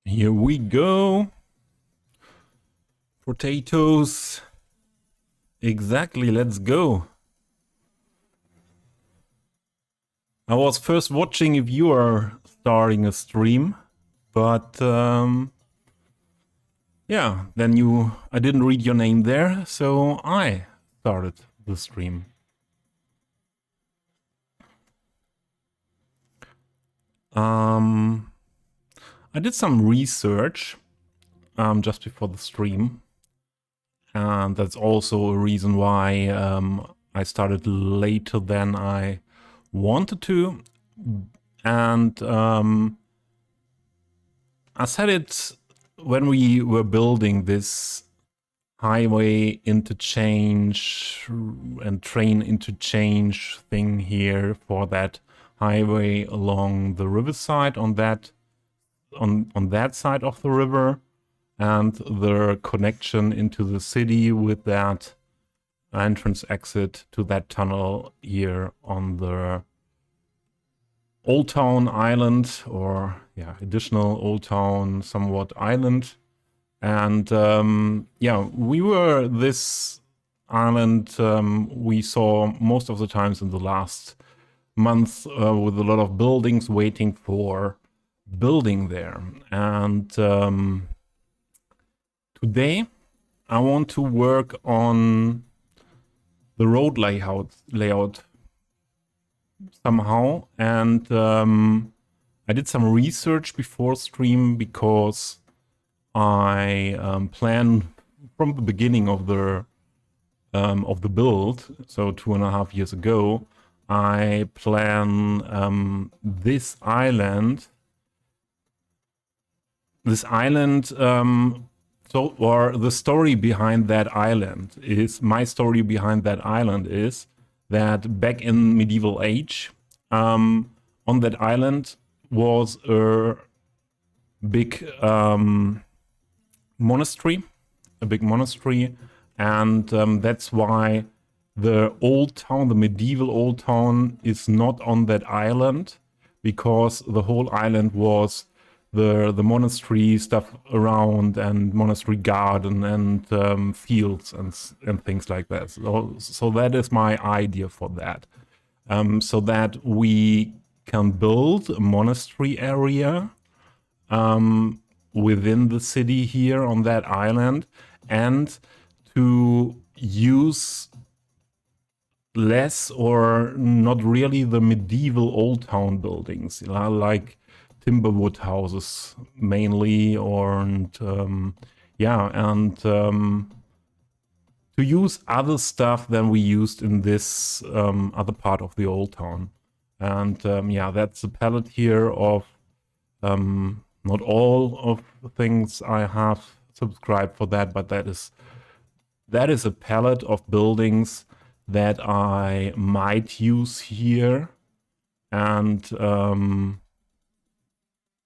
Here we go. Potatoes. Exactly, let's go. I was first watching if you are starting a stream, but yeah, then I didn't read your name there, so I started the stream. I did some research just before the stream, and that's also a reason why I started later than I wanted to. And I said it when we were building this highway interchange and train interchange thing here for that highway along the riverside on that side of the river, and the connection into the city with that entrance exit to that tunnel here on the Old Town Island, or additional Old Town somewhat island. And we were this island we saw most of the times in the last month with a lot of buildings waiting for building there. And today I want to work on the road layout somehow, and I did some research before stream because I planned from the beginning of the build, so 2.5 years ago, I plan this island. Or the story behind that island is, my story behind that island is that back in medieval age, on that island was a big monastery, and that's why the old town, the medieval old town, is not on that island, because the whole island was the monastery stuff around, and monastery garden, and fields and things like that. So that is my idea for that, so that we can build a monastery area within the city here on that island, and to use less or not really the medieval old town buildings, like timberwood houses mainly, to use other stuff than we used in this other part of the old town. And that's the palette here of not all of the things I have subscribed for that, but that is a palette of buildings that I might use here. And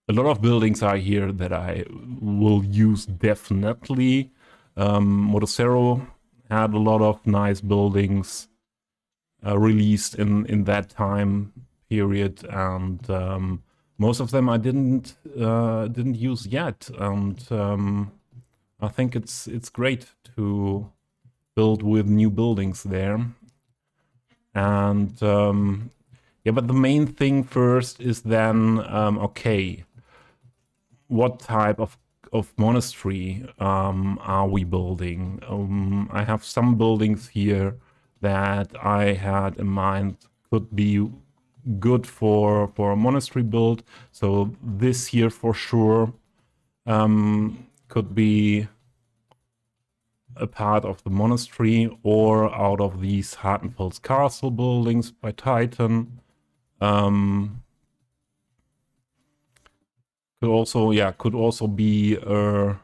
a lot of buildings are here that I will use definitely. Motocero had a lot of nice buildings released in that time period, and most of them I didn't use yet. And I think it's great to build with new buildings there. And but the main thing first is then, okay, what type of monastery are we building? I have some buildings here that I had in mind could be good for a monastery build. So this here for sure could be a part of the monastery, or out of these Hartenfeld's castle buildings by Titan. Could also be an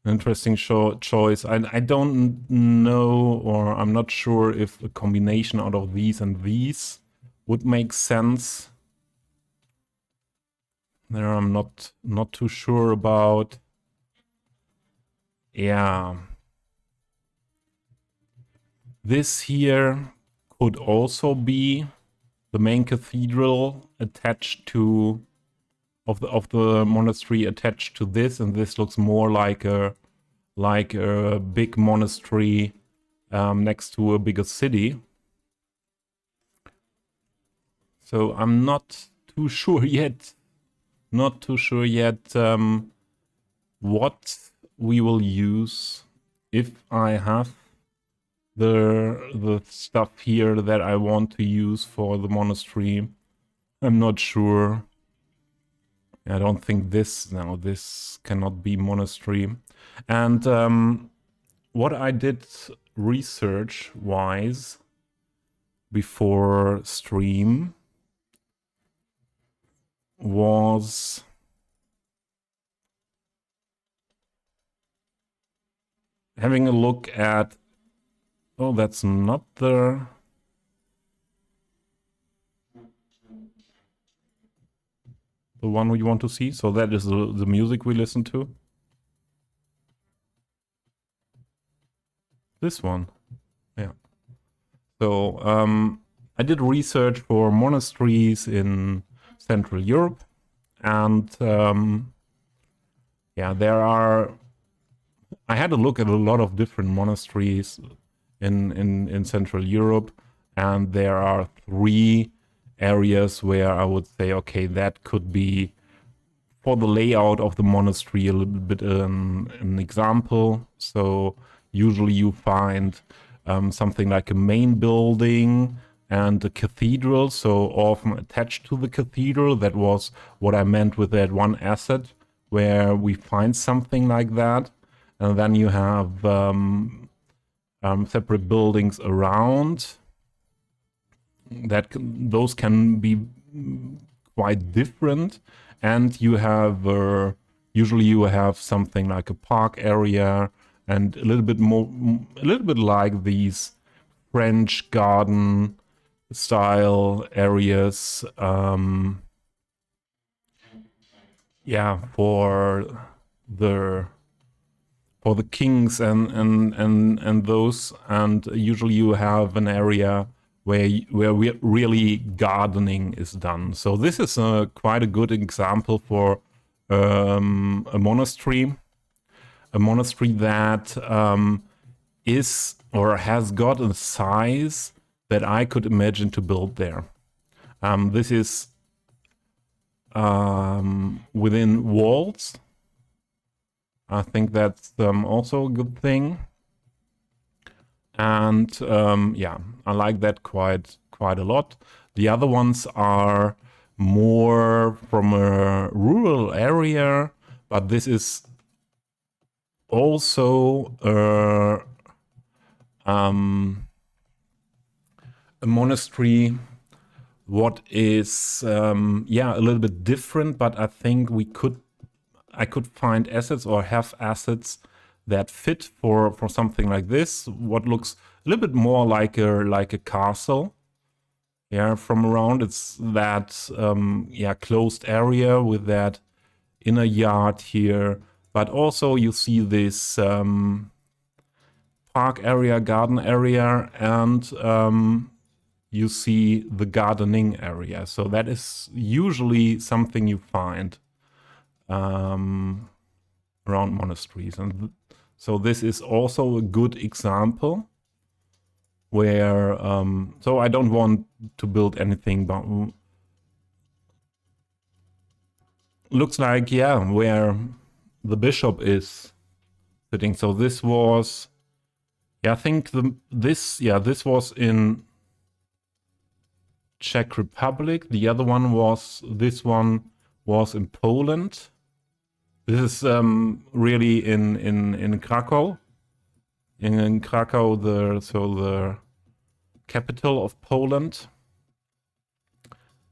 interesting choice. I don't know, or I'm not sure if a combination out of these and these would make sense. There I'm not too sure about. Yeah. This here could also be the main cathedral attached to of the monastery attached to this, and this looks more like a big monastery next to a bigger city. So I'm not too sure yet. What we will use if I have the stuff here that I want to use for the monastery. I'm not sure. I don't think this cannot be monastery. And what I did research wise before stream was having a look at, oh, that's not the one we want to see. So that is the music we listen to. This one. Yeah. So I did research for monasteries in Central Europe, and yeah, I had a look at a lot of different monasteries in Central Europe, and there are 3 areas where I would say, okay, that could be for the layout of the monastery a little bit an example. So usually you find something like a main building and a cathedral, so often attached to the cathedral. That was what I meant with that one asset, where we find something like that. And then you have separate buildings around. Those can be quite different. And you have usually you have something like a park area, and a little bit like these French garden style areas. Yeah, for the kings and those, and usually you have an area where really gardening is done. So this is quite a good example for a monastery that is or has got a size that I could imagine to build there. This is within walls. I think that's also a good thing. And yeah, I like that quite a lot. The other ones are more from a rural area, but this is also a monastery what is yeah, a little bit different, but I think I could find assets or have assets that fit for something like this, what looks a little bit more like a castle. Yeah, from around, it's that yeah, closed area with that inner yard here, but also you see this park area, garden area, and you see the gardening area. So that is usually something you find around monasteries. And so this is also a good example where, so I don't want to build anything, but looks like, yeah, where the bishop is sitting. So this was, yeah, I think this was in Czech Republic. The other one was, this one was in Poland. This is really in Krakow. In Krakow, the capital of Poland,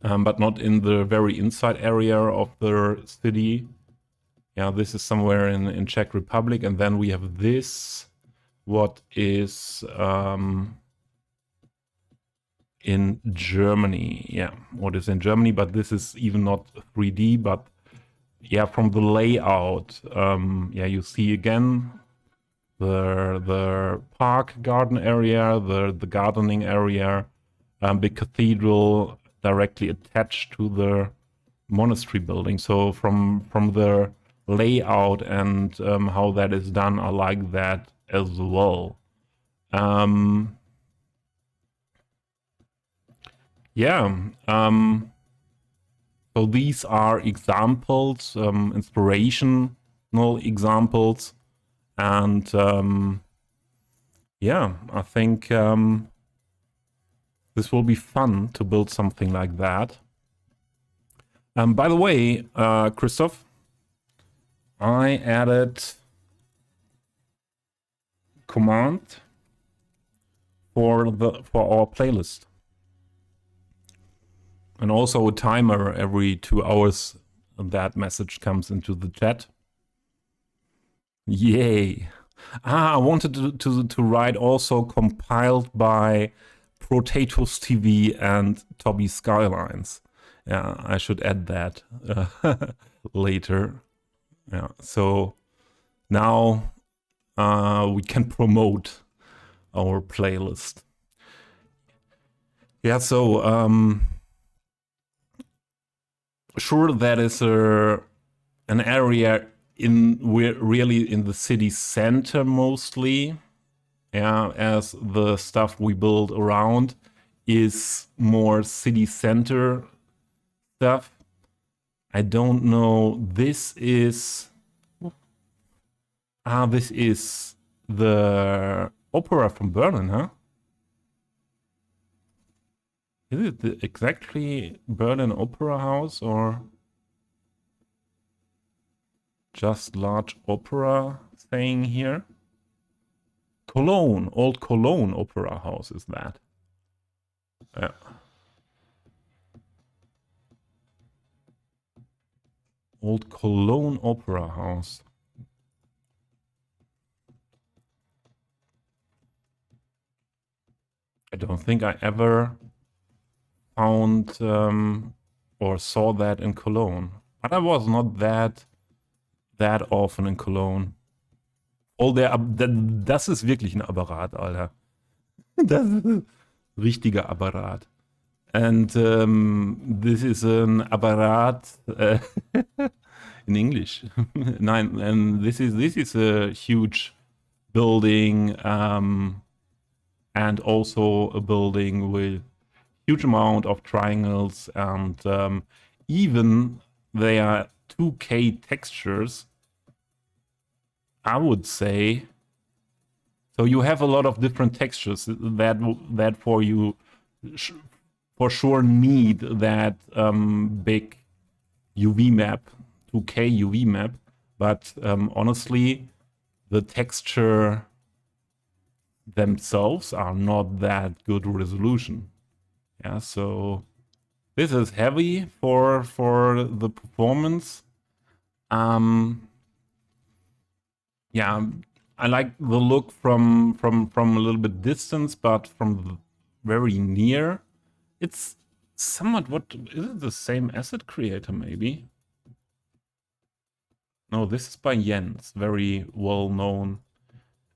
but not in the very inside area of the city. Yeah, this is somewhere in Czech Republic, and then we have this, what is in Germany. Yeah, what is in Germany, but this is even not 3D, but yeah, from the layout, yeah, you see again the park garden area, the gardening area, the cathedral directly attached to monastery building. So from the layout and how that is done, I like that as well. Yeah. So these are examples, inspirational examples, and yeah, I think this will be fun to build something like that. By the way, Christoph, I added command for our playlist, and also a timer every 2 hours. That message comes into the chat. Yay! I wanted to write also compiled by Potatoes TV and Toby Skylines. Yeah, I should add that later. Yeah, so now we can promote our playlist. Yeah, so sure, that is an area we're really in the city center mostly. Yeah, as the stuff we build around is more city center stuff. I don't know. This is the opera from Berlin, huh? Is it exactly Berlin Opera House or just large opera saying here? Cologne, old Cologne Opera House is that. Yeah. Old Cologne Opera House. I don't think I ever found or saw that in Cologne. But I was not that often in Cologne. Das ist wirklich ein Apparat, Alter. Das ist ein richtiger Apparat. And this is an apparat in English. Nein, and this is a huge building and also a building with huge amount of triangles, and even they are 2K textures, I would say. So you have a lot of different textures that for you for sure need that big UV map, 2K UV map. But honestly, the texture themselves are not that good resolution. Yeah, so this is heavy for the performance. Yeah, I like the look from a little bit distance, but from very near, it's somewhat what is it the same asset creator maybe? No, this is by Jens, very well known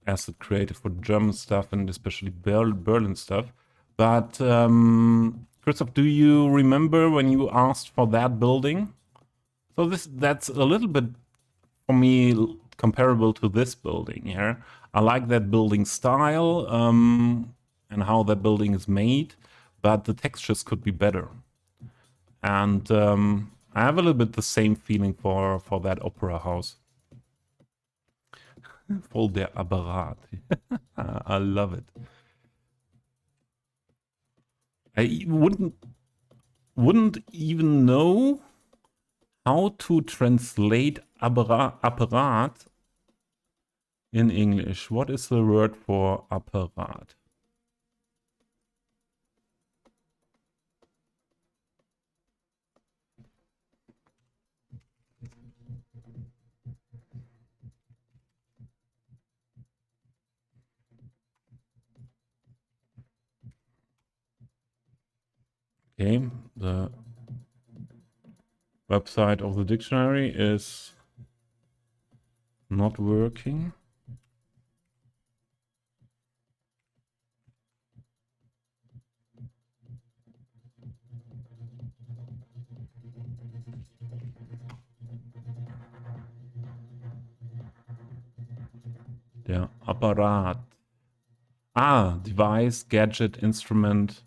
asset creator for German stuff and especially Berlin stuff. But Christoph, do you remember when you asked for that building? So that's a little bit for me comparable to this building here. I like that building style and how that building is made, but the textures could be better. And I have a little bit the same feeling for that opera house. Voll der Apparat. I love it. I wouldn't even know how to translate apparat in English. What is the word for apparat? Okay, the website of the dictionary is not working. Der Apparat. Ah, device, gadget, instrument.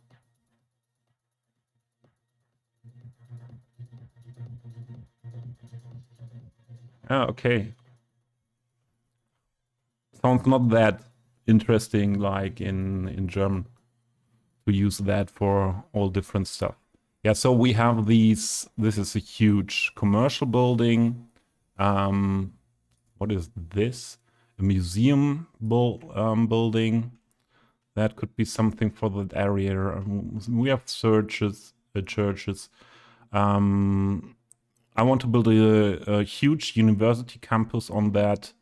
Ah, okay. Sounds not that interesting like in German to use that for all different stuff. Yeah, so we have these, this is a huge commercial building. What is this? A museum building. That could be something for that area. We have churches. I want to build a huge university campus on that,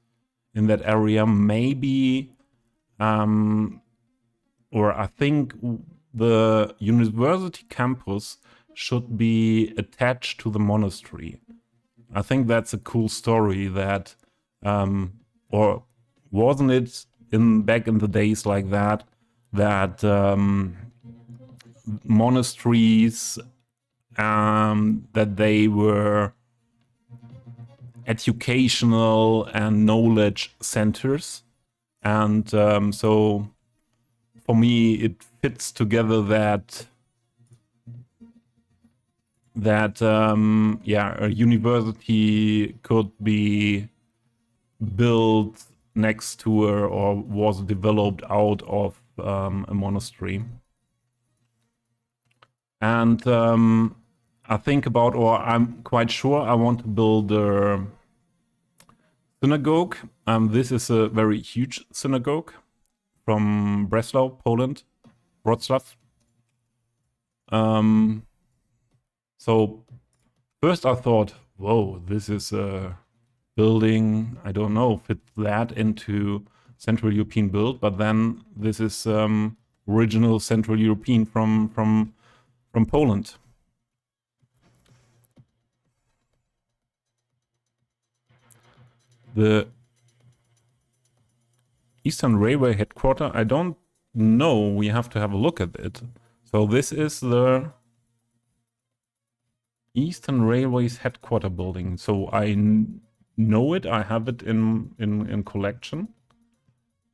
in that area. Maybe, or I think the university campus should be attached to the monastery. I think that's a cool story that, or wasn't it in back in the days like that, that monasteries, that they were educational and knowledge centers. And so for me, it fits together that yeah, a university could be built next to or was developed out of a monastery. And I think about, or I'm quite sure I want to build a synagogue. This is a very huge synagogue from Breslau, Poland, Wrocław. So first I thought, whoa, this is a building, I don't know, fit that into Central European build, but then this is original Central European from Poland. The Eastern Railway headquarters, I don't know, we have to have a look at it. So this is the Eastern Railway's headquarter building. So I know it, I have it in collection.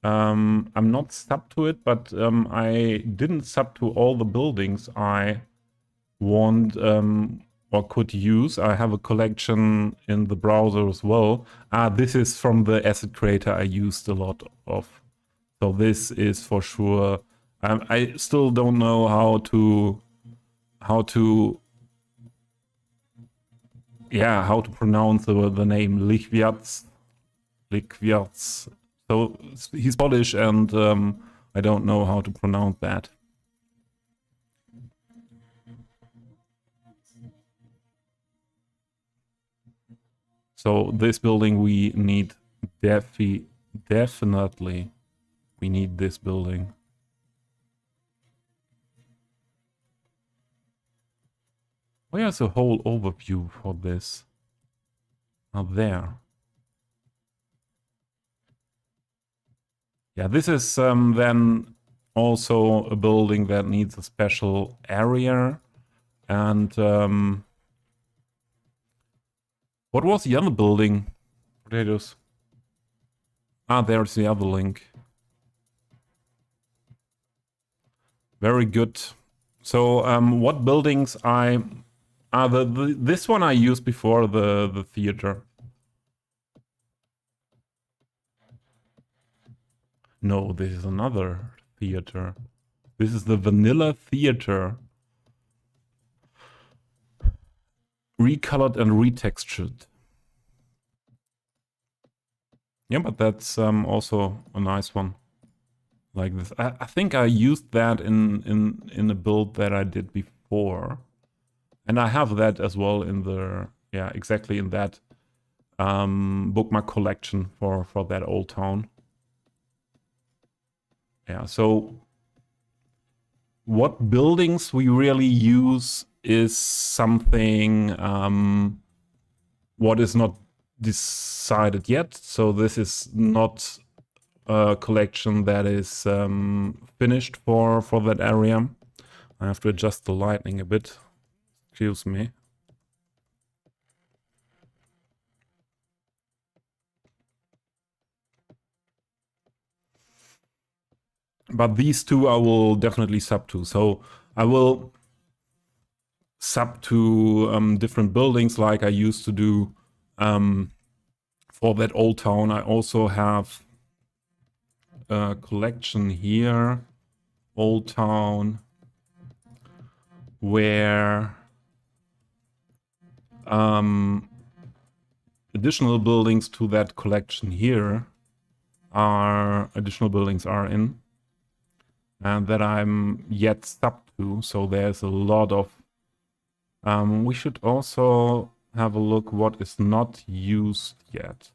I'm not sub to it, but I didn't sub to all the buildings I want or could use. I have a collection in the browser as well. This is from the asset creator I used a lot of. So this is for sure. I still don't know how to pronounce the name Lichwiarts. So he's Polish, and I don't know how to pronounce that. So this building we need definitely. We need this building. Where's a whole overview for this? There. Yeah, this is then also a building that needs a special area. And what was the other building? Potatoes. There's the other link. Very good. So what buildings this one I used before, the theater. No, this is another theater. This is the Vanilla Theater. Recolored and retextured. Yeah, but that's also a nice one. Like this. I think I used that in a build that I did before. And I have that as well in the, yeah, exactly in that bookmark collection for that old town. Yeah, so what buildings we really use is something what is not decided yet. So this is not a collection that is finished for that area. I have to adjust the lighting a bit. Excuse me. But these two I will definitely sub to. So I will sub to different buildings like I used to do for that old town. I also have a collection here, Old Town, where additional buildings to that collection here are in, and that I'm yet sub to. So there's a lot of. We should also have a look what is not used yet.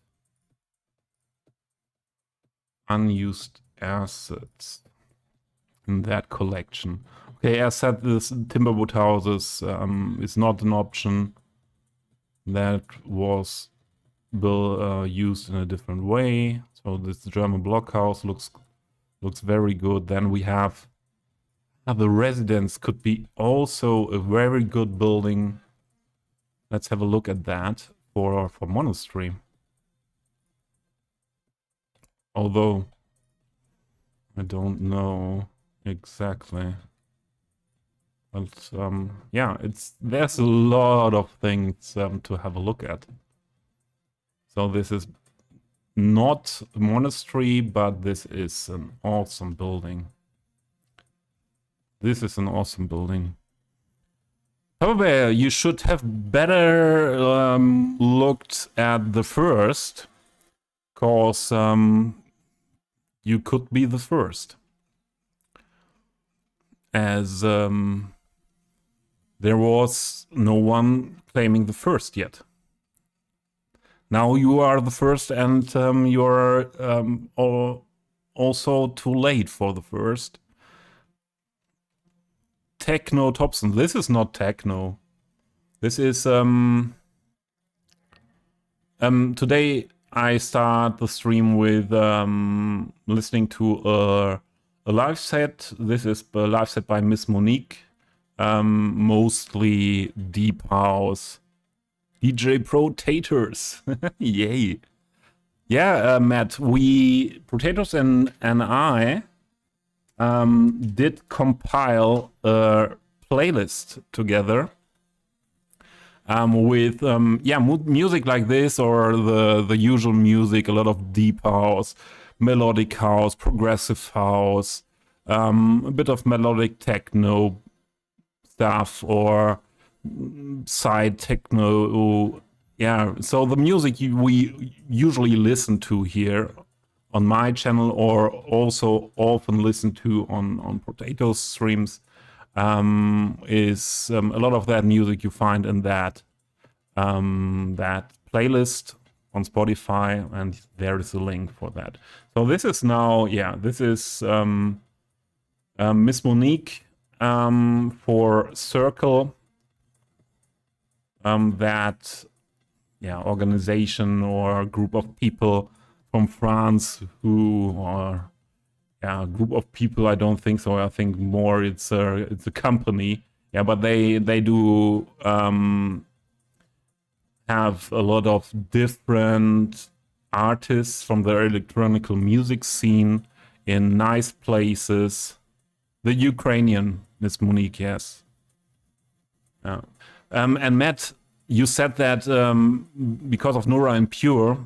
Unused assets in that collection. Okay, as said, this Timberwood houses is not an option. That was used in a different way. So this German blockhouse looks very good. Then we have the residence could be also a very good building. Let's have a look at that for monastery. Although I don't know exactly. But yeah, there's a lot of things to have a look at. So this is not a monastery, but this is an awesome building. This is an awesome building. However, you should have better looked at the first, because you could be the first. As there was no one claiming the first yet. Now you are the first, and you're also too late for the first. Techno Thompson. This is not techno. This is today I start the stream with listening to a live set. This is a live set by Miss Monique. Mostly deep house. DJ Protators. Yay. Yeah, Matt, Protators and I did compile a playlist together with music like this, or the usual music, a lot of deep house, melodic house, progressive house, a bit of melodic techno stuff, or side techno. Yeah, so the music we usually listen to here on my channel, or also often listen to on Potato streams, is a lot of that music you find in that playlist on Spotify, and there is a link for that. So this is now, this is Miss Monique for Circle, that organization or group of people from France who are a group of people. I don't think so. I think more it's a company. Yeah, but they do have a lot of different artists from the electronic music scene in nice places. The Ukrainian Miss Monique, yes. And Matt, you said that because of Nora and Pure,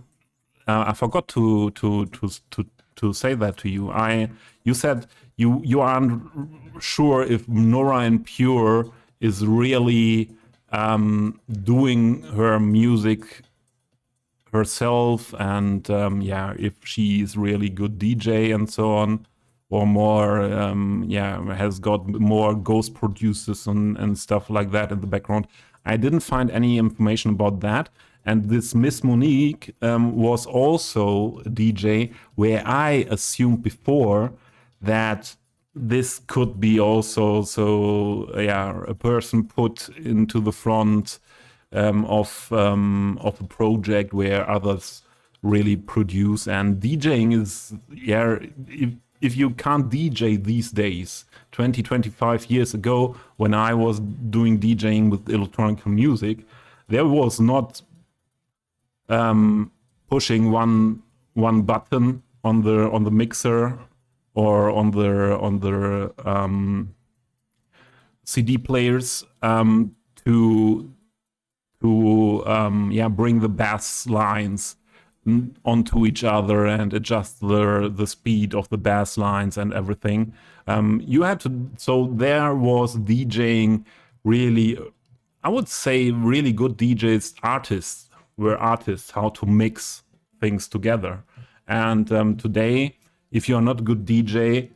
I forgot to say that to you. You said you aren't sure if Nora and Pure is really doing her music herself, and if she is really good DJ and so on, or more has got more ghost producers and stuff like that in the background. I didn't find any information about that. And this Miss Monique was also a DJ, where I assumed before that this could be also a person put into the front of a project where others really produce. And DJing is if you can't DJ these days, 25 years ago, when I was doing DJing with electronic music, there was not pushing one button on the mixer or on the CD players to bring the bass lines onto each other and adjust the speed of the bass lines and everything. You had to, so there was DJing really, I would say really good DJs, artists were artists, how to mix things together. And today, if you're not a good DJ,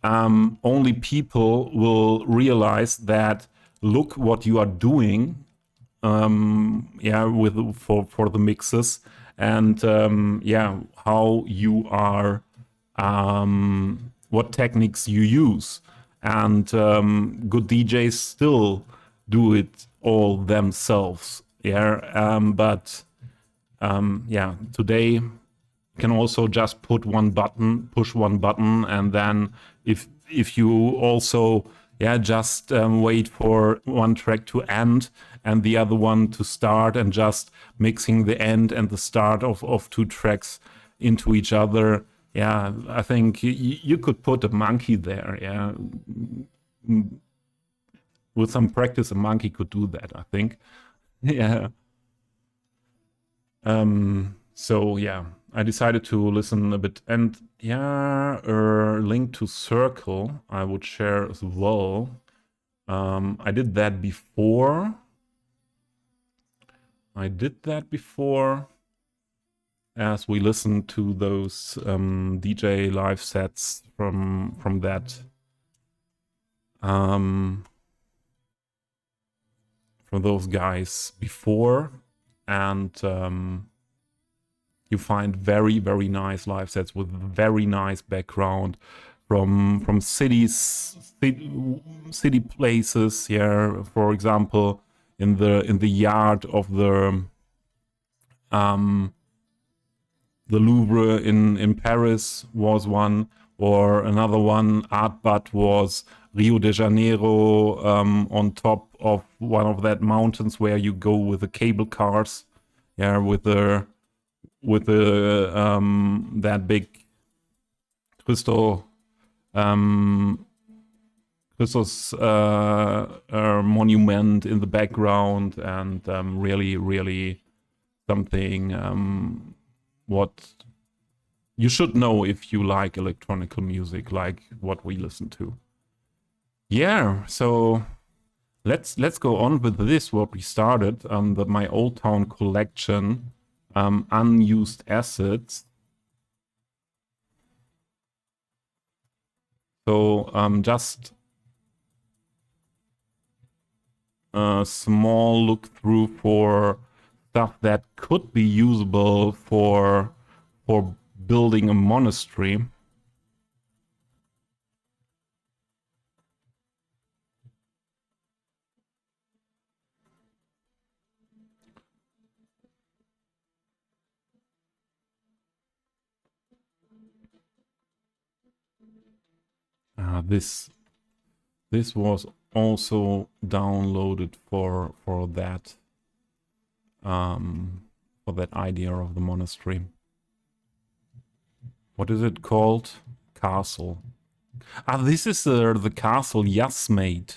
only people will realize that look what you are doing, with for the mixes, and how you are, what techniques you use, and good DJs still do it all themselves. Today can also just push one button, and then if you also just wait for one track to end and the other one to start, and just mixing the end and the start of two tracks into each other. I think you could put a monkey there. With some practice, a monkey could do that, I think. Yeah. I decided to listen a bit, and a link to Circle I would share as well. I did that before. As we listened to those DJ live sets from that from those guys before, and you find very, very nice live sets with very nice background from cities, city places. For example, in the yard of the Louvre in Paris was one, or another one. Art was Rio de Janeiro, on top of one of that mountains where you go with the cable cars, with the that big crystal Christos monument in the background, and really something what you should know if you like electronic music, like what we listen to. So let's go on with this, what we started, my Old Town collection, unused assets. So just a small look through for stuff that could be usable for building a monastery. This was also downloaded for that idea of the monastery. What is it called? Castle. This is the castle Jas made,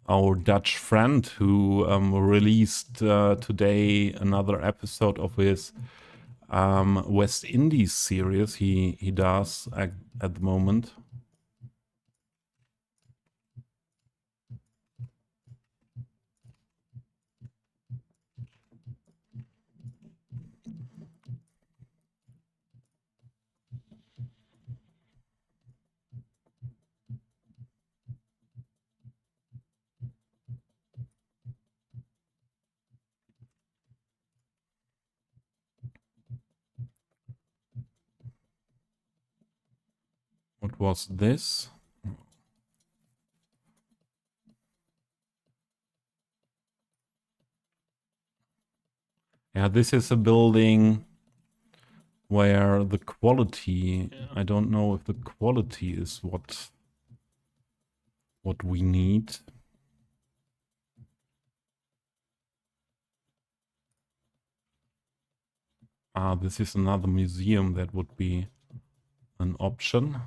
our Dutch friend, who released today another episode of his West Indies series he does at the moment. What was this? This is a building where the quality, I don't know if the quality is what we need. This is another museum that would be an option.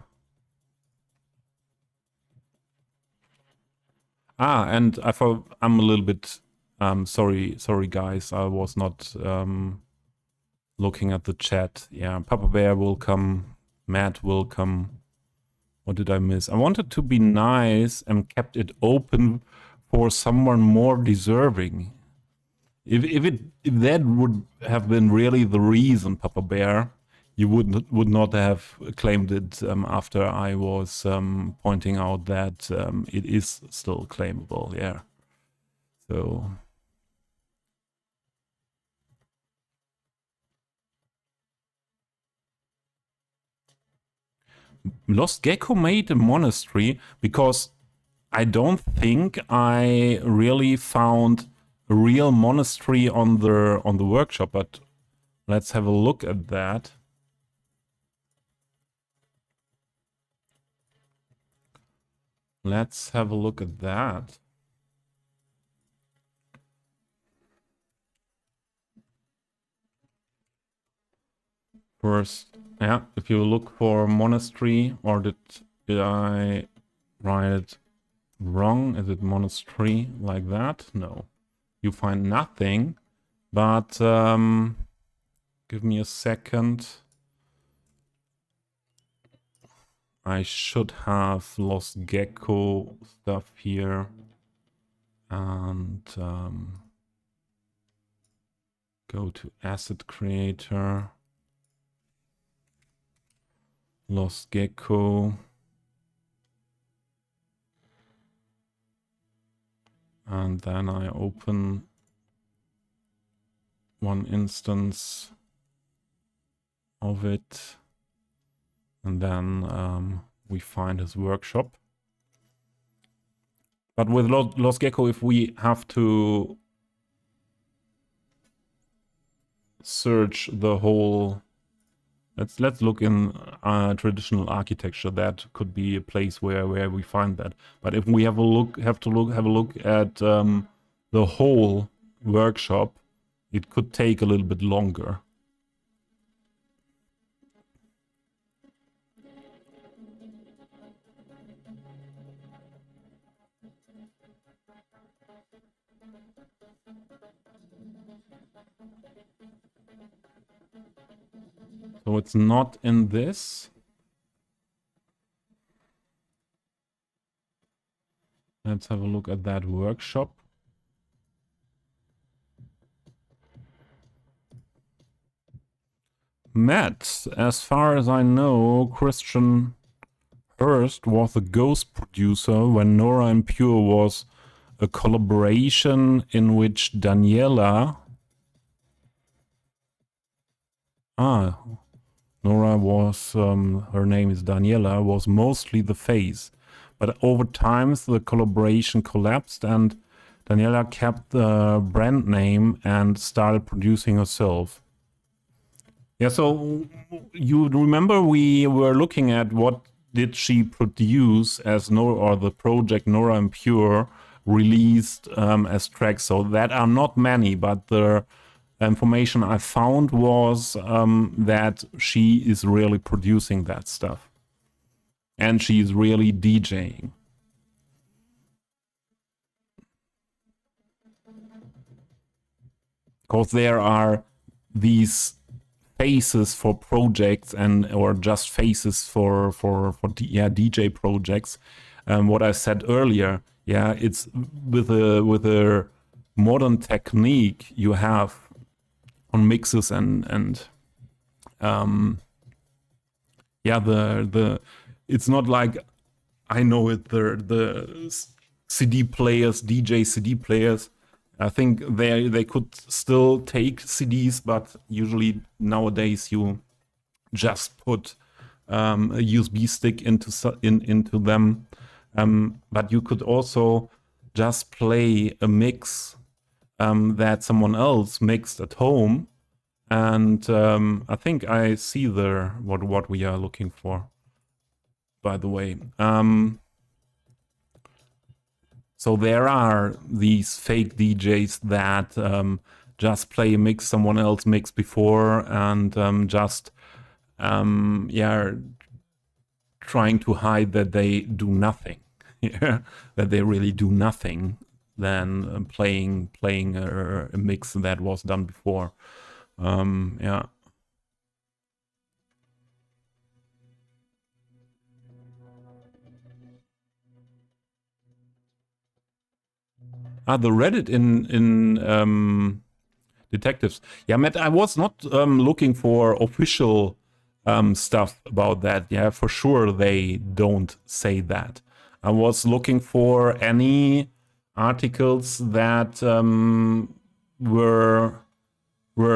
And I'm a little bit sorry guys, I was not looking at the chat. Yeah, Papa Bear will come, Matt will come. What did I miss? I wanted to be nice and kept it open for someone more deserving. If that would have been really the reason, Papa Bear, you would not have claimed it after I was pointing out that it is still claimable. Yeah. So. Lost Gecko made a monastery because I don't think I really found a real monastery on the workshop, but let's have a look at that. Let's have a look at that. First, yeah, if you look for monastery, or did I write it wrong? Is it monastery like that? No. You find nothing, but give me a second. I should have Lost Gecko stuff here. And go to Asset Creator. Lost Gecko. And then I open one instance of it. And then we find his workshop. But with Lost Gecko, if we have to search the whole... Let's look in traditional architecture. That could be a place where we find that. But if we have a look at the whole workshop, it could take a little bit longer. So it's not in this. Let's have a look at that workshop. Matt, as far as I know, Christian Hurst was a ghost producer when Nora and Pure was a collaboration in which Daniela... Nora was, her name is Daniela, was mostly the face. But over time, the collaboration collapsed and Daniela kept the brand name and started producing herself. Yeah, so you remember we were looking at what did she produce as Nora, or the project Nora and Pure released as tracks. So that are not many, but the information I found was that she is really producing that stuff. And she's really DJing. Because there are these faces for projects or just faces for DJ projects. What I said earlier, yeah, it's with a modern technique you have on mixes and it's not like I know it, the CD players, DJ CD players. I think they could still take CDs, but usually nowadays you just put a USB stick into them. But you could also just play a mix that someone else mixed at home, and I think I see there what we are looking for. By the way, so there are these fake DJs that just play a mix someone else mixed before, and just trying to hide that they do nothing. here, that they really do nothing than playing a mix that was done before. Yeah. The Reddit in detectives. Yeah, Matt, I was not looking for official stuff about that. Yeah, for sure they don't say that. I was looking for any articles that were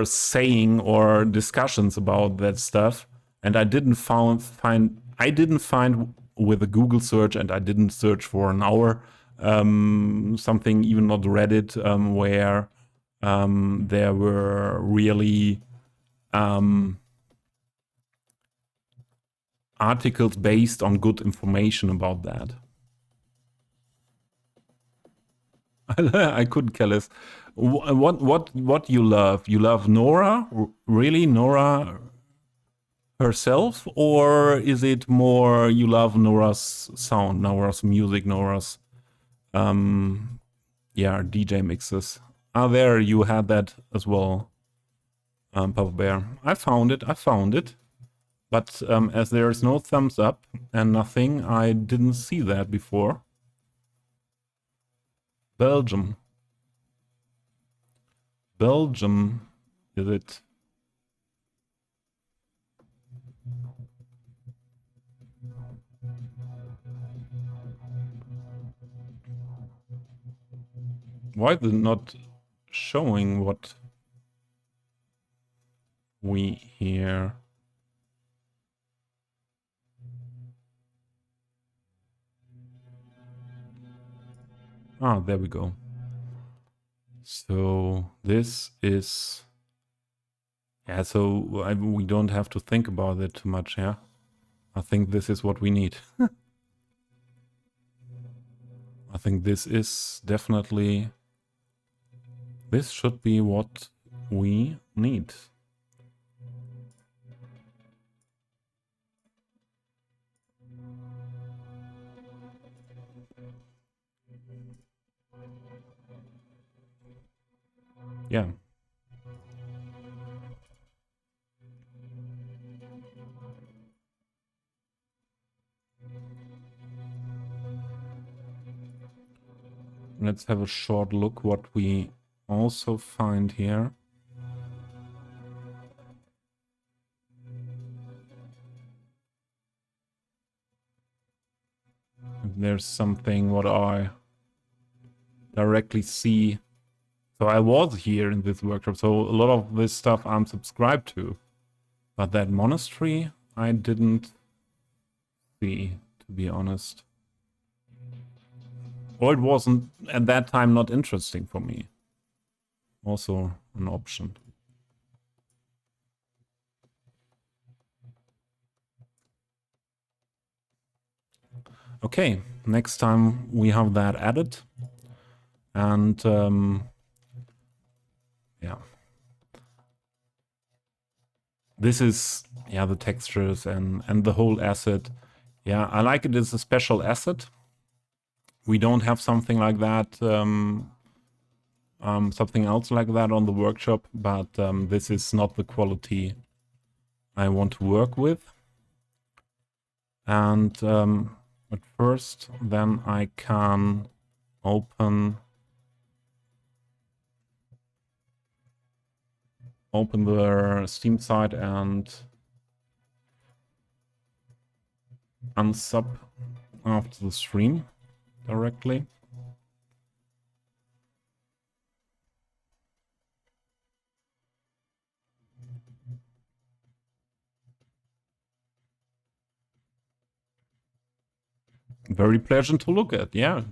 saying or discussions about that stuff, and I didn't find with a Google search, and I didn't search for an hour something, even not Reddit, where there were really articles based on good information about that. I couldn't care less. What you love? You love Nora? Really, Nora herself, or is it more you love Nora's sound, Nora's music, Nora's yeah, DJ mixes? There you had that as well, Papa Bear. I found it. But as there is no thumbs up and nothing, I didn't see that before. Belgium. Belgium, is it? Why is it not showing what we hear? Ah, there we go. So this is, yeah, so we don't have to think about it too much, yeah? I think this is what we need. I think this is definitely, this should be what we need. Yeah. Let's have a short look what we also find here. If there's something what I directly see. So I was here in this workshop, so a lot of this stuff I'm subscribed to. But that monastery, I didn't see, to be honest. Or it wasn't, at that time, not interesting for me. Also an option. Okay, next time we have that added. And yeah. This is, yeah, the textures and the whole asset. Yeah, I like it as a special asset. We don't have something like that, something else like that on the workshop, but this is not the quality I want to work with. And at first, then I can open the Steam site and unsub after the stream directly. Very pleasant to look at, yeah,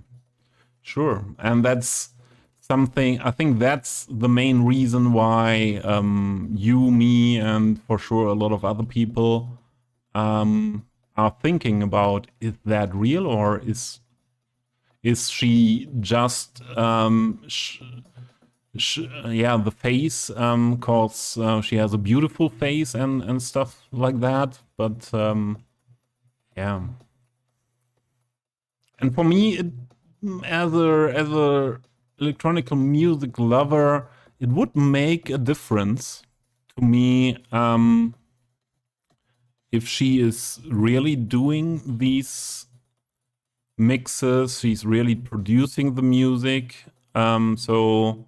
sure. And that's something, I think that's the main reason why you, me, and for sure a lot of other people are thinking about, is that real, or is she just yeah, the face, cause she has a beautiful face and stuff like that, but yeah. And for me, as a electronic music lover, it would make a difference to me if she is really doing these mixes, she's really producing the music. So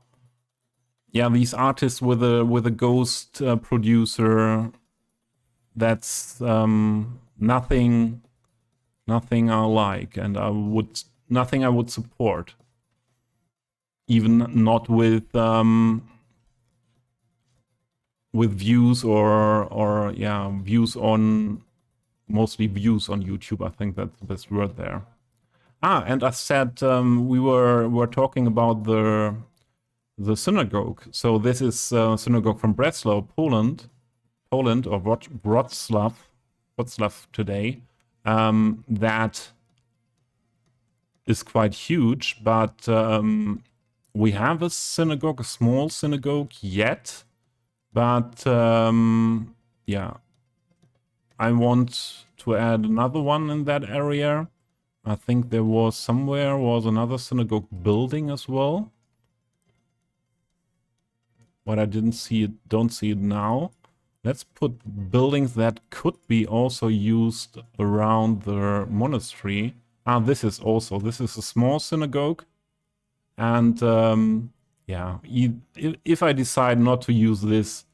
yeah, these artists with a ghost producer, that's nothing I like, and nothing I would support, even not with views or yeah, views on, mostly views on YouTube. I think that's the best word there. And I said we were talking about the synagogue. So this is a synagogue from Breslau, Poland, or Wrocław today. That is quite huge, but we have a synagogue, a small synagogue yet, but yeah, I want to add another one in that area. I think there was another synagogue building as well, but I don't see it now. Let's put buildings that could be also used around the monastery. This is a small synagogue. And yeah, if I decide not to use this,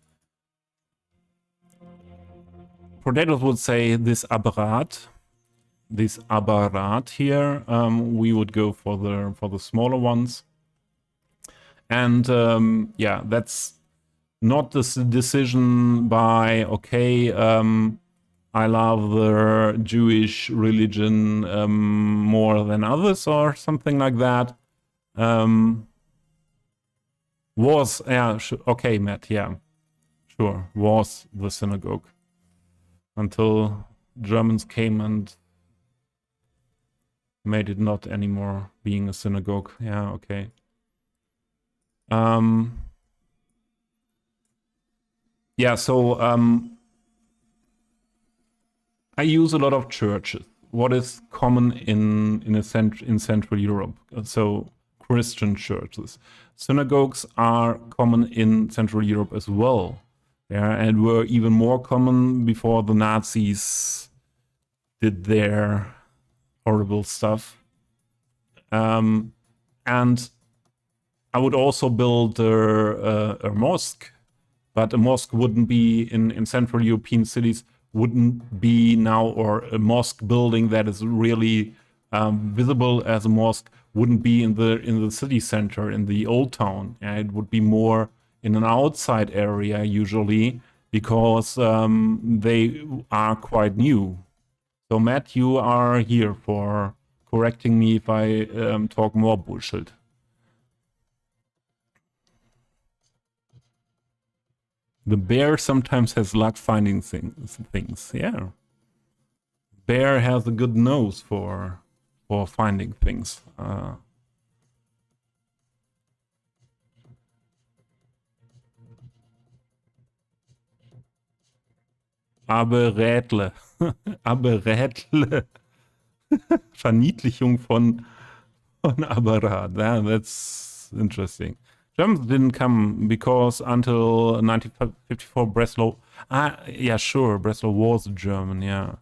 Potatoes would say this Apparat here, we would go for the smaller ones. And yeah, that's not this decision by, okay, I love the Jewish religion more than others or something like that. Okay, Matt, yeah, sure, was the synagogue until Germans came and made it not anymore being a synagogue. Yeah, okay. Yeah, so I use a lot of churches. What is common in Central Europe? So Christian churches. Synagogues are common in Central Europe as well. Yeah, and were even more common before the Nazis did their horrible stuff. And I would also build a mosque, but a mosque wouldn't be in Central European cities, wouldn't be now, or a mosque building that is really visible as a mosque wouldn't be in the city center, in the old town. Yeah, it would be more in an outside area usually, because they are quite new. So Matt, you are here for correcting me if I talk more bullshit. The bear sometimes has luck finding things. Yeah, bear has a good nose for finding things. Aber Rädle. Aber Rädle. Verniedlichung von Apparat. Yeah, that's interesting. Germans didn't come because until 1954 Breslau. Yeah, sure, Breslau was German. Yeah.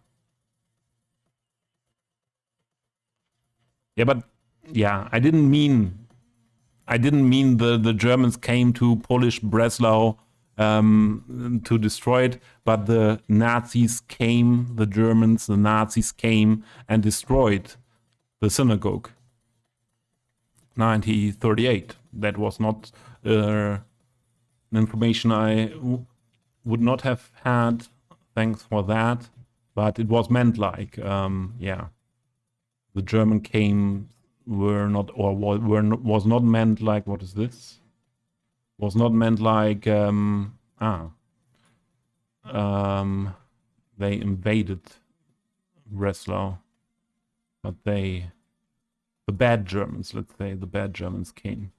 Yeah, but yeah, I didn't mean the Germans came to Polish Breslau to destroy it, but the Nazis came, the Nazis came and destroyed the synagogue. 1938. That was not information I would not have had. Thanks for that. But it was meant like, yeah, the German came was not meant like, what is this? Was not meant like, they invaded Breslau, but the bad Germans, let's say, the bad Germans came.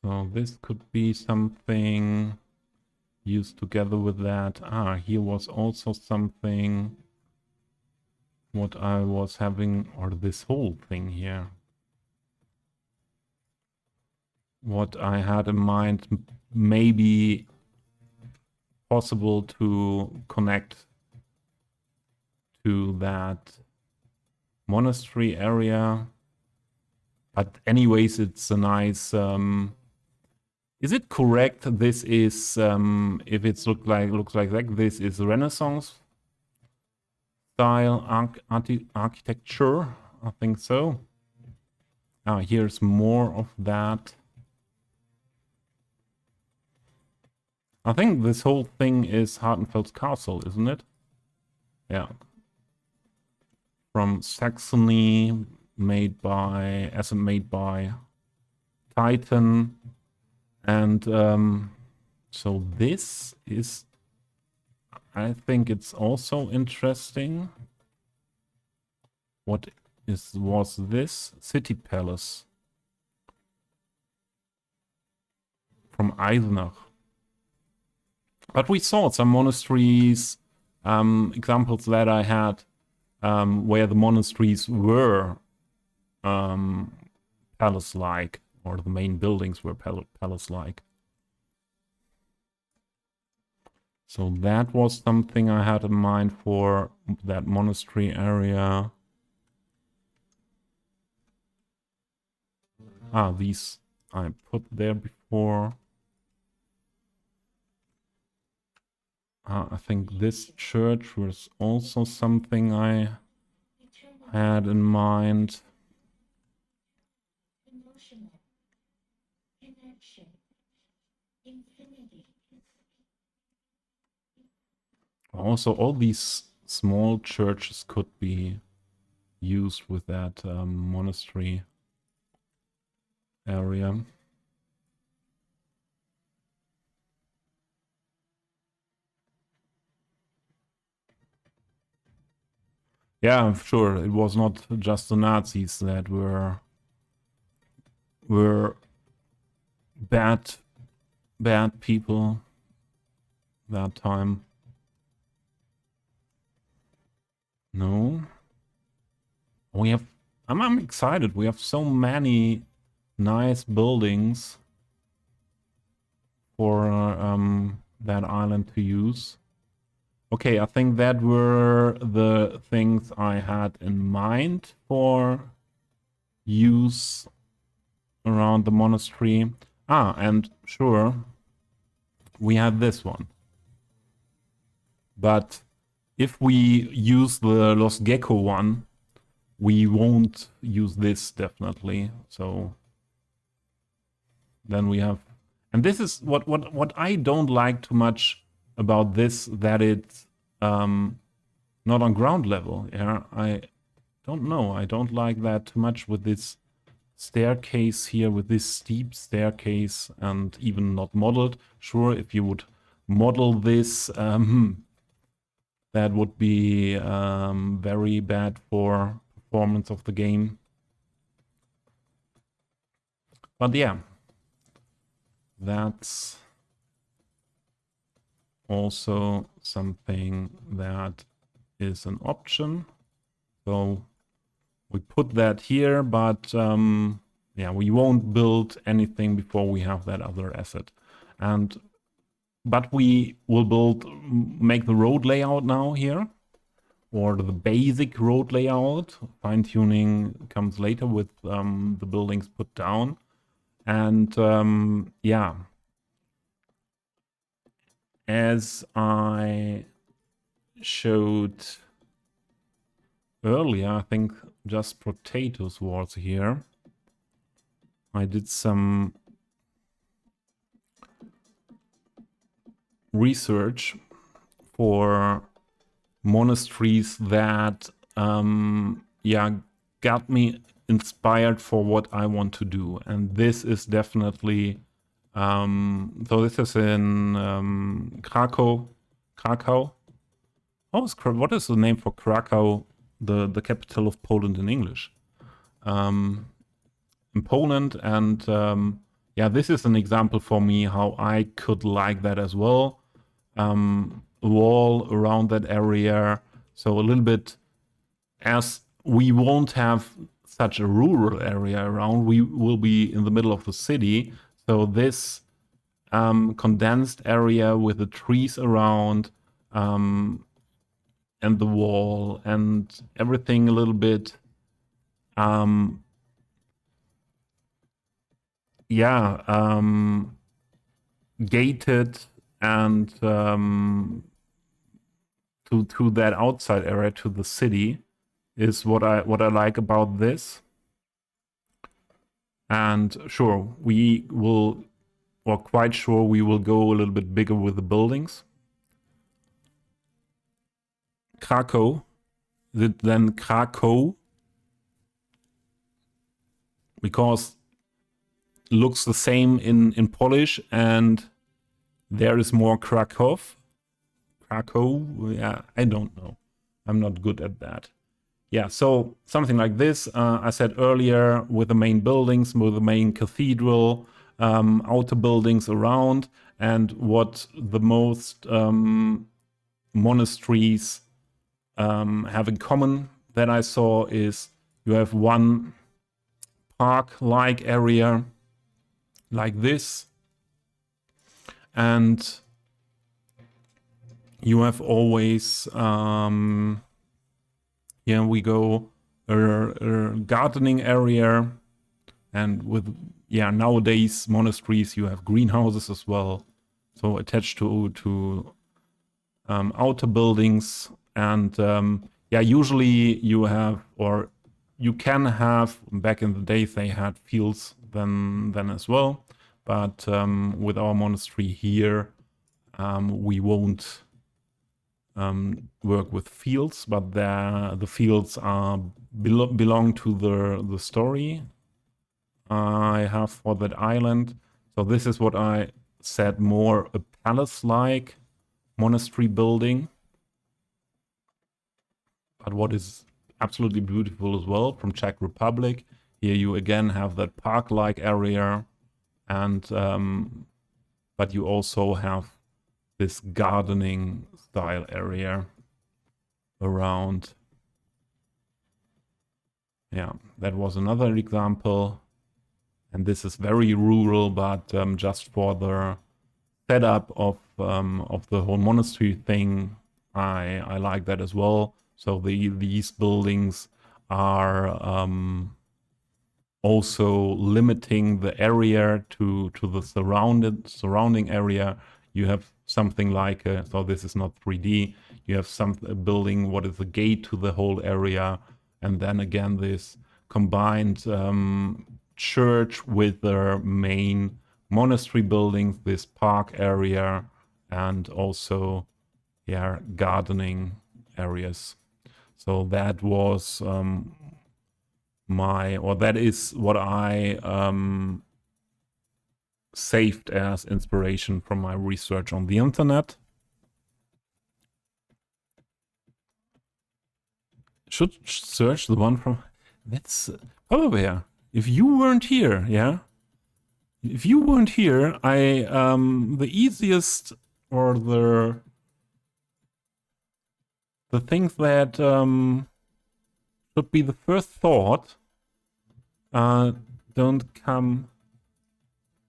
So this could be something used together with that. Here was also something what I was having, or this whole thing here. What I had in mind, maybe possible to connect to that monastery area. But anyways, it's a nice... is it correct this is, if it's looks like that, this is Renaissance style architecture? I think so. Here's more of that. I think this whole thing is Hartenfeld's castle, isn't it? Yeah. From Saxony, made by Titan. And so this is, I think it's also interesting. What was this? City Palace from Eisenach. But we saw some monasteries, examples that I had, where the monasteries were palace-like, or the main buildings were palace-like. So that was something I had in mind for that monastery area. These I put there before. I think this church was also something I had in mind. Also, all these small churches could be used with that monastery area. Yeah, sure. It was not just the Nazis that were bad people that time. No. We have... I'm excited. We have so many nice buildings for that island to use. Okay, I think that were the things I had in mind for use around the monastery. And sure, we have this one. But if we use the Los Gecko one, we won't use this definitely. So then we have... And this is what I don't like too much about this, that it's not on ground level. Yeah, I don't know. I don't like that too much with this staircase here, with this steep staircase, and even not modeled. Sure, if you would model this, that would be very bad for performance of the game. But yeah, that's also something that is an option. So we put that here, but yeah, we won't build anything before we have that other asset. But we will make the road layout now here, or the basic road layout. Fine-tuning comes later with the buildings put down. And yeah, as I showed earlier, I think Just Potatoes was here. I did some research for monasteries that yeah, got me inspired for what I want to do. And this is definitely so this is in Krakow. What is the name for Krakow, the capital of Poland in English? In Poland. And yeah, this is an example for me how I could like that as well. wall around that area. So a little bit, as we won't have such a rural area around, we will be in the middle of the city. So this condensed area with the trees around and the wall and everything a little bit, gated and to that outside area, to the city, is what I like about this. And sure, we will, or quite sure we will go a little bit bigger with the buildings. Krakow, is it then Krakow? Because it looks the same in Polish, and there is more Krakow. Krakow, yeah, I don't know. I'm not good at that. Yeah, so something like this, I said earlier, with the main buildings, with the main cathedral, outer buildings around, and what the most monasteries have in common that I saw is you have one park-like area like this, and you have always here we go a gardening area, and with nowadays monasteries you have greenhouses as well, so attached to outer buildings. And usually you have, or you can have, back in the days they had fields then as well, but with our monastery here we won't work with fields, but the fields belong to the story I have for that island. So this is what I said, more a palace-like monastery building. But what is absolutely beautiful as well from Czech Republic, here you again have that park-like area, and but you also have this gardening style area around. Yeah, that was another example. And this is very rural, but just for the setup of the whole monastery thing, I like that as well. So these buildings are also limiting the area to the surrounding area. You have something like so this is not 3D. You have a building what is a gate to the whole area, and then again this combined church with their main monastery buildings, this park area, and also gardening areas. So that was that is what I saved as inspiration from my research on the internet. Should search the one from, that's probably, yeah. If you weren't here, yeah. If you weren't here, the easiest, or the things that should be the first thought don't come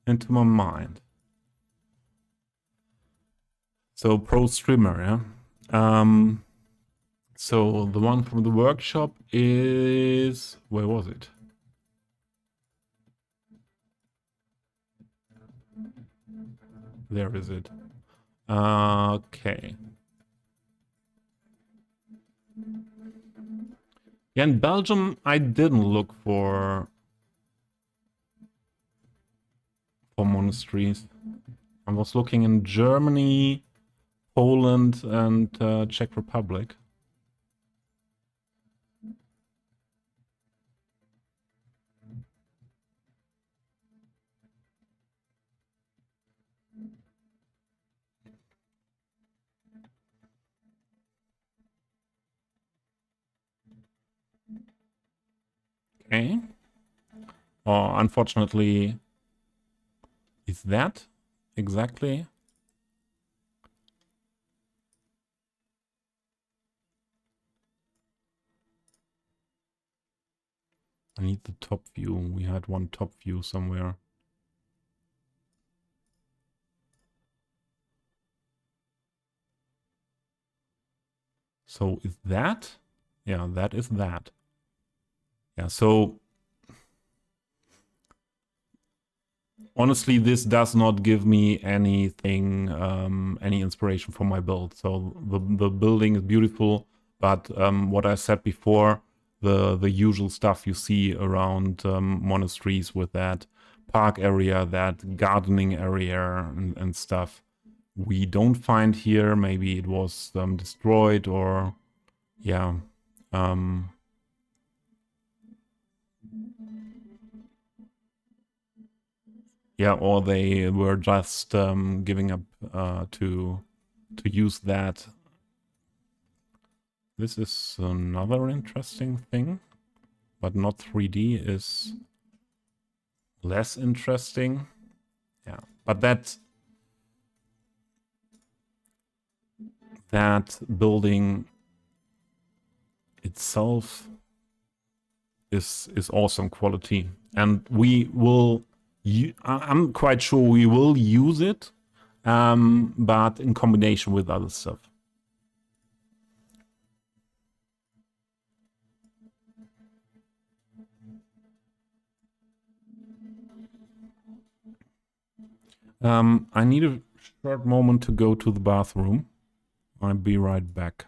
into my mind. So pro streamer, yeah. So the one from the workshop is, where was it? There is it. Okay. Yeah, in Belgium, I didn't look for monasteries. I was looking in Germany, Poland, and Czech Republic. Okay. Unfortunately, is that exactly? I need the top view. We had one top view somewhere. So is that? Yeah, that is that. Yeah, so honestly, this does not give me anything, any inspiration for my build. So the building is beautiful, but what I said before, the usual stuff you see around monasteries with that park area, that gardening area and stuff, we don't find here. Maybe it was destroyed or yeah. Yeah, or they were just giving up to use that. This is another interesting thing, but not 3D is less interesting. Yeah, but that building itself is awesome quality, and we will. I'm quite sure we will use it, but in combination with other stuff. I need a short moment to go to the bathroom. I'll be right back.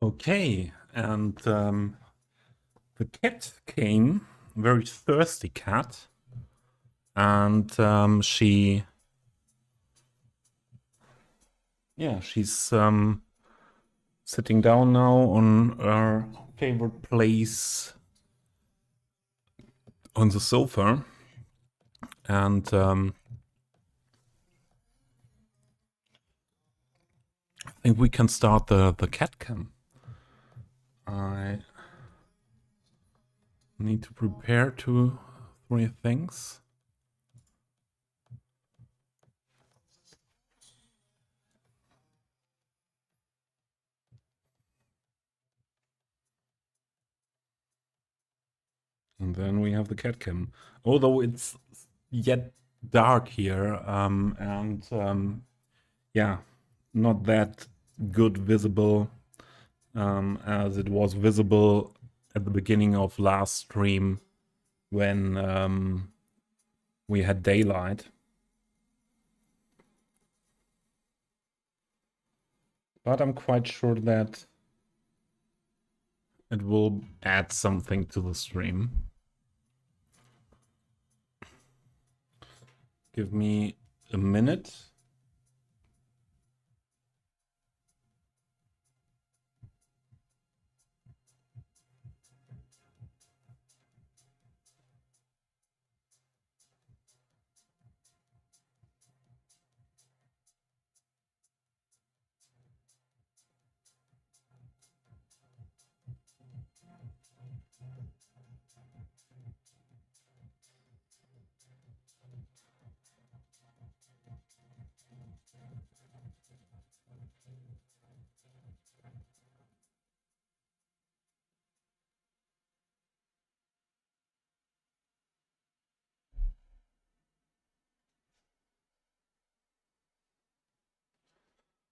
Okay, and the cat came, very thirsty cat, and she's sitting down now on her favorite place on the sofa, and I think we can start the cat cam. I need to prepare 2-3 things. And then we have the cat cam. Although it's yet dark here, yeah, not that good visible as it was visible at the beginning of last stream when we had daylight. But I'm quite sure that it will add something to the stream. Give me a minute.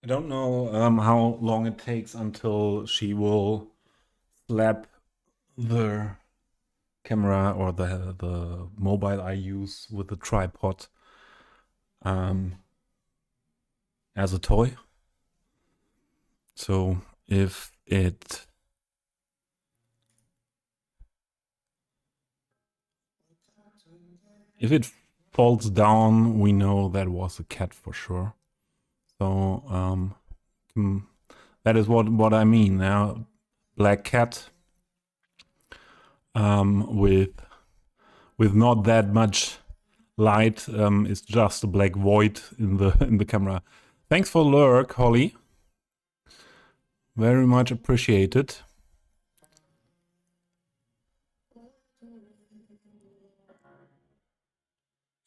I don't know how long it takes until she will slap the camera or the mobile I use with the tripod as a toy. So if it falls down, we know that was a cat for sure. So that is what I mean. Now, black cat with not that much light. It's just a black void in the camera. Thanks for lurk, Holly. Very much appreciated.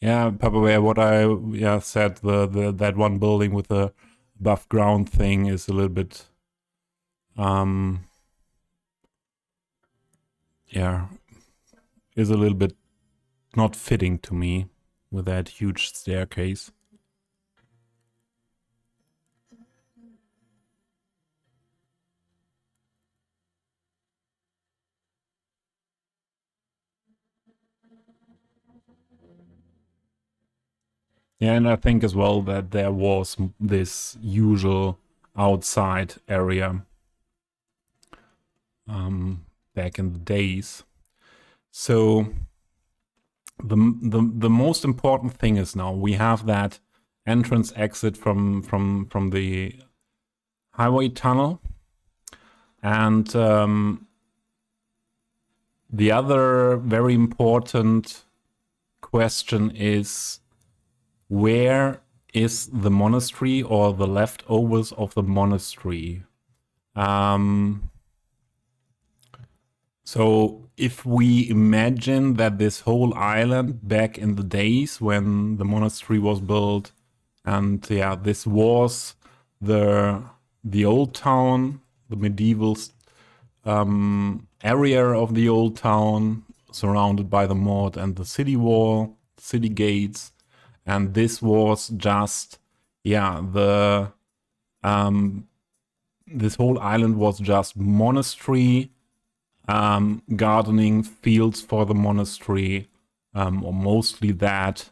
Yeah, Papa Bear, what I said, the that one building with the above ground thing is a little bit is a little bit not fitting to me with that huge staircase. Yeah, and I think as well that there was this usual outside area back in the days. So the most important thing is now we have that entrance exit from the highway tunnel, and the other very important question is, where is the monastery or the leftovers of the monastery? So if we imagine that this whole island back in the days when the monastery was built, and yeah, this was the old town, the medieval area of the old town, surrounded by the moat and the city wall, city gates, and this was just the this whole island was just monastery, gardening, fields for the monastery, or mostly that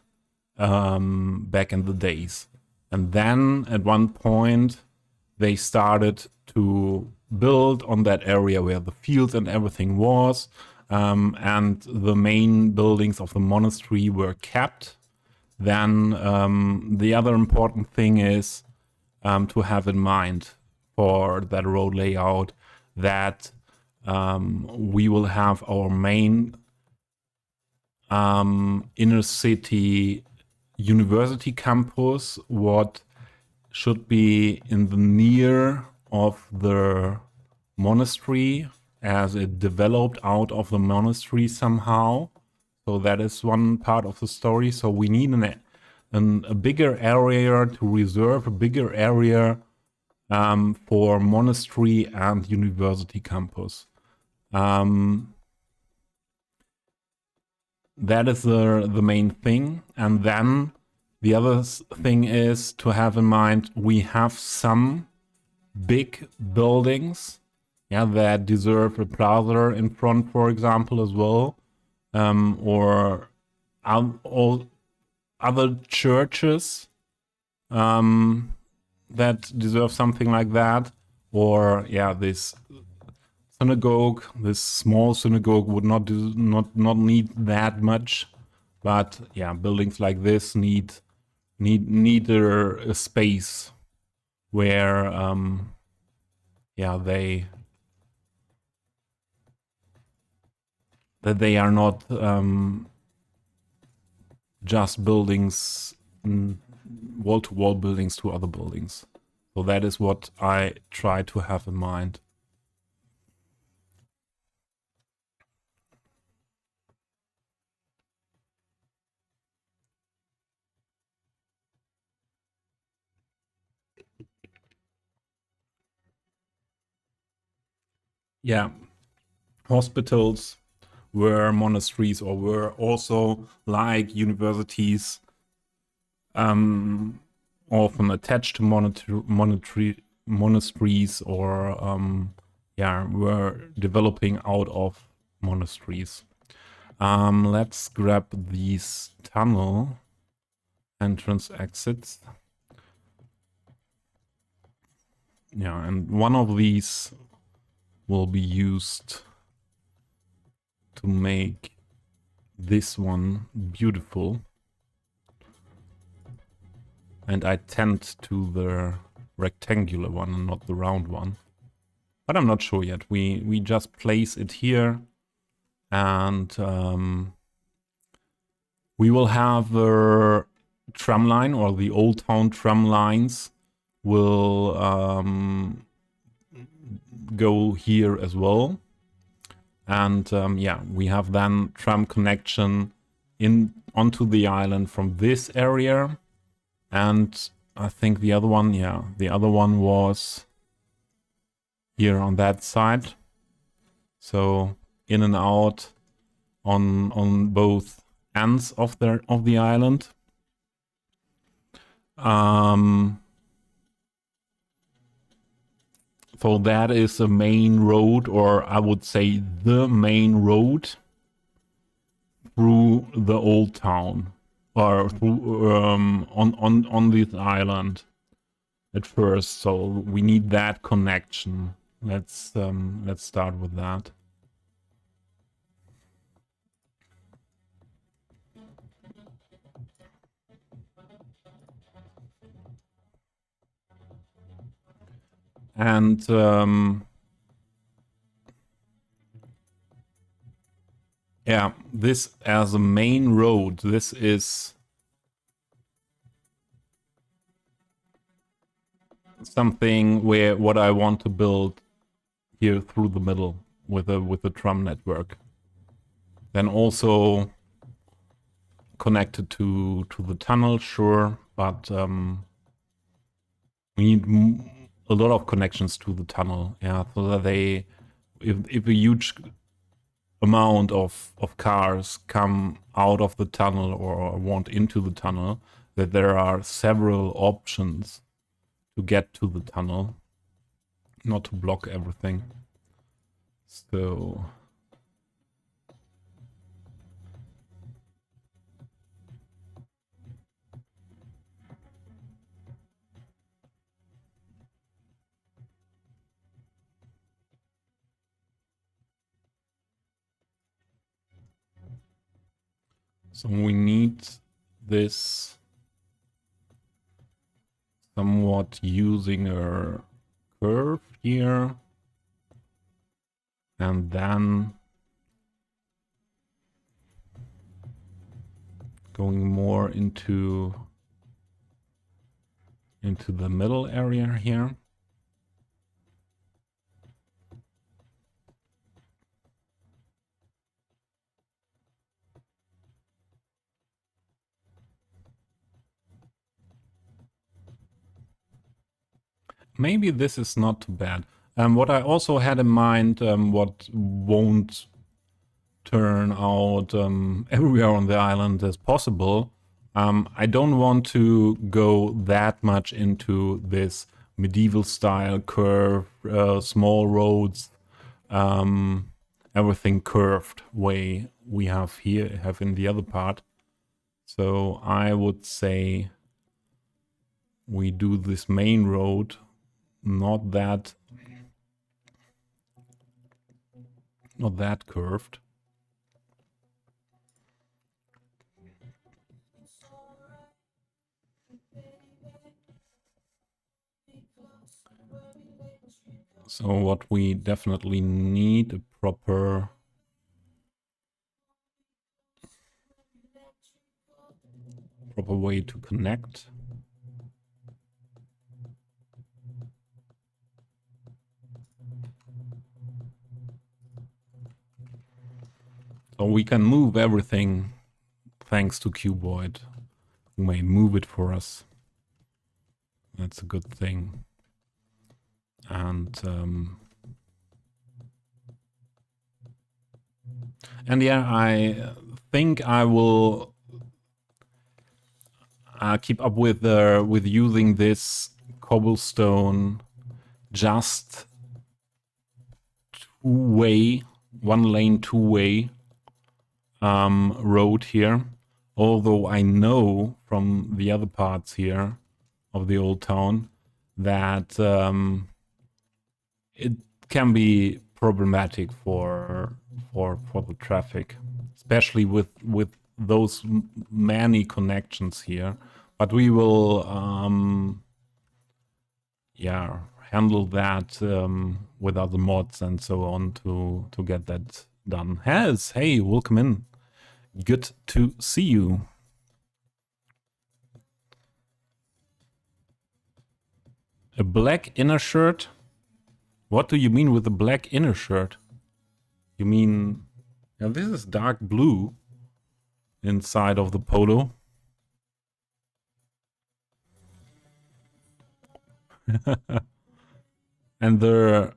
back in the days. And then at one point they started to build on that area where the fields and everything was, and the main buildings of the monastery were kept. Then the other important thing is to have in mind for that road layout that we will have our main inner city university campus, what should be in the near of the monastery, as it developed out of the monastery somehow. So that is one part of the story. So we need a bigger area to reserve, a bigger area for monastery and university campus. that is the main thing. And then the other thing is to have in mind we have some big buildings, yeah, that deserve a plaza in front, for example, as well, or all other churches that deserve something like that, or yeah, this synagogue, this small synagogue would not need that much, but yeah, buildings like this need a space where yeah, they are not just buildings, wall-to-wall buildings to other buildings. So that is what I try to have in mind. Yeah, hospitals were monasteries, or were also like universities, often attached to monasteries, or yeah, were developing out of monasteries. Let's grab these tunnel entrance exits. Yeah, and one of these will be used to make this one beautiful. And I tend to the rectangular one and not the round one. But I'm not sure yet. We just place it here, and we will have a tram line, or the Old Town tram lines will go here as well. And yeah, we have then tram connection onto the island from this area. And I think the other one, yeah, the other one was here on that side. So in and out on both ends of the island. So that is a main road, or I would say the main road through the old town, or through on this island at first. So we need that connection. Let's start with that. And yeah, this as a main road, this is something where what I want to build here through the middle with a tram network. Then also connected to the tunnel, sure, but we need a lot of connections to the tunnel, yeah, so that if a huge amount of cars come out of the tunnel or want into the tunnel, that there are several options to get to the tunnel, not to block everything. So we need this somewhat using a curve here, and then going more into the middle area here. Maybe this is not too bad. What I also had in mind, what won't turn out everywhere on the island as possible. I don't want to go that much into this medieval style curve, small roads, everything curved way we have in the other part. So I would say we do this main road, not that curved. So what we definitely need a proper way to connect. So we can move everything thanks to Cuboid, who may move it for us. That's a good thing. And yeah, I think I will keep up with using this cobblestone just two-way, one-lane two-way road here. Although I know from the other parts here of the old town that it can be problematic for the traffic, especially with those many connections here. But we will yeah, handle that with other mods and so on to get that done. Hey, welcome in. Good to see you. A black inner shirt? What do you mean with a black inner shirt? You mean... Yeah, this is dark blue inside of the polo. And there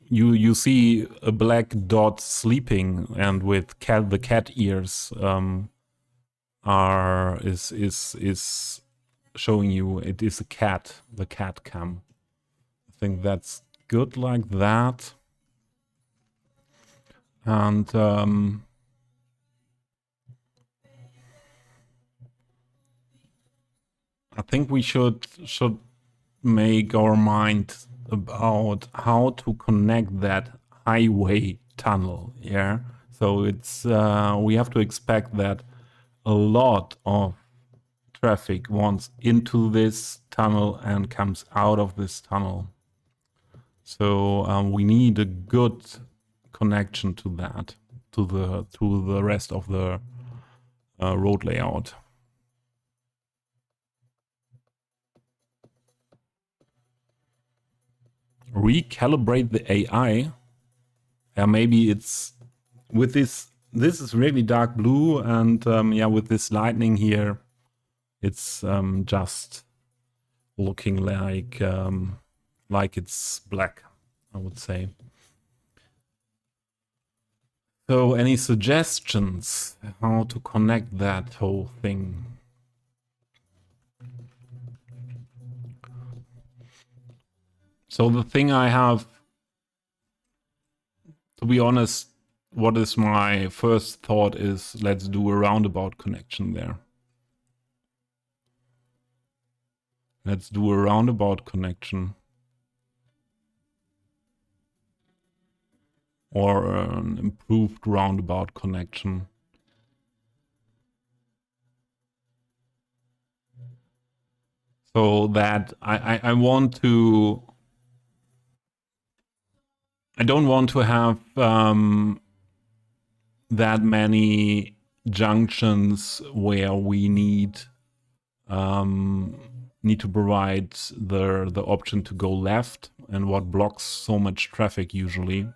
you see a black dot sleeping, and with the cat ears is showing you it is a cat, the cat cam. I think that's good like that. And I think we should make our mind about how to connect that highway tunnel. Yeah, so it's we have to expect that a lot of traffic wants into this tunnel and comes out of this tunnel. So we need a good connection to that, to the rest of the road layout. Recalibrate the AI. Yeah, maybe it's with this. This is really dark blue, and yeah, with this lightning here, it's just looking like it's black, I would say. So, any suggestions how to connect that whole thing? So the thing I have, to be honest, what is my first thought is let's do a roundabout connection there. Let's do a roundabout connection. Or an improved roundabout connection. So that I want to... I don't want to have that many junctions where we need to provide the option to go left, and what blocks so much traffic usually.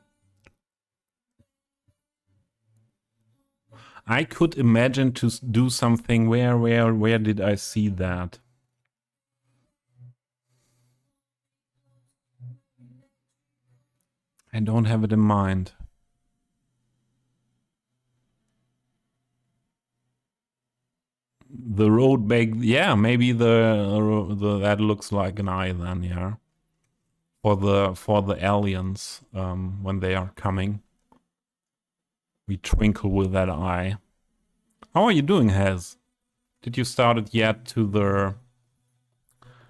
I could imagine to do something where did I see that? I don't have it in mind. the road back, yeah, maybe the that looks like an eye then, yeah. For the aliens, when they are coming. We twinkle with that eye. How are you doing, Hez? Did you start it yet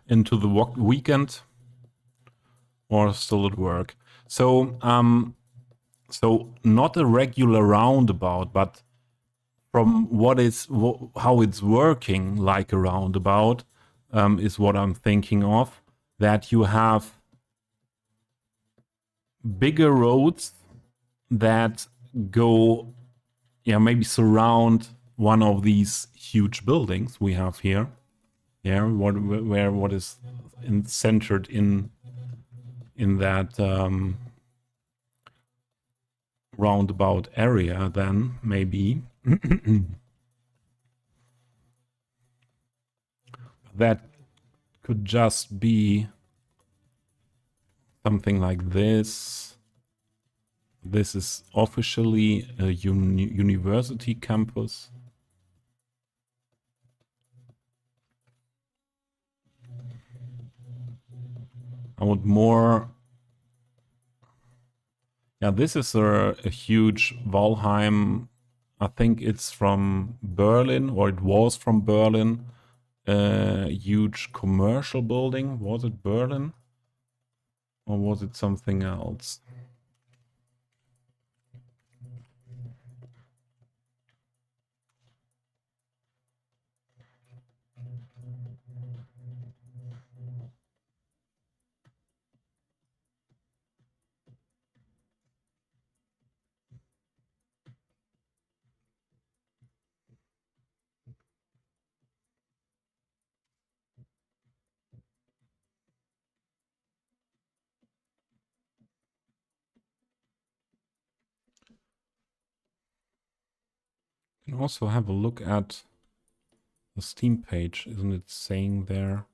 into the weekend? Or still at work? So, so not a regular roundabout, but from how it's working like a roundabout, is what I'm thinking of. That you have bigger roads that go, yeah, maybe surround one of these huge buildings we have here. Yeah, what is centered in that roundabout area, then maybe that could just be something like this. This is officially a university campus. I want more. Yeah, this is a huge Valheim. I think it's from Berlin, or it was from Berlin. A huge commercial building. Was it Berlin? Or was it something else? You can also have a look at the Steam page. Isn't it saying there?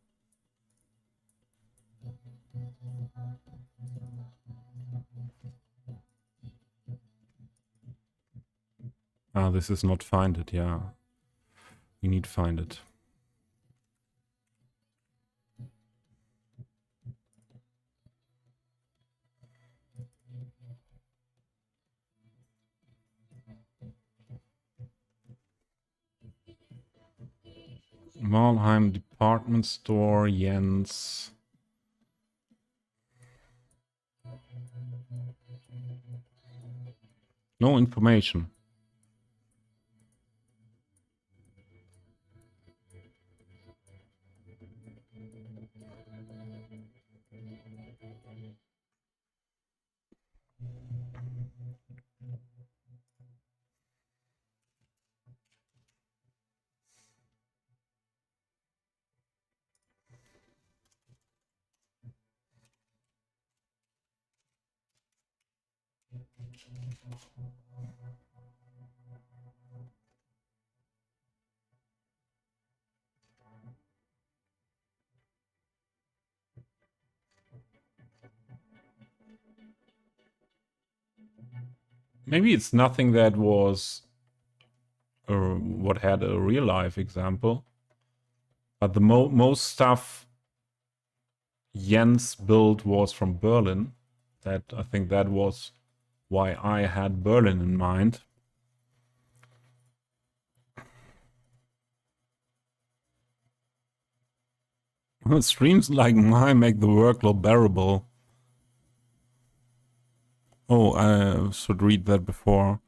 Ah, this is not find it, yeah. We need find it. Valheim department store, Jens. No information. Maybe it's nothing that was what had a real life example, but the most stuff Jens built was from Berlin. That I think that was why I had Berlin in mind. Streams like mine make the workload bearable. Oh, I should read that before.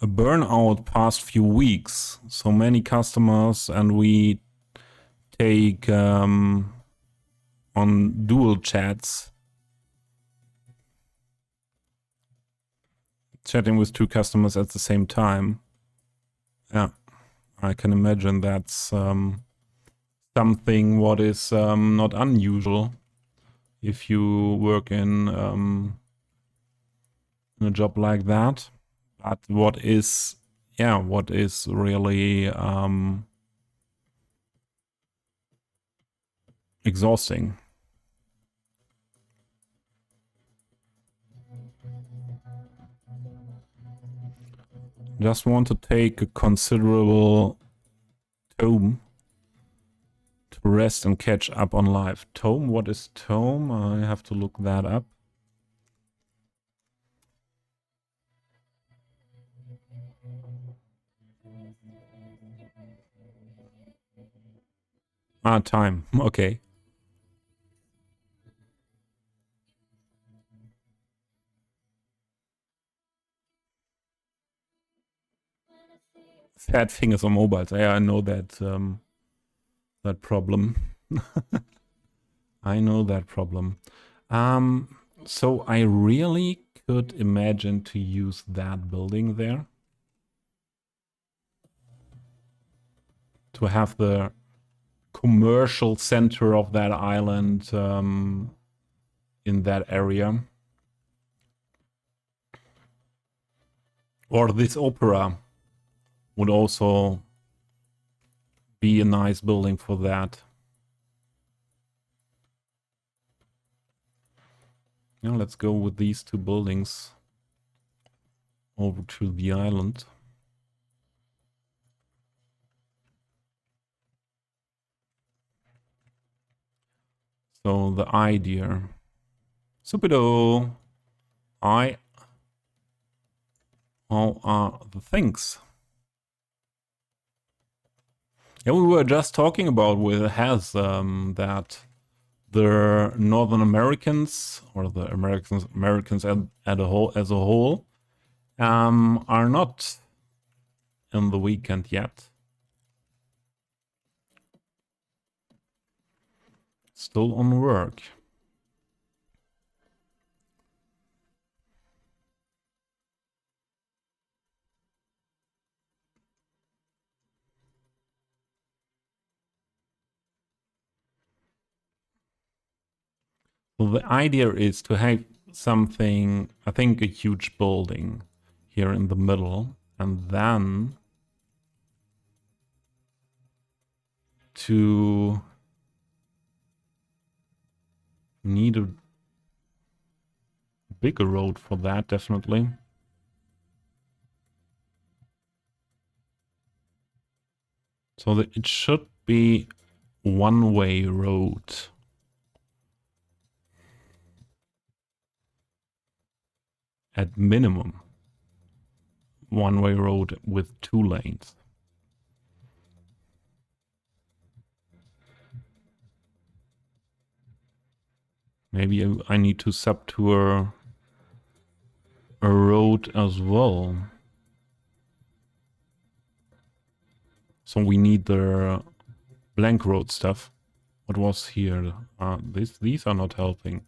A burnout past few weeks. So many customers, and we take on dual chats, chatting with two customers at the same time. Yeah, I can imagine that's something what is not unusual if you work in a job like that. But what is really exhausting. Just want to take a considerable tome to rest and catch up on life. Tome? What is tome? I have to look that up. Ah, time. Okay. Fat fingers on mobiles. Yeah, I know that that problem. I know that problem. So I really could imagine to use that building there to have the commercial center of that island in that area. Or this opera would also be a nice building for that. Now let's go with these two buildings over to the island. So the idea. Supido. How are the things? Yeah, we were just talking about with Has that the Northern Americans or the Americans as a whole are not in the weekend yet. Still on work. So the idea is to have something, I think a huge building here in the middle, and then to need a bigger road for that, definitely. So that it should be one-way road. At minimum, one-way road with 2 lanes. Maybe I need to subtour a road as well. So we need the blank road stuff. What was here? These are not helping.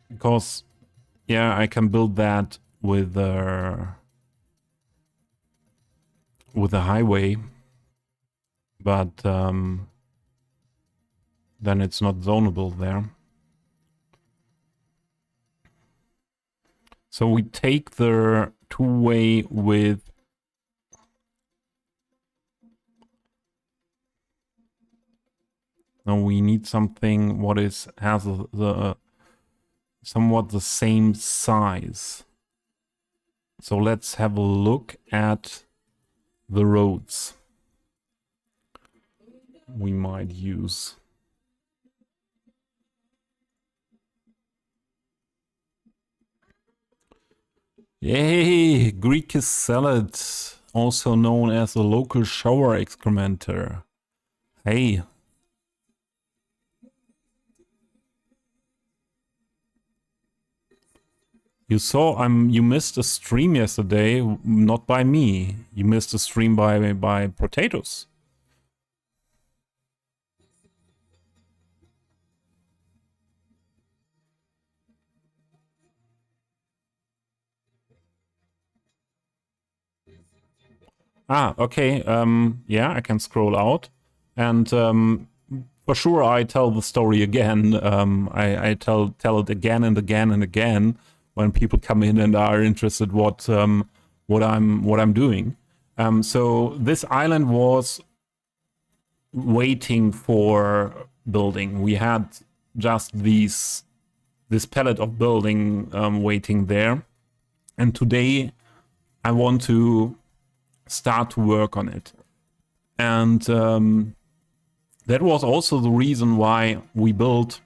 Because, yeah, I can build that with a highway, but then it's not zonable there. So we take the 2-way with now we need something what has the somewhat the same size. So let's have a look at the roads we might use. Yay! Greek salad, also known as the local shower excrementer. Hey. You saw you missed a stream yesterday, not by me. You missed a stream by Potatoes. Ah, okay. Yeah, I can scroll out, and for sure I tell the story again. I tell it again and again and again when people come in and are interested what I'm doing. So this island was waiting for building. We had just this this palette of building waiting there. And today I want to start to work on it. And that was also the reason why we built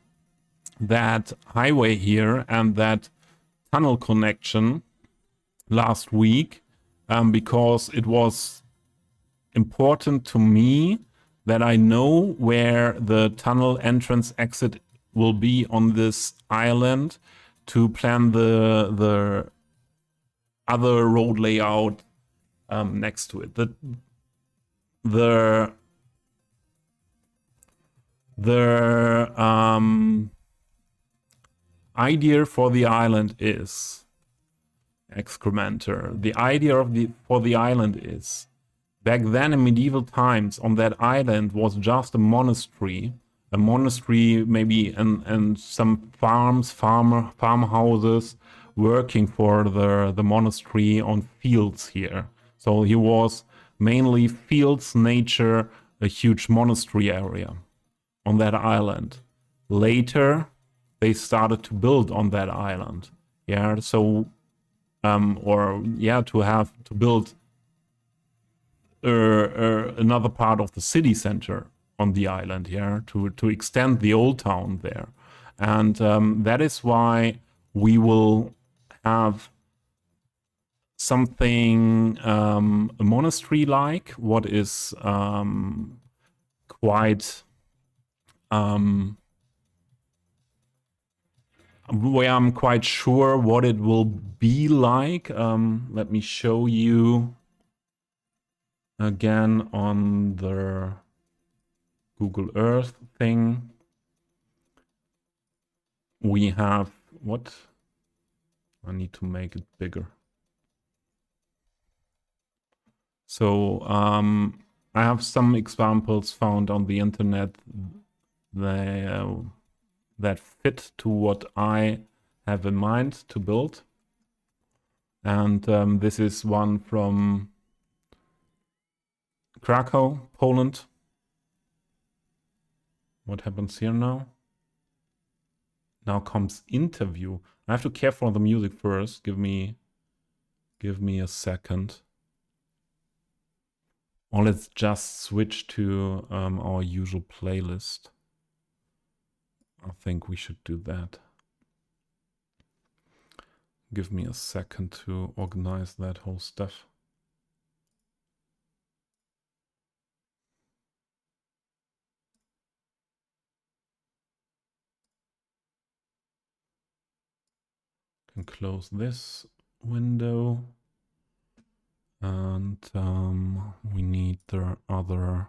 that highway here and that tunnel connection last week, because it was important to me that I know where the tunnel entrance exit will be on this island to plan the other road layout next to it. The idea for the island is excrementer. The idea for the island is, back then in medieval times, on that island was just a monastery maybe, and some farmhouses working for the monastery on fields here. So here was mainly fields, nature, a huge monastery area on that island. Later, they started to build on that island. Yeah, so to build another part of the city center on the island here, to extend the old town there. And that is why we will have something a monastery-like, what is quite where I'm quite sure what it will be like. Let me show you again on the Google Earth thing. We have what? I need to make it bigger. So I have some examples found on the internet that fit to what I have in mind to build. And this is one from Krakow, Poland. What happens here now? Now comes interview. I have to care for the music first. Give me a second. Or let's just switch to our usual playlist. I think we should do that. Give me a second to organize that whole stuff. Can close this window. And we need the other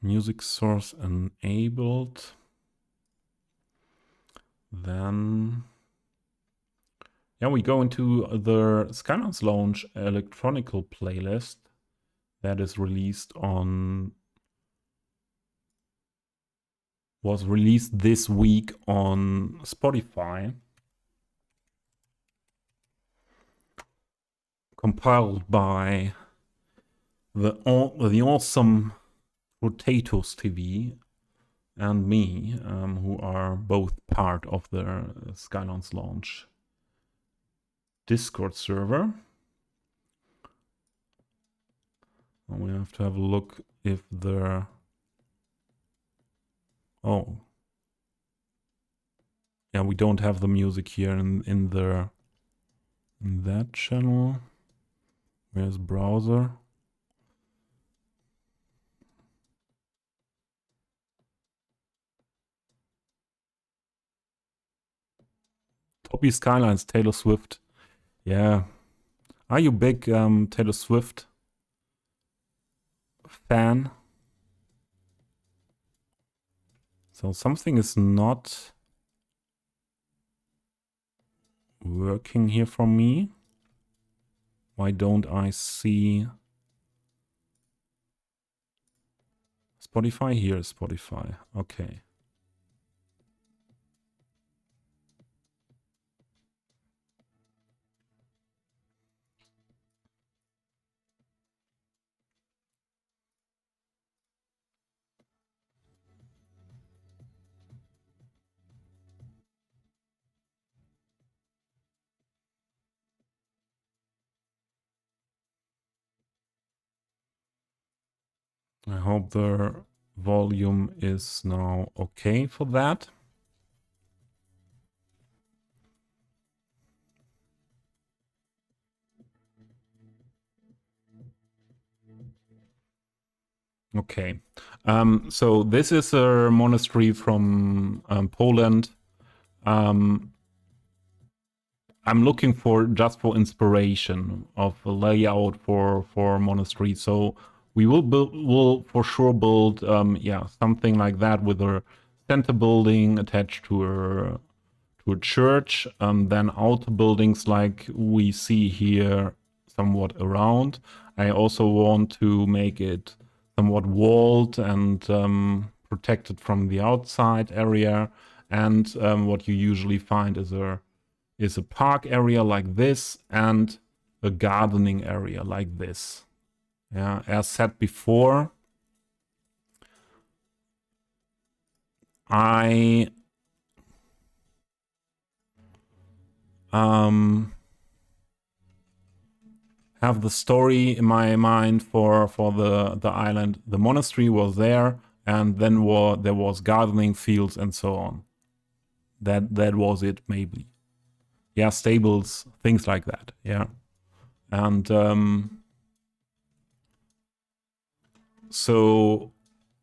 music source enabled. Then we go into the Skylines Lounge electronical playlist that is was released this week on Spotify, compiled by the awesome Potatoes TV and me, who are both part of the Skylines Launch Discord server. And we have to have a look if there... Oh. Yeah, we don't have the music here in that channel. Where's browser? Toppy Skylines, Taylor Swift. Yeah. Are you big Taylor Swift fan? So something is not working here for me. Why don't I see Spotify? Here is Spotify. Okay. I hope the volume is now okay for that. Okay. So this is a monastery from Poland. I'm looking for just for inspiration of a layout for monastery. So we will for sure build something like that with a center building attached to a church. Then outer buildings like we see here somewhat around. I also want to make it somewhat walled and protected from the outside area. And what you usually find is a park area like this and a gardening area like this. Yeah, as said before, I have the story in my mind for the island. The monastery was there, and then there was gardening fields and so on. That was it, maybe. Yeah, stables, things like that. Yeah, and so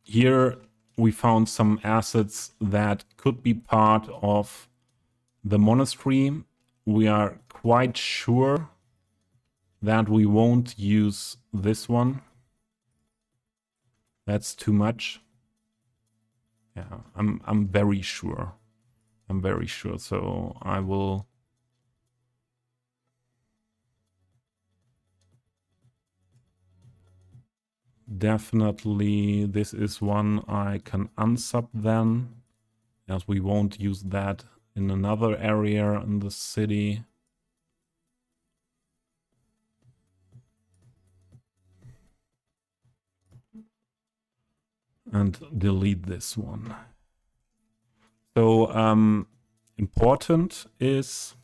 here we found some assets that could be part of the monastery. We are quite sure that we won't use this one. That's too much. Yeah, I'm very sure. I'm very sure. So I will definitely, this is one I can unsub then, as we won't use that in another area in the city. And delete this one. So important is,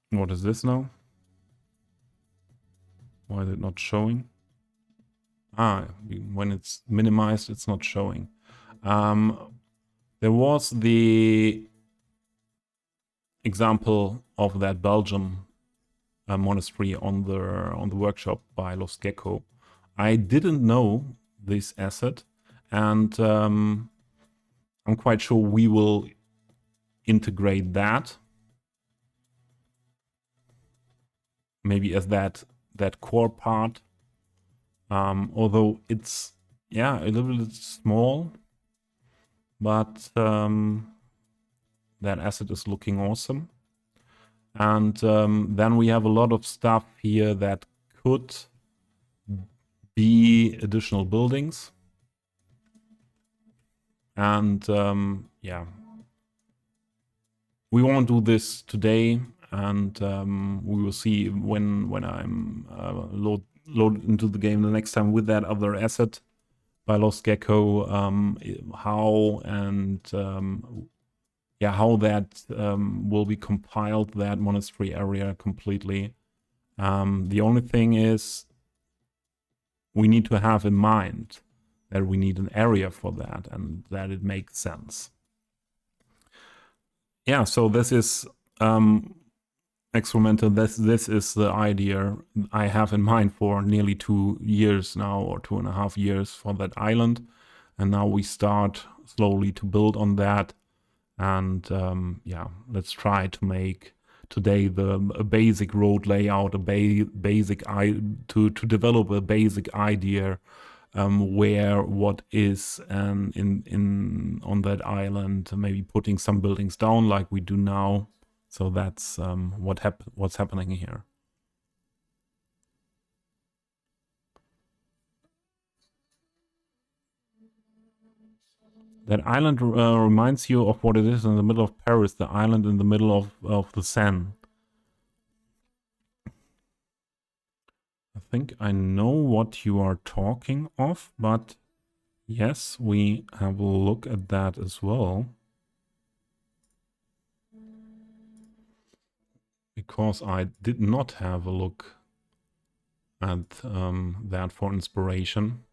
what is this now? Why is it not showing? When it's minimized, it's not showing. There was the example of that Belgium monastery on the workshop by Lost Gecko. I didn't know this asset, and I'm quite sure we will integrate that, maybe as that core part. Although it's a little bit small, but that asset is looking awesome. And then we have a lot of stuff here that could be additional buildings. And we won't do this today, and we will see when I'm load into the game the next time with that other asset by Lost Gecko, how that will be compiled, that monastery area completely. The only thing is we need to have in mind that we need an area for that and that it makes sense. Yeah, so this is experimental. This is the idea I have in mind for nearly 2 years now, or 2.5 years for that island. And now we start slowly to build on that. And let's try to make today a basic road layout, to develop a basic idea where what is in on that island, maybe putting some buildings down like we do now. So that's what's happening here. That island reminds you of what it is in the middle of Paris, the island in the middle of the Seine. I think I know what you are talking of, but yes, we have a look at that as well. Because I did not have a look add that for inspiration.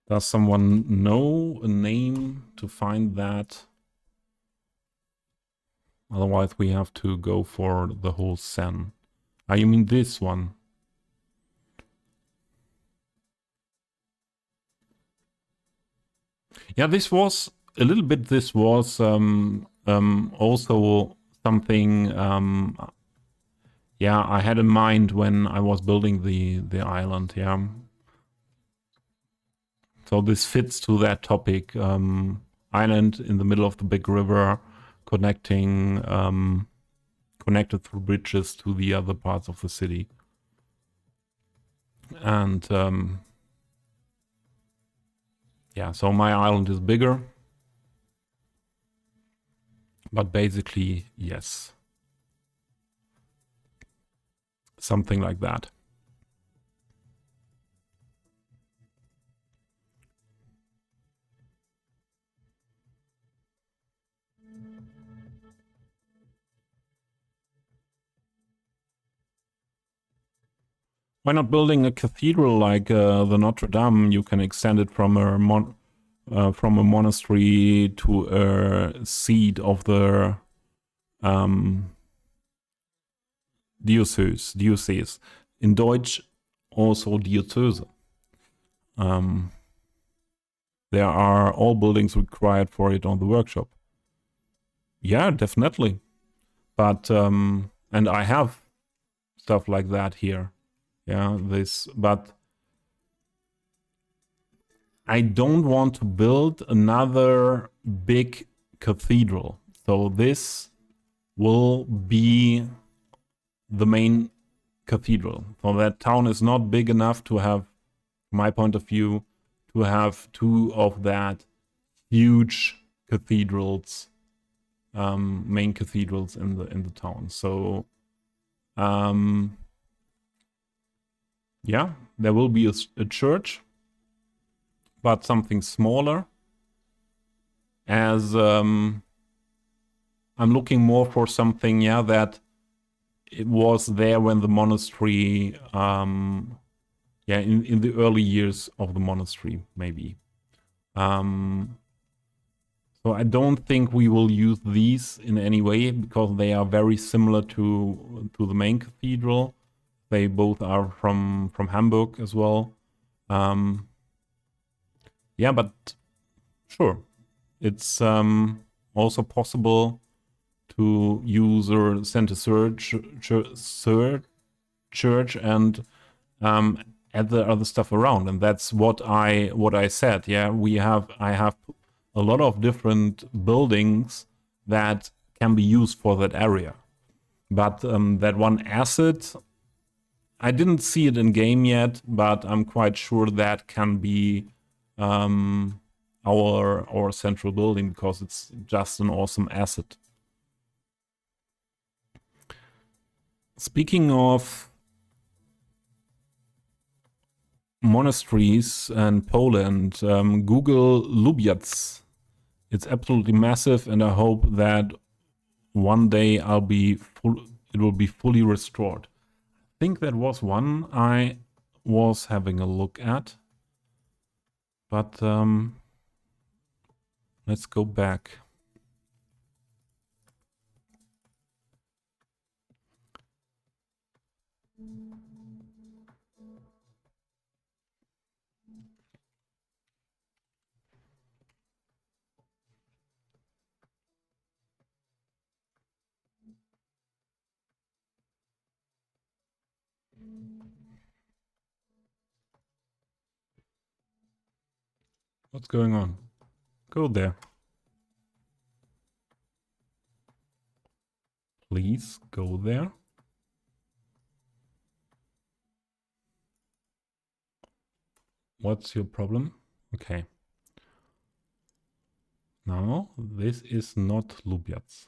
Does someone know a name to find that? Otherwise we have to go for the whole Sen. Ah, you mean this one? Yeah, this was a little bit. This was also something. Yeah, I had in mind when I was building the island. Yeah, so this fits to that topic. Island in the middle of the big river, connecting connected through bridges to the other parts of the city, and yeah. So my island is bigger. But basically, yes. Something like that. Why not building a cathedral like the Notre Dame? You can extend it from a monastery to a seat of the diocese. In Deutsch, also Diözese. There are all buildings required for it on the workshop. Yeah, definitely. But and I have stuff like that here. Yeah, but I don't want to build another big cathedral. So this will be the main cathedral. So that town is not big enough to have, from my point of view, to have two of that huge cathedrals, main cathedrals in the town. So yeah, there will be a church, but something smaller. As I'm looking more for something, yeah, that it was there when the monastery, yeah, in the early years of the monastery, maybe. So I don't think we will use these in any way because they are very similar to the main cathedral. They both are from Hamburg as well. Yeah, but sure, it's also possible to use a center church and add the other stuff around, and that's what I said. Yeah, I have a lot of different buildings that can be used for that area, but that one asset, I didn't see it in game yet, but I'm quite sure that can be our central building because it's just an awesome asset. Speaking of monasteries and Poland, Google Lubiec. It's absolutely massive, and I hope that one day it will be fully restored. I think that was one I was having a look at, but let's go back. What's going on? Go there. Please go there. What's your problem? Okay. Now, this is not Lubiec.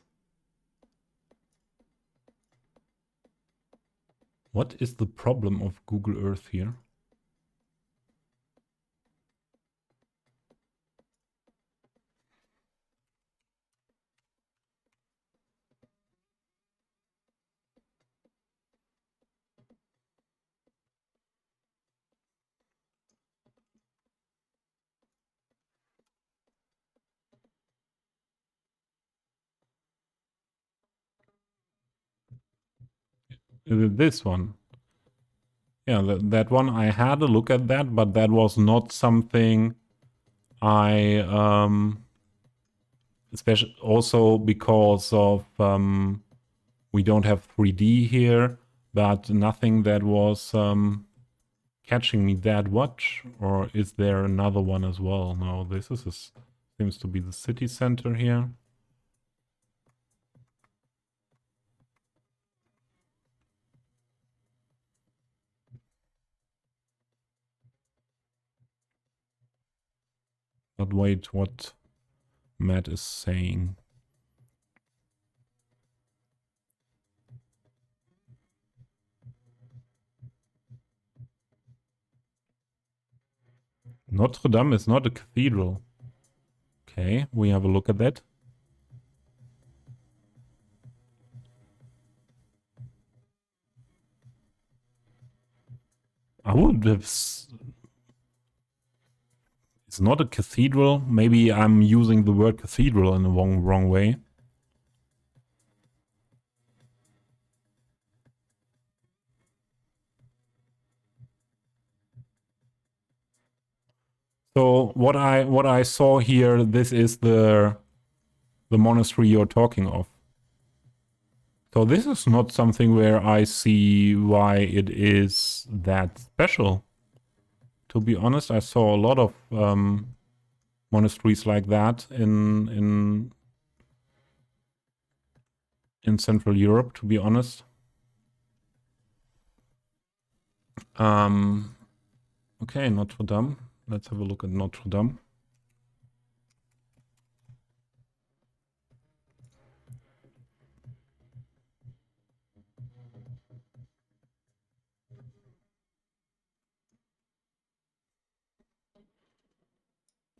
What is the problem of Google Earth here? Is it this one? Yeah, that one, I had a look at that, but that was not something I, especially also because of, we don't have 3D here, but nothing that was catching me that much. Or is there another one as well? No, this is seems to be the city center here. But wait, what Matt is saying. Notre Dame is not a cathedral. Okay, we have a look at that. I would have... It's not a cathedral. Maybe I'm using the word cathedral in the wrong way. So what I saw here, this is the monastery you're talking of. So this is not something where I see why it is that special. To be honest, I saw a lot of monasteries like that in Central Europe, to be honest. Okay, Notre Dame. Let's have a look at Notre Dame.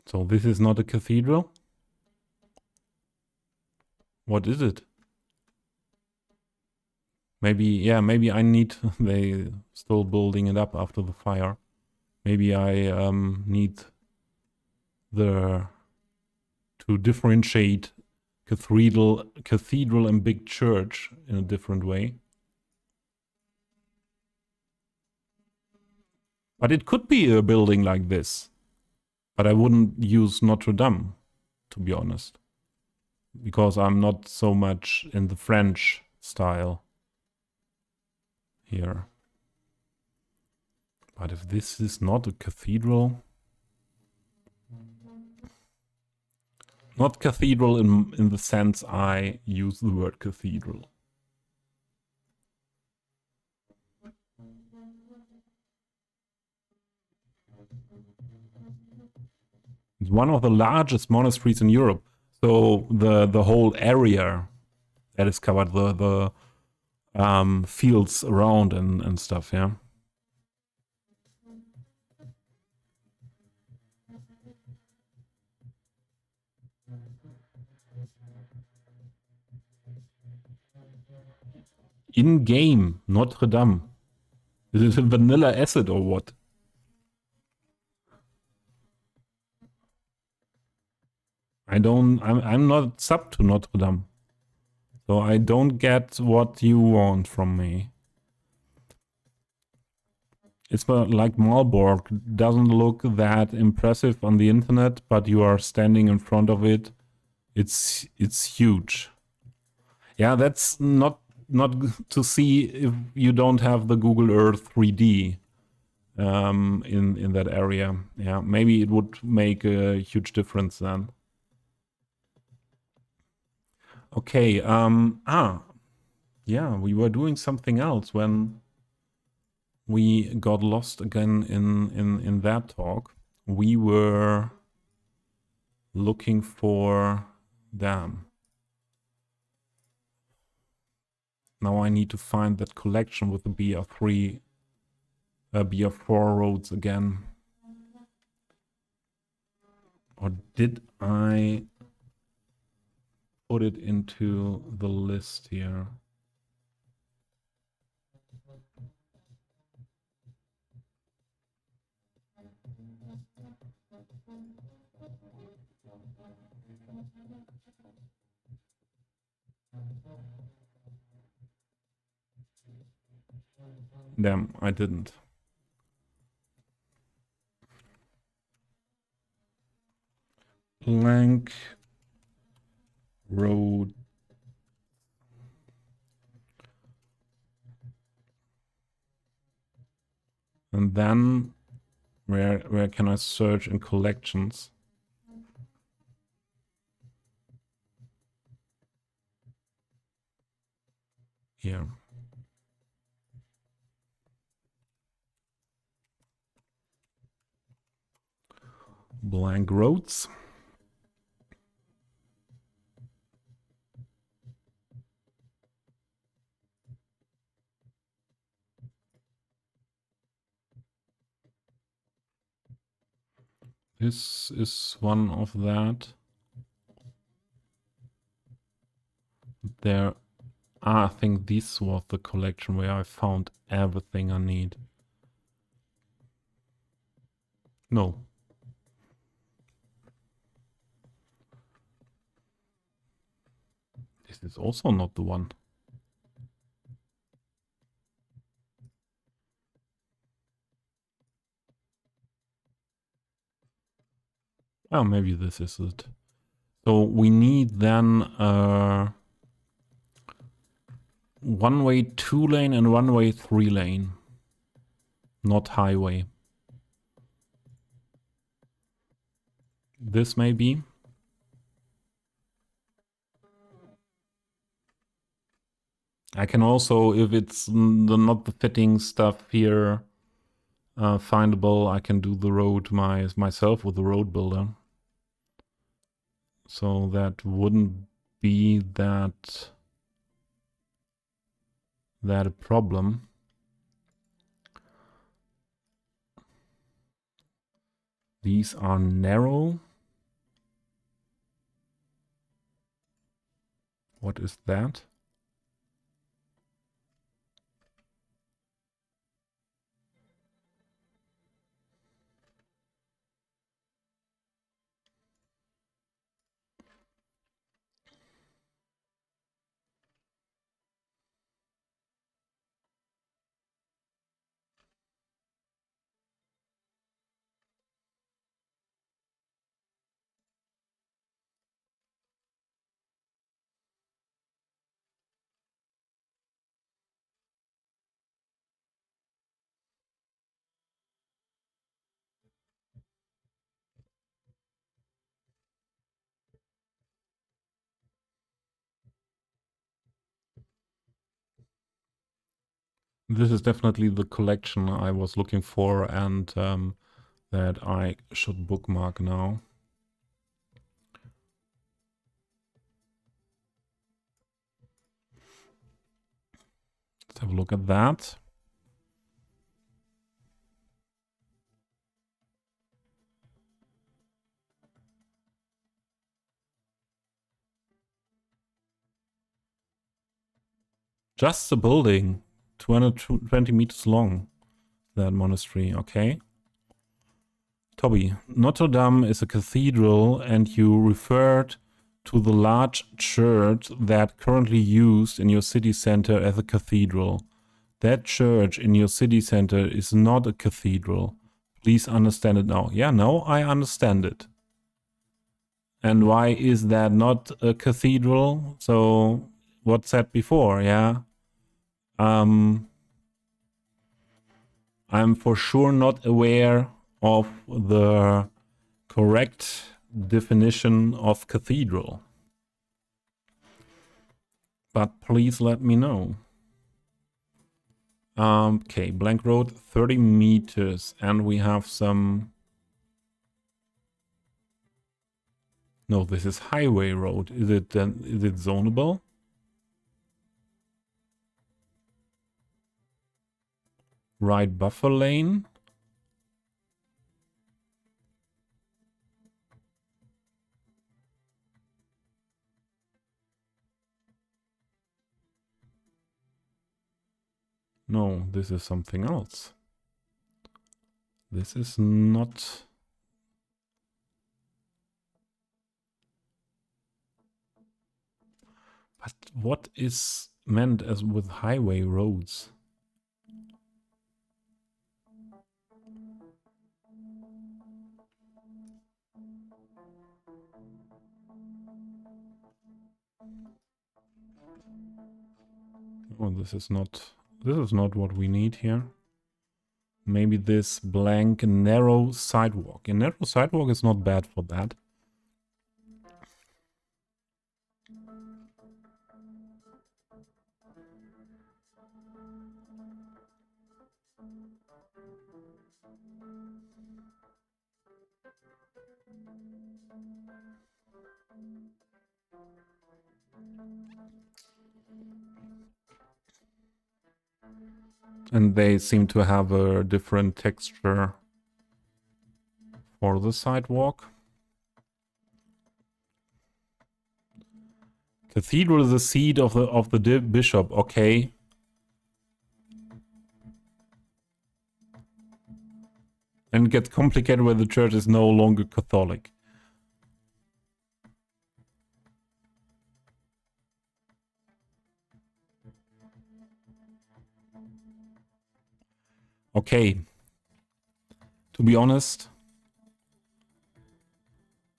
So this is not a cathedral? What is it? Maybe, yeah, maybe I need... They still building it up after the fire. Maybe I need to differentiate cathedral and big church in a different way. But it could be a building like this. But I wouldn't use Notre Dame, to be honest. Because I'm not so much in the French style here. But if this is not a cathedral... Not cathedral in the sense I use the word cathedral. It's one of the largest monasteries in Europe. So the whole area that is covered, the fields around and stuff, yeah. In-game, Notre Dame. Is it a vanilla acid or what? I'm not sub to Notre Dame. So I don't get what you want from me. It's like Marburg. Doesn't look that impressive on the internet, but you are standing in front of it. It's huge. Yeah, that's not to see if you don't have the Google Earth 3D in that area. Yeah, maybe it would make a huge difference then. Okay, yeah, we were doing something else when we got lost again in that talk. We were looking for... Damn. Now I need to find that collection with the BR3, BR4 roads again. Or did I put it into the list here? Damn, I didn't. Blank road. And then where can I search in collections? Here. Blank roads. This is one of that. There, I think this was the collection where I found everything I need. No. This is also not the one. Oh, maybe this is it. So we need then one-way 2-lane and one-way 3-lane. Not highway. This may be. I can also, if it's not the fitting stuff here findable, I can do the road myself with the road builder. So that wouldn't be that a problem. These are narrow. What is that? This is definitely the collection I was looking for and that I should bookmark now. Let's have a look at that. Just the building, 220 meters long, that monastery, okay. Toby, Notre Dame is a cathedral and you referred to the large church that currently used in your city center as a cathedral. That church in your city center is not a cathedral. Please understand it now. Yeah, no, I understand it. And why is that not a cathedral? So, what's said before, yeah? I'm for sure not aware of the correct definition of cathedral. But please let me know. Okay, blank road, 30 meters, and we have some... No, this is highway road. Is it zonable? Right buffer lane. No, this is something else. This is not... But what is meant as with highway roads? Oh, this is not what we need here. Maybe this blank narrow sidewalk. A narrow sidewalk is not bad for that. And they seem to have a different texture for the sidewalk. Cathedral is the seat of the bishop. Okay. And it gets complicated when the church is no longer Catholic. Okay. To be honest,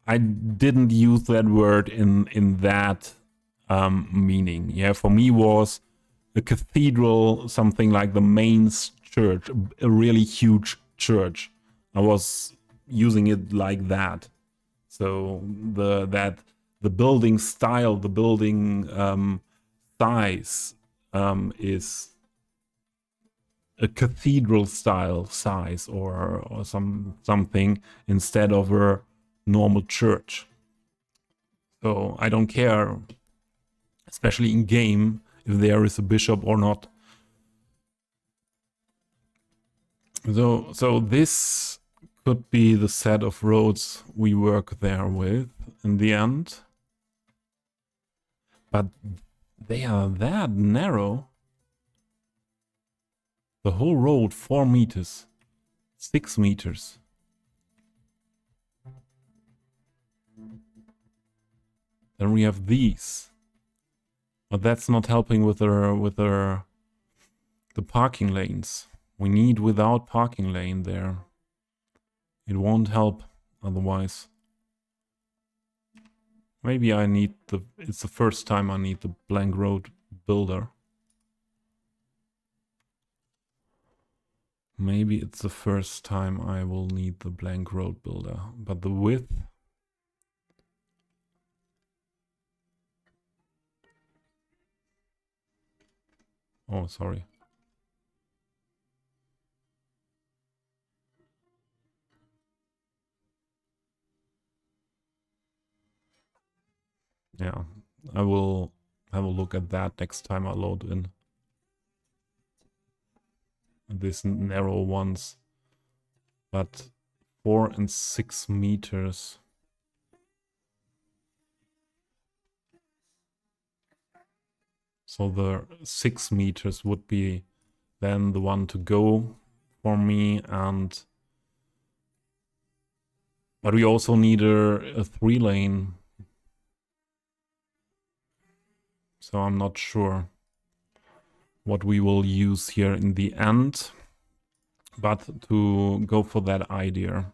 I didn't use that word in that meaning. Yeah, for me was a cathedral something like the main church, a really huge church. I was using it like that. So the building style, the building size is a cathedral style size or something instead of a normal church. So I don't care, especially in game, if there is a bishop or not. So this could be the set of roads we work there with in the end. But they are that narrow. The whole road, 4 meters, 6 meters. Then we have these. But that's not helping with the parking lanes. We need without parking lane there. It won't help otherwise. Maybe I need it's the first time I need the blank road builder. Maybe it's the first time I will need the blank road builder. But the width... Oh, sorry. Yeah, I will have a look at that next time I load in. These narrow ones. But 4 and 6 meters. So the 6 meters would be then the one to go for me, but we also need a 3-lane. So I'm not sure what we will use here in the end. But to go for that idea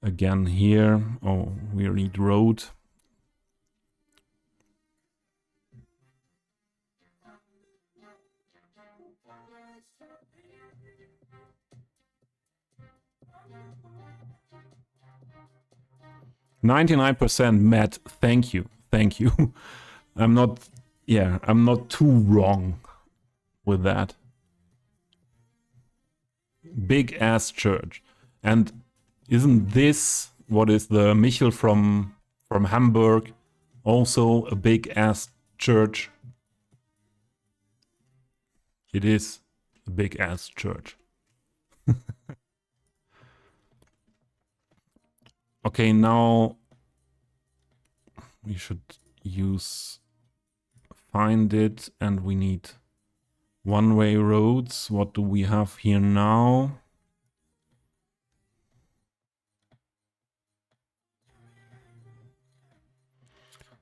again here. Oh, we need road. %99% Matt, thank you. I'm not too wrong with that. Big ass church. And isn't this what is the Michel from Hamburg also a big ass church? It is a big ass church. Okay, now we should find it, and we need one-way roads. What do we have here now?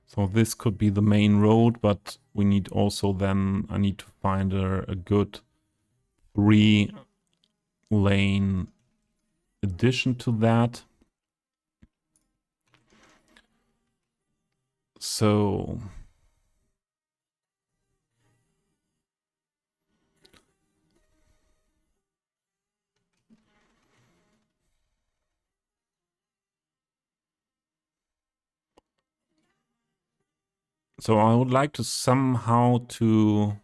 So this could be the main road, but we need also then, I need to find a good 3-lane addition to that. So So I would like to somehow to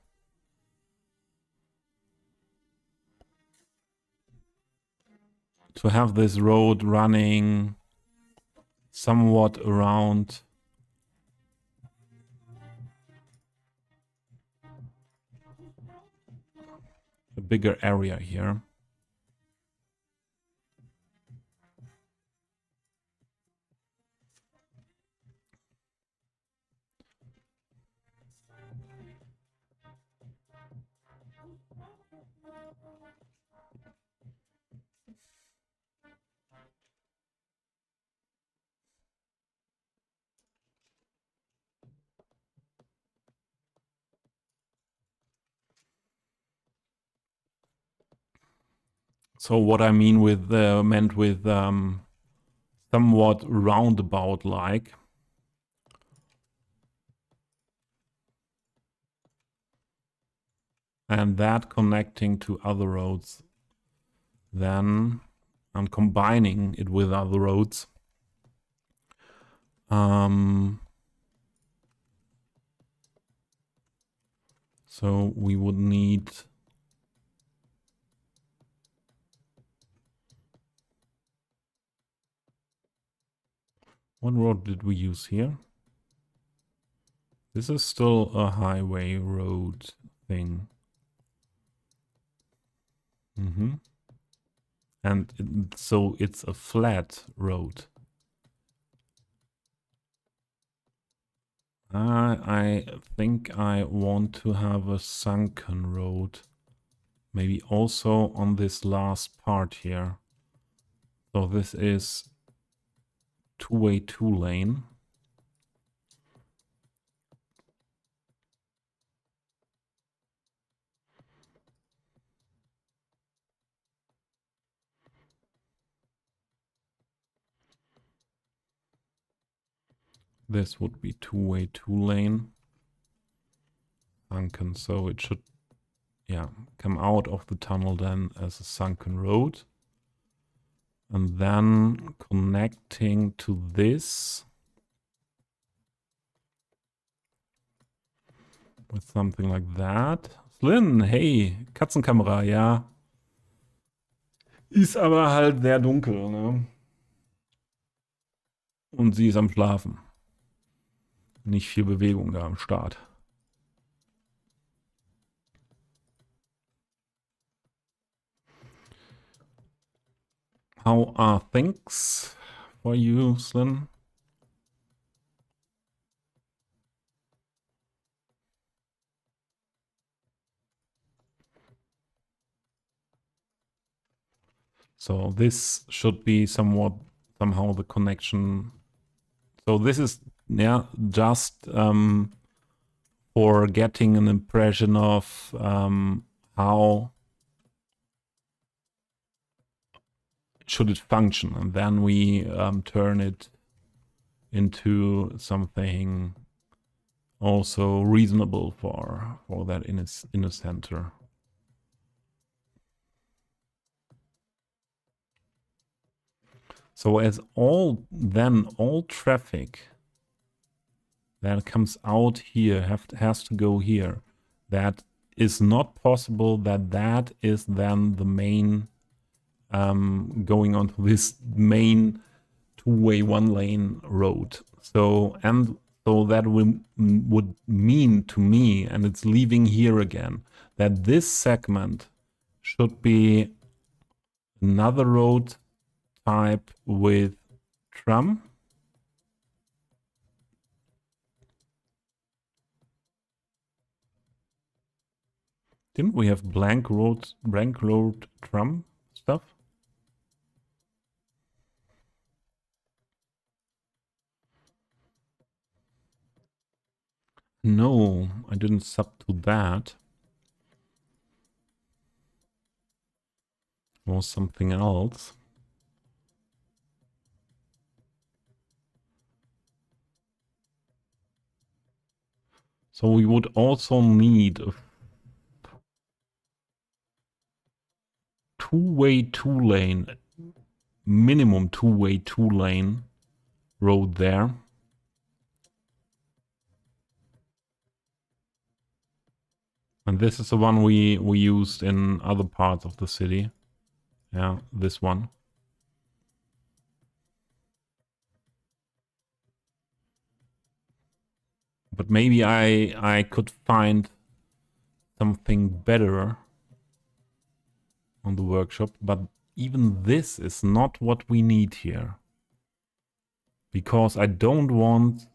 have this road running somewhat around a bigger area here. So what I mean with meant with somewhat roundabout like. And that connecting to other roads. Then I'm combining it with other roads. So we would need what road did we use here? This is still a highway road thing. And so it's a flat road. I think I want to have a sunken road. Maybe also on this last part here. So this is two-way, two-lane. This would be two-way, two-lane. Sunken, so it should, yeah, come out of the tunnel then as a sunken road. And then connecting to this with something like that. Slin, hey, Katzenkamera, ja. Ist aber halt sehr dunkel, ne? Und sie ist am Schlafen. Nicht viel Bewegung da am Start. How are things for you, Slin? So this should be somehow the connection. So this is, yeah, just for getting an impression of how should it function, and then we turn it into something also reasonable for that in a center. So as all traffic that comes out here has to go here. That is not possible that is then the main going onto this main two-way, one-lane road. So that would mean to me, and it's leaving here again, that this segment should be another road type with tram. Didn't we have blank road tram stuff? No, I didn't sub to that. Or something else. So we would also need a two-way, two-lane, minimum two-way, two-lane road there. And this is the one we used in other parts of the city. Yeah, this one. But maybe I could find something better on the workshop, but even this is not what we need here. Because I don't want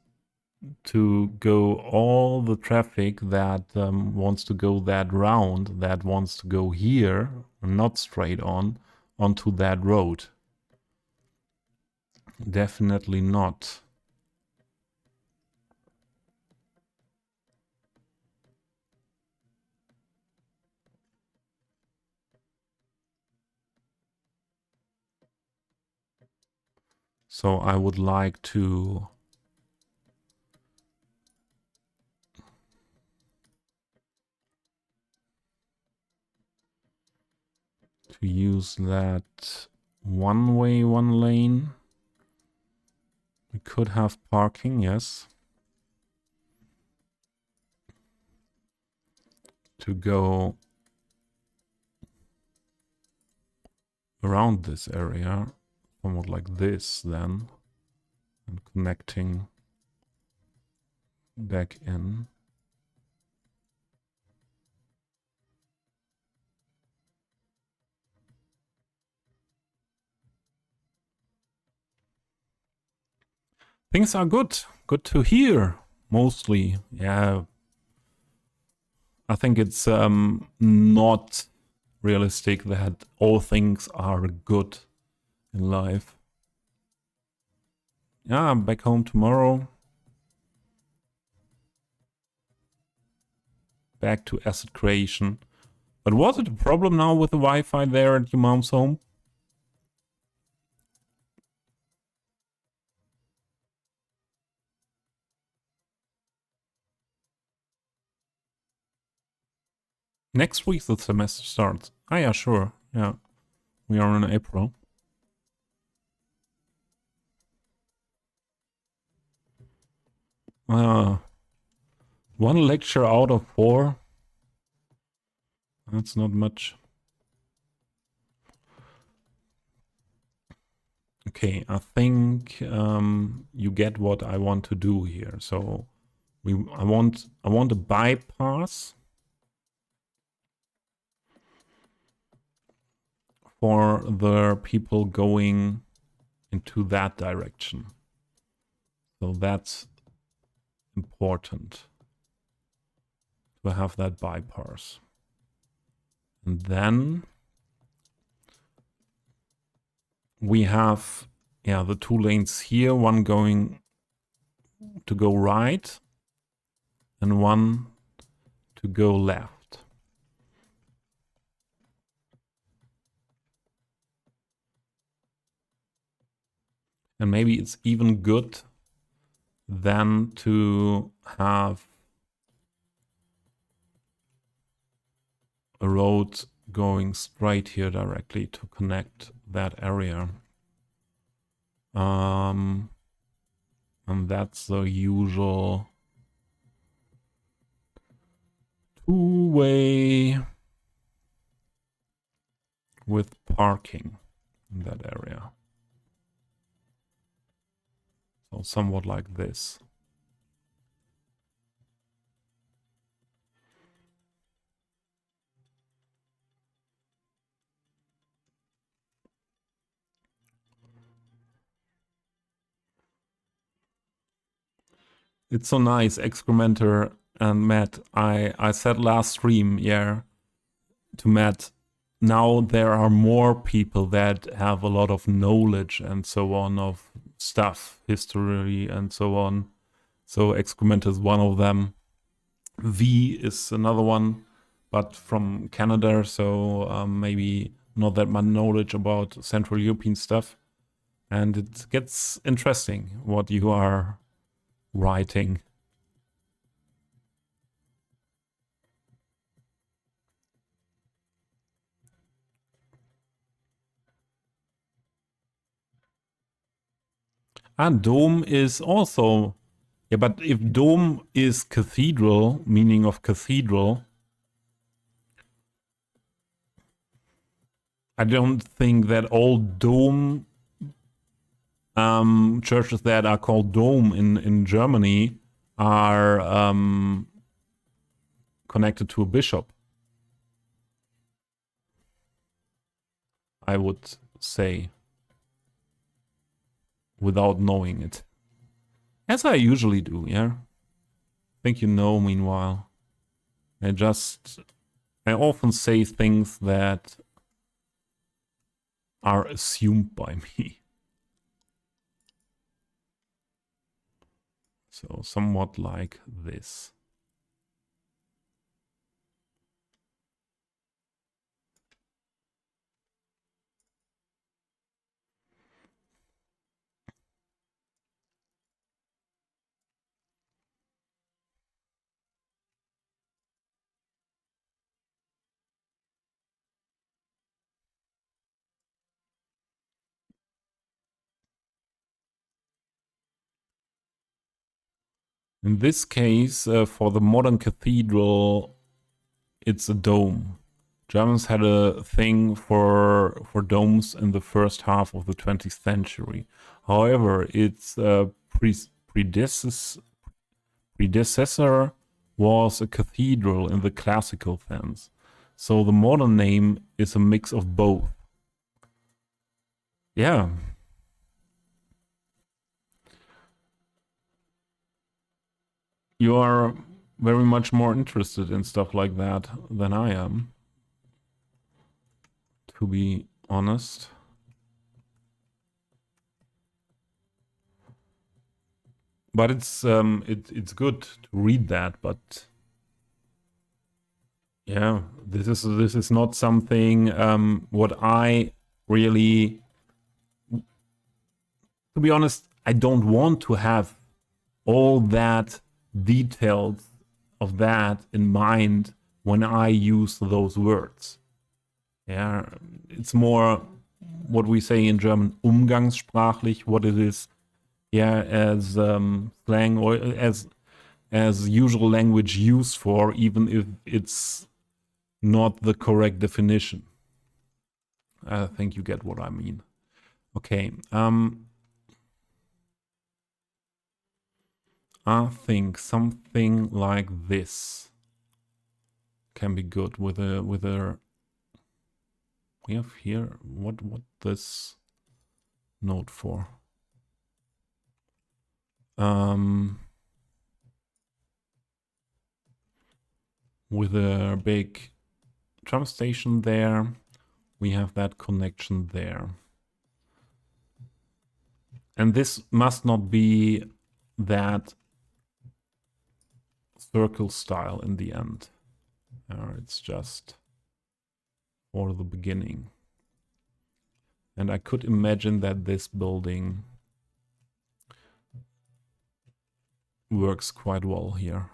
to go all the traffic that wants to go that round, that wants to go here, not straight on, onto that road. Definitely not. So I would like to use that one way, one lane. We could have parking, yes. To go around this area, somewhat like this then, and connecting back in. Things are good. Good to hear, mostly. Yeah. I think it's not realistic that all things are good in life. Yeah, I'm back home tomorrow. Back to asset creation. But was it a problem now with the Wi-Fi there at your mom's home? Next week the semester starts. Ah, yeah, sure. Yeah, we are in April. One lecture out of 4. That's not much. Okay, I think you get what I want to do here. So I want a bypass for the people going into that direction. So that's important to have that bypass. And then we have, yeah, the 2 lanes here, one going to go right and one to go left. And maybe it's even good then to have a road going straight here directly to connect that area. And that's the usual 2-way with parking in that area. So somewhat like this. It's so nice, Excrementer and Matt. I said last stream, yeah, to Matt, now there are more people that have a lot of knowledge and so on of stuff, history and so on. So Excrement is one of them. V is another one, but from Canada, so maybe not that much knowledge about Central European stuff. And it gets interesting what you are writing. And Dome is also, yeah, but if Dome is cathedral, meaning of cathedral, I don't think that all dome churches that are called dome in Germany are connected to a bishop. I would say, without knowing it. As I usually do, yeah? I think you know, meanwhile. I often say things that are assumed by me. So somewhat like this. In this case, for the modern cathedral, it's a dome. Germans had a thing for domes in the first half of the 20th century. However, its predecessor was a cathedral in the classical sense. So the modern name is a mix of both. Yeah. You are very much more interested in stuff like that than I am, to be honest. But it's good to read that, but yeah, this is not something what I really, to be honest, I don't want to have all that details of that in mind when I use those words. Yeah, it's more what we say in German, umgangssprachlich, what it is, yeah, as slang or as usual language used for, even if it's not the correct definition. I think you get what I mean. Okay. I think something like this can be good with a we have here what this note for. With a big tram station there, we have that connection there. And this must not be that circle style in the end. It's just for the beginning. And I could imagine that this building works quite well here.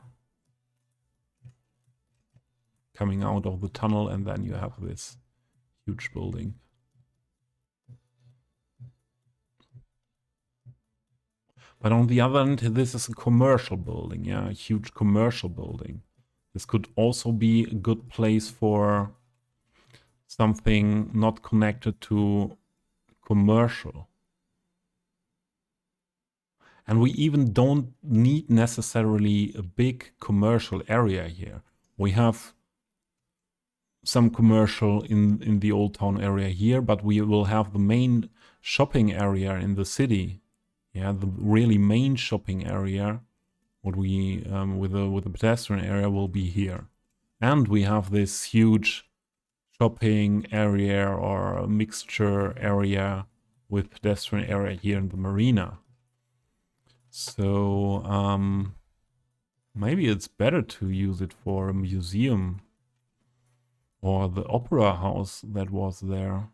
Coming out of the tunnel, and then you have this huge building. But on the other hand, this is a commercial building, yeah, a huge commercial building. This could also be a good place for something not connected to commercial. And we even don't need necessarily a big commercial area here. We have some commercial in the Old Town area here, but we will have the main shopping area in the city. Yeah, the really main shopping area, what we with the pedestrian area will be here. And we have this huge shopping area or a mixture area with pedestrian area here in the marina. So maybe it's better to use it for a museum or the opera house that was there.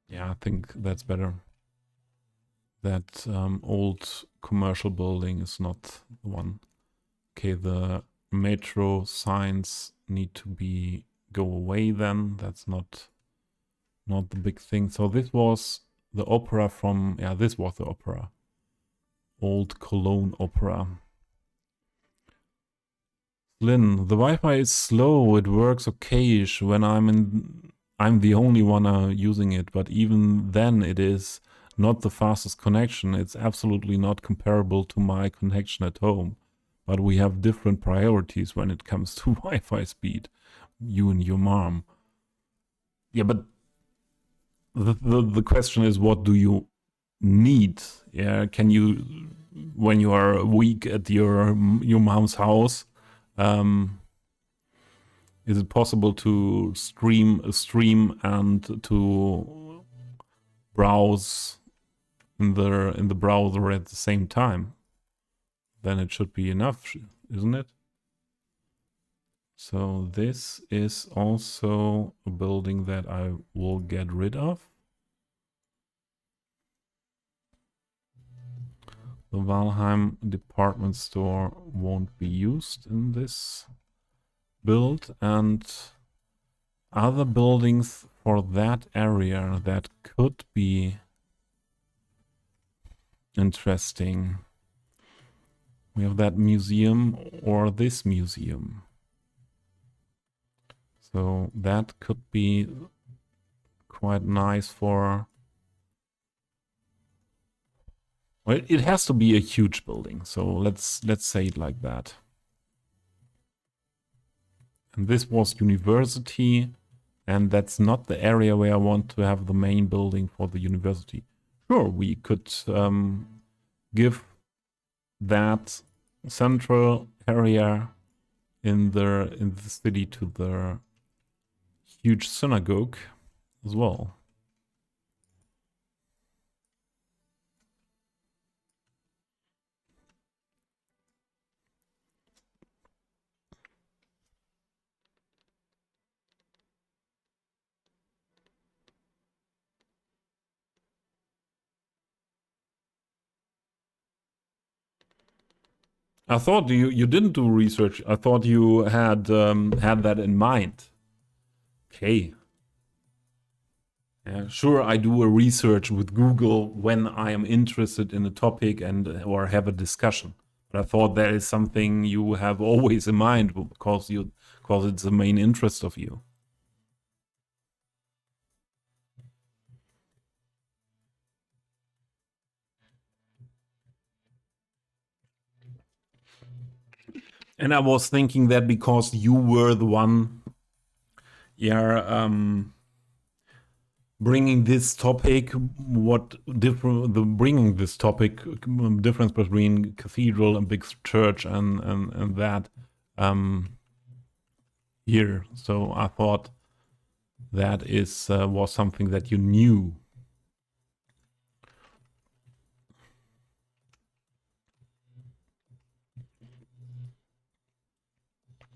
Yeah, I think that's better. That old commercial building is not the one. Okay, the metro signs need to go away then. That's not the big thing. So this was the opera from, yeah, this was the opera. old Cologne opera. Lynn, the Wi-Fi is slow. It works okayish when I'm the only one using it, but even then it is not the fastest connection. It's absolutely not comparable to my connection at home. But we have different priorities when it comes to Wi-Fi speed. You and your mom. Yeah, but the question is, what do you need? Yeah, can you, when you are a week at your mom's house, is it possible to stream and to browse in the browser at the same time? Then it should be enough, isn't it? So this is also a building that I will get rid of. The Valheim department store won't be used in this build, and other buildings for that area that could be interesting. We have that museum or this museum. So that could be quite nice for... Well, it has to be a huge building, so let's say it like that. And this was university, and that's not the area where I want to have the main building for the university. Sure, we could give that central area in the city to the huge synagogue as well. I thought you didn't do research. I thought you had that in mind. Okay. Yeah, sure, I do a research with Google when I am interested in a topic and or have a discussion. But I thought that is something you have always in mind because it's the main interest of you. And I was thinking that because you were the one, yeah, bringing this topic, bringing this topic, difference between cathedral and big church and that here. So I thought that was something that you knew.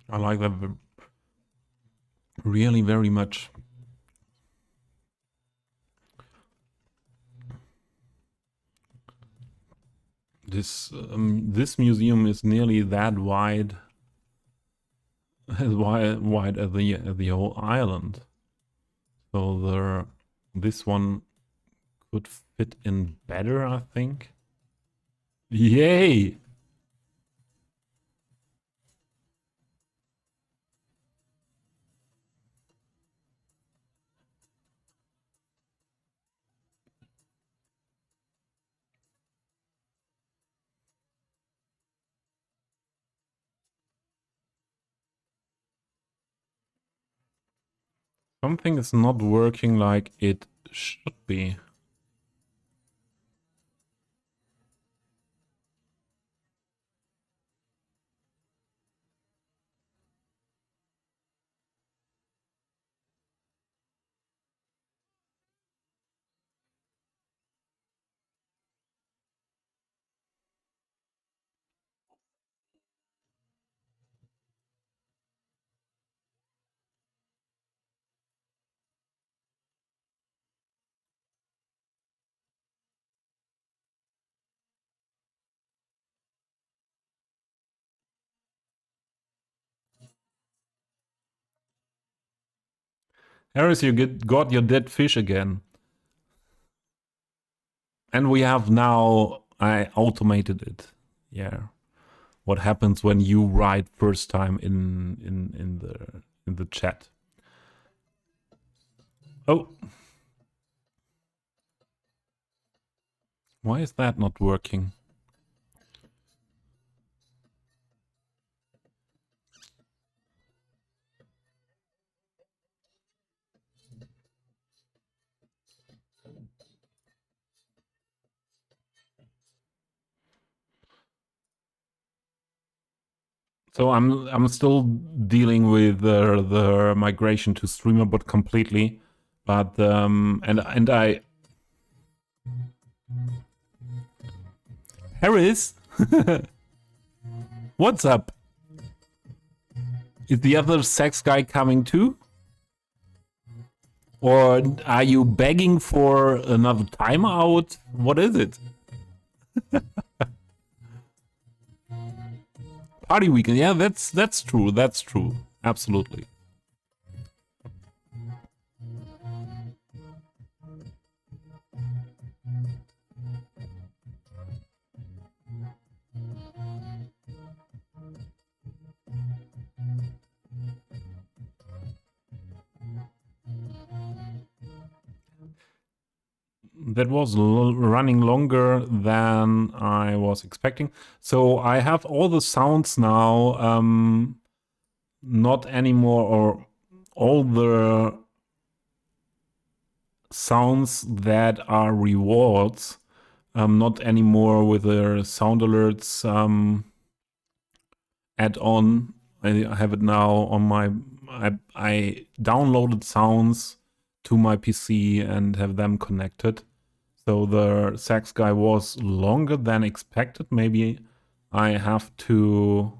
I like that really very much. This museum is nearly that wide, as wide as the whole island. So this one could fit in better, I think. Yay! Something is not working like it should be. Harris, you got your dead fish again. And we have now I automated it. Yeah. What happens when you write first time in the chat? Oh. Why is that not working? So I'm still dealing with the migration to StreamerBot completely, but and I Harris, what's up? Is the other sex guy coming too? Or are you begging for another timeout? What is it? Party weekend. Yeah, that's true. That's true. Absolutely. That was running longer than I was expecting. So I have all the sounds now, not anymore, or all the sounds that are rewards, not anymore with the sound alerts add-on. I have it now on my. I downloaded sounds to my PC and have them connected. So the sax guy was longer than expected. Maybe I have to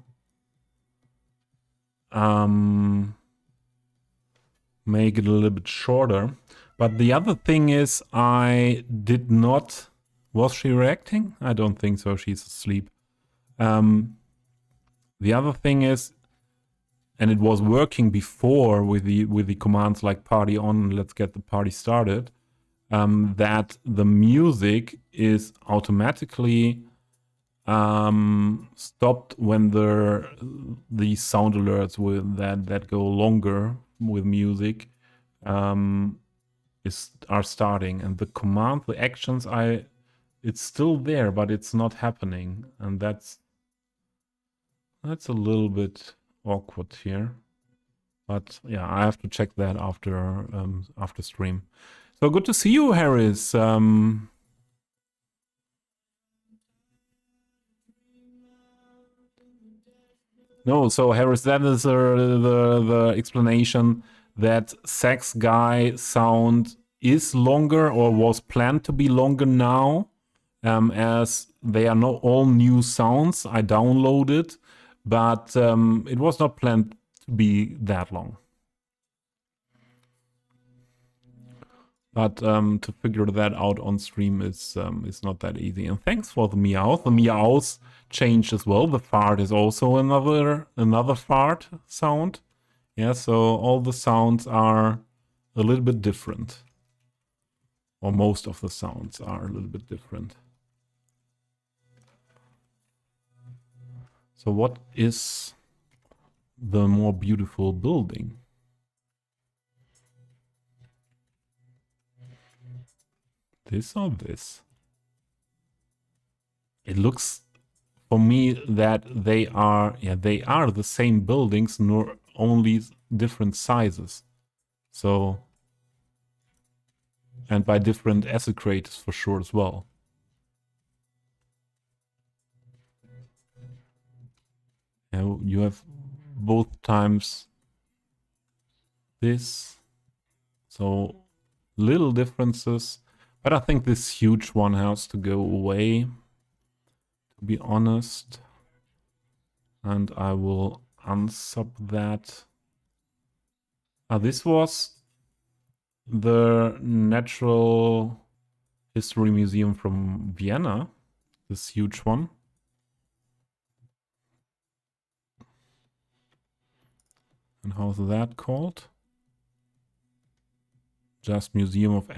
make it a little bit shorter. But the other thing is I did not... Was she reacting? I don't think so. She's asleep. The other thing is, and it was working before with the commands like party on, let's get the party started, that the music is automatically stopped when the sound alerts that go longer with music are starting, and the command, the actions, it's still there, but it's not happening, and that's a little bit awkward here. But yeah, I have to check that after stream. So good to see you, Harris. No, so Harris, that is the explanation that sax guy sound is longer or was planned to be longer now, as they are not all new sounds. I downloaded, but it was not planned to be that long. But to figure that out on stream is not that easy. And thanks for the meows. The meows changed as well. The fart is also another fart sound. Yeah, so all the sounds are a little bit different. Or most of the sounds are a little bit different. So what is the more beautiful building? This or this? It looks for me that they are the same buildings, nor only different sizes. So, and by different acid creators for sure as well. You have both times this, so little differences, but I think this huge one has to go away, to be honest. And I will unsub that. This was the Natural History Museum from Vienna, this huge one. And how's that called? Just Museum of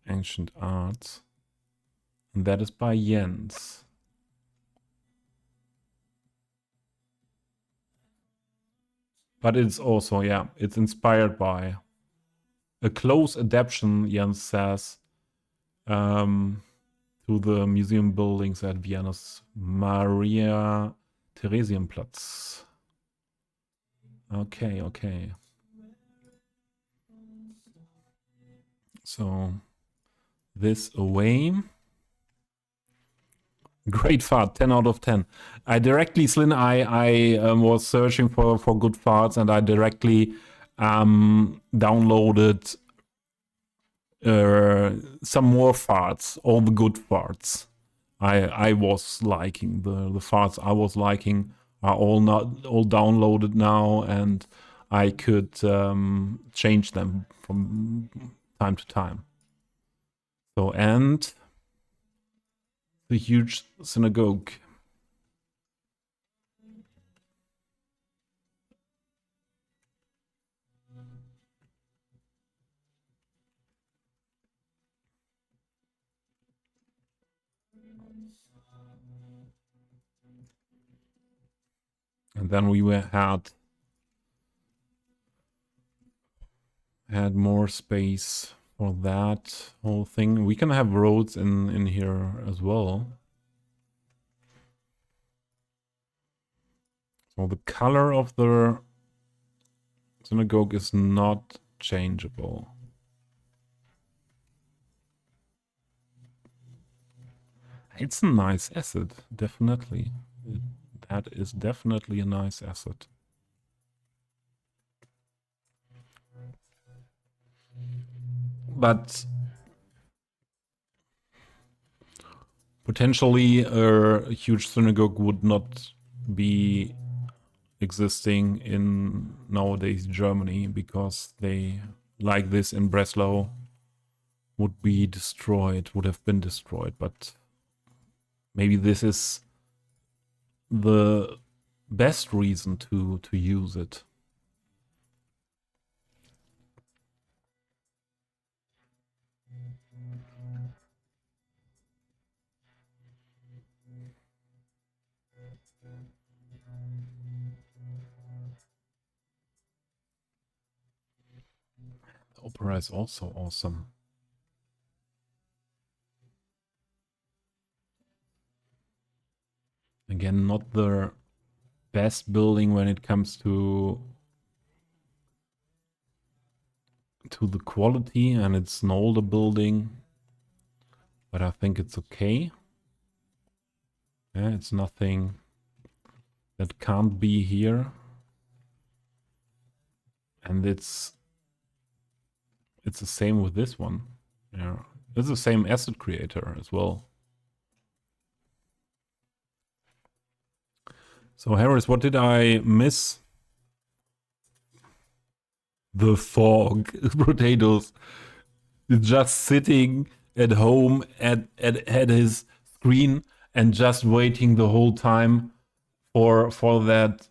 Ancient Arts. And that is by Jens. But it's also, yeah, it's inspired by a close adaptation, Jens says, to the museum buildings at Vienna's Maria Theresienplatz. Okay, okay. So this away. Great fart, 10 out of 10. I directly, Slin, I was searching for good farts, and I directly downloaded some more farts, all the good farts. I was liking the farts I was liking are all downloaded now, and I could change them from time to time. So, and the huge synagogue. And then we had more space for that whole thing. We can have roads in here as well. So the color of the synagogue is not changeable. It's a nice asset, definitely. That is definitely a nice asset. But potentially a huge synagogue would not be existing in nowadays Germany, because they, like this in Breslau, would have been destroyed. But maybe this is the best reason to use it. The opera is also awesome. Again, not the best building when it comes to the quality, and it's an older building, but I think it's okay. Yeah, it's nothing that can't be here, and it's the same with this one. Yeah, it's the same asset creator as well. So Harris, what did I miss? The fog. Potatoes is just sitting at home at his screen and just waiting the whole time for that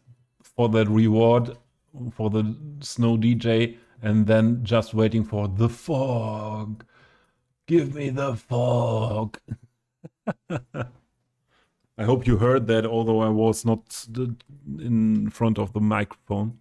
reward, for the snow DJ, and then just waiting for the fog. Give me the fog. I hope you heard that, although I was not in front of the microphone.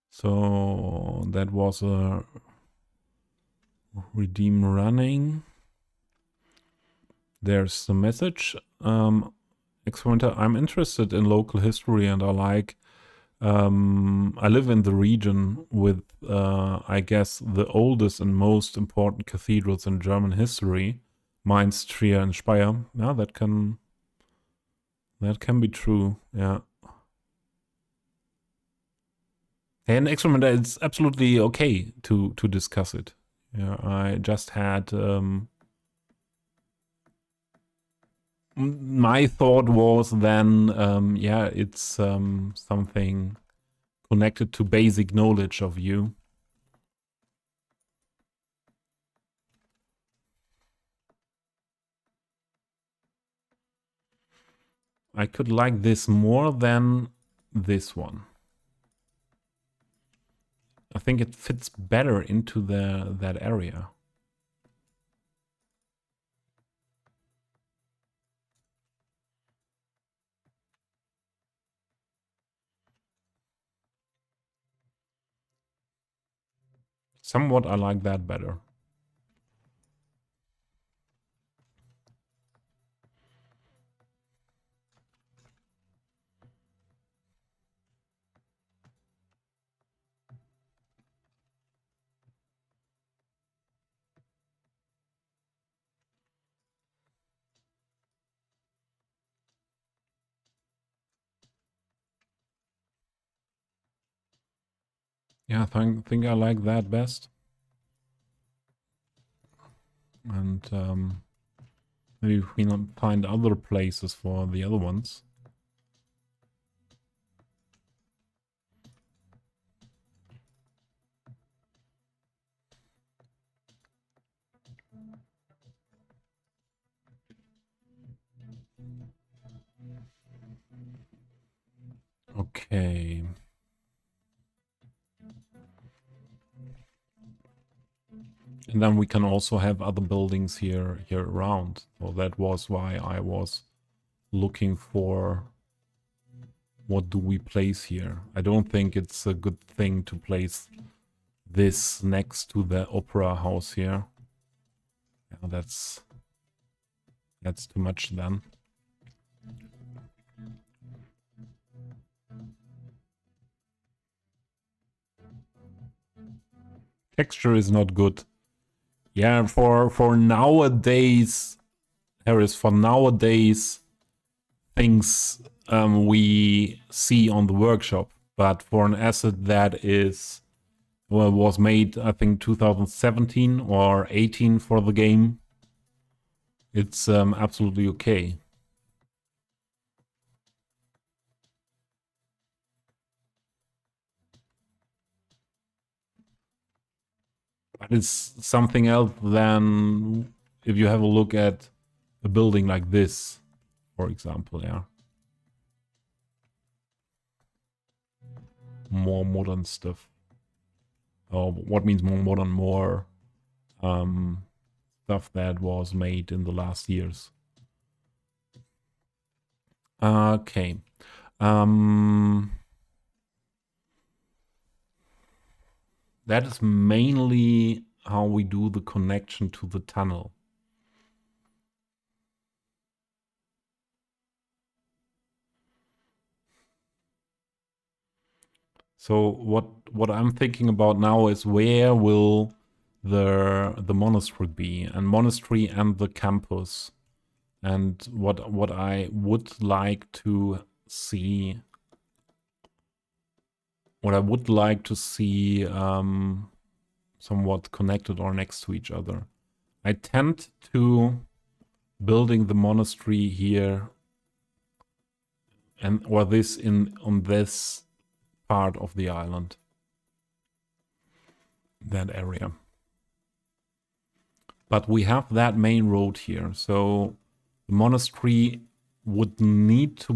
So that was a redeem running. There's the message. Experimenter, I'm interested in local history, and I like. I live in the region with, I guess, the oldest and most important cathedrals in German history, Mainz, Trier, and Speyer. Yeah, that can be true. Yeah. And experimenter, it's absolutely okay to discuss it. Yeah, I just had my thought was then, yeah, it's something connected to basic knowledge of you. I could like this more than this one. I think it fits better into that area. Somewhat I like that better. Yeah, I think I like that best. And maybe we can find other places for the other ones. Okay. And then we can also have other buildings here around. So that was why I was looking for what do we place here. I don't think it's a good thing to place this next to the opera house here. Yeah, that's too much then. Texture is not good. Yeah, for nowadays, Harris, for nowadays things we see on the workshop, but for an asset that is, well, was made I think 2017 or 18 for the game, it's absolutely okay. But it's something else than if you have a look at a building like this, for example, yeah. More modern stuff. Oh, what means more modern? More stuff that was made in the last years. Okay. That is mainly how we do the connection to the tunnel. So what I'm thinking about now is where will the monastery be, and monastery and the campus, and what I would like to see, somewhat connected or next to each other. I tend to building the monastery here and or this on this part of the island, that area. But we have that main road here, so the monastery would need to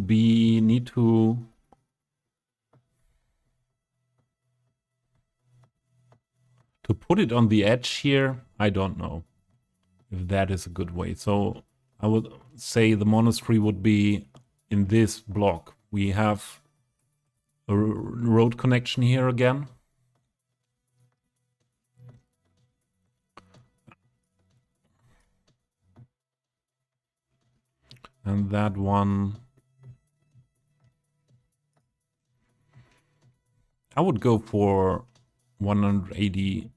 put it on the edge here. I don't know if that is a good way. So I would say the monastery would be in this block. We have a road connection here again. And that one, I would go for 180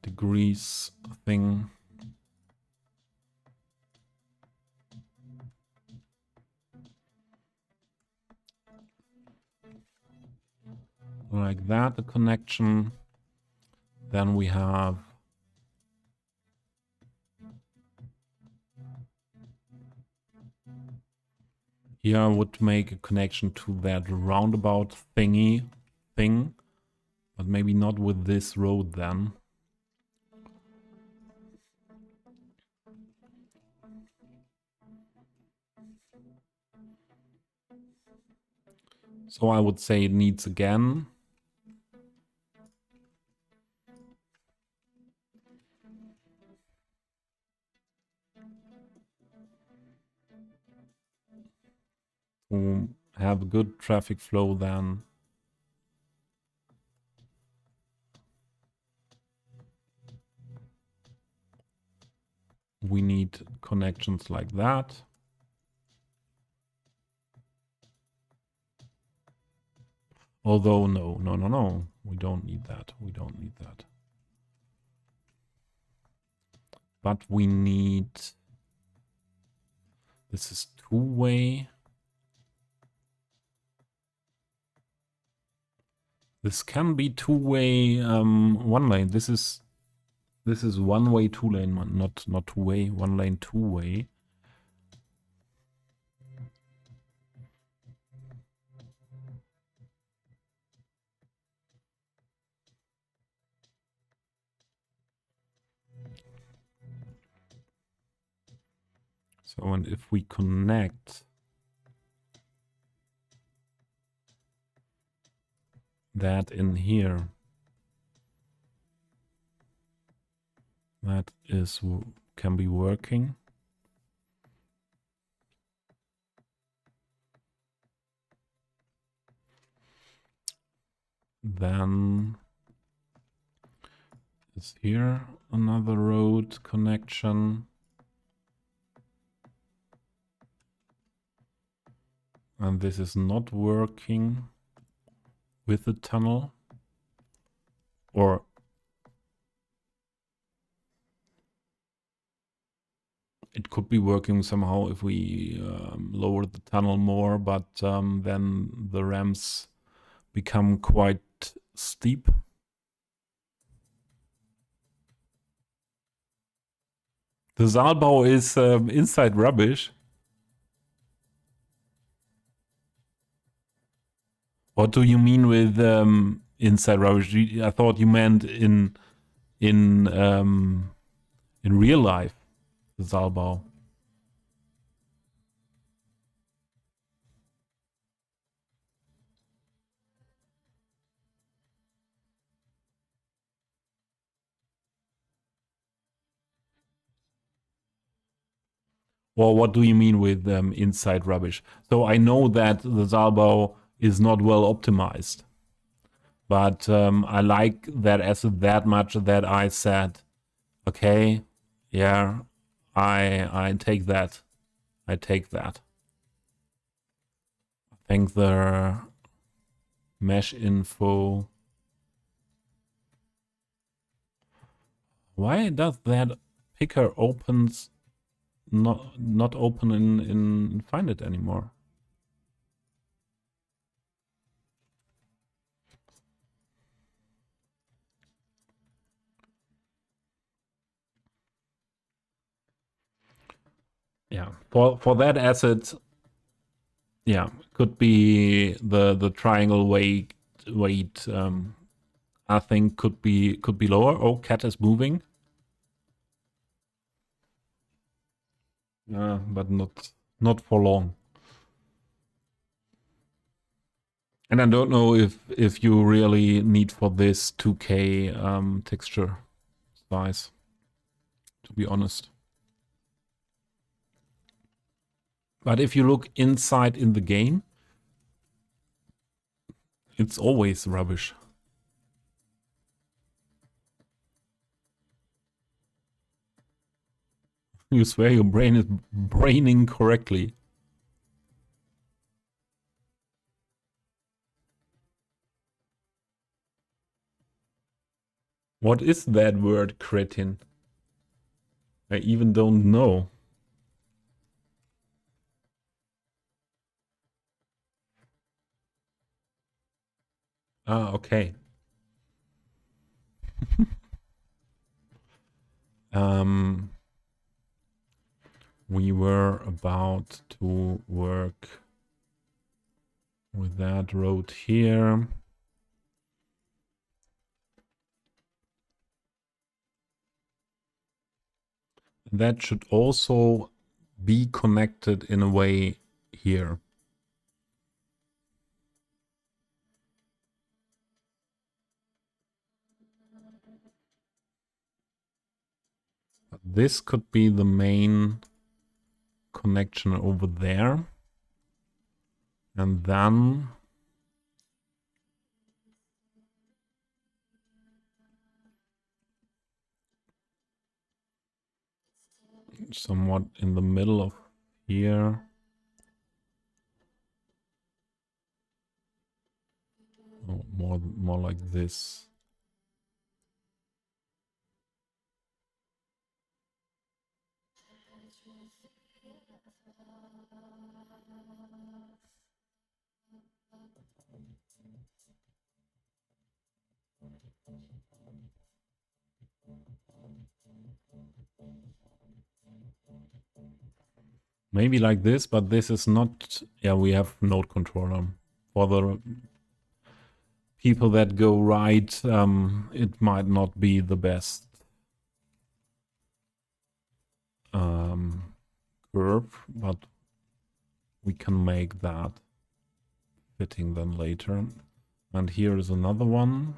degrees thing. Like that, the connection. Then we have here I would make a connection to that roundabout thing, but maybe not with this road then. So I would say it needs again. To have a good traffic flow then. We need connections like that. Although, no. We don't need that. We don't need that. But we need... This is two-way. This can be two-way, one lane. This is one-way, two-lane, not two-way, one lane, two-way. So, and if we connect that in here, that is can be working. Then is here another road connection. And this is not working with the tunnel. Or it could be working somehow if we lower the tunnel more, but then the ramps become quite steep. The Saalbau is inside rubbish. What do you mean with inside rubbish? I thought you meant in real life, the Saalbau. Or what do you mean with inside rubbish? So I know that the Saalbau is not well optimized, but I like that asset that much that I said, okay, yeah, I take that. I take that. I think the mesh info. Why does that picker opens not open in Find It anymore? Yeah, for that asset, yeah, could be the triangle weight. I think could be lower. Oh, cat is moving. But not for long. And I don't know if you really need for this 2K texture size, to be honest. But if you look inside in the game, it's always rubbish. You swear your brain is braining correctly. What is that word, cretin? I even don't know. Ah, okay. We were about to work with that road here. That should also be connected in a way here. this could be the main connection over there. And then somewhat in the middle of here. Oh, more like this. Maybe like this, but this is not... Yeah, we have node controller. For the people that go right, it might not be the best curve, but we can make that fitting then later. And here is another one.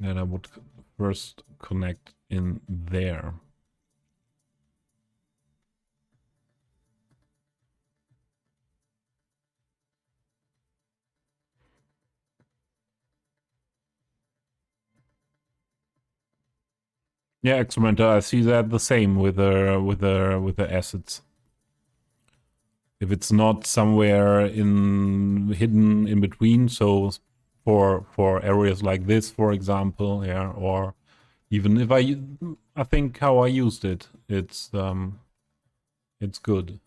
That I would first connect in there. Yeah, excellent. I see that the same with the assets. If it's not somewhere hidden in between, so for areas like this, for example, yeah, or even if I think how I used it, it's good.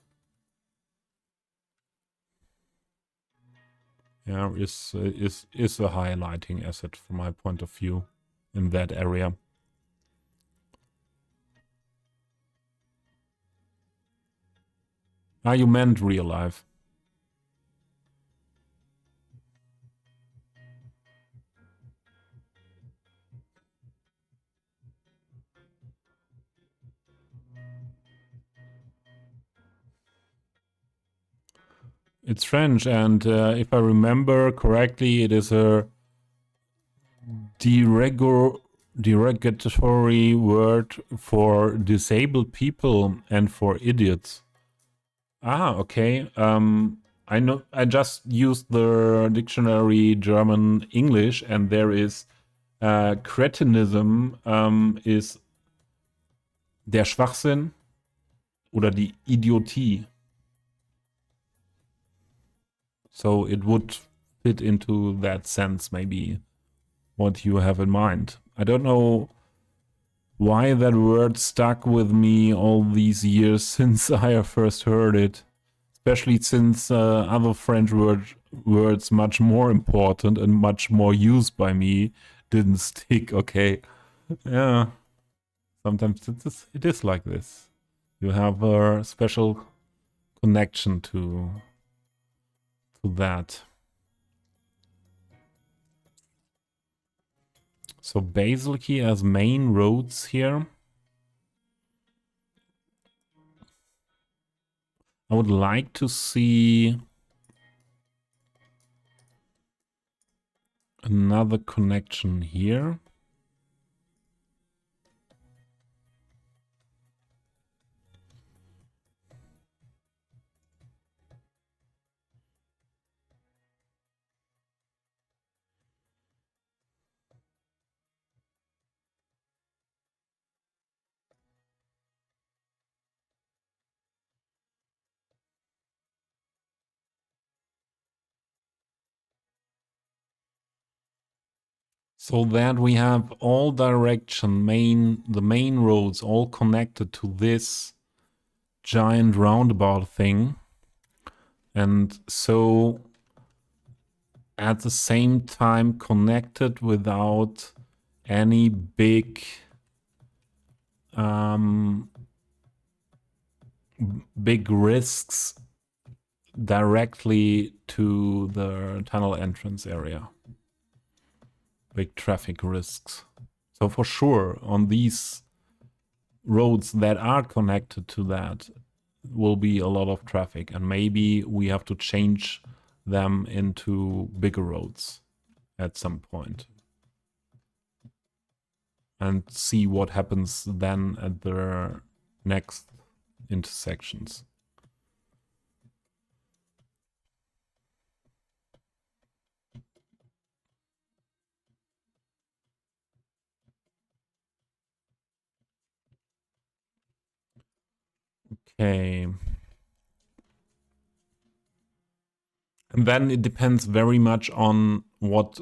Yeah, is a highlighting asset from my point of view in that area. Ah, you meant real life. It's French, and if I remember correctly, it is a derogatory word for disabled people and for idiots. Ah, okay. I know. I just used the dictionary German English, and there is cretinism is der Schwachsinn oder die Idiotie. So it would fit into that sense, maybe what you have in mind. I don't know why that word stuck with me all these years since I first heard it. Especially since other French words much more important and much more used by me didn't stick. Okay, yeah. Sometimes it is like this. You have a special connection to that. So basically as main roads here, I would like to see another connection here. So that we have all direction, the main roads all connected to this giant roundabout thing. And so at the same time connected without any big big risks directly to the tunnel entrance area. Big traffic risks. So for sure, on these roads that are connected to that will be a lot of traffic, and maybe we have to change them into bigger roads at some point. And see what happens then at the next intersections. Okay. And then it depends very much on what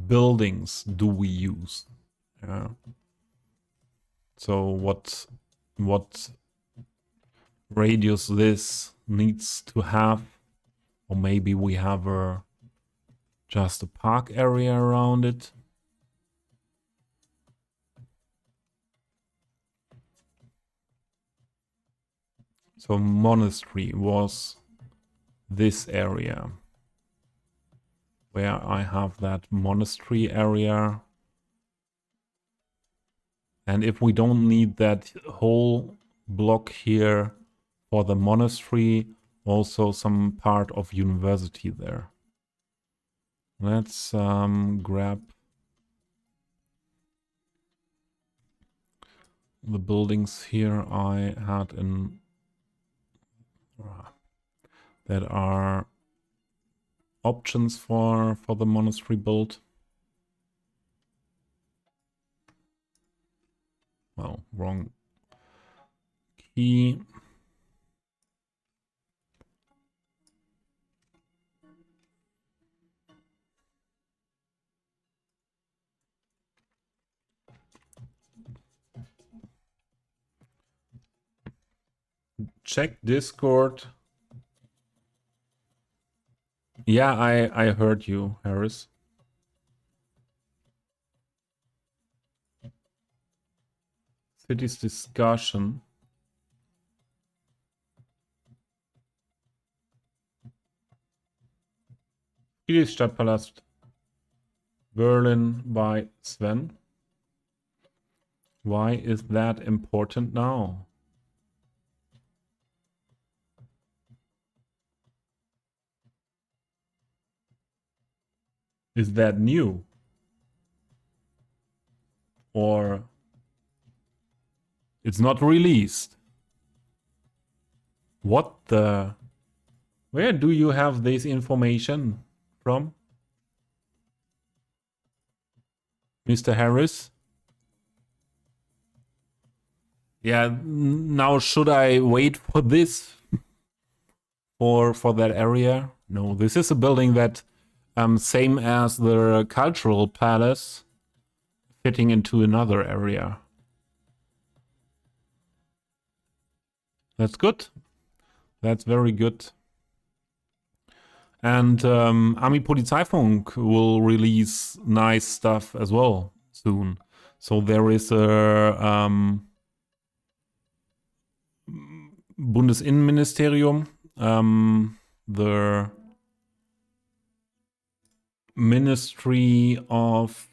buildings do we use. Yeah. So what radius this needs to have, or maybe we have just a park area around it. So monastery was this area where I have that monastery area. And if we don't need that whole block here for the monastery, also some part of university there. Let's grab the buildings here I had in that are options for the monastery build. Well, wrong key. Check Discord. Yeah, I heard you, Harris. City's discussion. Friedrichstadtpalast Berlin by Sven. Why is that important now? Is that new? Or it's not released? What the? Where do you have this information from? Mr. Harris? Yeah, now should I wait for this? For that area? No, this is a building that same as the cultural palace fitting into another area. That's good. That's very good. And Army Polizeifunk will release nice stuff as well soon. So there is a Bundesinnenministerium, the Ministry of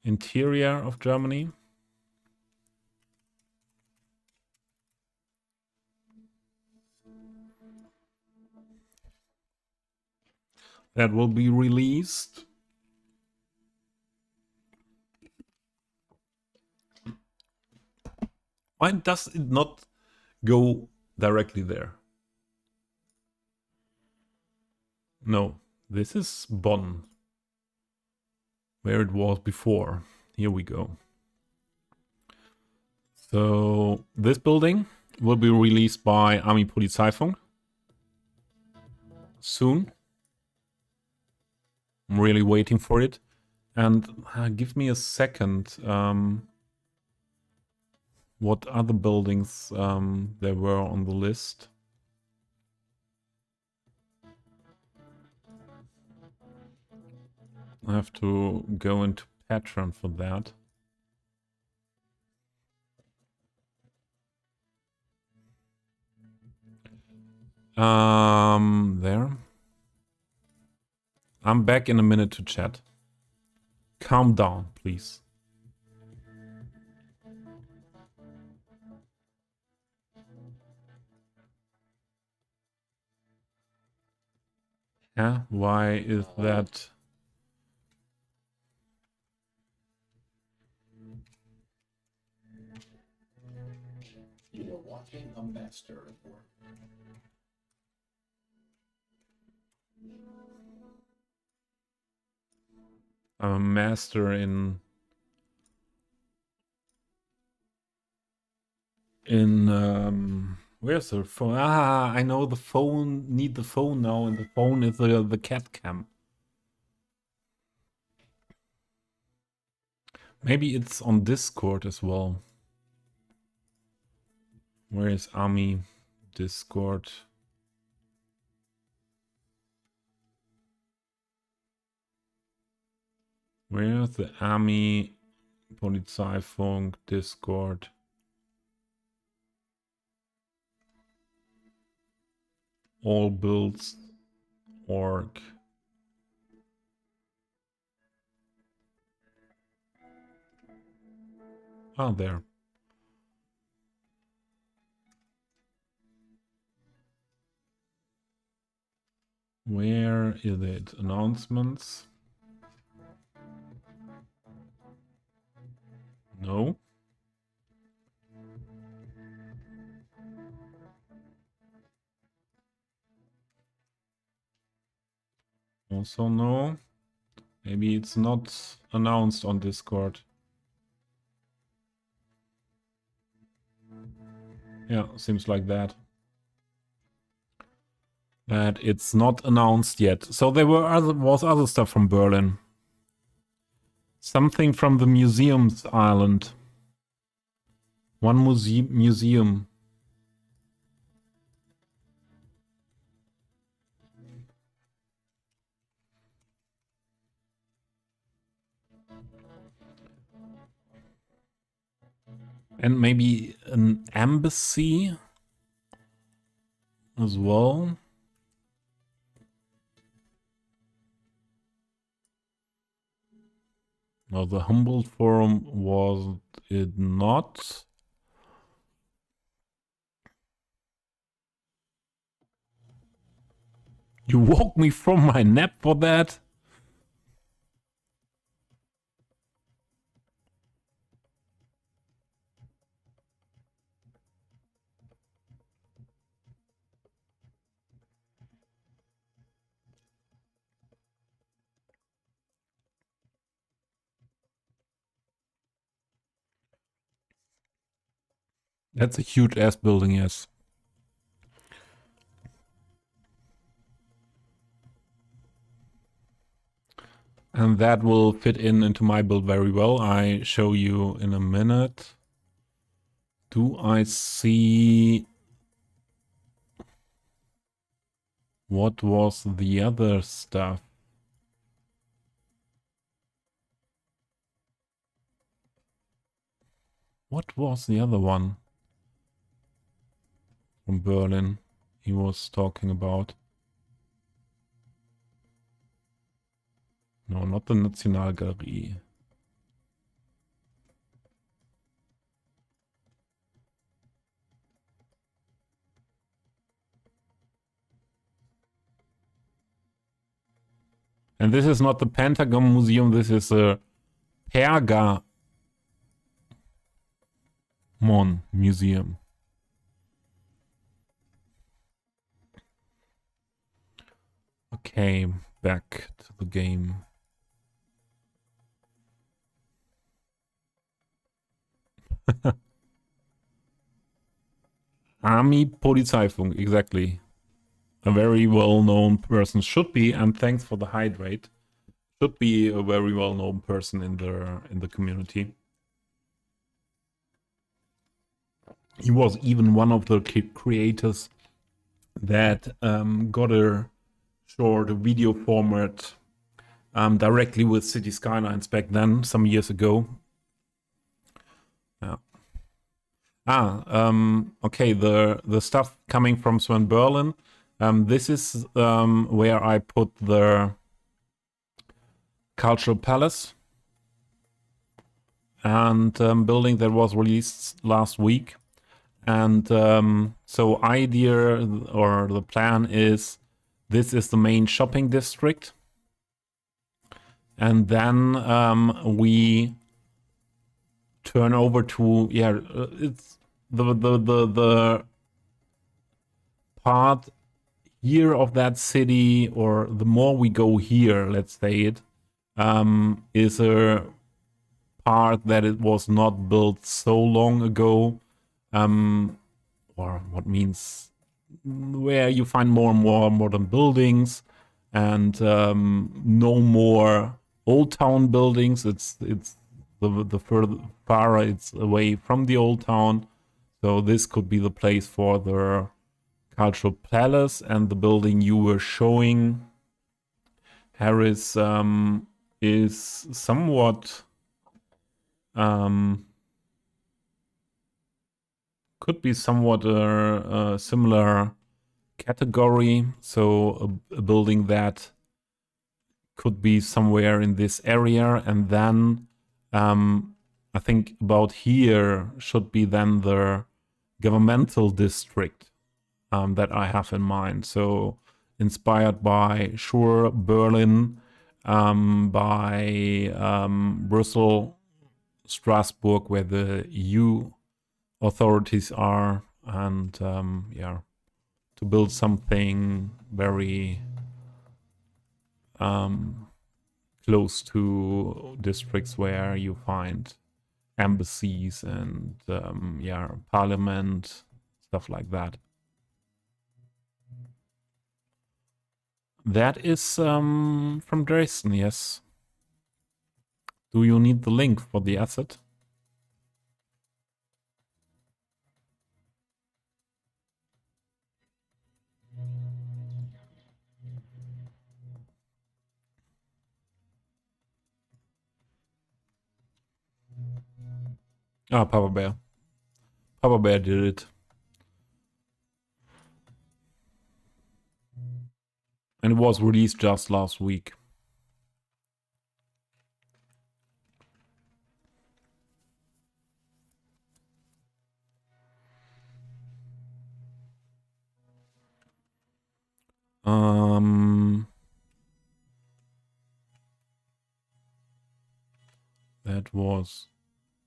Interior of Germany. That will be released. Why does it not go directly there? No, this is Bonn, where it was before. Here we go. So this building will be released by Army Polizeifunk soon. I'm really waiting for it. And give me a second. What other buildings there were on the list? I have to go into Patreon for that. There. I'm back in a minute to chat. Calm down, please. Yeah, why is that? You're watching a master at work. I'm a master in where's the phone? Ah, I know the phone. Need the phone now, and the phone is the cat cam. Maybe it's on Discord as well. Where is Army Discord? Where's the Army Polizeifunk Discord? All builds org. Ah, there. Where is it? Announcements? No. Also no. Maybe it's not announced on Discord. Yeah, seems like that. That it's not announced yet. So there was other stuff from Berlin. Something from the museums island. One museum. And maybe an embassy as well. No, the Humboldt Forum was it not? You woke me from my nap for that? That's a huge ass building, yes. And that will fit into my build very well. I show you in a minute. Do I see what was the other stuff? What was the other one from Berlin he was talking about? No, not the Nationalgalerie. And this is not the Pentagon Museum, this is a Pergamon Museum. Okay, back to the game. Army Polizeifunk, exactly. A very well-known person should be, and thanks for the hydrate. Should be a very well-known person in the community. He was even one of the creators that got a short video format directly with City Skylines back then, some years ago. Yeah. Okay, the stuff coming from Sven Berlin. This is where I put the Cultural Palace and building that was released last week. And so idea or the plan is This is the main shopping district. And then we turn over to, it's the part here of that city, or the more we go here, let's say it, is a part that it was not built so long ago, or what means where you find more and more modern buildings, and no more old town buildings. It's the farther it's away from the old town. So this could be the place for the cultural palace, and the building you were showing, Harris, is somewhat could be somewhat a similar category. So a building that could be somewhere in this area, and then I think about here should be then the governmental district that I have in mind. So inspired by sure Berlin, by Brussels, Strasbourg, where the EU authorities are, and to build something very close to districts where you find embassies and parliament, stuff like that. That is from Dresden, yes. Do you need the link for the asset? Ah, Papa Bear. Papa Bear did it. And it was released just last week. That was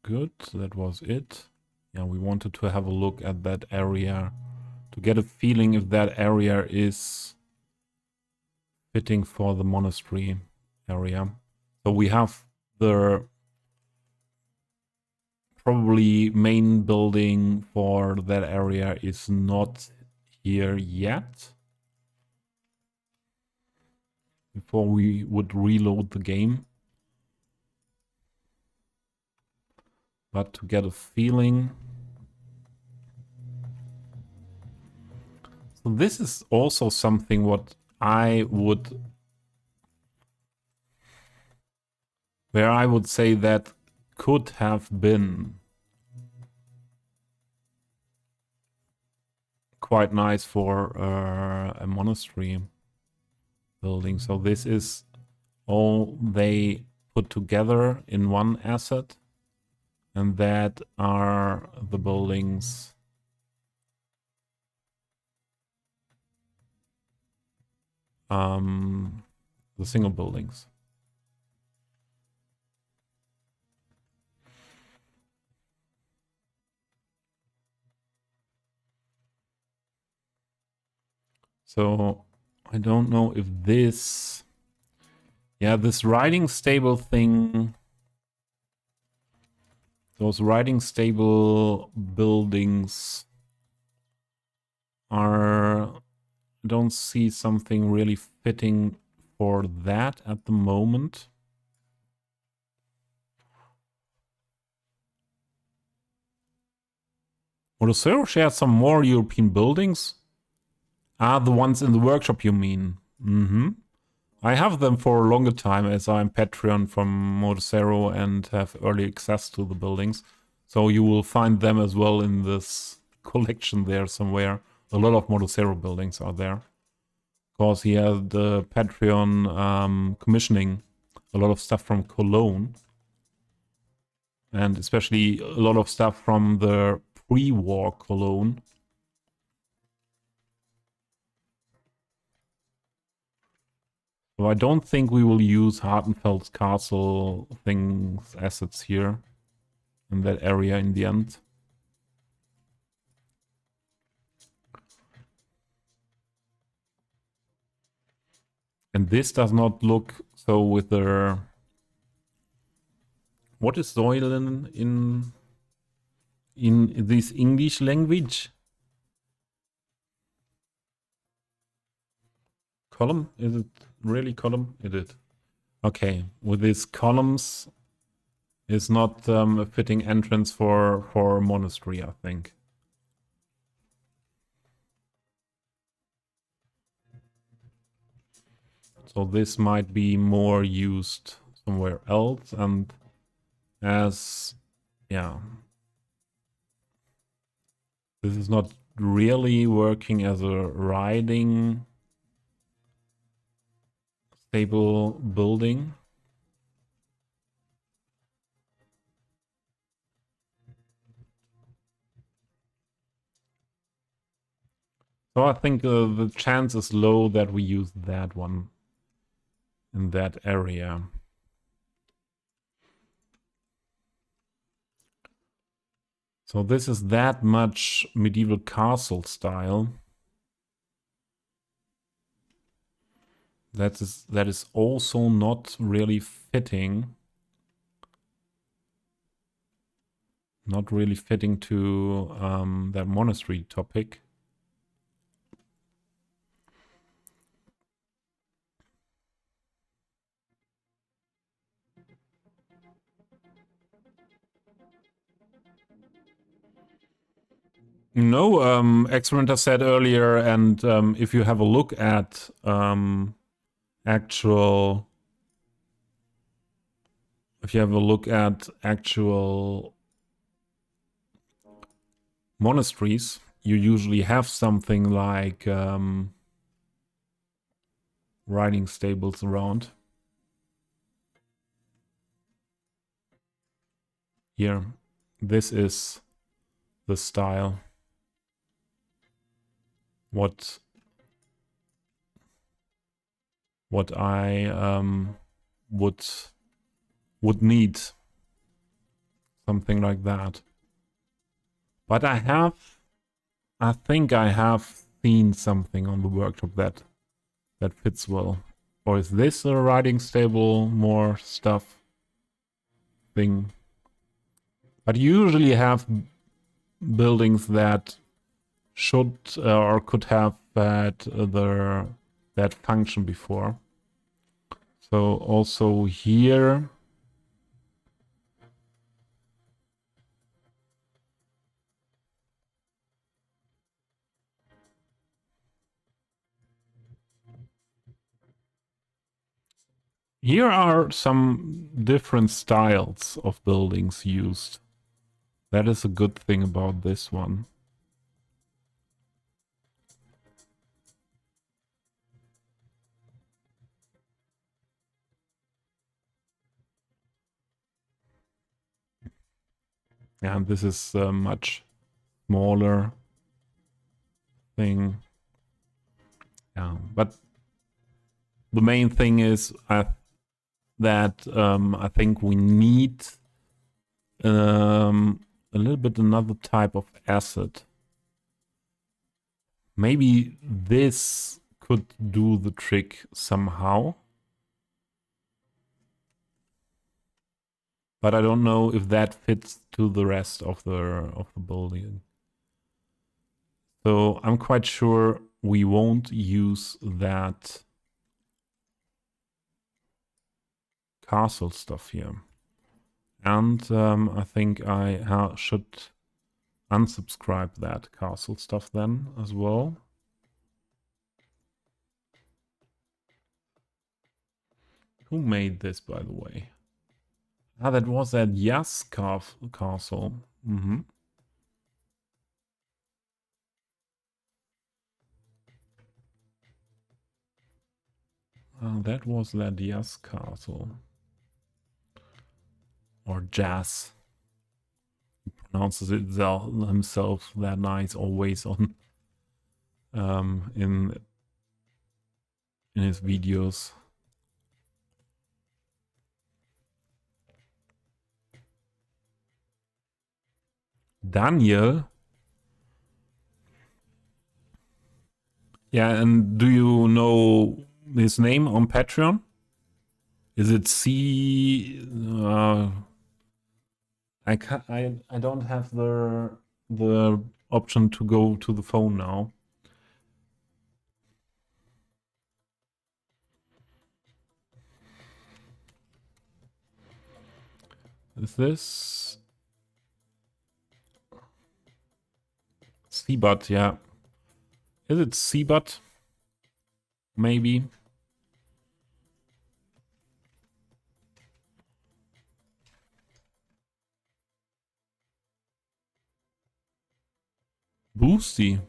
good. That was it. Yeah, we wanted to have a look at that area to get a feeling if that area is fitting for the monastery area. So we have the probably main building for that area is not here yet. Before we would reload the game. But to get a feeling. So this is also something what I would, where I would say that could have been quite nice for a monastery building. So this is all they put together in one asset. And that are the buildings the single buildings. So I don't know if this, this riding stable thing, those riding stable buildings are, I don't see something really fitting for that at the moment. Modosero shared some more European buildings. Ah, the ones in the workshop you mean. I have them for a longer time as I'm Patreon from Modosero and have early access to the buildings. So you will find them as well in this collection there somewhere. A lot of Modosero buildings are there. Because he had the Patreon commissioning a lot of stuff from Cologne. And especially a lot of stuff from the pre-war Cologne. So I don't think we will use Hartenfeld's castle things, assets here in that area in the end. And this does not look so with the... What is Säulen in this English language? Column? Is it really column? It is. Okay, with these columns is not a fitting entrance for a monastery, I think. So this might be more used somewhere else, and as, yeah, this is not really working as a riding stable building. So I think the chance is low that we use that one in that area. So this is that much medieval castle style. That is also not really fitting. Not really fitting to that monastery topic. No, Experimenter said earlier, and if you have a look at actual monasteries, you usually have something like riding stables around. Here, this is the style. What I would need, something like that. But I think I have seen something on the workshop that fits well. Or is this a riding stable more stuff thing? But you usually have buildings that should or could have that function before. So also here, here are some different styles of buildings used. That is a good thing about this one. Yeah, and this is a much smaller thing. Yeah, but the main thing is that I think we need a little bit another type of asset. Maybe this could do the trick somehow. But I don't know if that fits to the rest of the building. So I'm quite sure we won't use that castle stuff here. And I think I should unsubscribe that castle stuff then as well. Who made this, by the way? Ah, that was that Yas castle. Mm-hmm. That was that Yas castle. Or Jas. He pronounces it himself that nice, always on in his videos. Daniel? Yeah, and do you know his name on Patreon? Is it C? I don't have the option to go to the phone now. Is this Seabot? Yeah. Is it Seabot? Maybe. Boosty.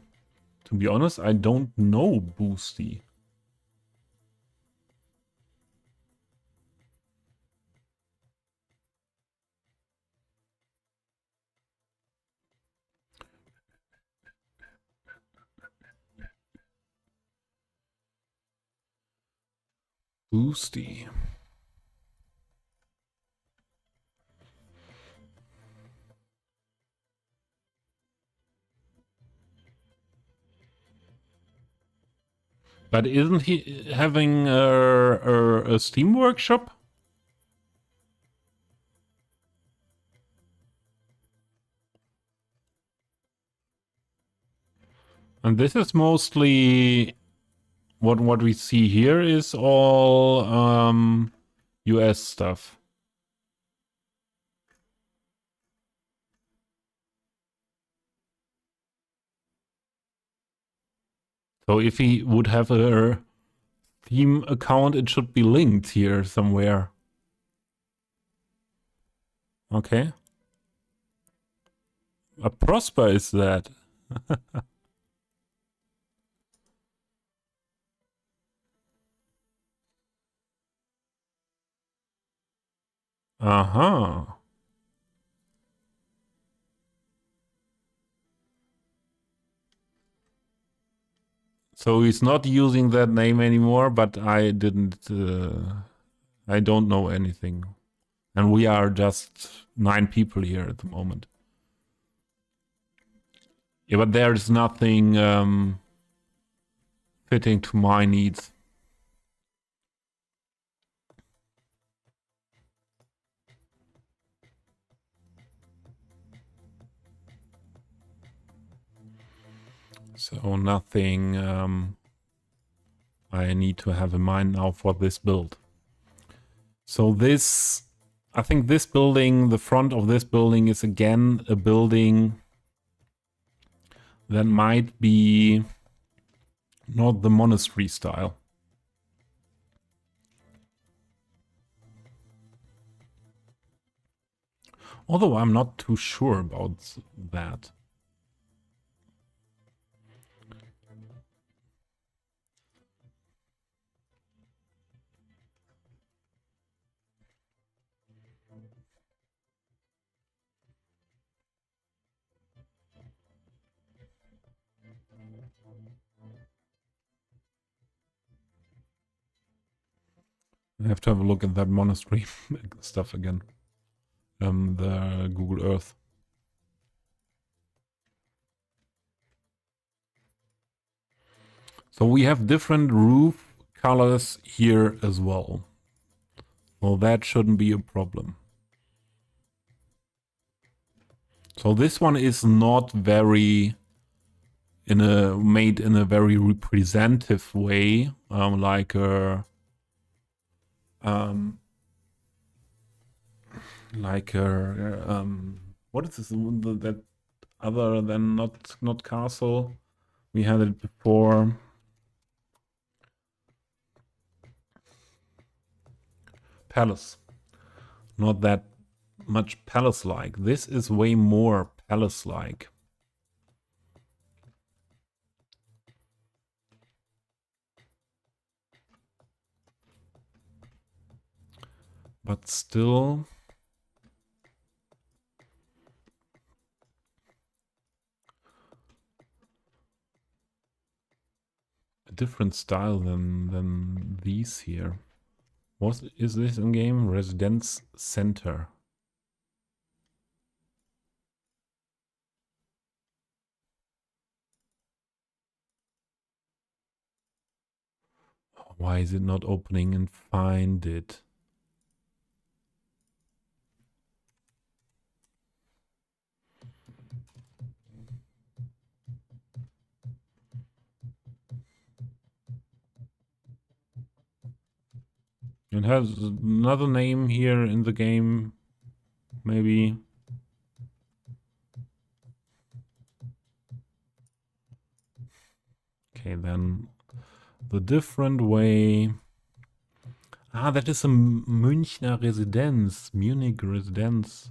To be honest, I don't know Boosty. Boosty. But isn't he having a Steam workshop? And this is mostly what we see here is all US stuff. So if he would have a Steam account, it should be linked here somewhere. Okay. A Prosper is that. Uh-huh. So he's not using that name anymore, but I don't know anything. And we are just 9 people here at the moment. Yeah, but there's nothing fitting to my needs. So nothing I need to have in mind now for this build. So this, I think this building, the front of this building is again a building that might be not the monastery style. Although I'm not too sure about that. I have to have a look at that monastery stuff again. The Google Earth. So we have different roof colors here as well. Well, that shouldn't be a problem. So this one is not very made in a very representative way, like a what is this that other than not castle? We had it before. Palace. Not that much palace-like. This is way more palace-like. But still, a different style than these here. What is this in game? Residence Center. Why is it not opening and find it? It has another name here in the game, maybe. Okay, then the different way. Ah, that is a Münchner Residenz, Munich Residenz.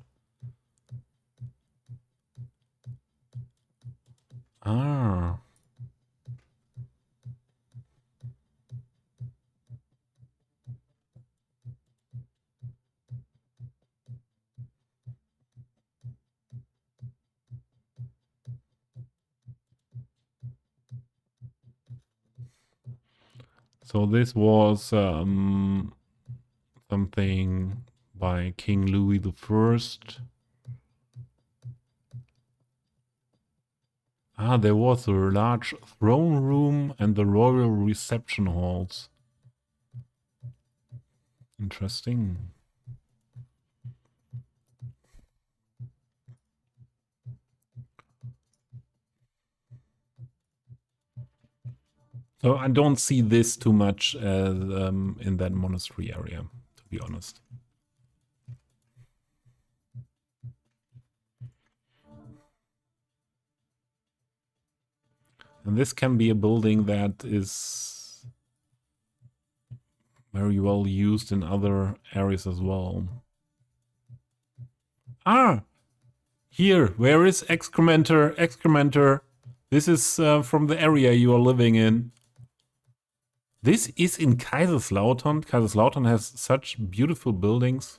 Ah. So this was something by King Louis the First. Ah, there was a large throne room and the royal reception halls. Interesting. So I don't see this too much as in that monastery area, to be honest. And this can be a building that is very well used in other areas as well. Ah! Here, where is Excrementer? Excrementer. This is from the area you are living in. This is in Kaiserslautern. Kaiserslautern has such beautiful buildings.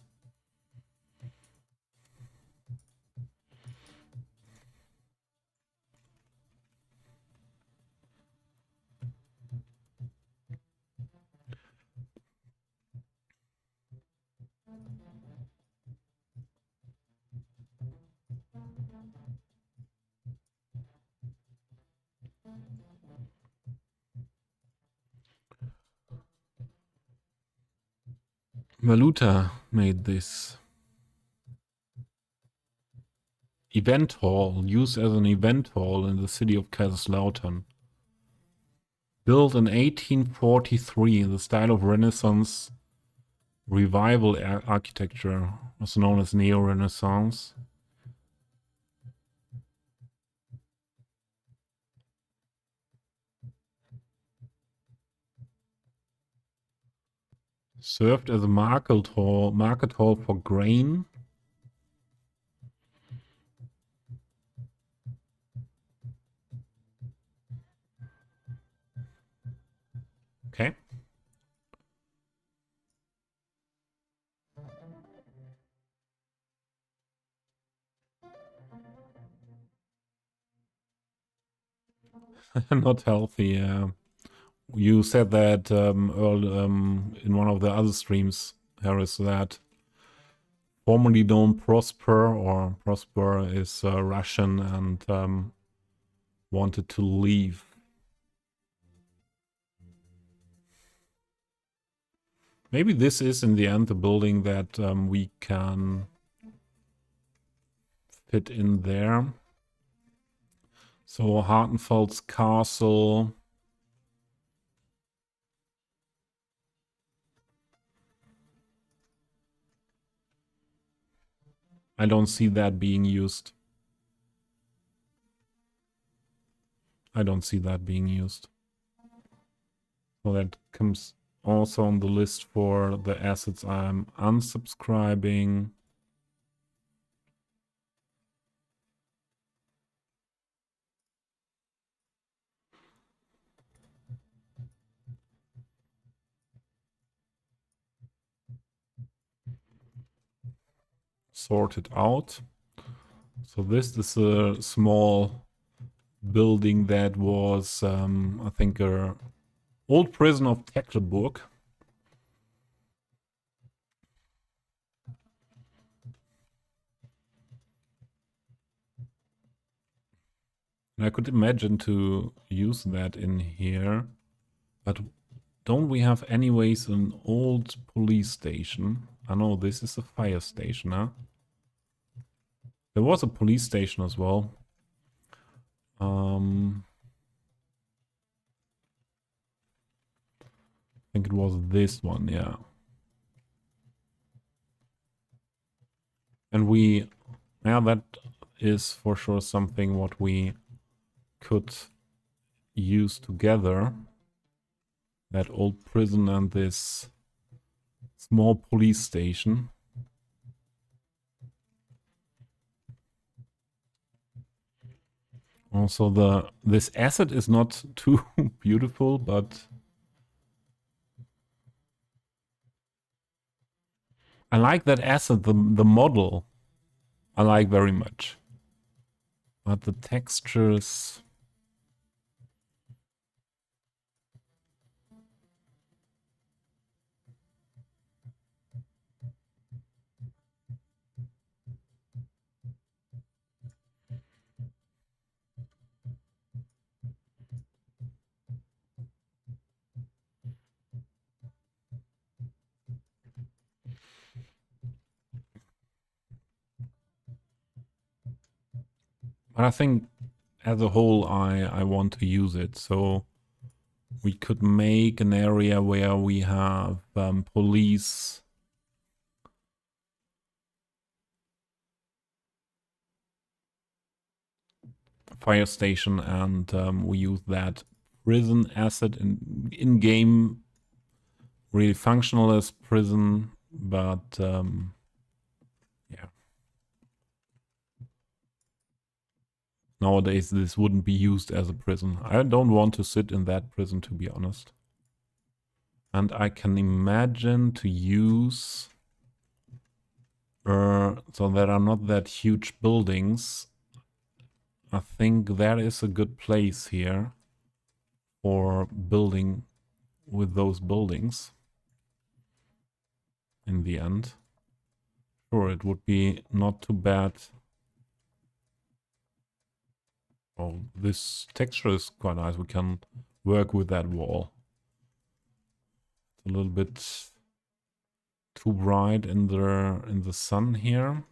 Valuta made this. Event hall, used as an event hall in the city of Kaiserslautern. Built in 1843 in the style of Renaissance revival architecture, also known as Neo-Renaissance. Served as a market hall for grain. Okay. Not healthy. You said that in one of the other streams, Harris, that formerly don't prosper, or prosper is Russian, and wanted to leave. Maybe this is in the end the building that we can fit in there. So Hartenfeld's castle. I don't see that being used. I don't see that being used. So that comes also on the list for the assets I'm unsubscribing. Sort it out. So this is a small building that was, I think, a old prison of Tecklenburg. And I could imagine to use that in here, but don't we have anyways an old police station? I know this is a fire station, huh? There was a police station as well. I think it was this one, yeah. And yeah, that is for sure something what we could use together. That old prison and this small police station. Also, this asset is not too beautiful, but I like that asset, the model. I like very much. But the textures... But I think as a whole, I want to use it. So we could make an area where we have police, fire station, and we use that prison asset in game, really functional as prison, but yeah. Nowadays, this wouldn't be used as a prison. I don't want to sit in that prison, to be honest. And I can imagine to use... so there are not that huge buildings. I think there is a good place here for building with those buildings. In the end. Sure, it would be not too bad. Oh, this texture is quite nice. We can work with that wall. It's a little bit too bright in the sun here.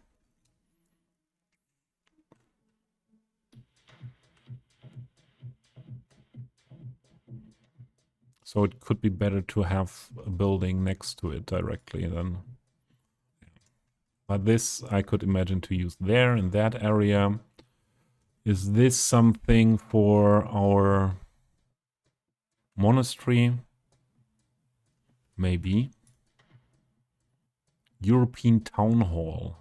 So it could be better to have a building next to it directly then. But this I could imagine to use there in that area. Is this something for our monastery? Maybe. European Town Hall.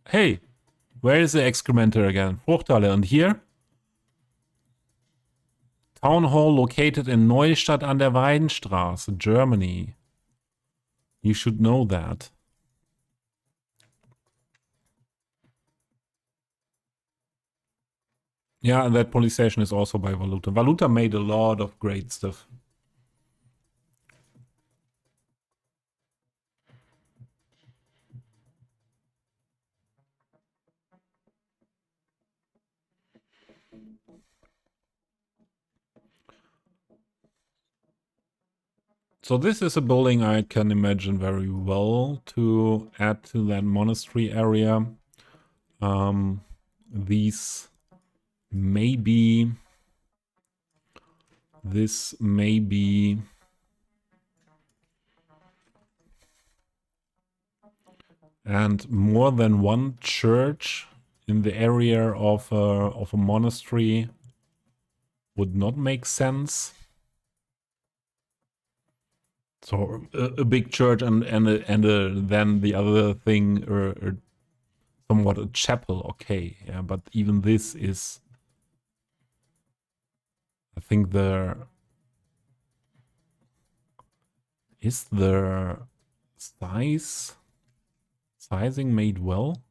Hey, where is the excrementer again? Fruchthalle. And here? Town Hall located in Neustadt an der Weidenstraße, Germany. You should know that. Yeah, and that police station is also by Valuta. Valuta made a lot of great stuff. So this is a building I can imagine very well to add to that monastery area. These maybe... This may be... And more than one church in the area of a monastery would not make sense. So a big church and then the other thing, somewhat a chapel, okay, yeah. But even this is, I think is the sizing made well?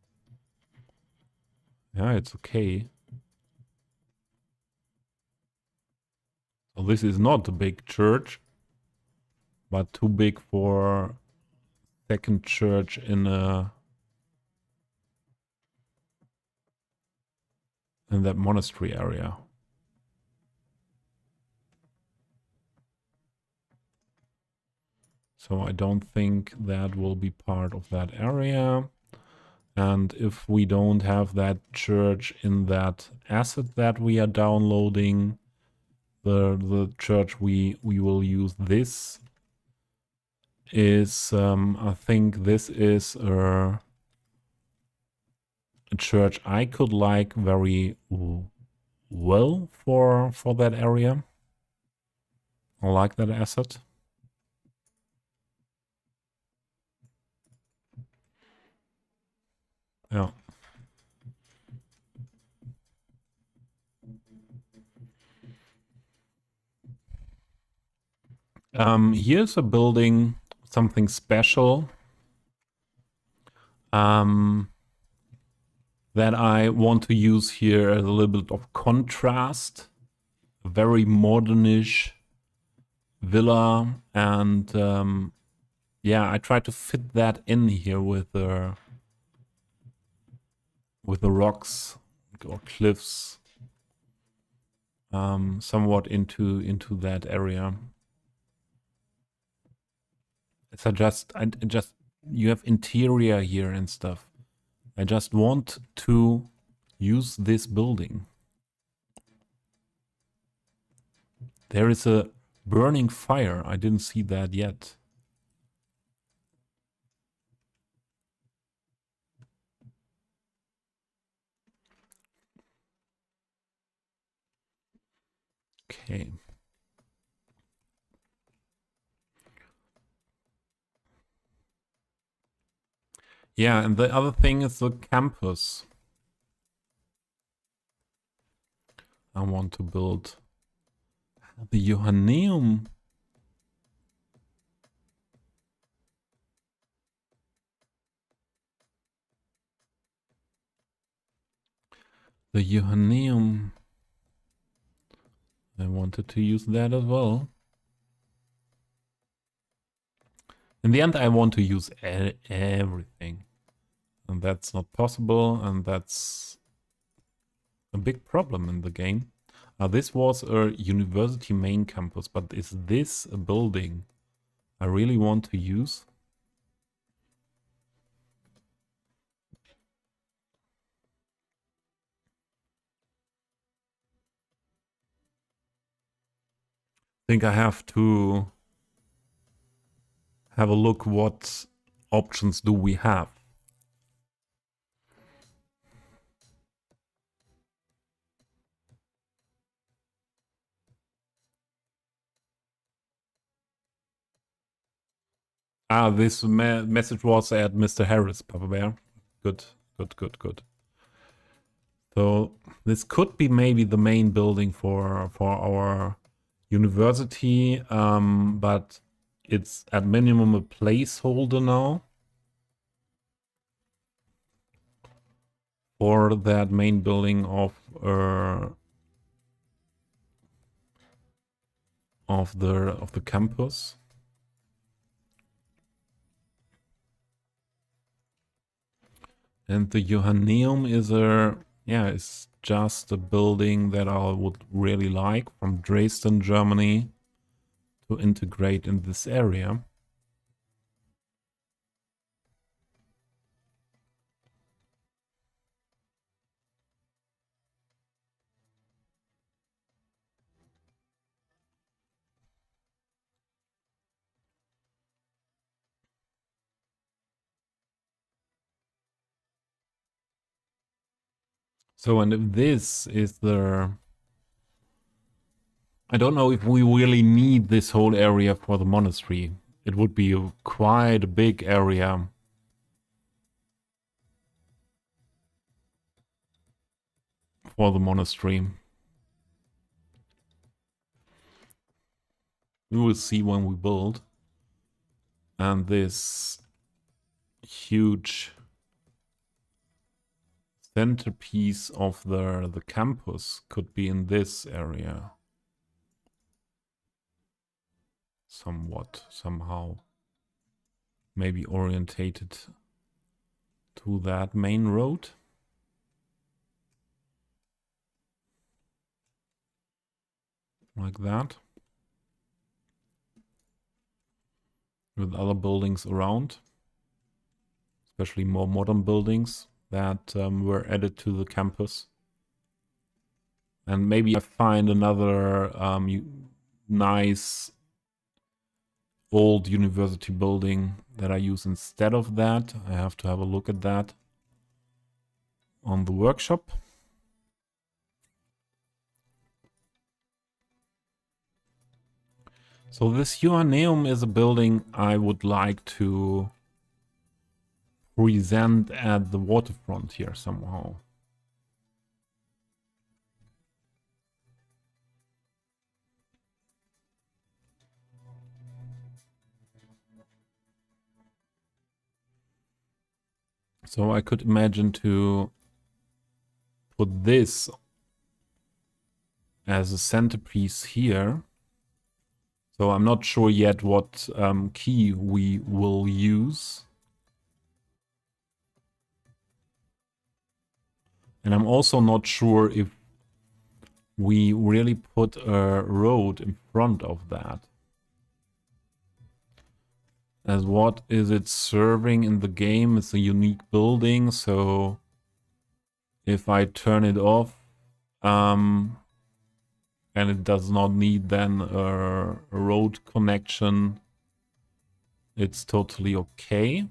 Yeah, it's okay. So this is not a big church, but too big for second church in that monastery area. So I don't think that will be part of that area. And if we don't have that church in that asset that we are downloading, the church we will use this is, I think this is a church I could like very well for that area. I like that asset. Yeah. Here's a building, something special that I want to use here as a little bit of contrast. A very modernish villa, and yeah, I try to fit that in here with the rocks or cliffs, somewhat into that area. It's I just you have interior here and stuff. I just want to use this building. There is a burning fire. I didn't see that yet. Okay. Yeah, and the other thing is the campus. I want to build the Johanneum. The Johanneum. I wanted to use that as well. In the end, I want to use everything. And that's not possible, and that's a big problem in the game. This was a university main campus, but is this a building I really want to use? I think I have to have a look what options do we have. This message was at Mr. Harris, Papa Bear. Good, good, good, good. So this could be maybe the main building for our university, but it's at minimum a placeholder now for that main building of the campus. And the Johanneum is it's just a building that I would really like from Dresden, Germany, to integrate in this area. So, and if this is I don't know if we really need this whole area for the monastery. It would be quite a big area. For the monastery. We will see when we build. And this huge centerpiece of the campus could be in this area. Somewhat, somehow. Maybe orientated to that main road. Like that. with other buildings around, especially more modern buildings that were added to the campus. And maybe I find another nice old university building that I use instead of that. I have to have a look at that on the workshop. So this Joanneum is a building I would like to present at the waterfront here somehow. So I could imagine to put this as a centerpiece here. So I'm not sure yet what key we will use. And I'm also not sure if we really put a road in front of that. As what is it serving in the game? It's a unique building, so if I turn it off, and it does not need then a road connection, it's totally okay.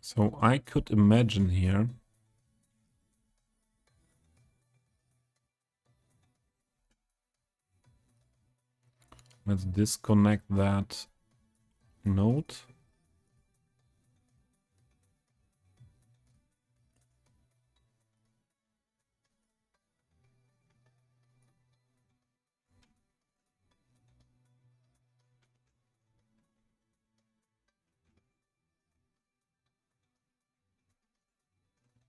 So I could imagine here let's disconnect that node.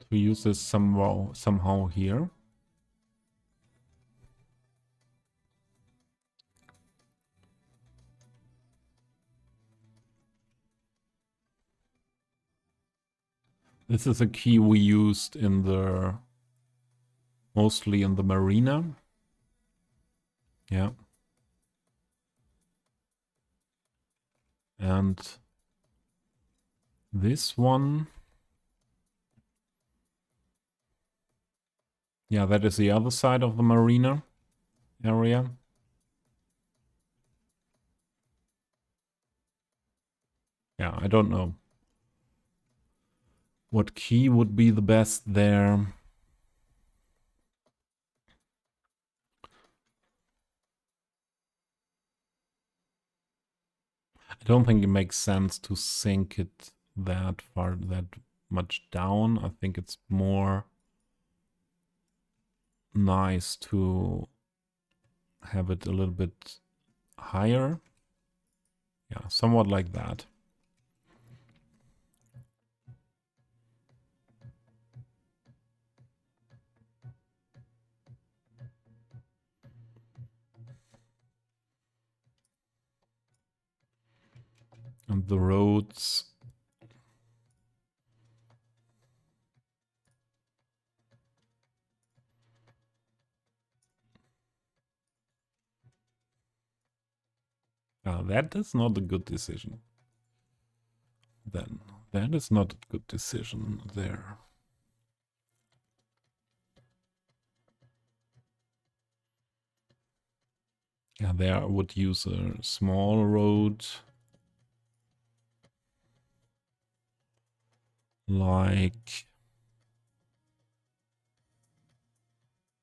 To use this somehow here. This is a key we used in the mostly in the marina. Yeah. And this one, yeah, that is the other side of the marina area. Yeah, I don't know what key would be the best there. I don't think it makes sense to sink it that far, that much down. I think it's more nice to have it a little bit higher. Yeah, somewhat like that. And the roads. That is not a good decision. Then that is not a good decision there. Yeah, there I would use a small road. Like...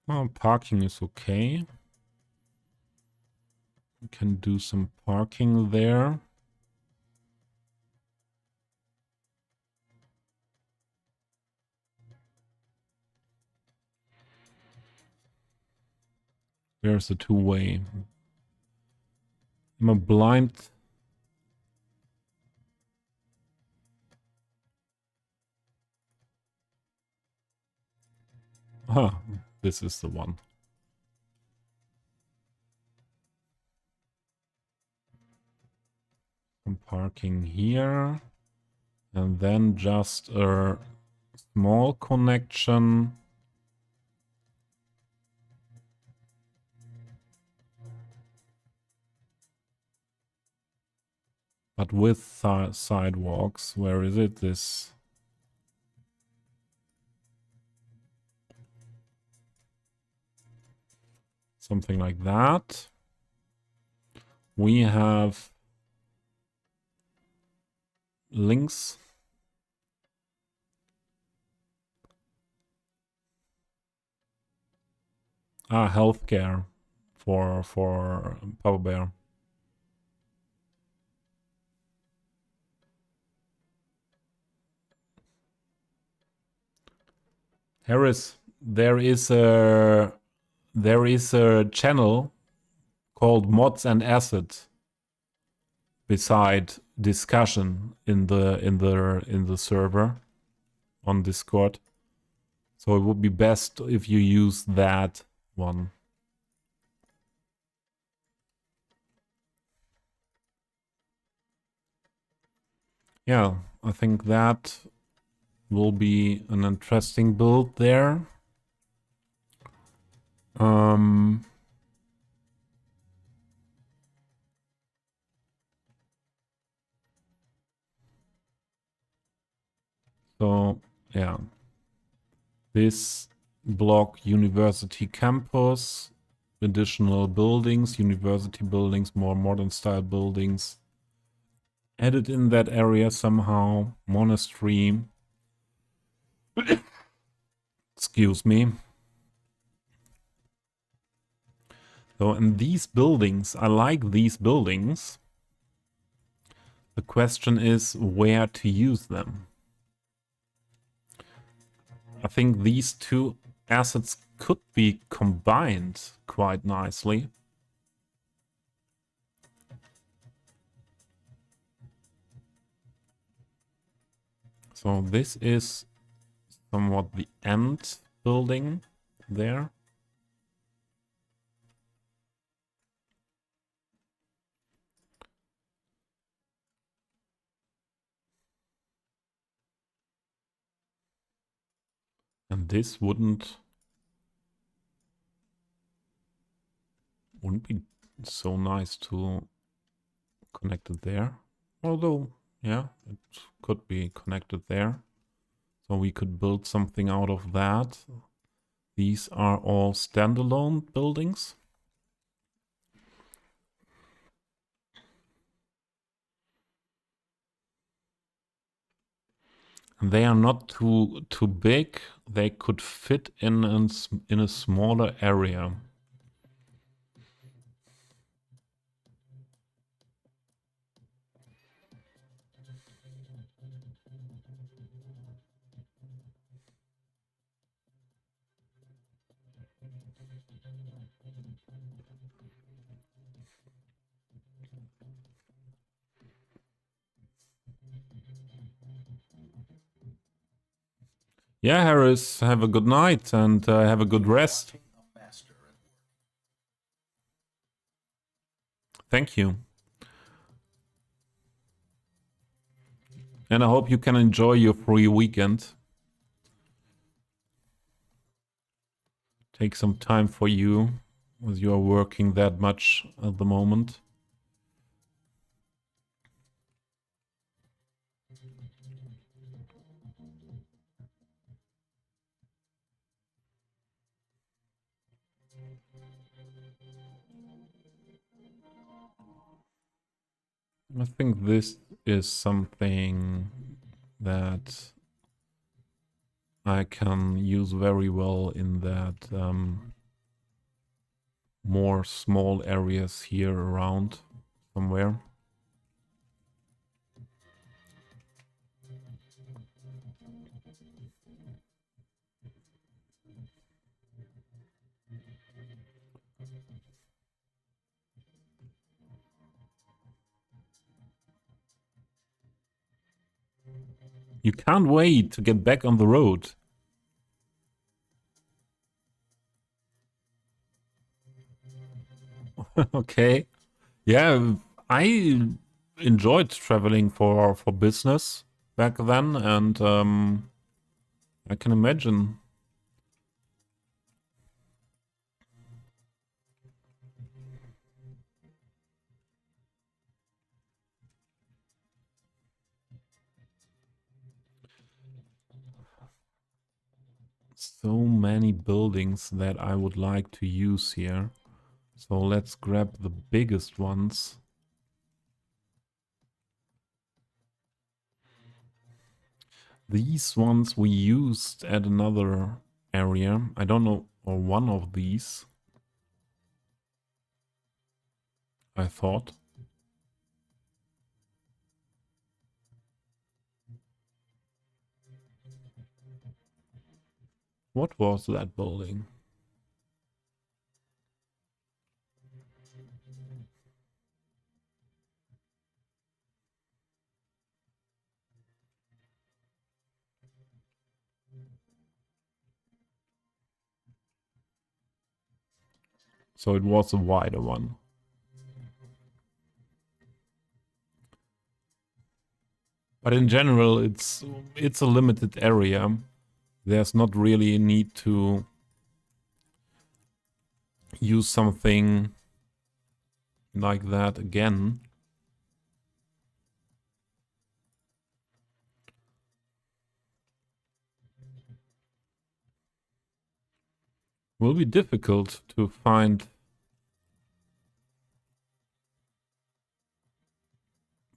well, parking is okay. We can do some parking there. There's the two-way. Am I blind? Ah, this is the one. Some parking here. And then just a small connection but with sidewalks. Where is it? This. Something like that. We have links. Healthcare for Power Bear. Harris, there is a channel called Mods and Assets beside discussion in the server on Discord. So it would be best if you use that one. Yeah, I think that will be an interesting build there. So yeah, this block university campus, additional buildings, university buildings, more modern style buildings added in that area somehow. Monastery. Excuse me. So in these buildings, I like these buildings. The question is where to use them. I think these two assets could be combined quite nicely. So this is somewhat the end building there. And this wouldn't be so nice to connect it there. Although, yeah, it could be connected there. So we could build something out of that. These are all standalone buildings. They are not too big. They could fit in a smaller area. Yeah, Harris, have a good night and have a good rest. Thank you. And I hope you can enjoy your free weekend. Take some time for you, as you are working that much at the moment. I think this is something that I can use very well in that more small areas here around somewhere. You can't wait to get back on the road. Okay. Yeah, I enjoyed traveling for business back then, and I can imagine. so many buildings that I would like to use here. So let's grab the biggest ones. These ones we used at another area. I don't know, or one of these, I thought. What was that building? So it was a wider one. But in general, it's a limited area. There's not really a need to use something like that again. Will be difficult to find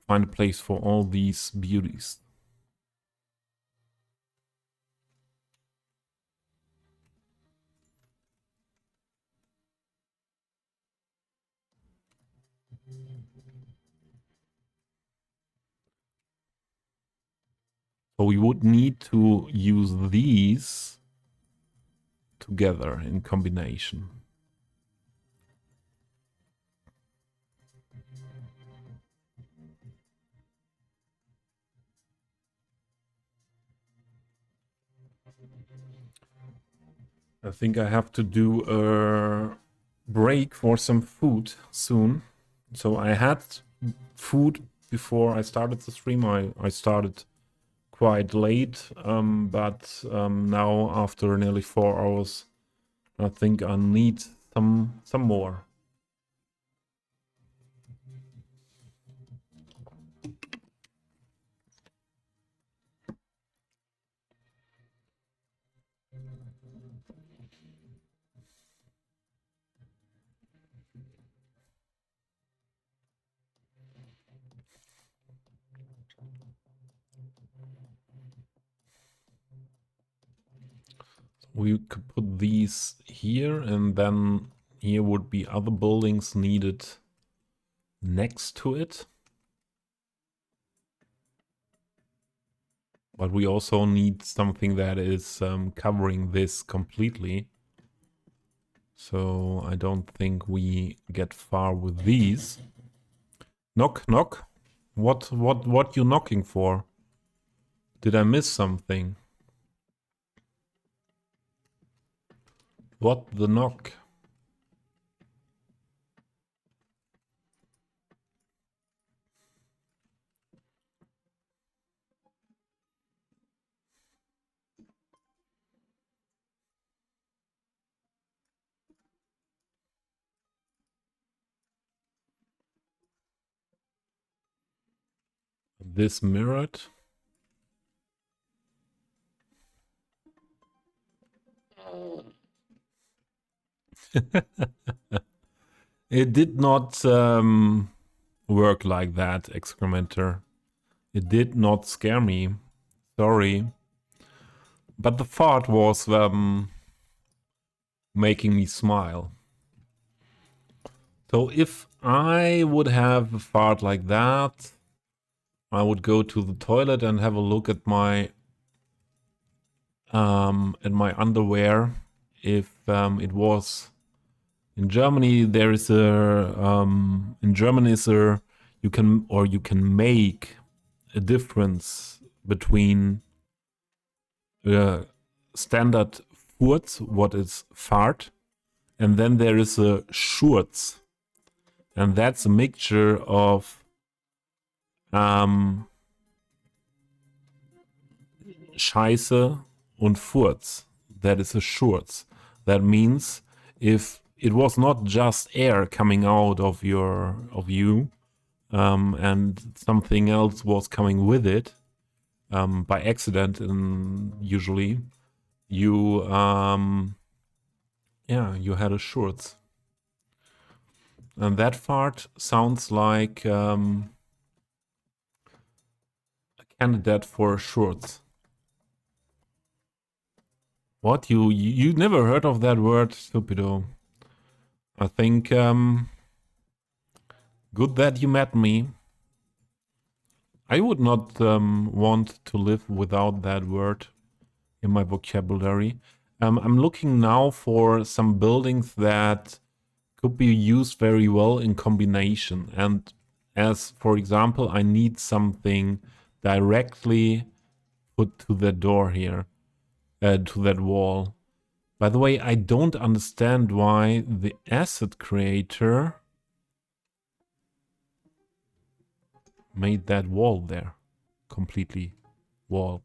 a place for all these beauties. So we would need to use these together in combination. I think I have to do a break for some food soon. So I had food before I started the stream. I started quite late, but now after nearly 4 hours, I think I need some more. We could put these here, and then here would be other buildings needed next to it. But we also need something that is covering this completely. So I don't think we get far with these. Knock, knock. What you knocking for? Did I miss something? What the knock? This mirrored. It did not work like that, excrementer. It did not scare me. Sorry. But the fart was making me smile. So if I would have a fart like that, I would go to the toilet and have a look at my underwear. If it was in Germany, there is a in German is a you can make a difference between standard Furz, what is fart, and then there is a Schurz, and that's a mixture of Scheiße und Furz. That is a Schurz. That means if it was not just air coming out of you, and something else was coming with it by accident, and usually you yeah, you had a Schurz. And that part sounds like a candidate for a Schurz. What? You never heard of that word, stupido? I think good that you met me. I would not want to live without that word in my vocabulary. I'm looking now for some buildings that could be used very well in combination. And as, for example, I need something directly put to the door here, to that wall. By the way, I don't understand why the asset creator made that wall there. Completely wall.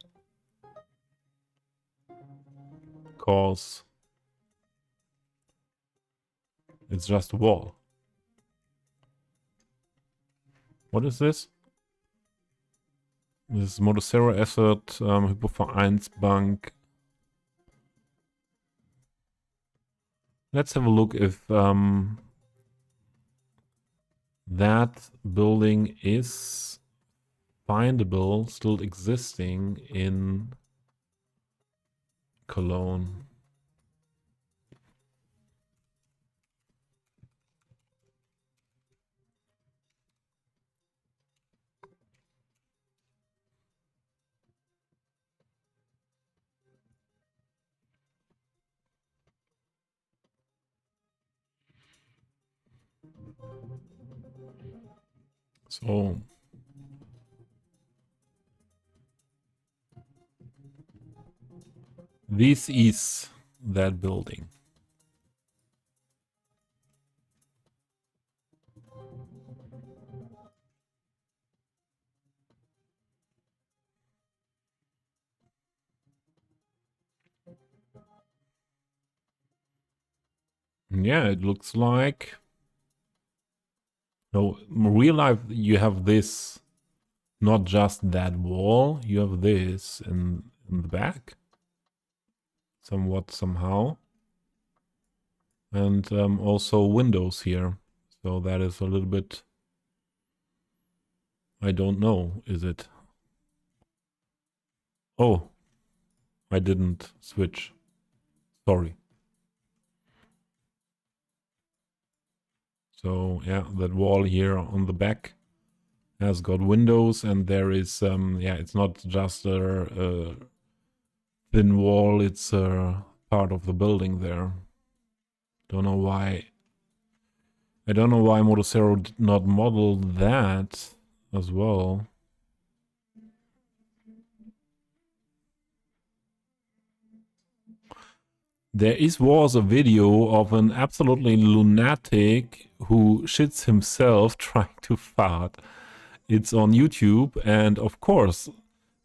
Because it's just a wall. What is this? This is Modocero Asset, Hypovereinsbank. Let's have a look if that building is findable, still existing in Cologne. So this is that building. Yeah, it looks like. No, in real life you have this, not just that wall, you have this in the back. Somewhat, somehow. And also windows here. So that is a little bit, I don't know, is it? Oh, I didn't switch. Sorry. So yeah, that wall here on the back has got windows, and there is yeah, it's not just a thin wall, it's a part of the building there. Don't know why. I don't know why Modocero did not model that as well. Was a video of an absolutely lunatic who shits himself trying to fart. It's on YouTube, and of course,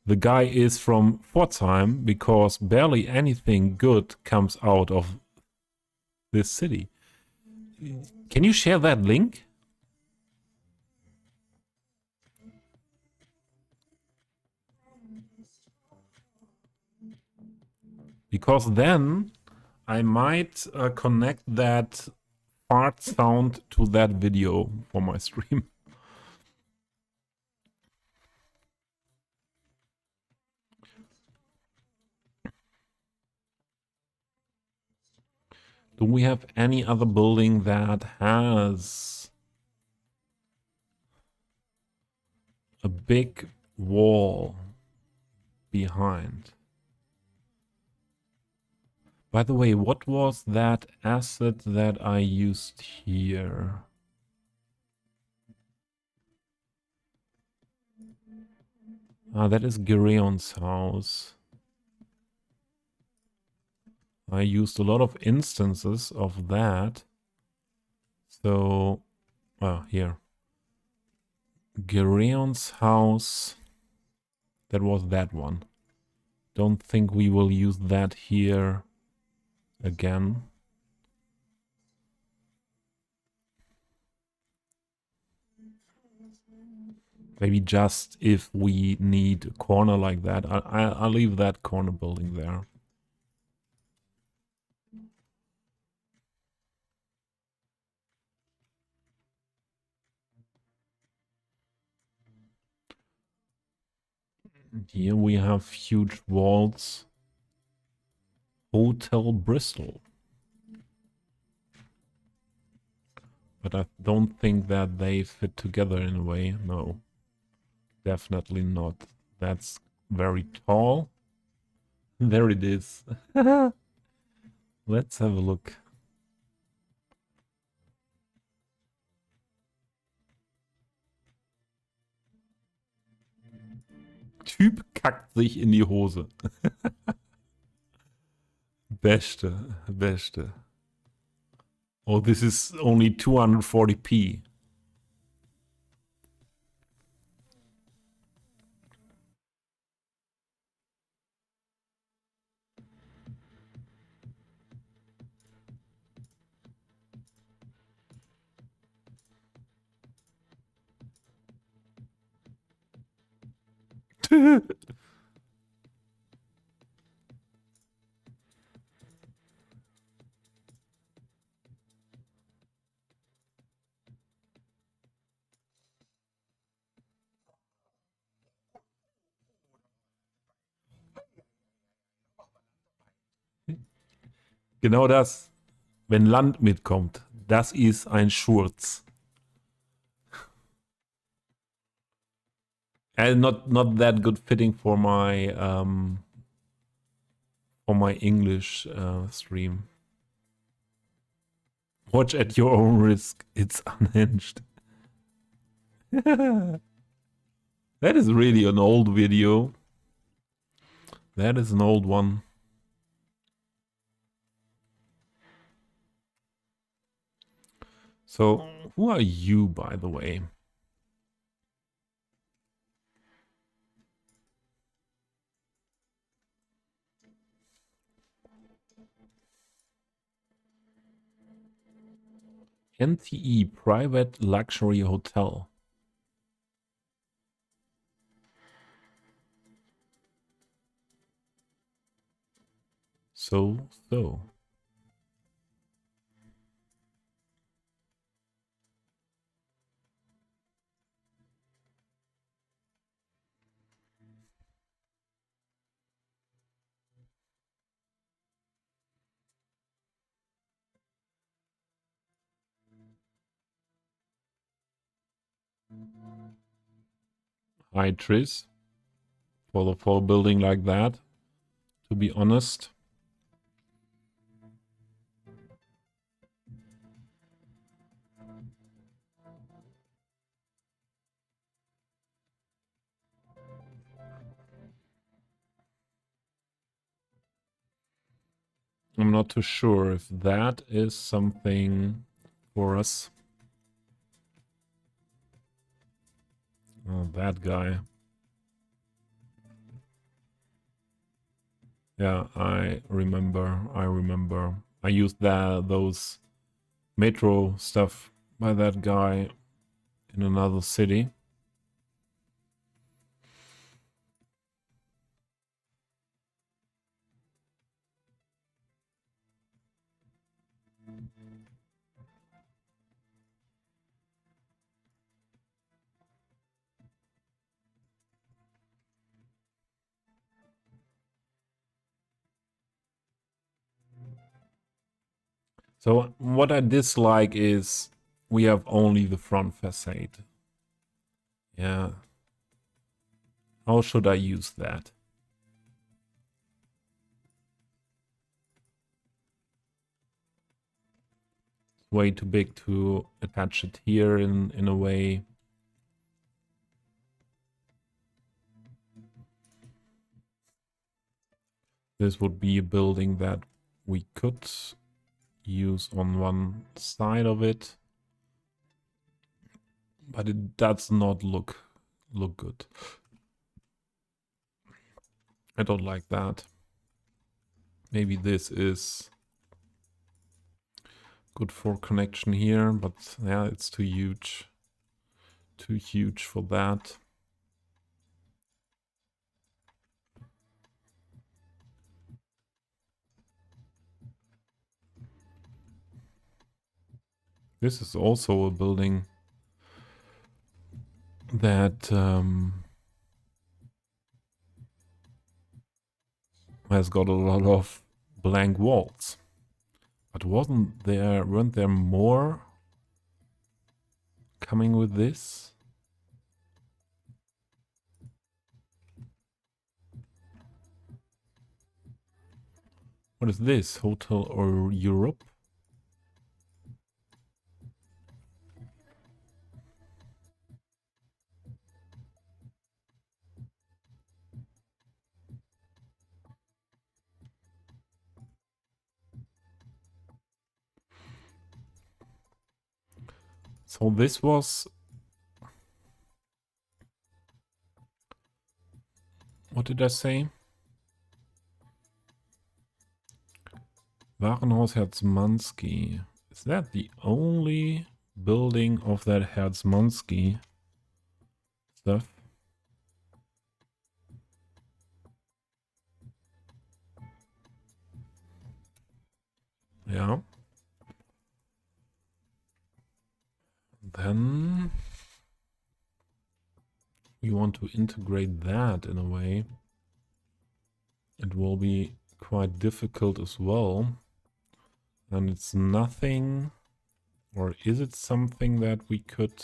the guy is from Pforzheim because barely anything good comes out of this city. Can you share that link? Because then I might connect that fart sound to that video for my stream. Do we have any other building that has a big wall behind? By the way, what was that asset that I used here? Ah, that is Gireon's house. I used a lot of instances of that. So, here. Gireon's house. That was that one. Don't think we will use that here again. Maybe just if we need a corner like that. I'll leave that corner building there. Here we have huge walls. Hotel Bristol. But I don't think that they fit together in a way. No, definitely not. That's very tall. There it is. Let's have a look. Typ kackt sich in die Hose. Beste, beste. Oh, this is only 240p. Genau das. Wenn Land mitkommt, das ist ein Schurz. And not that good fitting for my English stream. Watch at your own risk. It's unhinged. That is really an old video. That is an old one. So, who are you, by the way? NTE Private Luxury Hotel. So. Hi, Tris. For a building like that, to be honest. I'm not too sure if that is something for us. Oh, that guy. Yeah, I remember. I used those metro stuff by that guy in another city. So what I dislike is we have only the front facade. Yeah. How should I use that? Way too big to attach it here in a way. This would be a building that we could use on one side of it, but it does not look good. I don't like that. Maybe this is good for connection here, but yeah, it's too huge. Too huge for that. This is also a building that has got a lot of blank walls. But weren't there more coming with this? What is this? Hotel or Europe? So this was... What did I say? Warenhaus Herzmansky. Is that the only building of that Herzmansky stuff? Yeah. Then we want to integrate that in a way. It will be quite difficult as well. And it's nothing, or is it something that we could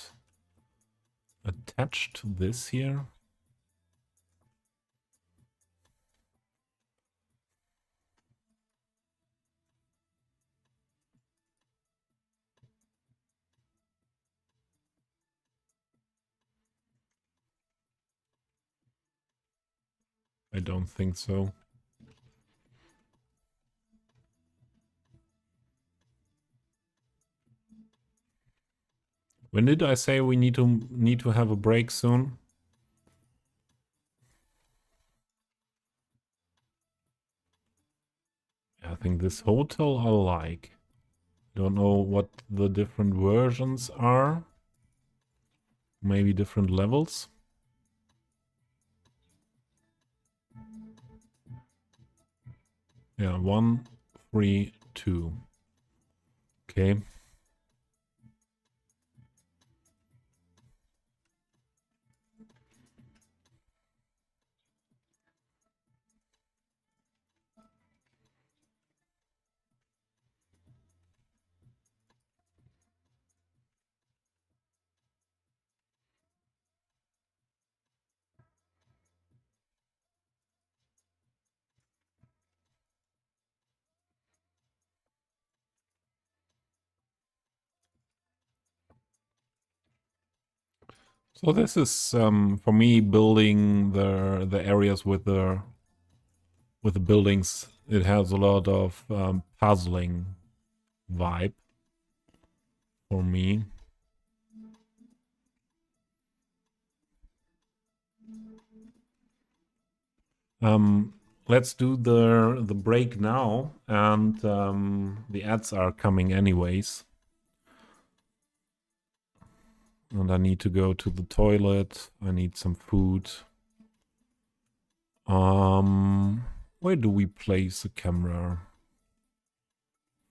attach to this here? I don't think so. When did I say we need to have a break soon? I think this hotel I like. Don't know what the different versions are. Maybe different levels. Yeah, 1, 3, 2. Okay. So this is for me building the areas with the buildings. It has a lot of puzzling vibe for me. Let's do the break now, and the ads are coming anyways. And I need to go to the toilet. I need some food. Where do we place the camera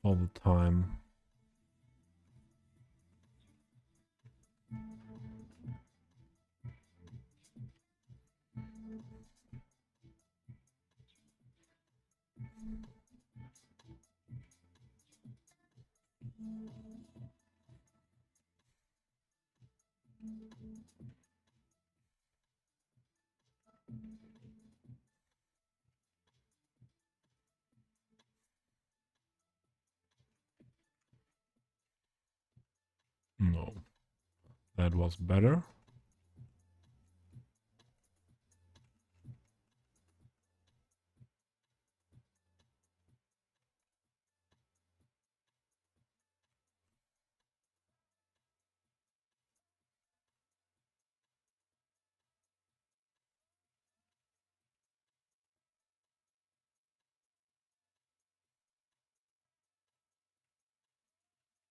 all the time? No, that was better.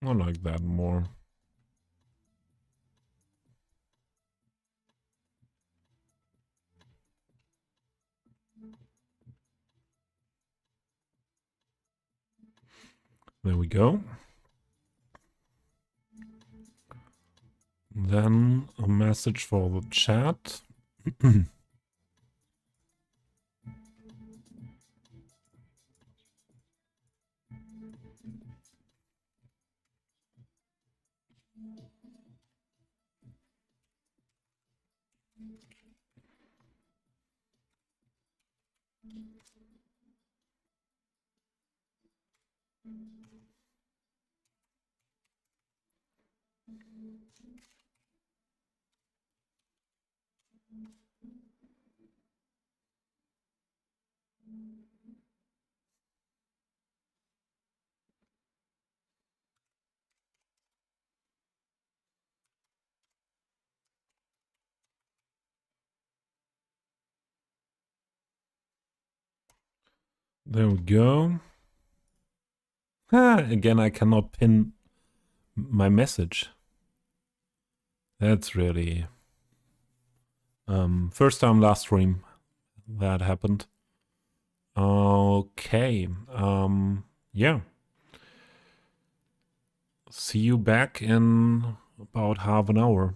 I like that more. There we go. Then a message for the chat. There we go. Again, I cannot pin my message. That's really... first time last stream that happened. Okay. Yeah. See you back in about half an hour.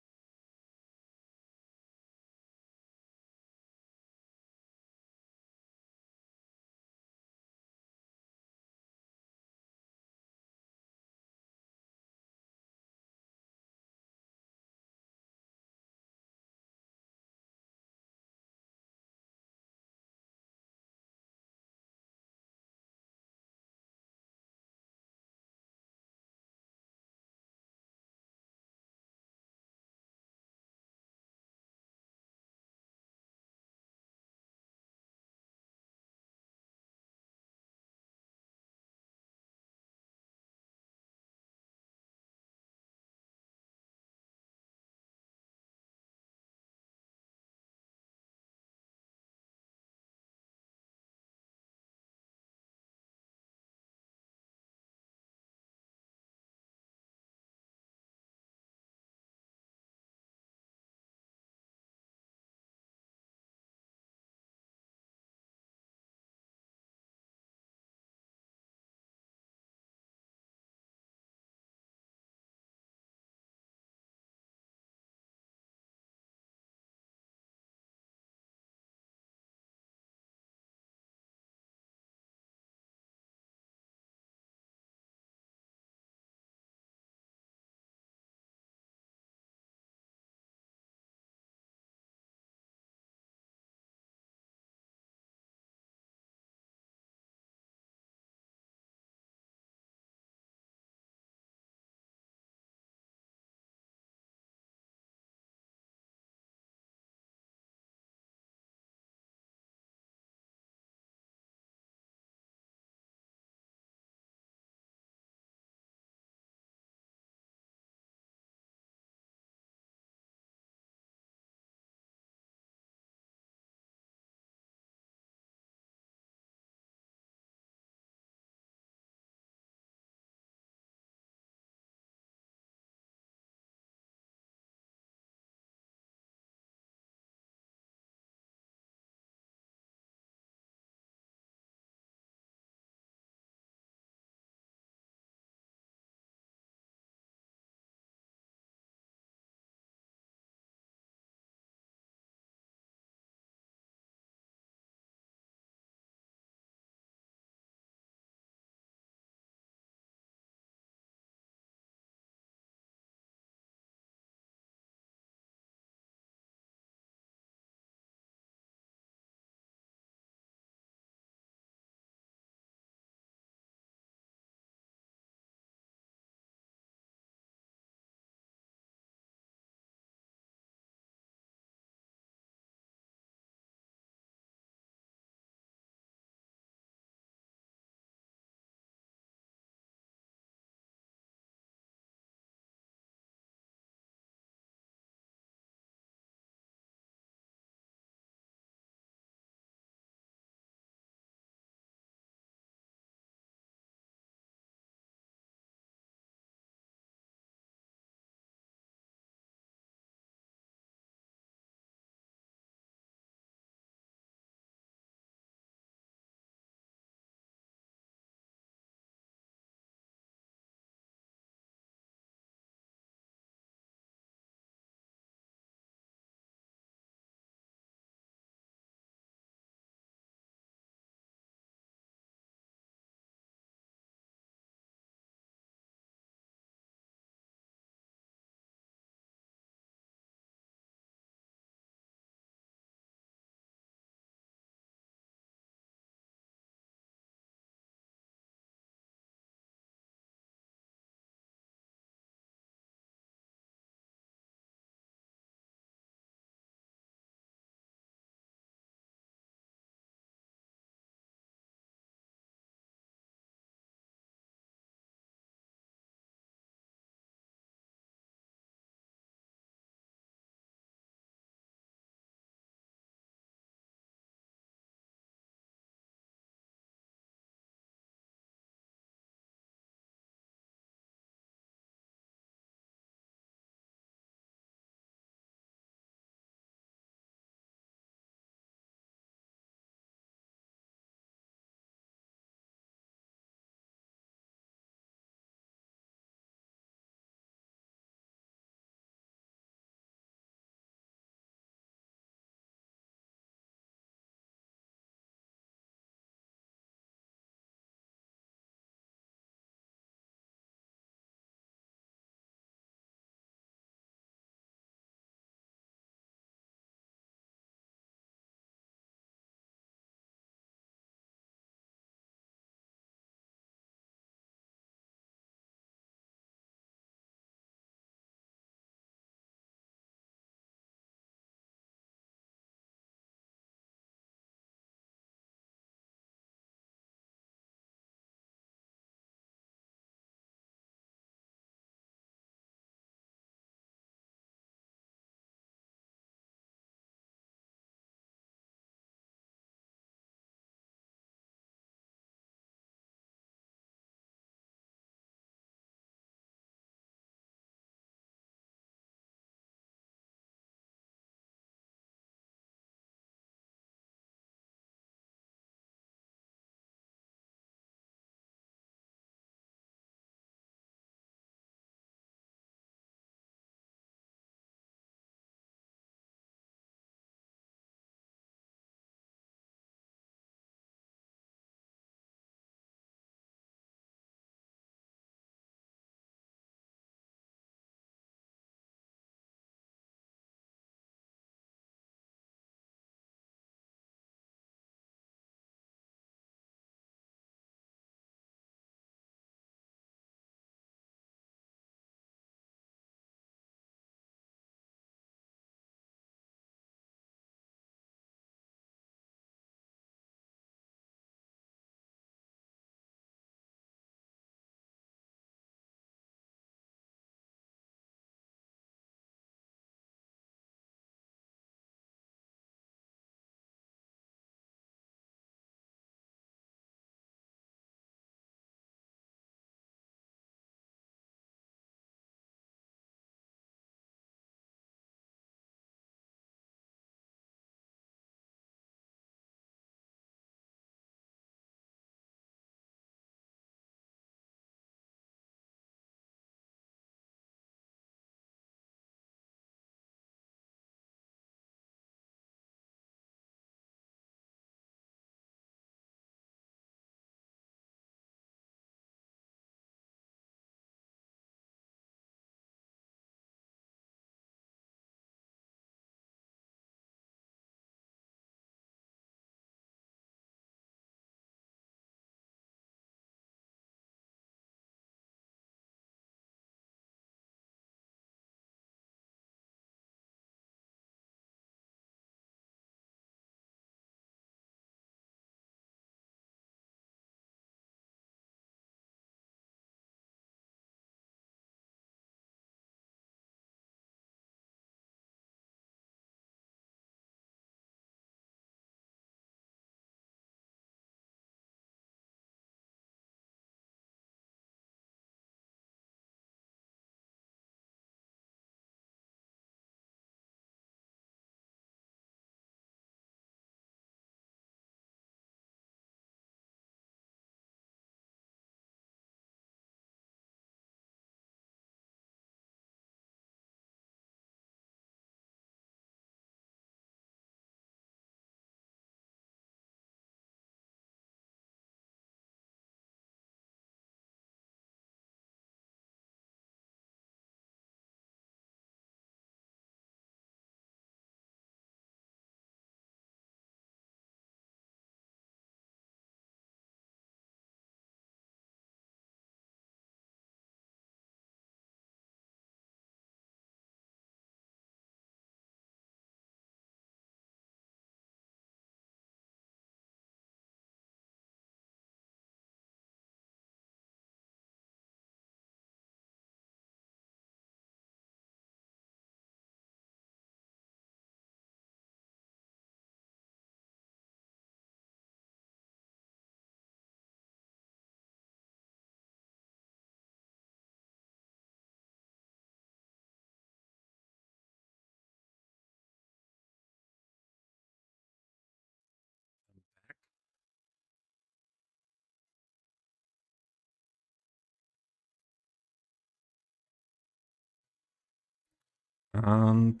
And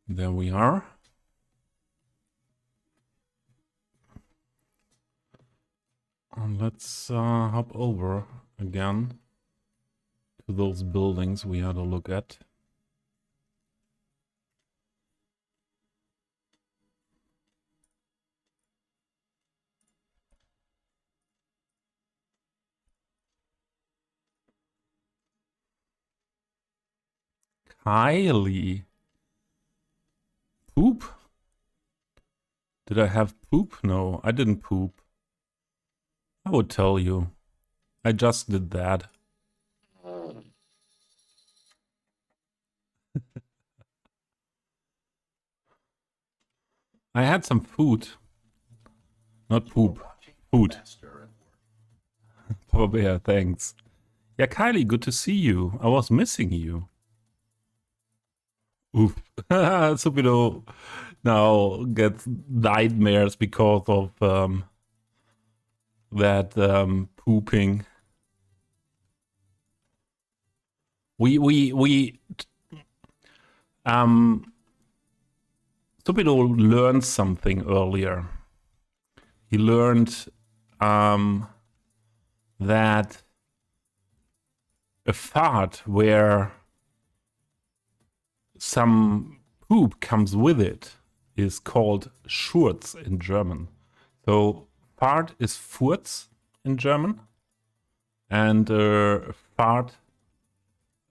there we are. And let's hop over again to those buildings we had a look at. Kylie. Poop? Did I have poop? No, I didn't poop. I would tell you. I just did that. I had some food. Not poop. Food. Papa Bear, thanks. Yeah, Kylie, good to see you. I was missing you. Oof. Supido now gets nightmares because of that pooping. We Stupido learned something earlier. He learned that a fart where some poop comes with it is called Schurz in German. So fart is Furz in German, and fart,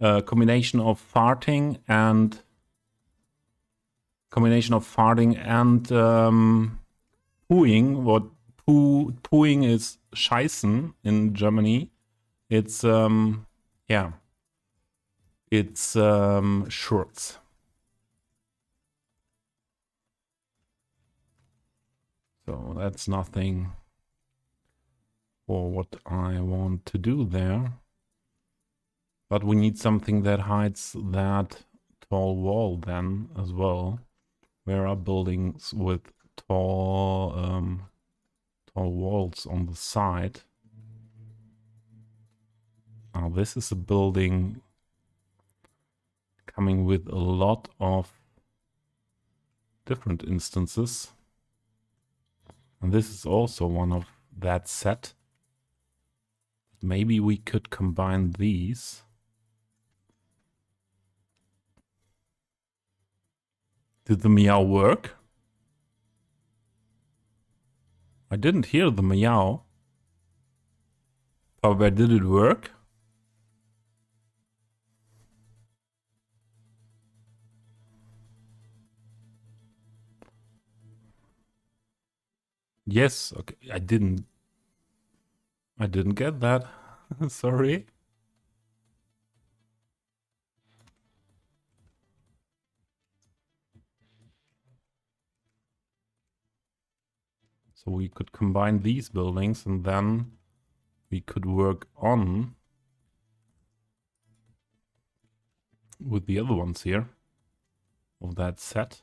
combination of farting and pooing. What pooing is scheißen in Germany. It's yeah, it's Schurz. So that's nothing for what I want to do there. But we need something that hides that tall wall then as well. Where are buildings with tall walls on the side? Now this is a building coming with a lot of different instances. And this is also one of that set. Maybe we could combine these. Did the meow work? I didn't hear the meow. However, did it work? Yes, okay. I didn't get that. Sorry. So we could combine these buildings and then we could work on with the other ones here of that set.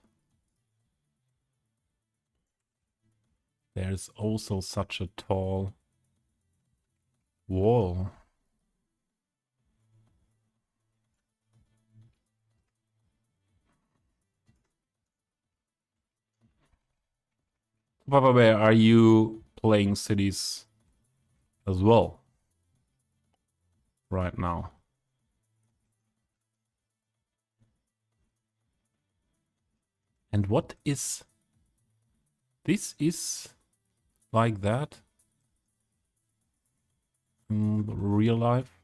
There's also such a tall wall. Papa Bear, are you playing cities as well right now? And what is... This is like that in real life?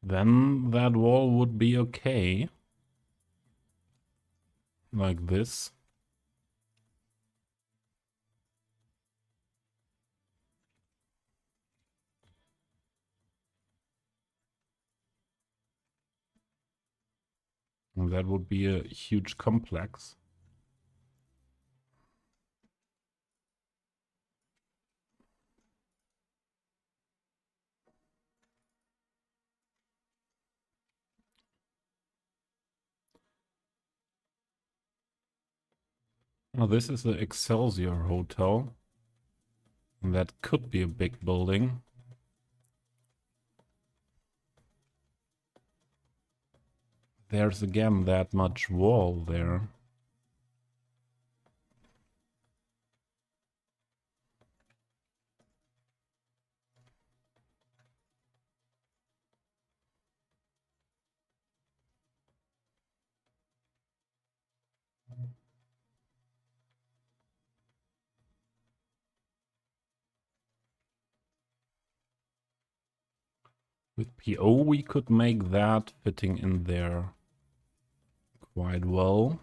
Then that wall would be okay. Like this. And that would be a huge complex. Oh, this is the Excelsior Hotel. And that could be a big building. There's again that much wall there. With PO, we could make that fitting in there quite well.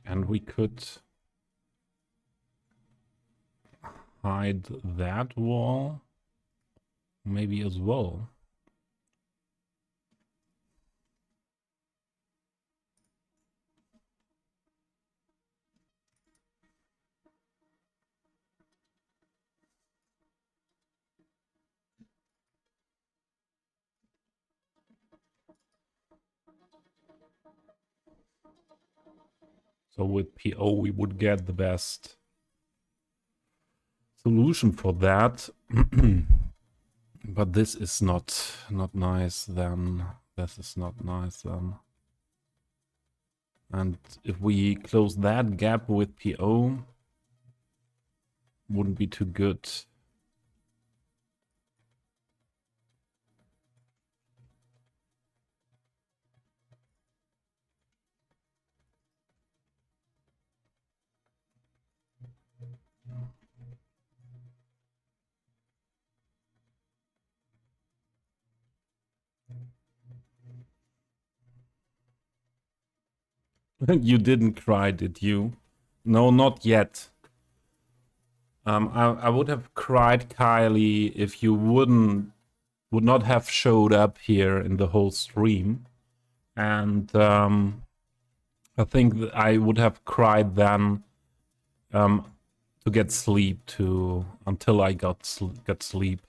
And we could hide that wall maybe as well. So with PO, we would get the best solution for that. But this is not nice then. This is not nice then. And if we close that gap with PO, wouldn't be too good. You didn't cry, did you? No, not yet. I would have cried, Kylie, if you would not have showed up here in the whole stream. And I think that I would have cried then to get sleep too, until I got sleep.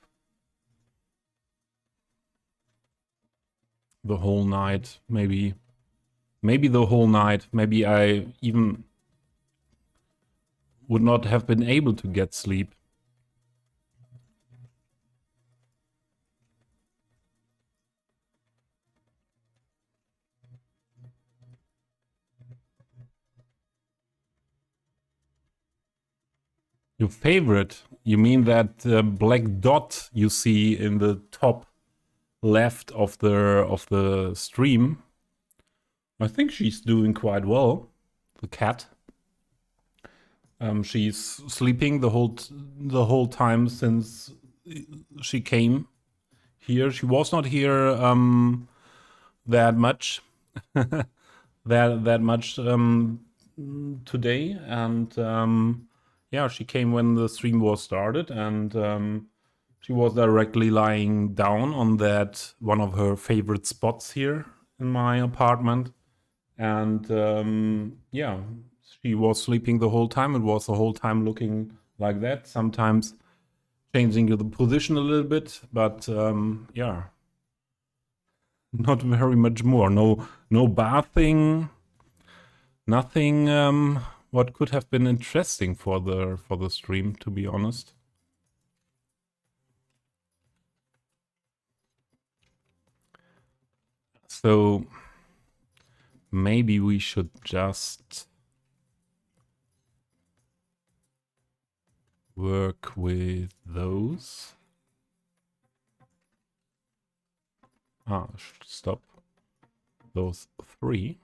The whole night, maybe the whole night. Maybe I even would not have been able to get sleep. Your favorite? You mean that black dot you see in the top left of the stream? I think she's doing quite well. The cat. She's sleeping the whole time since she came here. She was not here that much that much today, and yeah, she came when the stream was started, and she was directly lying down on that one of her favorite spots here in my apartment, and yeah, she was sleeping the whole time. It was the whole time looking like that, sometimes changing the position a little bit, but yeah, not very much more. No bathing, nothing what could have been interesting for the stream, to be honest. So maybe we should just work with those. Stop. Those three.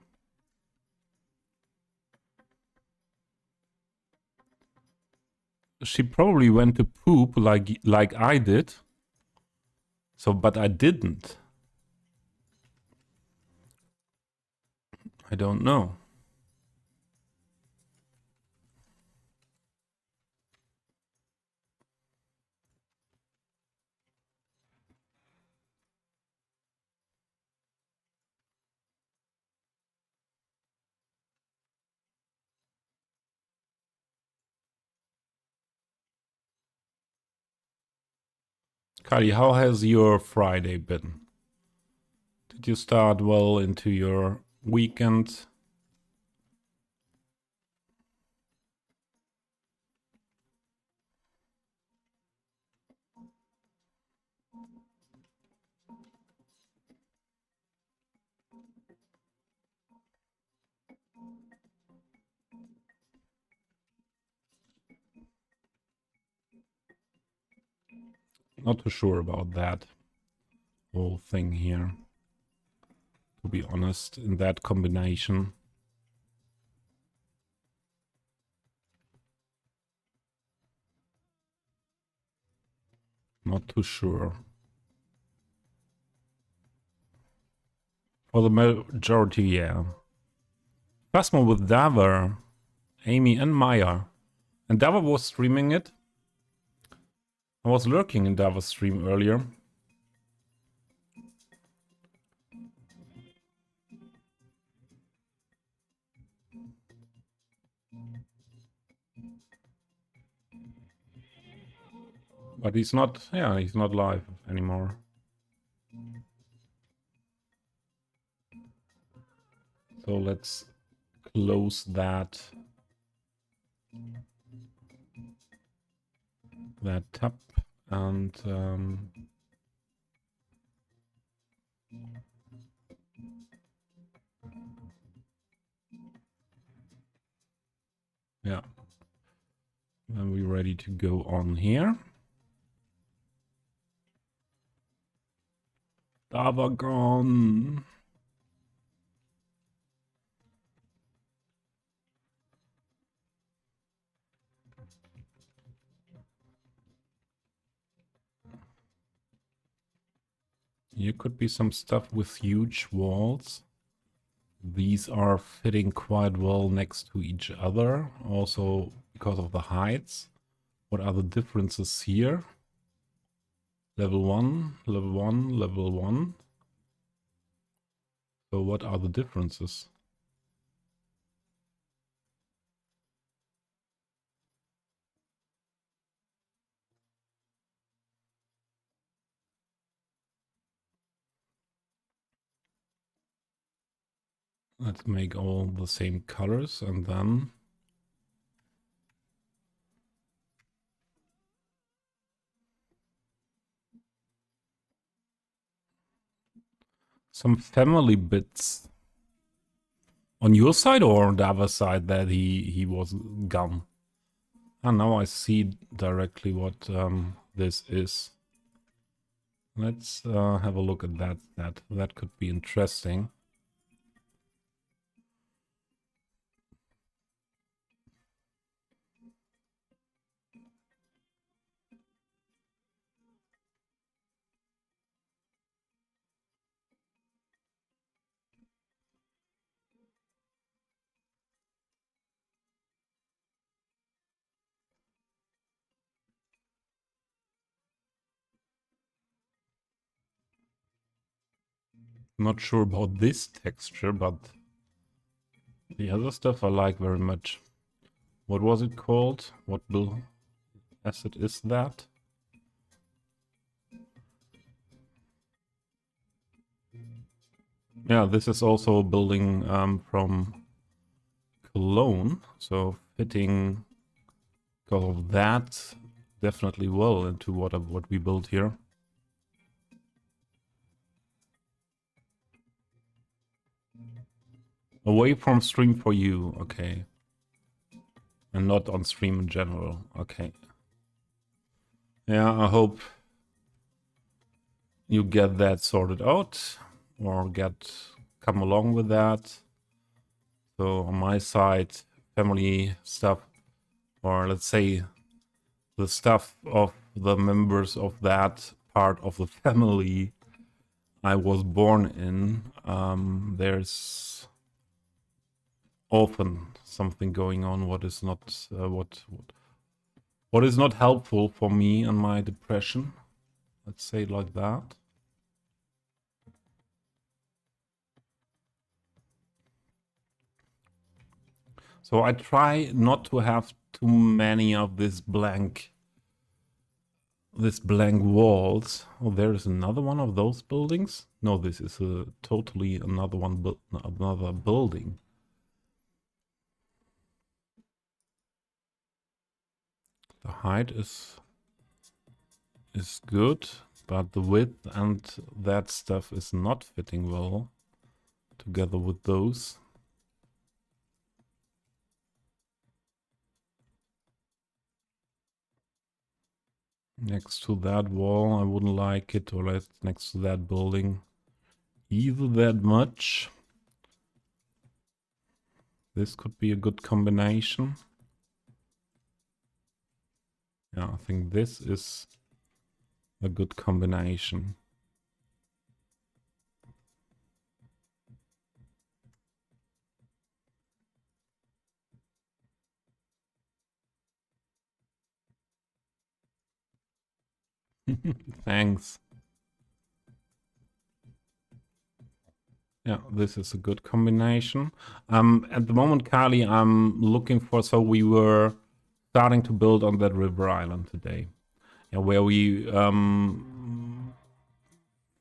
She probably went to poop like I did. So, but I didn't. I don't know. Kali, how has your Friday been? Did you start well into your weekend? Not too sure about that whole thing here, to be honest, in that combination. Not too sure. For the majority, yeah. Phasmo with Dava, Amy and Maya. And Dava was streaming it. I was lurking in Dava's stream earlier. But he's not, yeah, he's not live anymore. So let's close that tab and yeah, then we're ready to go on here. Dava gone. Here could be some stuff with huge walls. These are fitting quite well next to each other, also because of the heights. What are the differences here? Level 1, level 1, level 1. So what are the differences? Let's make all the same colors and then some family bits. On your side or on the other side that he was gone? And now I see directly what this is. Let's have a look at that. That could be interesting. Not sure about this texture, but the other stuff I like very much. What was it called? What asset is that? Yeah, this is also a building from Cologne, so fitting because of that definitely well into what we built here. Away from stream for you, okay. And not on stream in general, okay. Yeah, I hope you get that sorted out or come along with that. So on my side, family stuff, or let's say the stuff of the members of that part of the family I was born in, there's often something going on what is not what is not helpful for me and my depression. Let's say it like that. So I try not to have too many of this blank this blank walls. Oh, there is another one of those buildings? No, this is a totally another one, another building. The height is good, but the width and that stuff is not fitting well together with those. Next to that wall, I wouldn't like it, or next to that building either that much. This could be a good combination. Yeah, I think this is a good combination. Thanks. Yeah, this is a good combination. At the moment, Kali, I'm looking for, so we were starting to build on that river island today. Yeah, where we,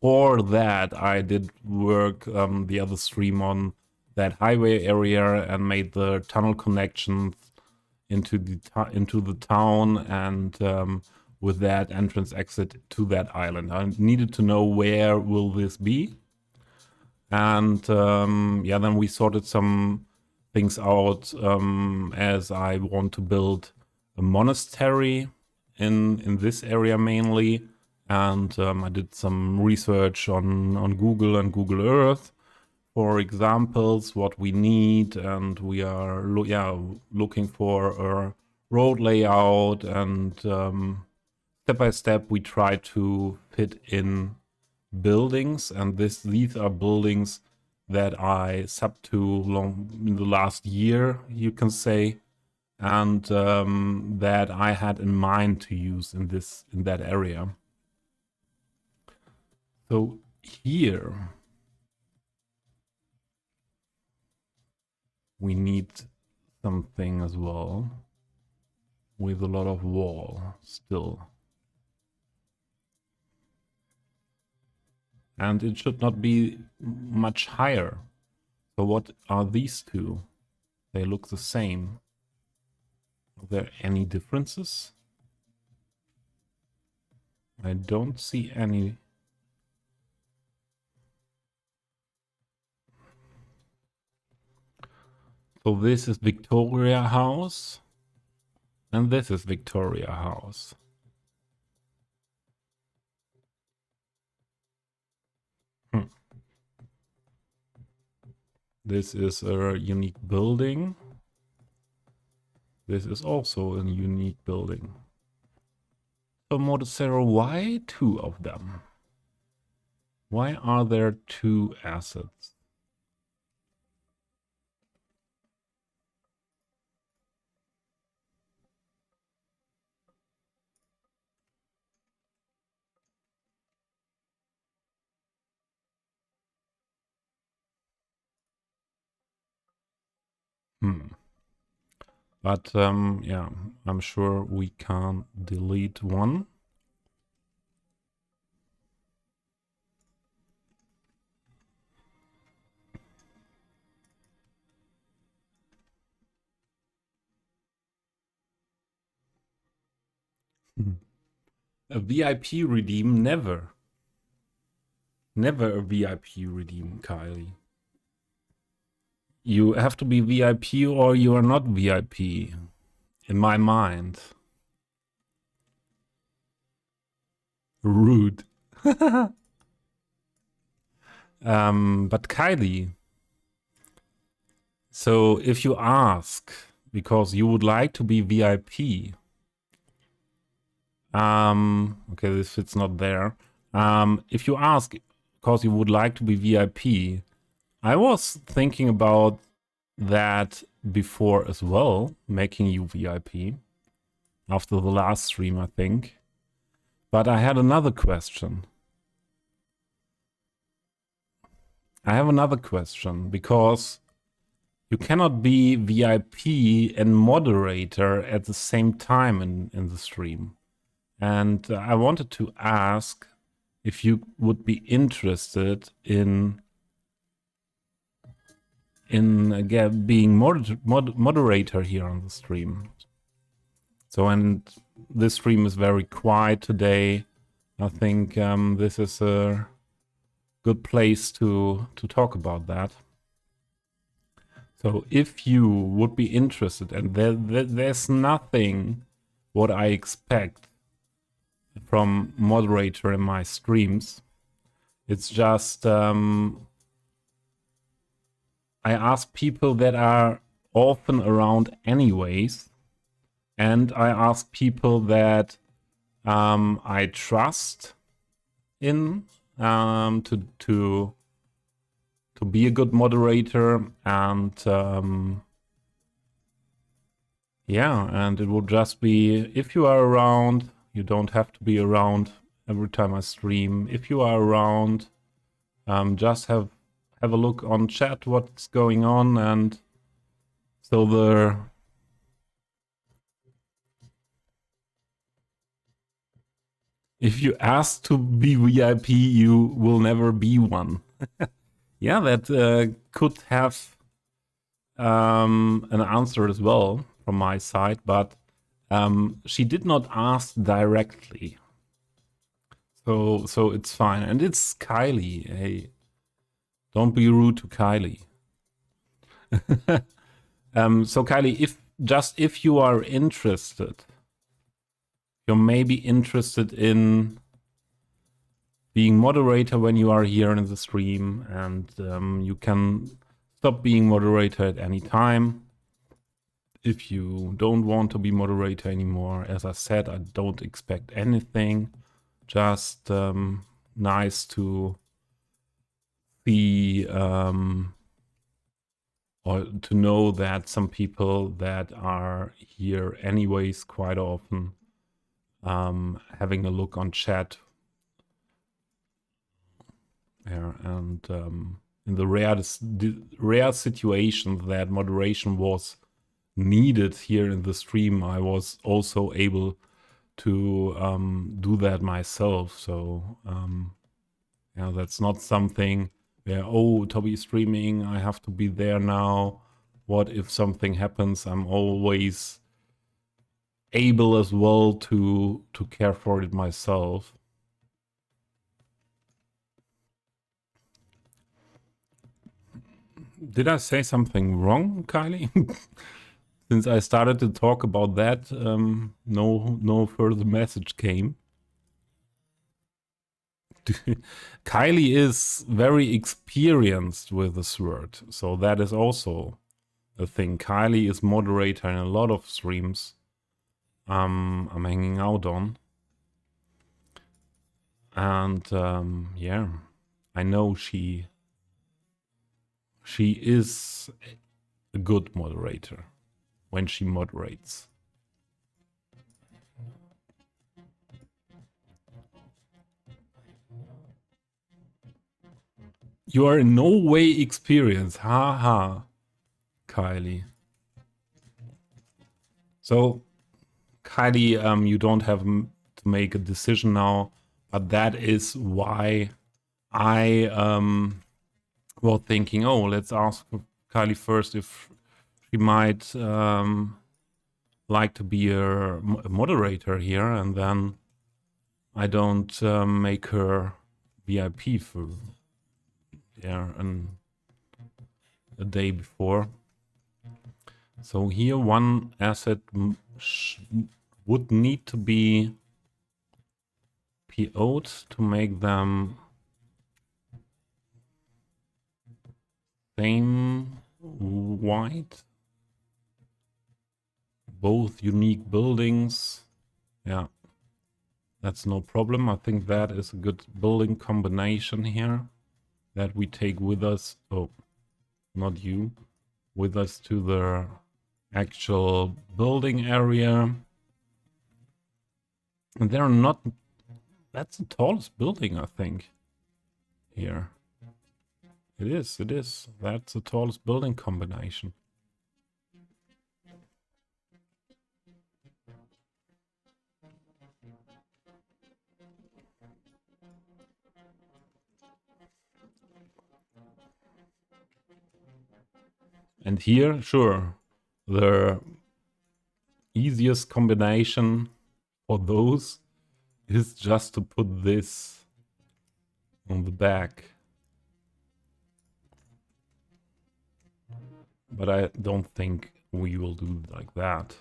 for that, I did work the other stream on that highway area and made the tunnel connections into the town, and with that entrance exit to that island. I needed to know where will this be. And yeah, then we sorted some things out, as I want to build a monastery in this area mainly. And I did some research on Google and Google Earth for examples, what we need, and we are looking for a road layout, and step by step we try to fit in buildings, and these are buildings that I subbed to in the last year, you can say, and that I had in mind to use in that area. So here we need something as well with a lot of wall still. And it should not be much higher. So what are these two? They look the same. Are there any differences? I don't see any. So this is Victoria House, and this is Victoria House. This is a unique building. This is also a unique building. So Modicero, why two of them? Why are there two assets? But yeah, I'm sure we can delete one. A VIP redeem, never. Never a VIP redeem, Kylie. You have to be VIP or you are not VIP, in my mind. Rude. But Kylie, so if you ask because you would like to be VIP, okay, this fit's not there. If you ask because you would like to be VIP, I was thinking about that before as well, making you VIP after the last stream, I think. But I had another question. I have another question, because you cannot be VIP and moderator at the same time in the stream. And I wanted to ask if you would be interested in again being moderator here on the stream. So, and this stream is very quiet today. I think this is a good place to talk about that. So if you would be interested, and there's nothing what I expect from moderator in my streams. It's just I ask people that are often around anyways, and I ask people that I trust in to be a good moderator, and yeah, and it will just be, if you are around, you don't have to be around every time I stream. If you are around, just have a look on chat what's going on, and so if you ask to be VIP, you will never be one. Yeah, that could have an answer as well from my side, but she did not ask directly. So it's fine. And it's Kylie. Hey, don't be rude to Kylie. So Kylie, if you are interested, you're maybe interested in being moderator when you are here in the stream, and you can stop being moderator at any time. If you don't want to be moderator anymore, as I said, I don't expect anything. Just nice to see or to know that some people that are here anyways quite often having a look on chat. Yeah, and in the rare situations that moderation was needed here in the stream, I was also able to do that myself. So yeah, that's not something where, oh, Toby is streaming, I have to be there now. What if something happens? I'm always able as well to care for it myself. Did I say something wrong, Kylie? Since I started to talk about that, no further message came. Kylie is very experienced with this word, so that is also a thing. Kylie is moderator in a lot of streams I'm hanging out on. And yeah, I know she is a good moderator when she moderates. You are in no way experienced. Ha ha, Kylie. So, Kylie, you don't have to make a decision now, but that is why I was thinking, oh, let's ask Kylie first if she might like to be a moderator here, and then I don't make her VIP for a day before. So here one asset would need to be PO'd to make them same white. Both unique buildings. Yeah, that's no problem. I think that is a good building combination here that we take with us. Oh, not you. With us to the actual building area. And they're not... That's the tallest building, I think, here. It is. That's the tallest building combination. And here, sure, the easiest combination for those is just to put this on the back. But I don't think we will do it like that.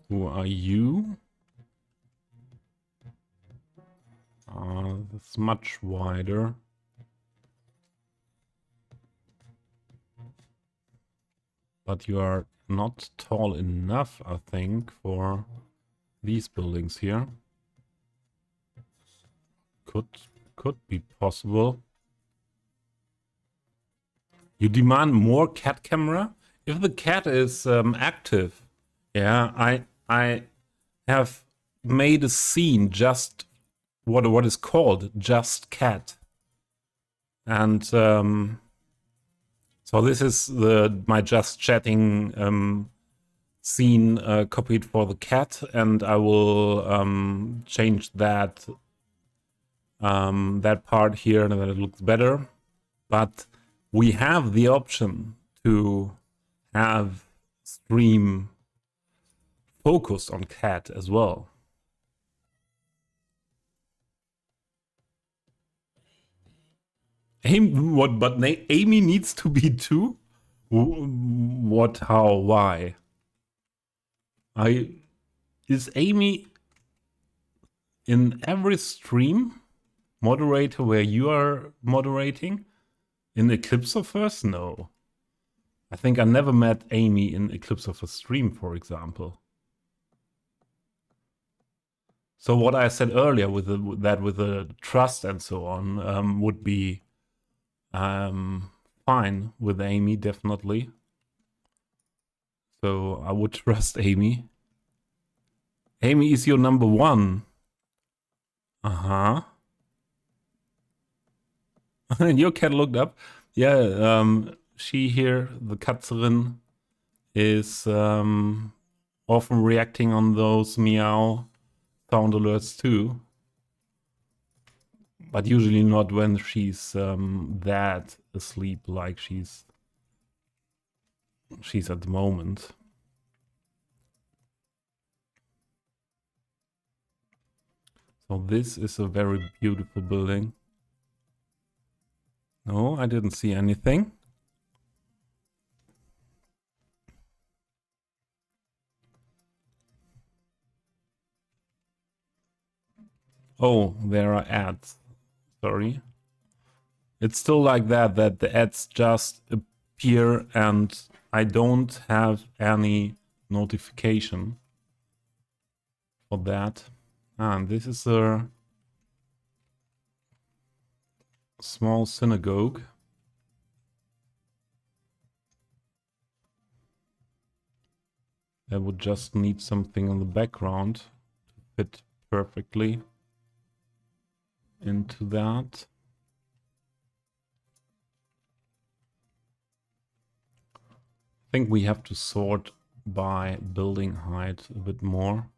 Who are you? That's much wider. But you are not tall enough, I think, for these buildings here. Could be possible. You demand more cat camera? If the cat is active, yeah, I have made a scene just what is called just cat, and so this is my just chatting scene copied for the cat, and I will change that that part here, and then it looks better. But we have the option to have stream focused on cat as well. Amy needs to be too? What, how, why? Is Amy in every stream moderator where you are moderating? In Eclipse of Us? No. I think I never met Amy in Eclipse of a stream, for example. So what I said earlier with the trust and so on would be fine with Amy, definitely. So I would trust Amy. Amy is your number one. Uh-huh. And your cat looked up. Yeah, she here, the Katzerin, is often reacting on those meow sound alerts too. But usually not when she's that asleep like she's at the moment. So this is a very beautiful building. No, I didn't see anything. Oh, there are ads. Sorry. It's still like that the ads just appear and I don't have any notification for that. And this is a small synagogue. I would just need something in the background to fit perfectly into that. I think we have to sort by building height a bit more.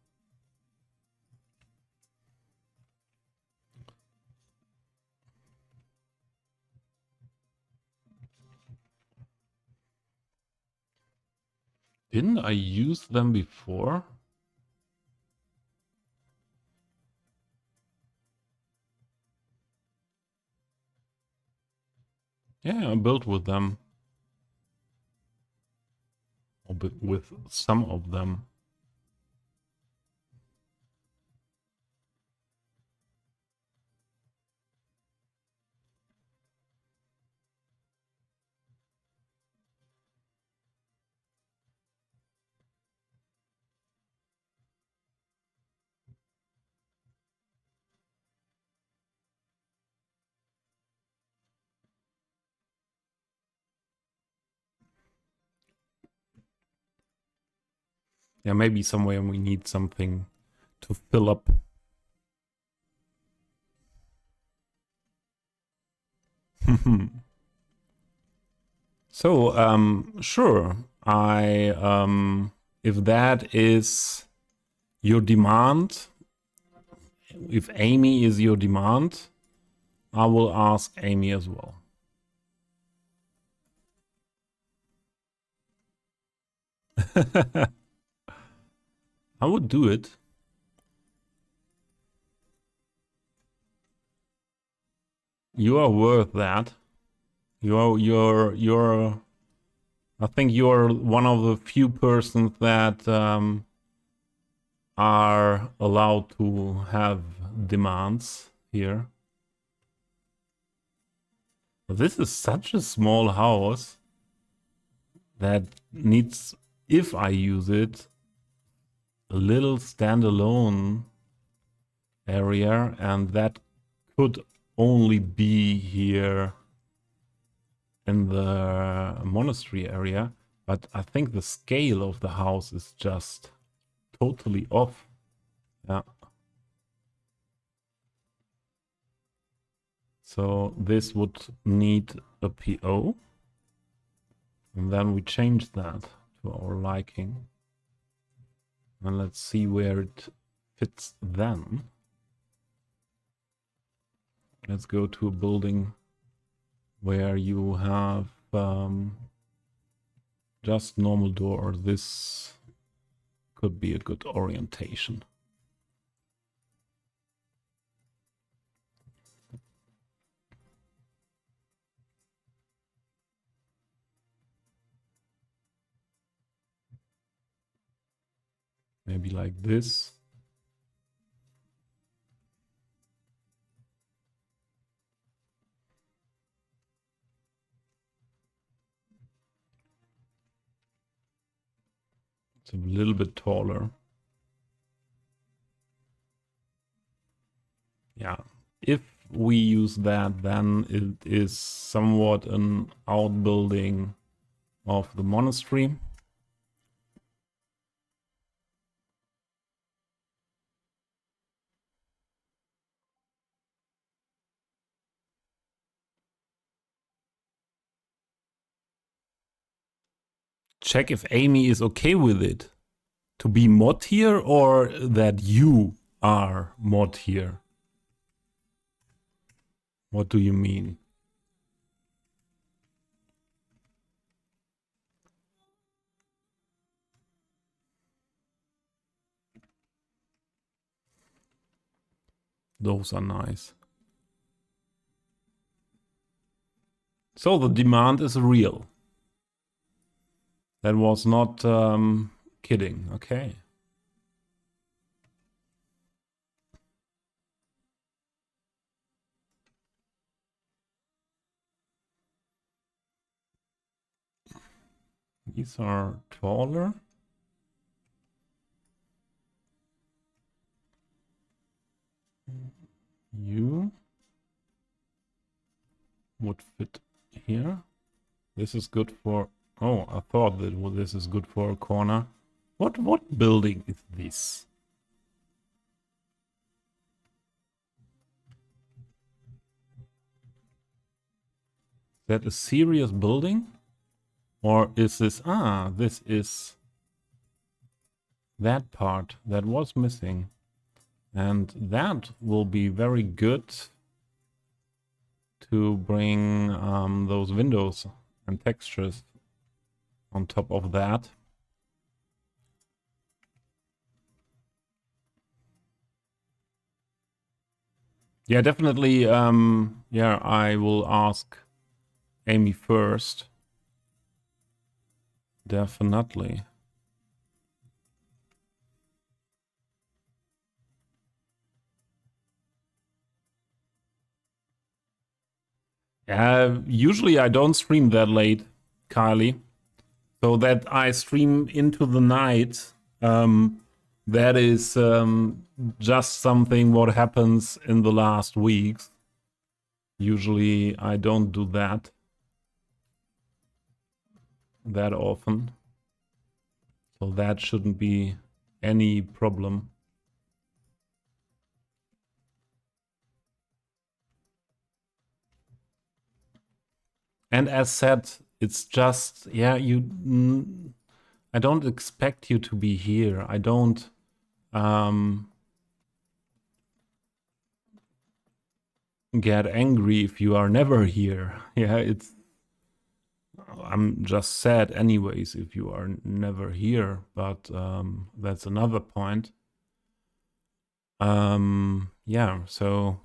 Didn't I use them before? Yeah, I built with them. Or with some of them. Yeah, maybe somewhere we need something to fill up. So, sure, I if that is your demand, if Amy is your demand, I will ask Amy as well. I would do it. You are worth that. You're I think you're one of the few persons that are allowed to have demands here. But this is such a small house that needs, if I use it, a little standalone area, and that could only be here in the monastery area. But I think the scale of the house is just totally off. Yeah. So this would need a PO. And then we change that to our liking. And let's see where it fits then. Let's go to a building where you have just normal doors. This could be a good orientation. Maybe like this. It's a little bit taller. Yeah, if we use that, then it is somewhat an outbuilding of the monastery. Check if Amy is okay with it. To be mod here, or that you are mod here? What do you mean? Those are nice. So the demand is real. That was not kidding. Okay. These are taller. You would fit here. This is good for... Oh, I thought that this is good for a corner. What building is this? Is that a serious building? Or is this... Ah, this is that part that was missing. And that will be very good to bring those windows and textures on top of that. Yeah, definitely. Yeah, I will ask Amy first. Definitely. Usually I don't stream that late, Kylie. So that I stream into the night, that is just something what happens in the last weeks. Usually I don't do that often. So that shouldn't be any problem. And as said, it's just, yeah, I don't expect you to be here. I don't get angry if you are never here. Yeah, I'm just sad anyways if you are never here, but that's another point. Yeah, so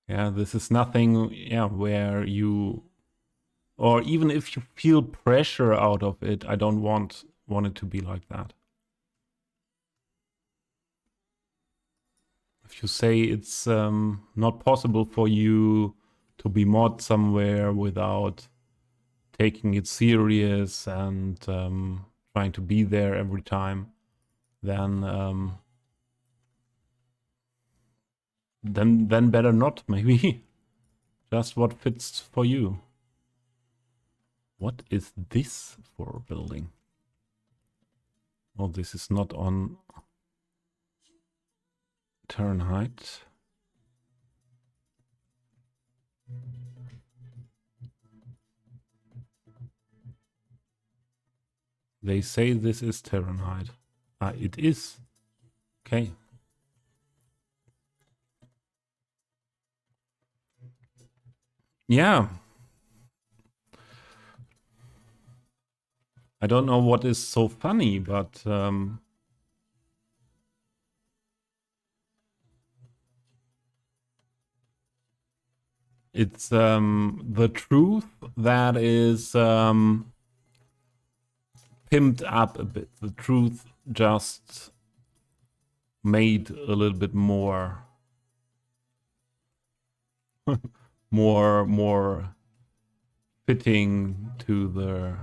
yeah, this is nothing, yeah, where you, or even if you feel pressure out of it, I don't want it to be like that. If you say it's not possible for you to be mod somewhere without taking it serious and trying to be there every time, then better not, maybe. Just what fits for you. What is this for a building? Oh, this is not on Fahrenheit. They say this is Fahrenheit. Ah, it is. Okay. Yeah. I don't know what is so funny, but it's the truth that is pimped up a bit. The truth just made a little bit more more fitting to the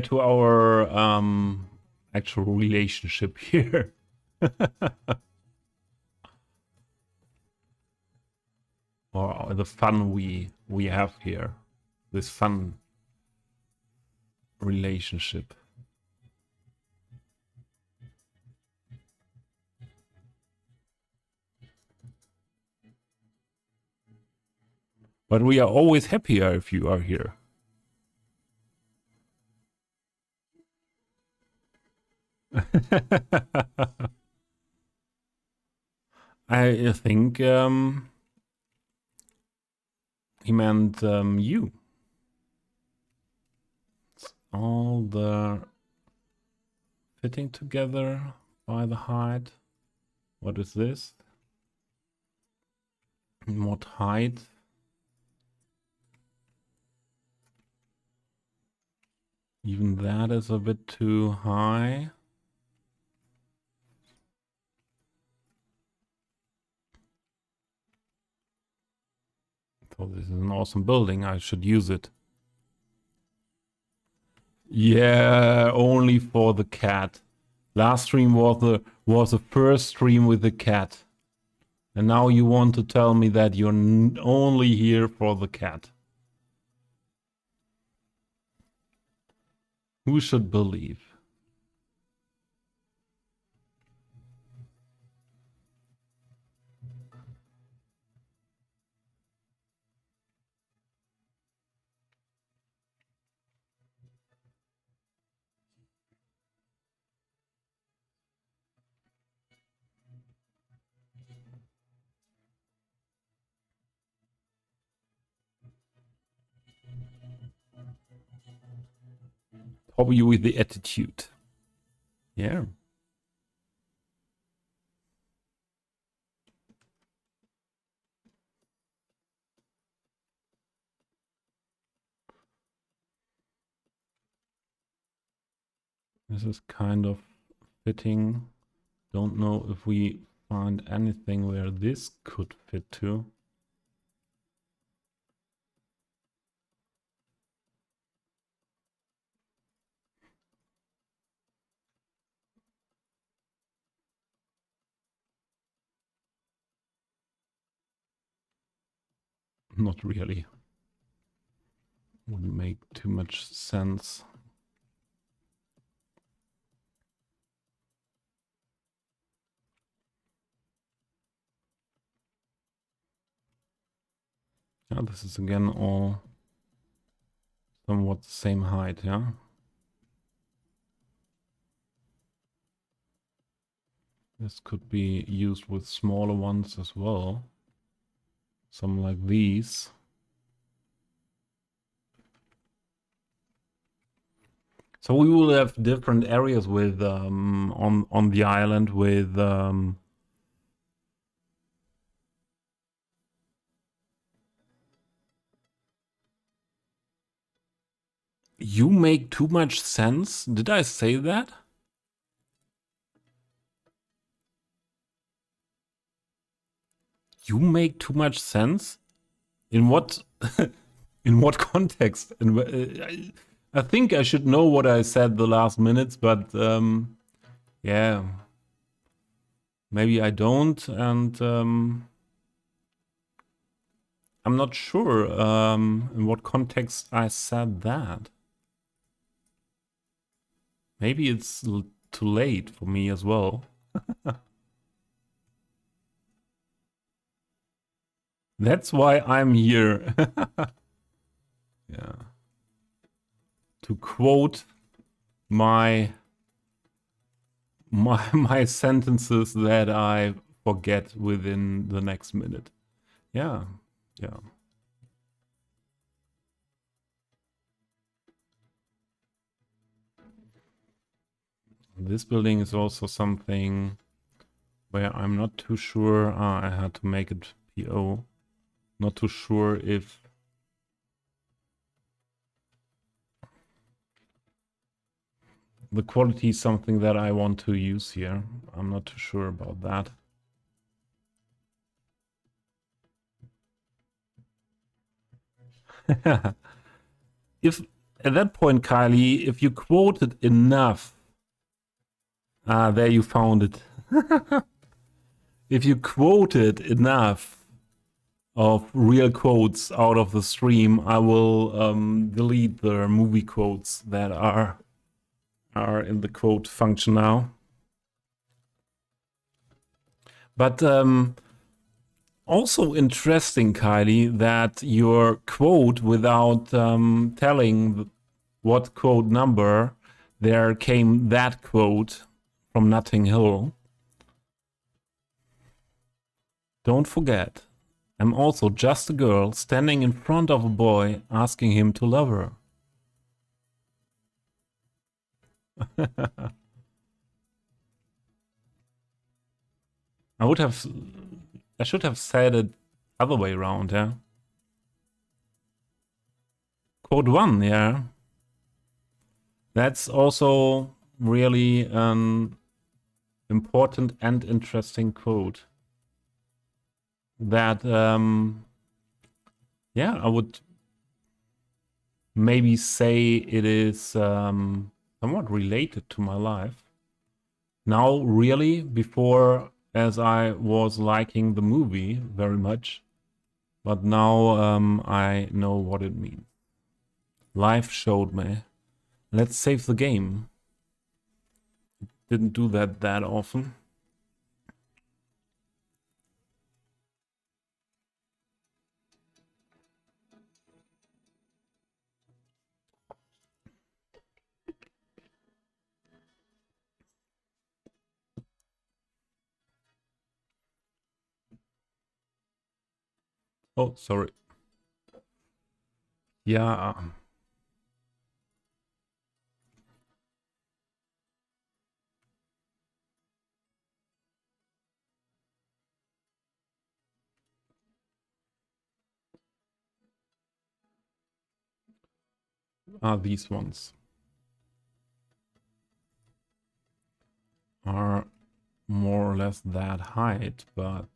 to our actual relationship here. Or the fun we have here. This fun relationship. But we are always happier if you are here. I think he meant you. It's all the fitting together by the height. What is this? What height? Even that is a bit too high. So this is an awesome building. I should use it. Yeah, only for the cat. Last stream was the first stream with the cat. And now you want to tell me that you're only here for the cat. Who should believe? Hobby with the attitude. Yeah. This is kind of fitting. Don't know if we find anything where this could fit to. Not really. Wouldn't make too much sense. Yeah, this is again all somewhat the same height, yeah? This could be used with smaller ones as well. Some like these. So we will have different areas with on the island with you make too much sense. Did I say that? You make too much sense? In what in what context? I think I should know what I said the last minutes, but yeah, maybe I don't, and I'm not sure in what context I said that. Maybe it's too late for me as well. That's why I'm here. Yeah. To quote my sentences that I forget within the next minute. Yeah. Yeah. This building is also something where I'm not too sure. I had to make it PO. Not too sure if the quality is something that I want to use here. I'm not too sure about that. If at that point, Kylie, if you quoted enough, there you found it. If you quoted enough of real quotes out of the stream, I will delete the movie quotes that are in the quote function now. But also interesting, Kylie, that your quote without telling what quote number, there came that quote from Notting Hill. Don't forget, I'm also just a girl standing in front of a boy asking him to love her. I should have said it other way around, yeah? Quote 1, yeah. That's also really an important and interesting quote. That, yeah, I would maybe say it is somewhat related to my life. Now, really, before, as I was liking the movie very much, but now I know what it means. Life showed me. Let's save the game. Didn't do that often. Oh, sorry. Yeah. These ones are more or less that height, but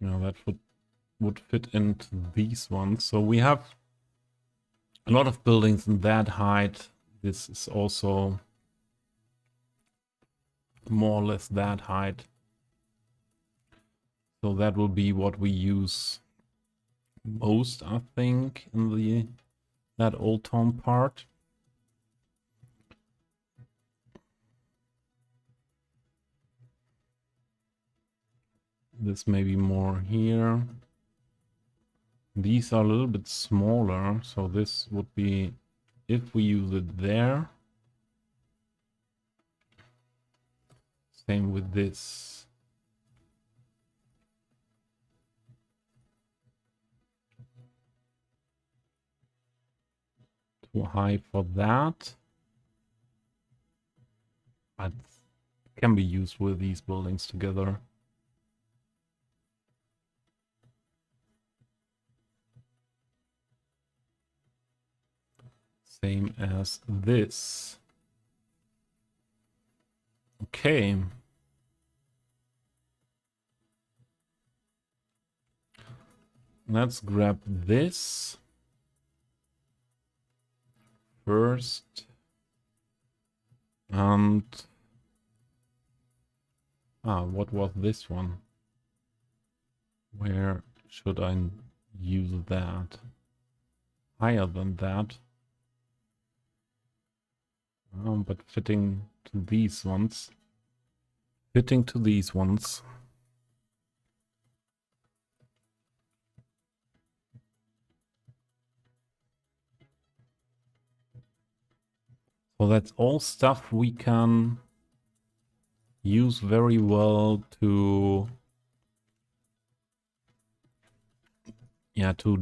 you know, that would fit into these ones. So we have a lot of buildings in that height. This is also more or less that height. So that will be what we use most, I think, in the that Old Town part. This may be more here. These are a little bit smaller, so this would be, if we use it there. Same with this. Too high for that. But can be used with these buildings together. Same as this. Okay. Let's grab this first. And what was this one? Where should I use that? Higher than that. But fitting to these ones. Fitting to these ones. So that's all stuff we can use very well to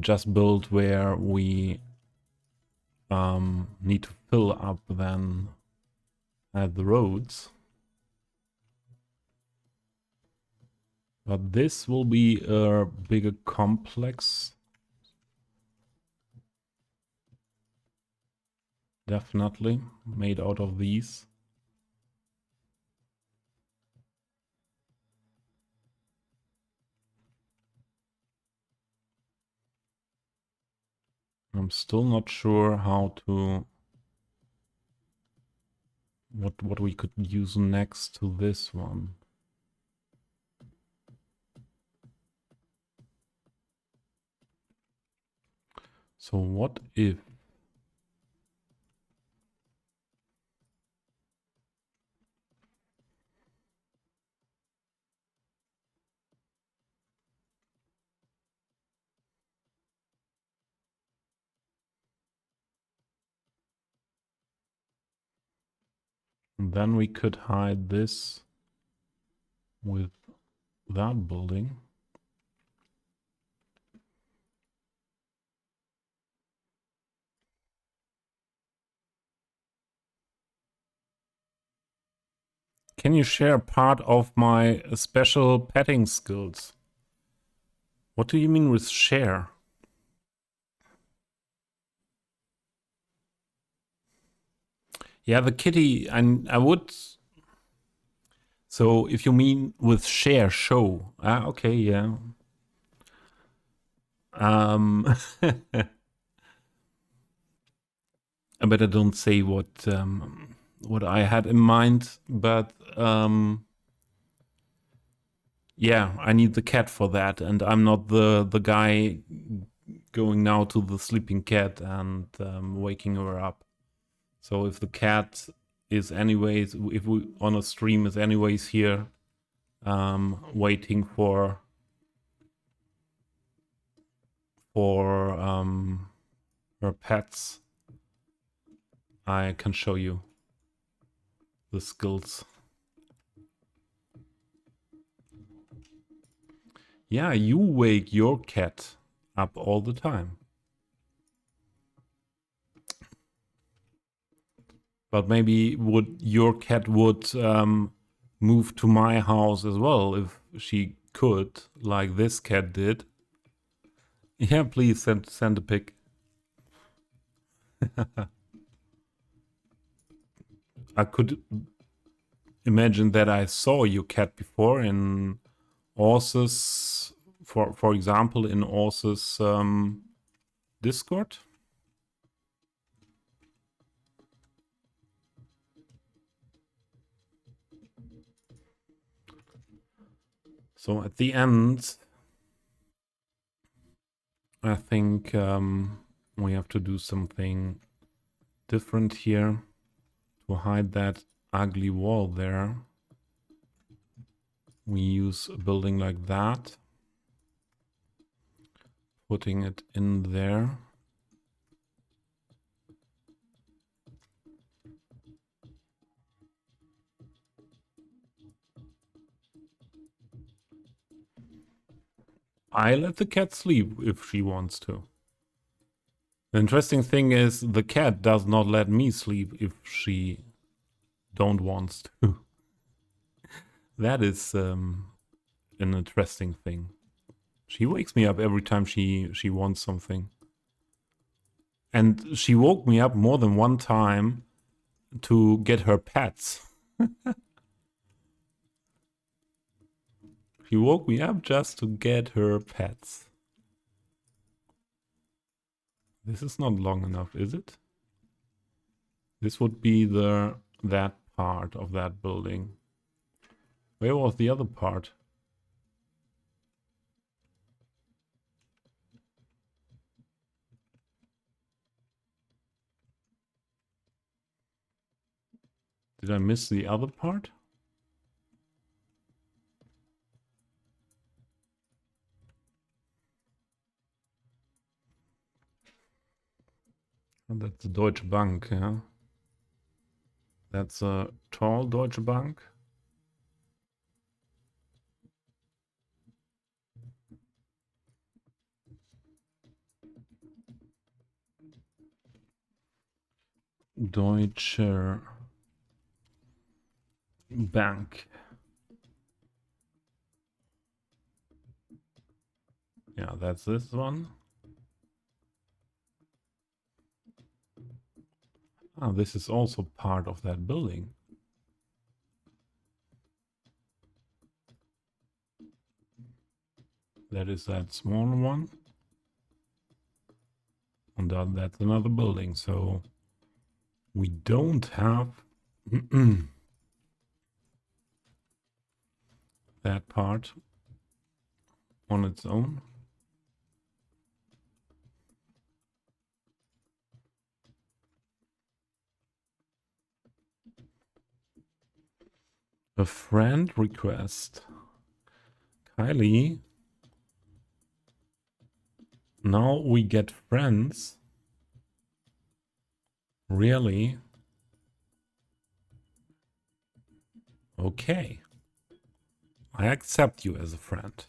just build where we need to fill up then at the roads. But this will be a bigger complex. Definitely made out of these. I'm still not sure how to what we could use next to this one. So what if then we could hide this with that building. Can you share part of my special petting skills? What do you mean with share? Yeah, the kitty, I would. So if you mean with share, show. Okay, yeah. I better don't say what I had in mind, but yeah, I need the cat for that, and I'm not the guy going now to the sleeping cat and waking her up. So if the cat is anyways, if we on a stream is anyways here, waiting for her pets, I can show you the skills. Yeah, you wake your cat up all the time. But maybe your cat would move to my house as well if she could, like this cat did. Yeah, please send a pic. I could imagine that I saw your cat before in Orse's, for example, in Orse's Discord. So at the end, I think we have to do something different here to hide that ugly wall there. We use a building like that, putting it in there. I let the cat sleep if she wants to. The interesting thing is the cat does not let me sleep if she don't wants to. That is an interesting thing. She wakes me up every time she wants something. And she woke me up more than one time to get her pets. She woke me up just to get her pets. This is not long enough, is it? This would be that part of that building. Where was the other part? Did I miss the other part? Oh, that's the Deutsche Bank, yeah. That's a tall Deutsche Bank. Deutsche Bank. Yeah, that's this one. Ah, this is also part of that building. That is that smaller one. And that's another building. So we don't have that part on its own. A friend request. Kylie. Now we get friends. Really? Okay. I accept you as a friend.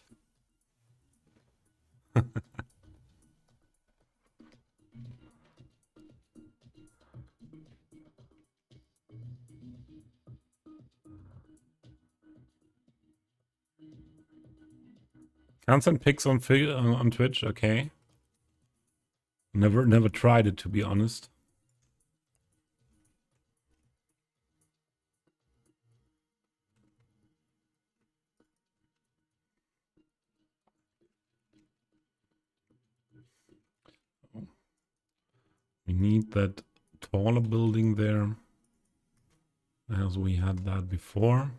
Can't send pics on Twitch, okay. Never tried it, to be honest. We need that taller building there, as we had that before.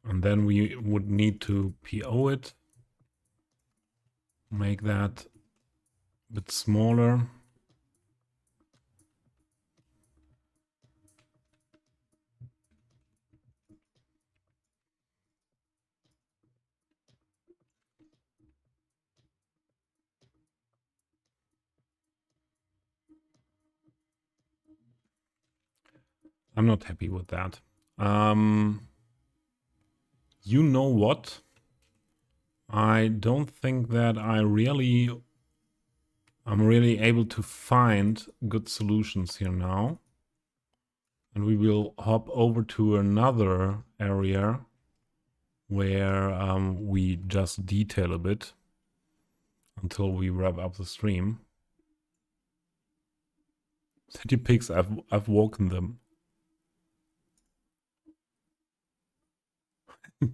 And then we would need to PO it. Make that a bit smaller. I'm not happy with that. You know what? I don't think that I'm really able to find good solutions here now. And we will hop over to another area where we just detail a bit until we wrap up the stream. City pigs, I've woken them. We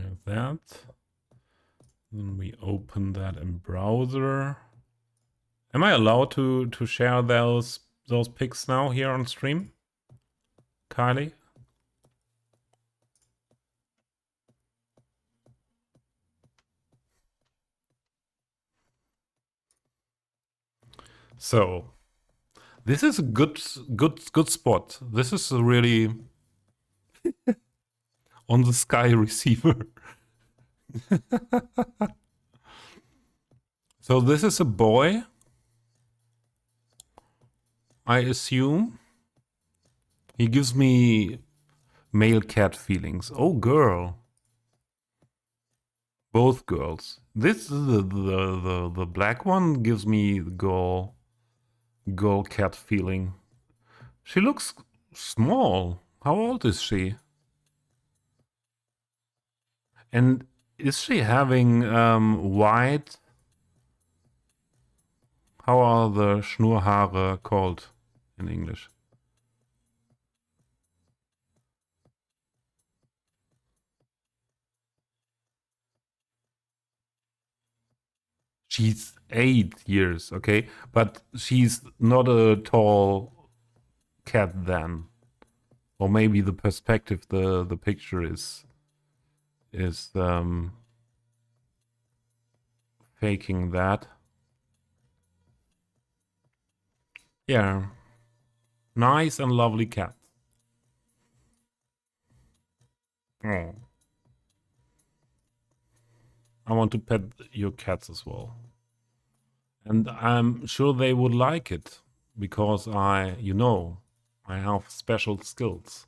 have that. Then we open that in browser. Am I allowed to share those pics now here on stream, Kylie? So this is a good spot. This is a really on the sky receiver. So this is a boy, I assume. He gives me male cat feelings. Oh, girl. Both girls. This the black one gives me girl cat feeling. She looks small. How old is she? And is she having white? How are the Schnurrhaare called in English? She's 8 years, okay, but she's not a tall cat then, or maybe the perspective, the picture is faking that. Yeah, nice and lovely cat. Oh, I want to pet your cats as well, and I'm sure they would like it because I have special skills.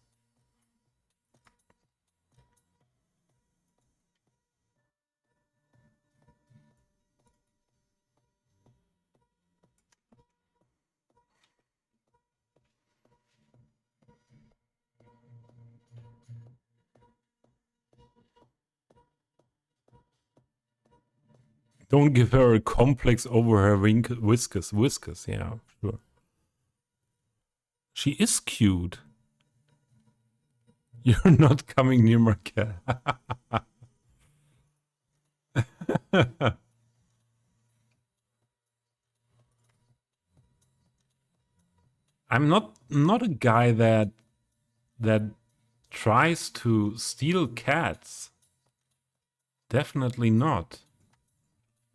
Don't give her a complex over her whiskers. Whiskers, yeah, sure. She is cute. You're not coming near my cat. I'm not a guy that tries to steal cats. Definitely not.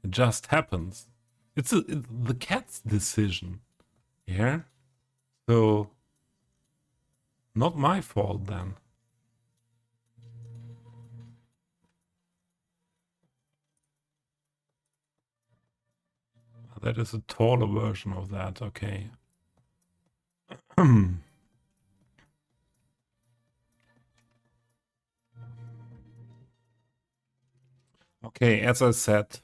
It just happens. It's the cat's decision. Yeah. So not my fault then. That is a taller version of that. Okay. Okay, as I said,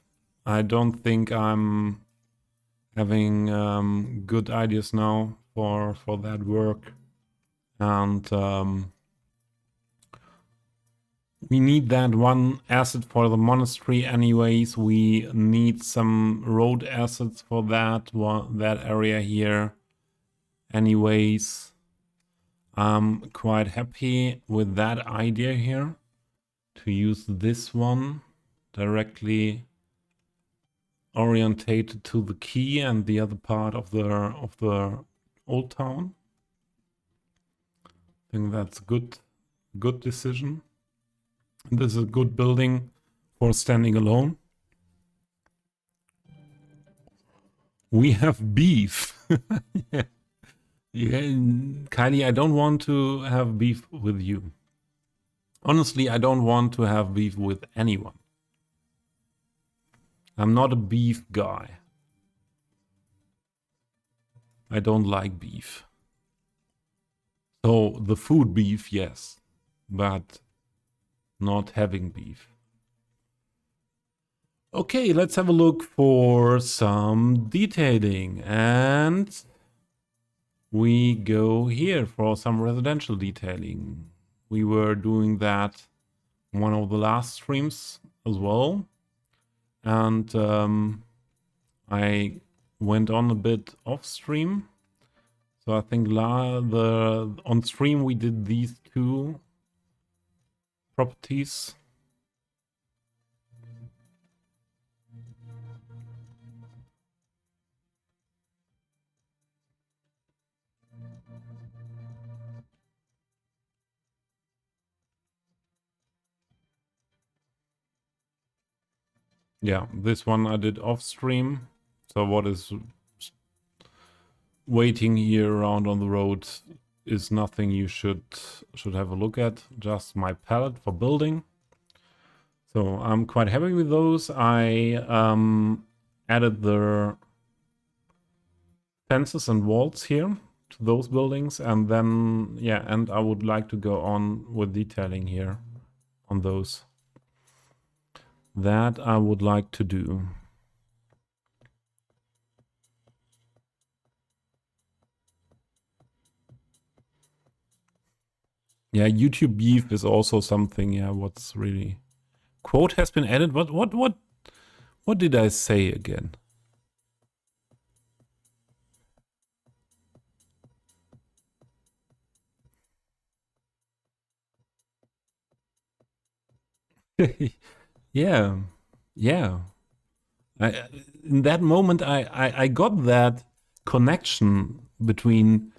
I don't think I'm having good ideas now for that work, and we need that one asset for the monastery anyways. We need some road assets for that area here anyways. I'm quite happy with that idea here to use this one directly orientated to the quay and the other part of the old town. I think that's a good decision. This is a good building for standing alone. We have beef. Yeah. Yeah, Kylie, I don't want to have beef with you. Honestly, I don't want to have beef with anyone. I'm not a beef guy. I don't like beef. So the food beef, yes, but not having beef. Okay, let's have a look for some detailing, and we go here for some residential detailing. We were doing that in one of the last streams as well, and I went on a bit off stream. So I think on stream we did these two properties. Yeah, this one I did off stream. So what is waiting here around on the road is nothing you should have a look at. Just my palette for building. So I'm quite happy with those. I added the fences and walls here to those buildings, and then yeah, and I would like to go on with detailing here on those. That I would like to do. Yeah, YouTube beef is also something. Yeah, what's really quote has been added. What did I say again? Yeah, yeah. In that moment, I got that connection between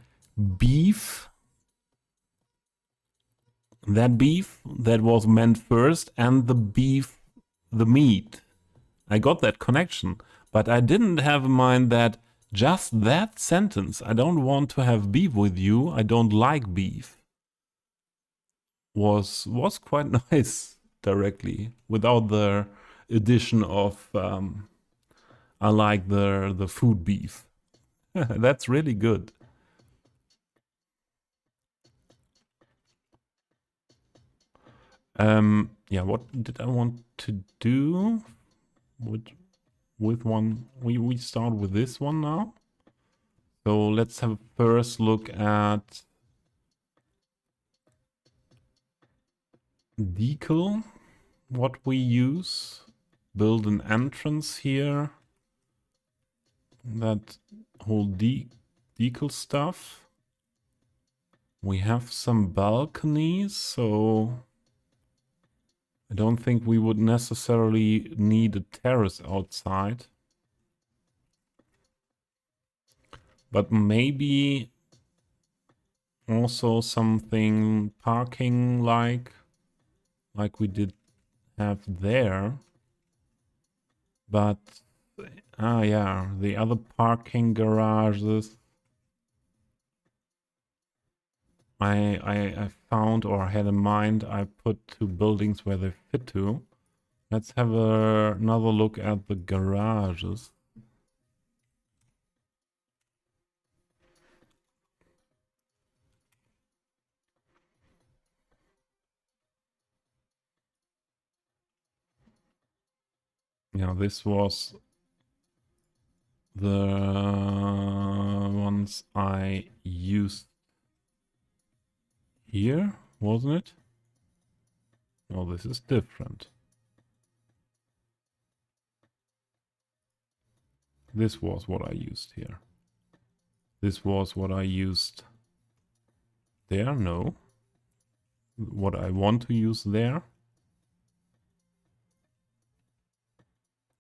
beef, that beef that was meant first, and the beef, the meat. I got that connection, but I didn't have in mind that just that sentence, I don't want to have beef with you, I don't like beef, was quite nice directly without the addition of I like the food beef. That's really good. Yeah, what did I want to do with one? We start with this one now. So let's have a first look at decal, what we use. Build an entrance here. That whole decal stuff. We have some balconies, so I don't think we would necessarily need a terrace outside. But maybe also something parking like we did have there. But yeah, the other parking garages I found or had in mind, I put two buildings where they fit to. Let's have another look at the garages. Yeah, this was the ones I used here, wasn't it? No, this is different. This was what I used here. This was what I used there, no. What I want to use there.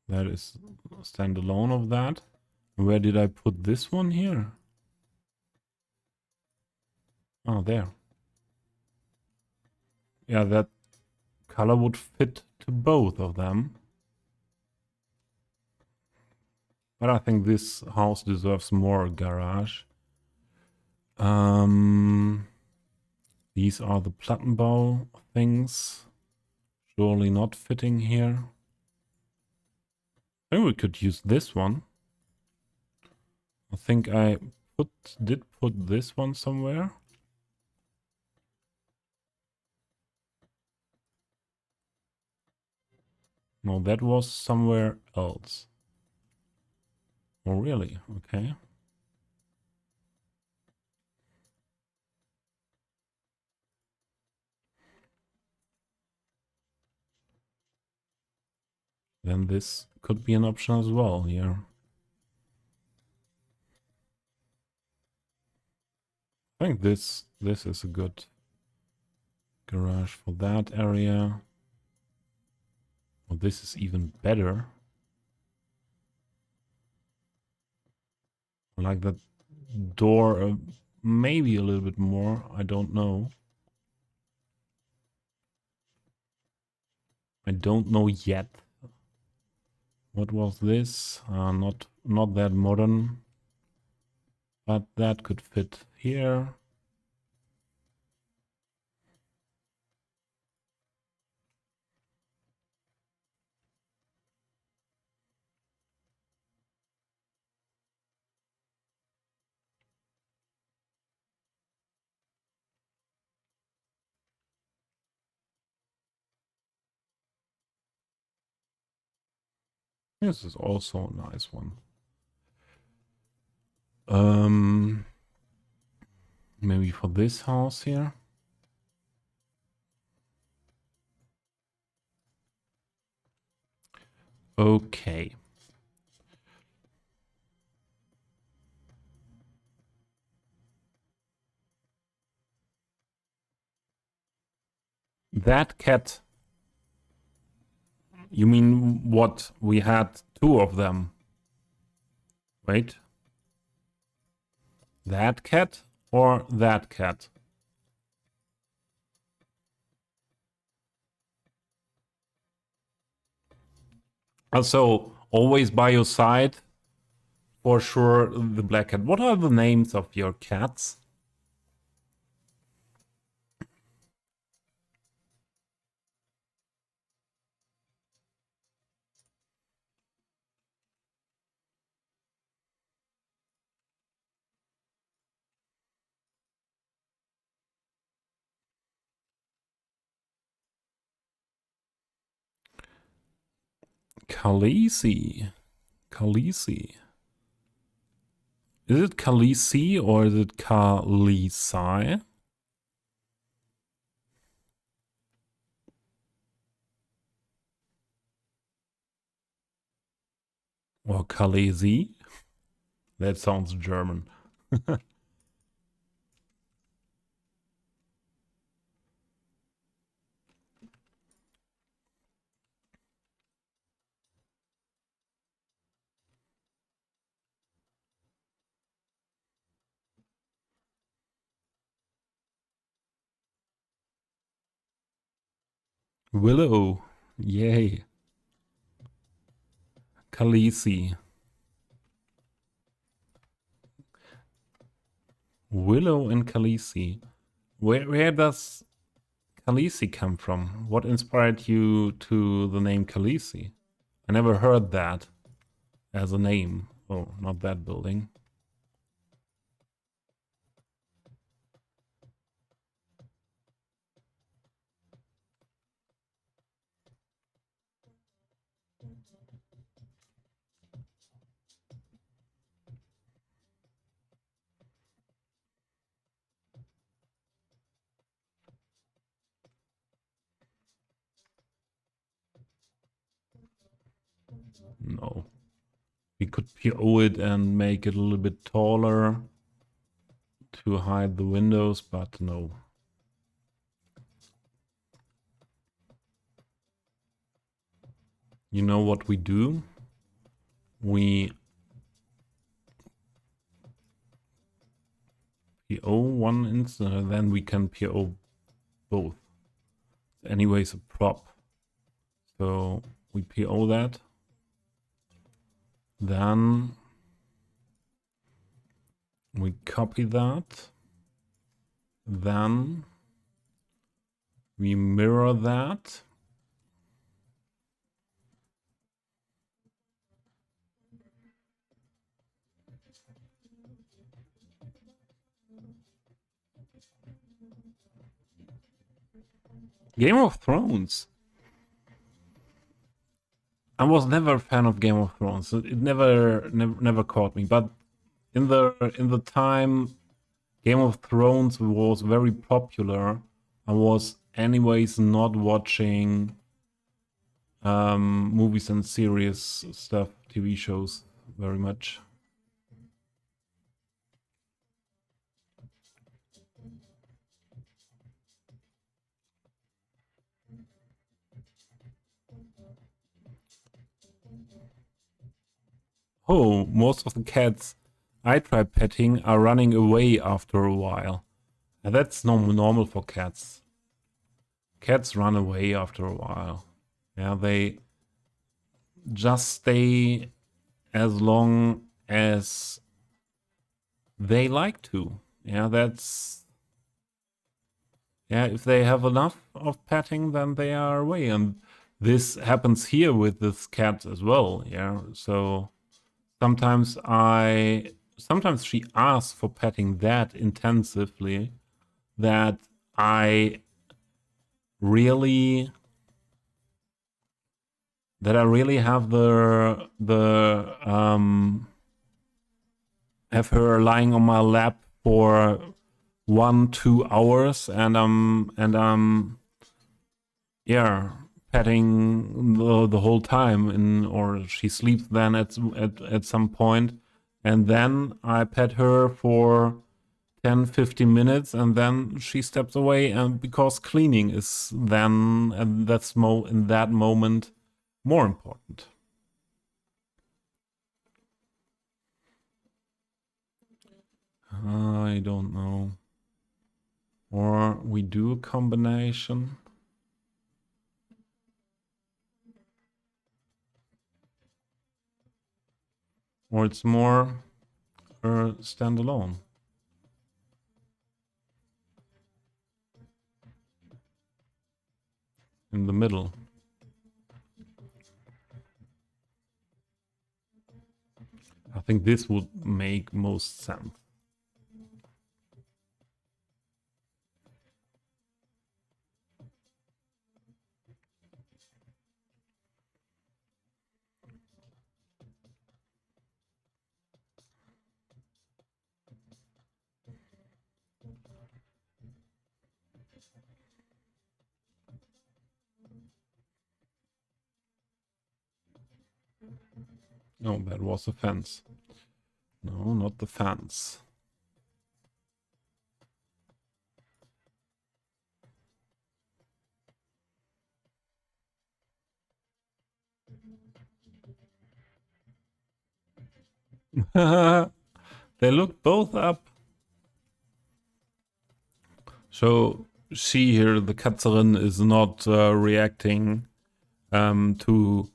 That is standalone of that. Where did I put this one here? Oh, there. Yeah, that color would fit to both of them. But I think this house deserves more garage. These are the Plattenbau things. Surely not fitting here. I think we could use this one. I think I did put this one somewhere. No, that was somewhere else. Oh, really? Okay. Then this could be an option as well here. I think this is a good garage for that area. Well, this is even better. I like that door maybe a little bit more. I don't know. I don't know yet. What was this? Not that modern, but that could fit here. This is also a nice one. Maybe for this house here. Okay. That cat. You mean what? We had two of them. Wait. That cat or that cat? Also, always by your side. For sure, the black cat. What are the names of your cats? Khaleesi. Khaleesi. Is it Khaleesi or is it Khaleesi? Or Khaleesi? That sounds German. Willow. Yay. Khaleesi. Willow and Khaleesi. Where does Khaleesi come from? What inspired you to the name Khaleesi? I never heard that as a name. Oh, not that building. No. We could PO it and make it a little bit taller to hide the windows, but no. You know what we do? We PO one instant, then we can PO both. Anyways, a prop. So we PO that. Then we copy that. Then we mirror that. Game of Thrones. I was never a fan of Game of Thrones. It never caught me. But in the time Game of Thrones was very popular, I was anyways not watching movies and series stuff, TV shows very much. Oh, most of the cats I try petting are running away after a while. And that's normal for cats. Cats run away after a while. Yeah, just stay as long as they like to. Yeah, that's, yeah, if they have enough of petting, then they are away. And this happens here with this cat as well. Yeah, so sometimes sometimes she asks for petting that intensively that I really I really have have her lying on my lap for 1-2 hours, and yeah, petting the whole time, or she sleeps then at some point, and then I pet her for 10-15 minutes, and then she steps away, and because cleaning is then, and that's in that moment more important. I don't know. Or we do a combination. Or it's more standalone. In the middle. I think this would make most sense. No, that was a fence. No, not the fence. They look both up. So she here, the Katzerin, is not reacting to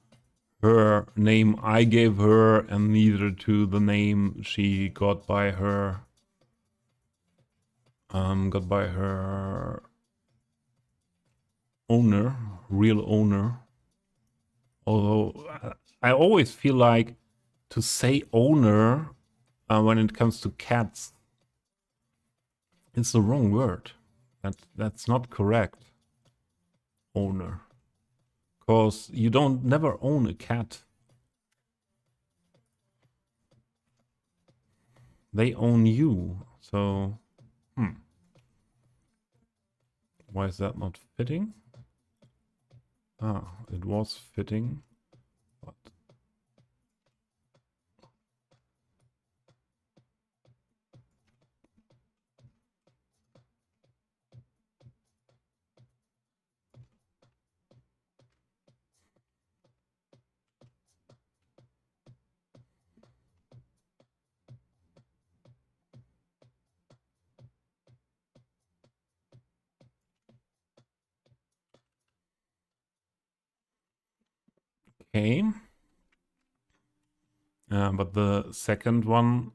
her name I gave her, and neither to the name she got by her owner, real owner. Although I always feel like to say owner when it comes to cats, it's the wrong word. That's not correct. Owner, because you don't never own a cat. They own you. So, why is that not fitting? Ah, it was fitting, but okay. But the second one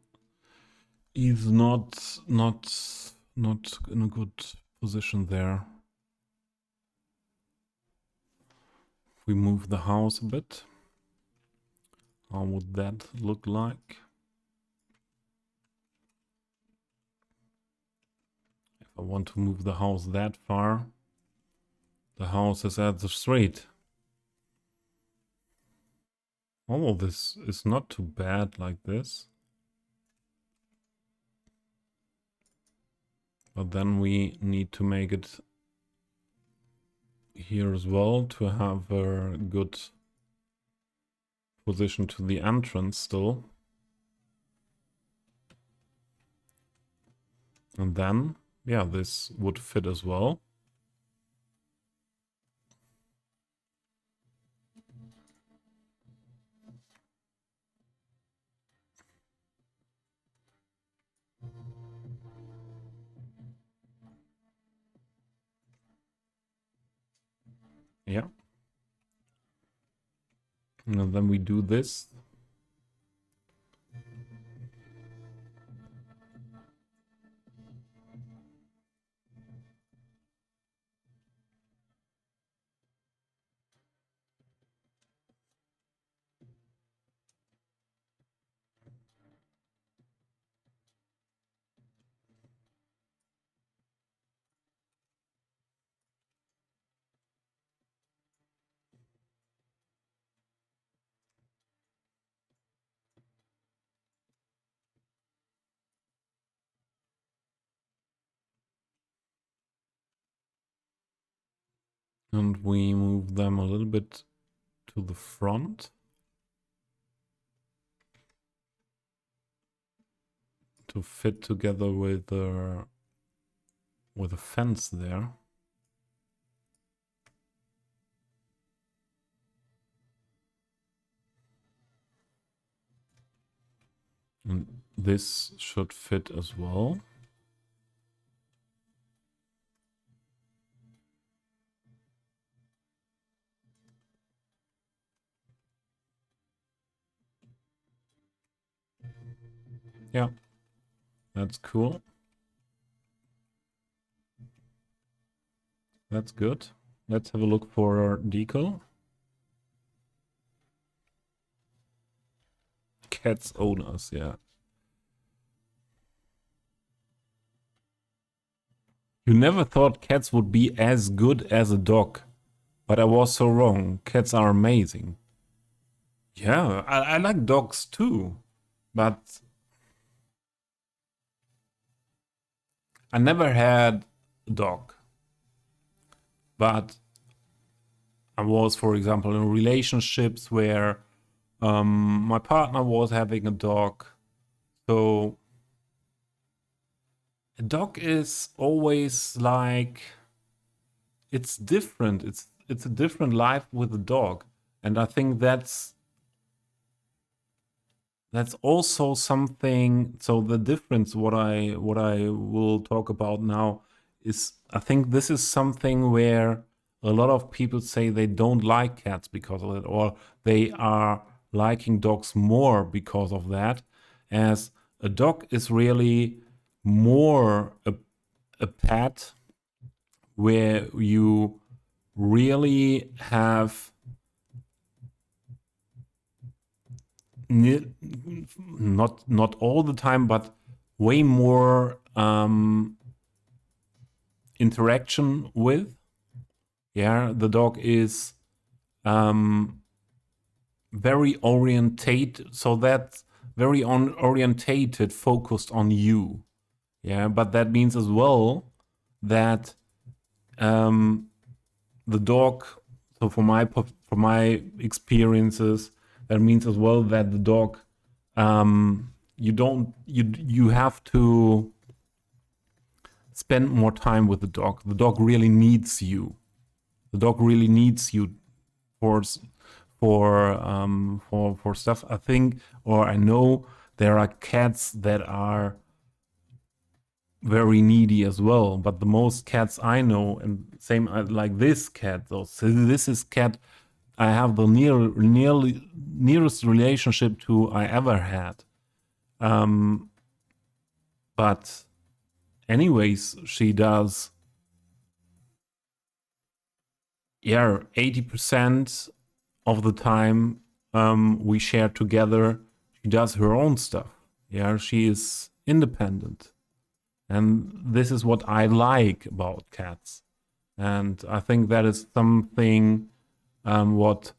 is not in a good position there. If we move the house a bit, how would that look like? If I want to move the house that far, the house is at the street. Oh, this is not too bad like this. But then we need to make it here as well to have a good position to the entrance still. And then, yeah, this would fit as well. Yeah. And then we do this. And we move them a little bit to the front. To fit together with the fence there. And this should fit as well. Yeah, that's cool. That's good. Let's have a look for decal. Cats owners, yeah. You never thought cats would be as good as a dog, but I was so wrong. Cats are amazing. Yeah, I like dogs too, but I never had a dog. But I was, for example, in relationships where my partner was having a dog. So a dog is always like, it's different. It's a different life with a dog. And I think that's also something. So the difference, what I will talk about now, is I think this is something where a lot of people say they don't like cats because of it, or they are liking dogs more because of that. As a dog is really more a pet where you really have not all the time, but way more interaction with. Yeah, the dog is very orientated, so that's very orientated, focused on you. Yeah, but that means as well that the dog. So for my experiences, that means as well that the dog, you have to spend more time with the dog. The dog really needs you. The dog really needs you for for stuff. I think, or I know, there are cats that are very needy as well. But the most cats I know, and same like this cat, though. So this is cat I have the nearest relationship to I ever had. But anyways, she does, yeah, 80% of the time we share together. She does her own stuff. Yeah, she is independent. And this is what I like about cats. And I think that is something what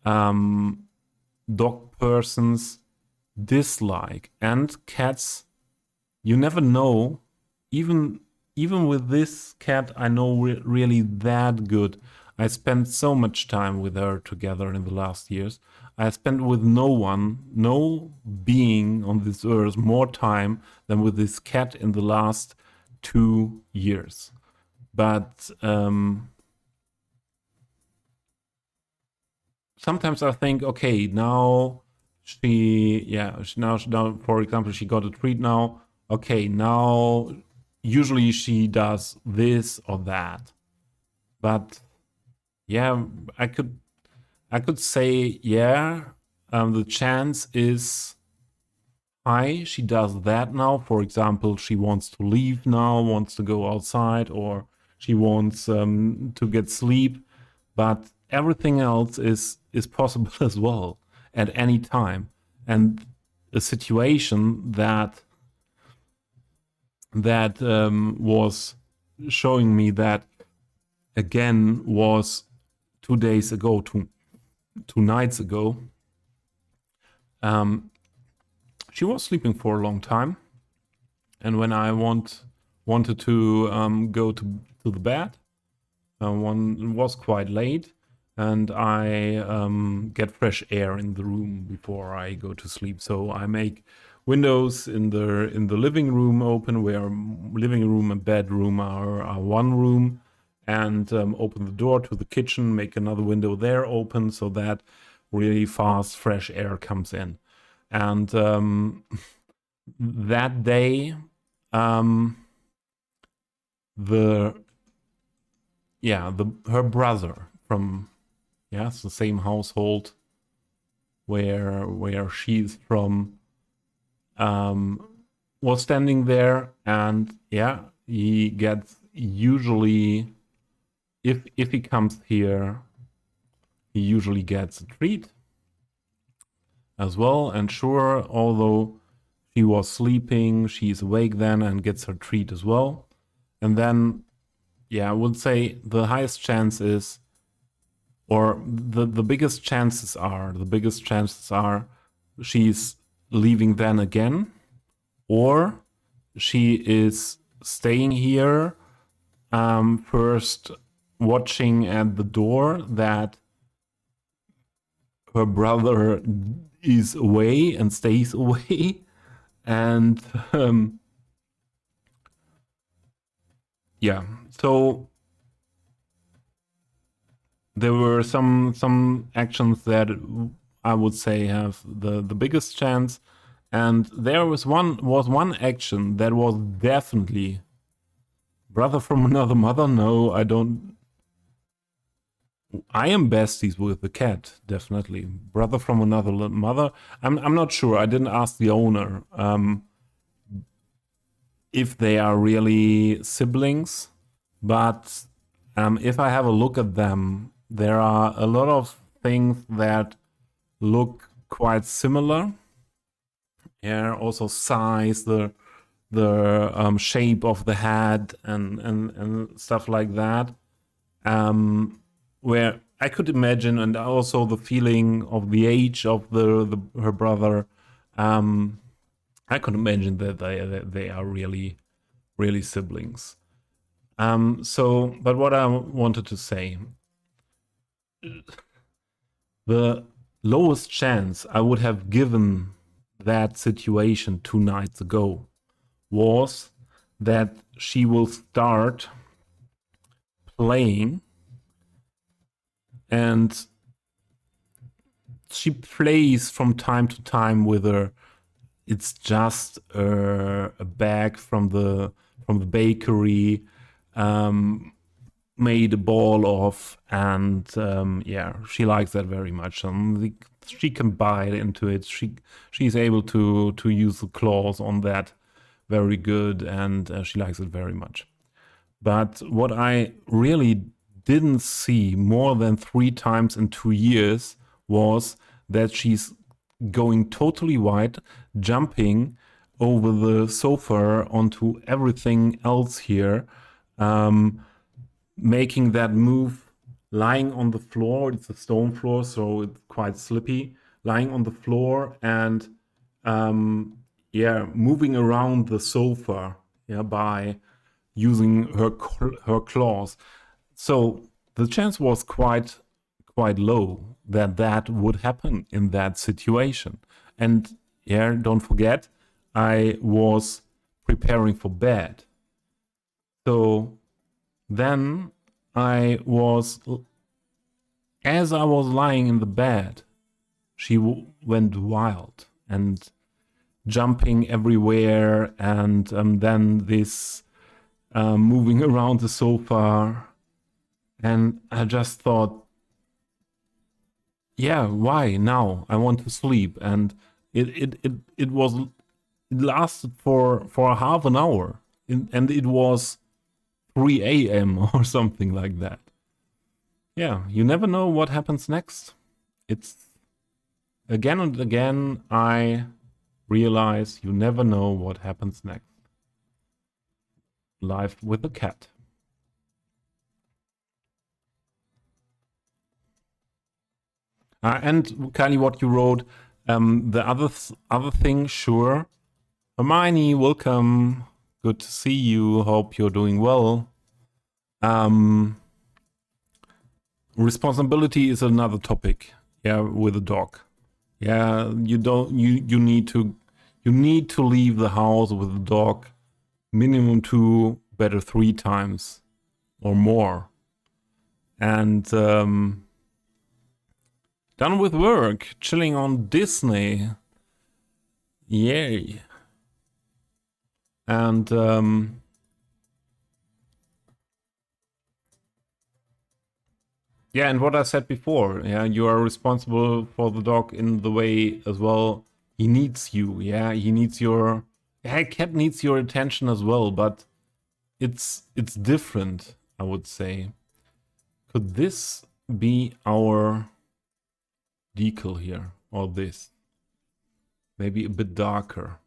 dog persons dislike. And cats, you never know. Even with this cat, I know really that good. I spent so much time with her together in the last years. I spent with no being on this earth more time than with this cat in the last 2 years. But sometimes I think, okay, now now, for example, she got a treat now. Okay, now usually she does this or that. But yeah, I could say, yeah, the chance is high. She does that now. For example, she wants to leave now, wants to go outside, or she wants to get sleep. But everything else is possible as well at any time. And a situation that was showing me that again was 2 days ago, two nights ago. She was sleeping for a long time, and when I wanted to go to the bed, one was quite late, and I get fresh air in the room before I go to sleep. So I make windows in the living room open, where living room and bedroom are one room, and open the door to the kitchen, make another window there open, so that really fast fresh air comes in. And that day, her brother from it's the same household where she's from, was standing there, and he gets usually, if he comes here, he usually gets a treat as well. And sure, although she was sleeping, she's awake then and gets her treat as well. And then I would say the highest chance is, or the biggest chances are she's leaving then again, or she is staying here, first watching at the door that her brother is away and stays away, and so there were some actions that I would say have the biggest chance, and there was one action that was definitely brother from another mother. No, I don't. I am besties with the cat, definitely. Brother from another mother. I'm not sure. I didn't ask the owner if they are really siblings, but if I have a look at them, there are a lot of things that look quite similar. Yeah, also size, the shape of the head, and stuff like that. Where I could imagine, and also the feeling of the age of her brother. I could imagine that they are really siblings. But what I wanted to say, the lowest chance I would have given that situation 2 nights ago was that she will start playing, and she plays from time to time with her. It's just a bag from the bakery, made a ball of, and she likes that very much. She can bite into it. She's able to use the claws on that very good, and she likes it very much. But what I really didn't see more than 3 times in 2 years was that she's going totally white, jumping over the sofa onto everything else here, making that move, lying on the floor. It's a stone floor, so it's quite slippy. Lying on the floor and moving around the sofa, by using her claws. So the chance was quite low that would happen in that situation. And don't forget, I was preparing for bed. So then as I was lying in the bed, she went wild and jumping everywhere, and then this moving around the sofa. And I just thought, yeah, why now? I want to sleep. And it was, it lasted for half an hour. And it was 3 a.m. or something like that. Yeah, you never know what happens next. It's again and again I realize you never know what happens next. Life with a cat. And Kylie, what you wrote, the other thing, sure. Hermione, welcome. Good to see you. Hope you're doing well. Responsibility is another topic. Yeah, with a dog. Yeah, you need to leave the house with the dog minimum 2, better 3 times or more. And done with work, chilling on Disney. Yay. And yeah, and what I said before, yeah, you are responsible for the dog in the way as well. He needs you, yeah, he needs your, yeah, cat needs your attention as well, but it's different, I would say. Could this be our decal here, or this? Maybe a bit darker.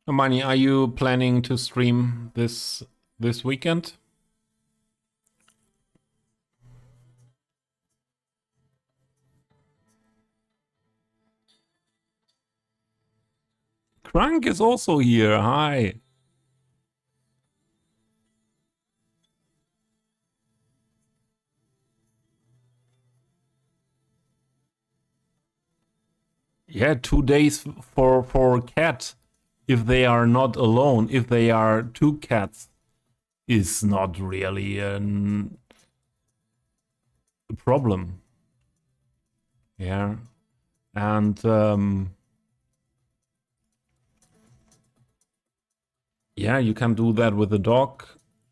Hermione, are you planning to stream this weekend? Crank is also here. Hi. Yeah, 2 days for a cat. If they are not alone, if they are 2 cats, is not really a problem. Yeah, and yeah, you can do that with a dog,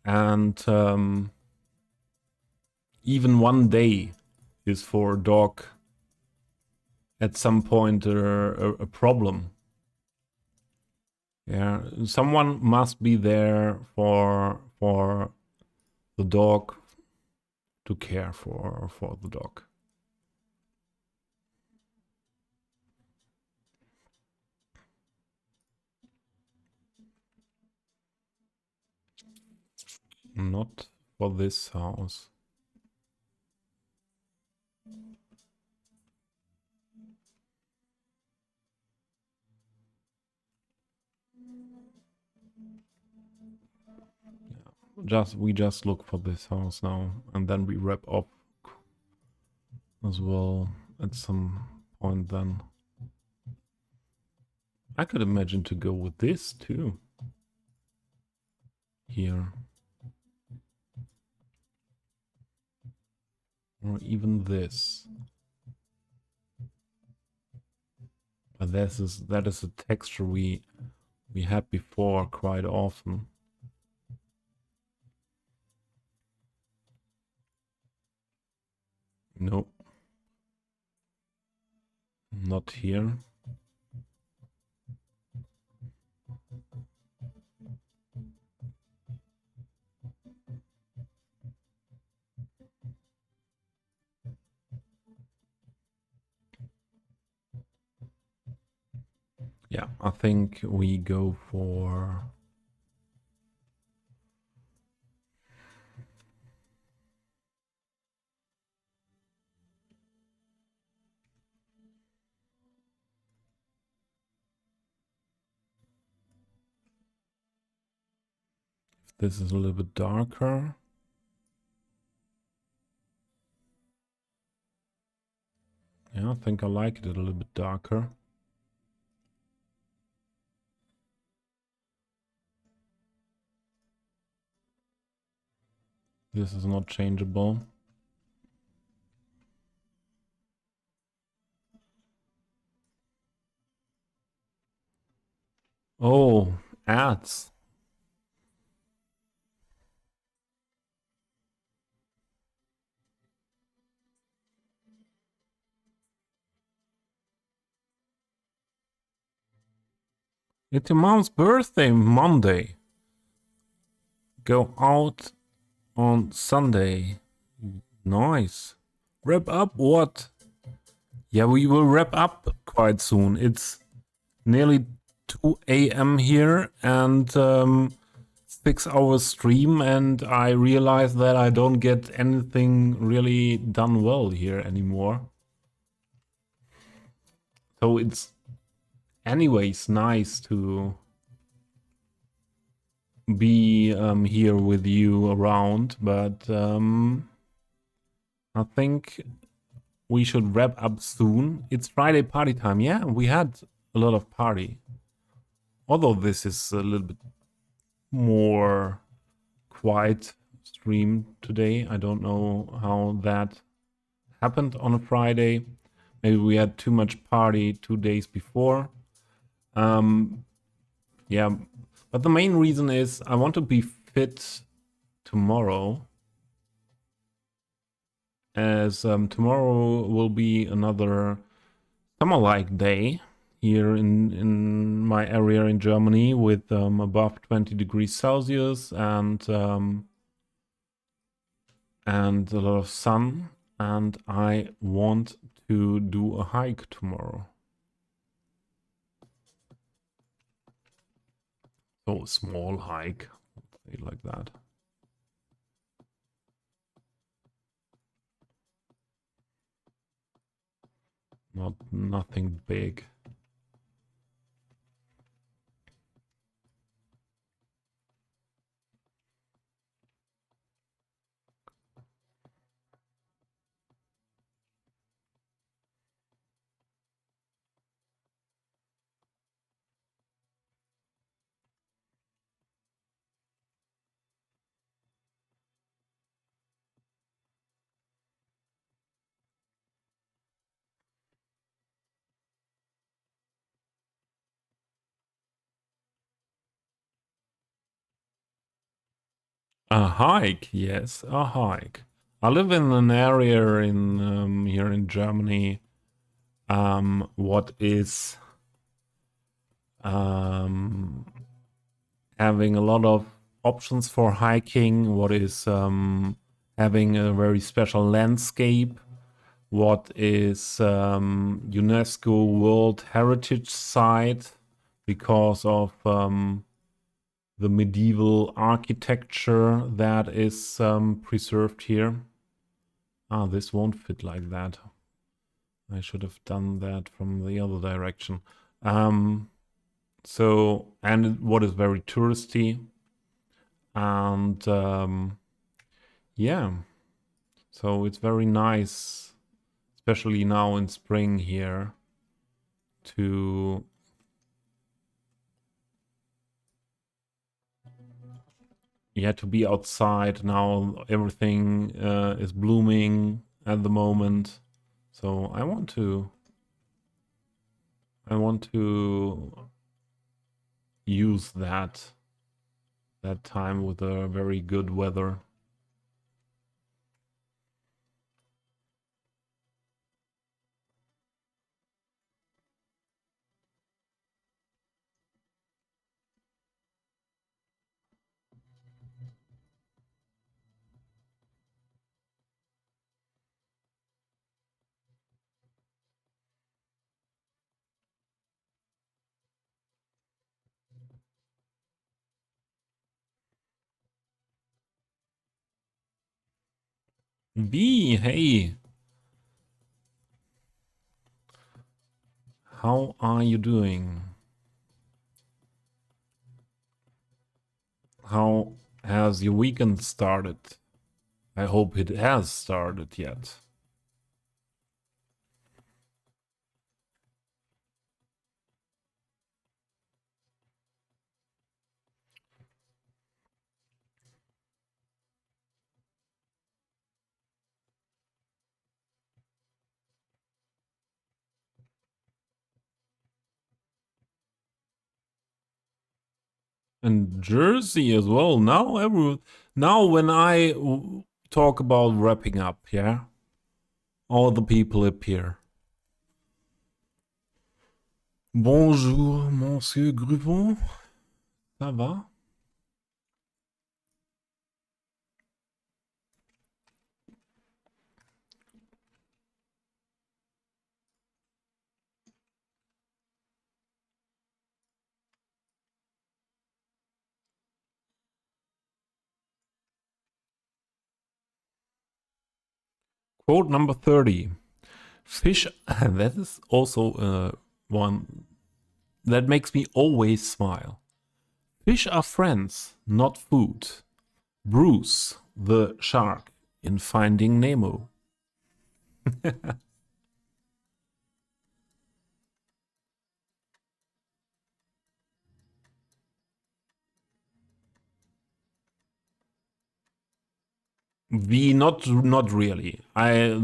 and even 1 day is for a dog at some point a problem. Yeah, someone must be there for the dog, to care for the dog. Not for this house. We just look for this house now, and then we wrap up as well at some point. Then I could imagine to go with this too. Here, or even this. But that is a texture we had before quite often. Nope. Not here. Yeah, I think we go for... This is a little bit darker. Yeah, I think I like it a little bit darker. This is not changeable. Oh, ads. It's your mom's birthday Monday. Go out on Sunday. Nice. Wrap up what? Yeah, we will wrap up quite soon. It's nearly 2 a.m. here and 6 hours stream, and I realize that I don't get anything really done well here anymore. So it's anyways nice to be here with you around, but I think we should wrap up soon. It's Friday party time. Yeah, we had a lot of party. Although this is a little bit more quiet stream today. I don't know how that happened on a Friday. Maybe we had too much party 2 days before. Yeah, but the main reason is I want to be fit tomorrow, as tomorrow will be another summer-like day here in my area in Germany with above 20 degrees Celsius and a lot of sun, and I want to do a hike tomorrow. So a small hike, say it like that. Nothing big. A hike, yes, a hike. I live in an area in here in Germany. What is having a lot of options for hiking? What is having a very special landscape? What is UNESCO World Heritage Site because of the medieval architecture that is preserved here. Ah, this won't fit like that. I should have done that from the other direction. So, and what is very touristy. And yeah, so it's very nice, especially now in spring here, to to be outside now. Everything is blooming at the moment, so I want to use that time with a very good weather. V, hey, how are you doing? How has your weekend started? I hope it has started yet. And Jersey as well. Now when I talk about wrapping up, yeah, all the people appear. Bonjour, Monsieur Gruvon. Ça va? Quote number 30. Fish, that is also one that makes me always smile. Fish are friends, not food. Bruce, the shark, in Finding Nemo. Not really. I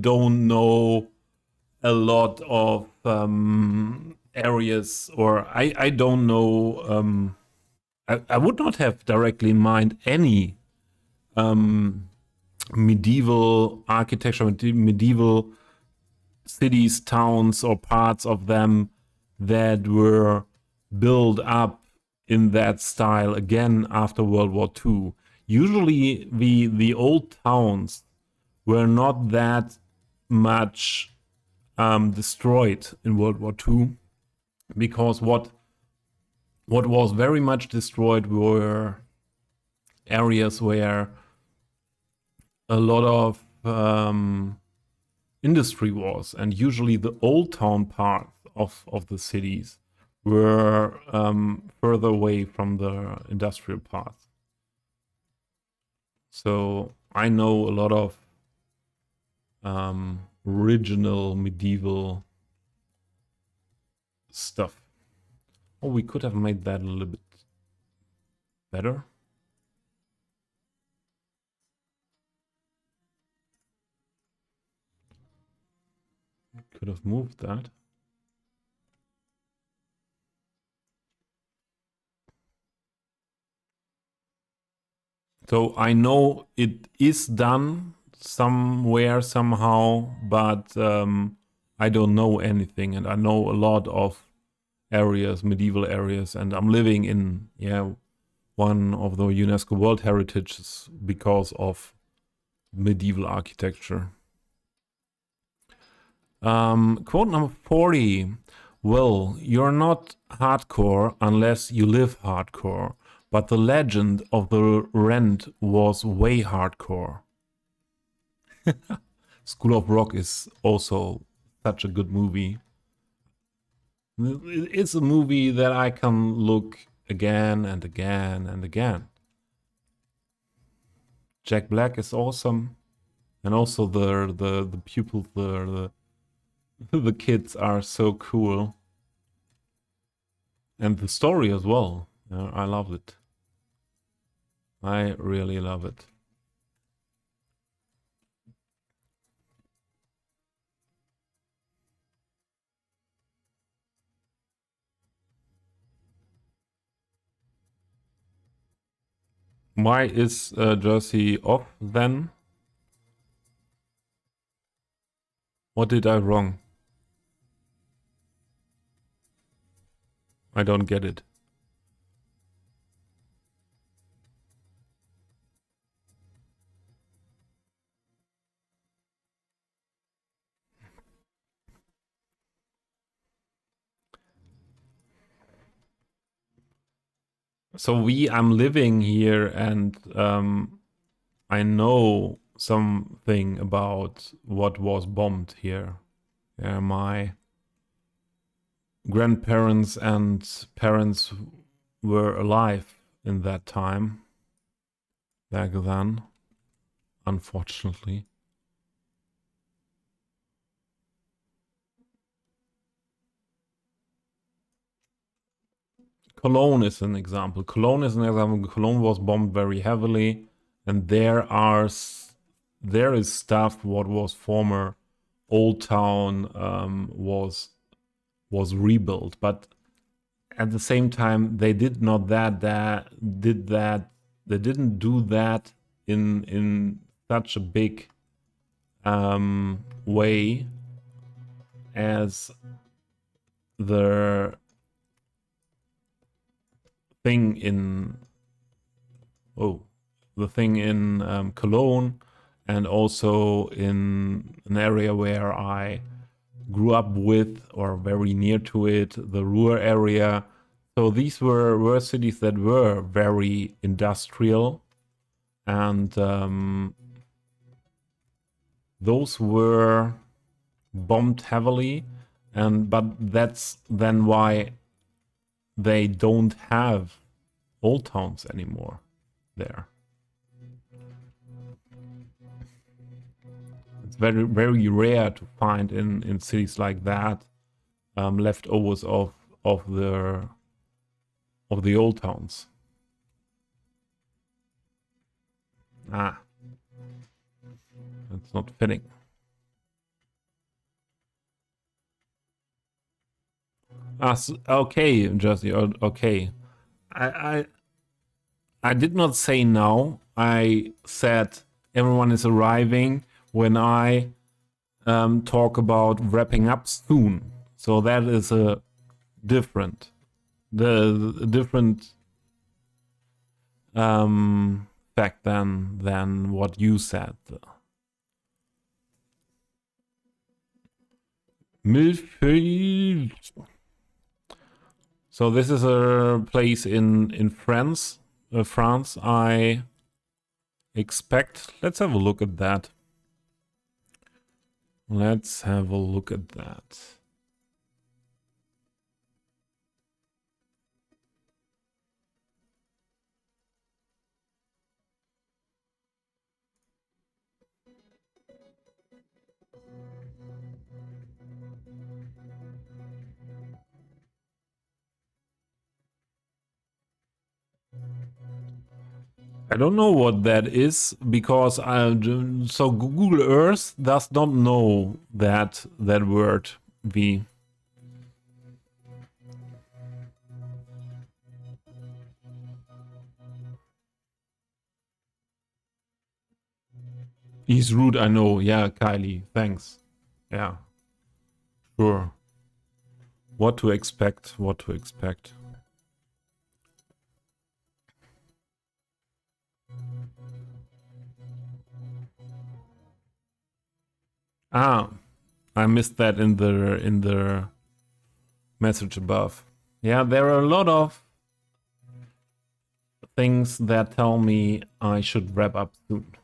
don't know a lot of areas, or I don't know. I would not have directly in mind any medieval architecture, medieval cities, towns, or parts of them that were built up in that style again after World War II. Usually, the old towns were not that much destroyed in World War II, because what was very much destroyed were areas where a lot of industry was, and usually the old town parts of the cities were further away from the industrial parts. So I know a lot of original medieval stuff. Oh, we could have made that a little bit better. Could have moved that. So I know it is done somewhere somehow, but I don't know anything, and I know a lot of areas, medieval areas, and I'm living in one of the UNESCO World Heritages because of medieval architecture. Quote number 40. Well, you're not hardcore unless you live hardcore, but the legend of the Rent was way hardcore. School of Rock is also such a good movie. It's a movie that I can look again and again and again. Jack Black is awesome, and also the pupils, the kids are so cool, and the story as well. I love it. I really love it. Why is Jersey off then? What did I wrong? I don't get it. So I'm living here, and I know something about what was bombed here. My grandparents and parents were alive in that time, back then, unfortunately. Cologne is an example. Cologne was bombed very heavily, and there is stuff what was former Old Town was rebuilt, but at the same time, they did not did that. They didn't do that in such a big way as the thing in the thing in Cologne, and also in an area where I grew up with, or very near to it, the Ruhr area. So these were cities that were very industrial, and those were bombed heavily, but that's then why they don't have old towns anymore there. It's very, very rare to find in cities like that leftovers of the old towns. That's not fitting. Okay, Jesse. Okay, I did not say now. I said everyone is arriving when I talk about wrapping up soon. So that is a different, the different fact than what you said. Millefeuille. So this is a place in France. France, I expect. Let's have a look at that. Let's have a look at that. I don't know what that is, because so Google Earth does not know that word V. He's rude, I know. Yeah, Kylie, thanks. Yeah, sure. What to expect? What to expect? Ah, I missed that in the message above. Yeah, there are a lot of things that tell me I should wrap up soon.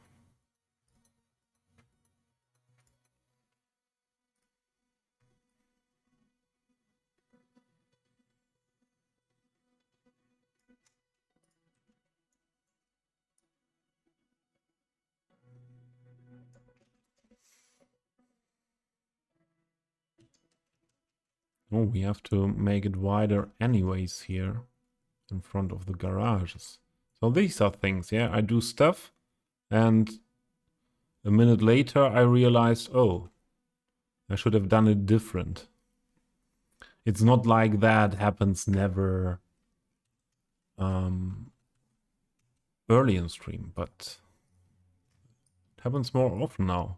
Oh, we have to make it wider anyways here in front of the garages. So these are things, yeah, I do stuff, and a minute later I realized, oh, I should have done it different. It's not like that happens never early in stream, but it happens more often now.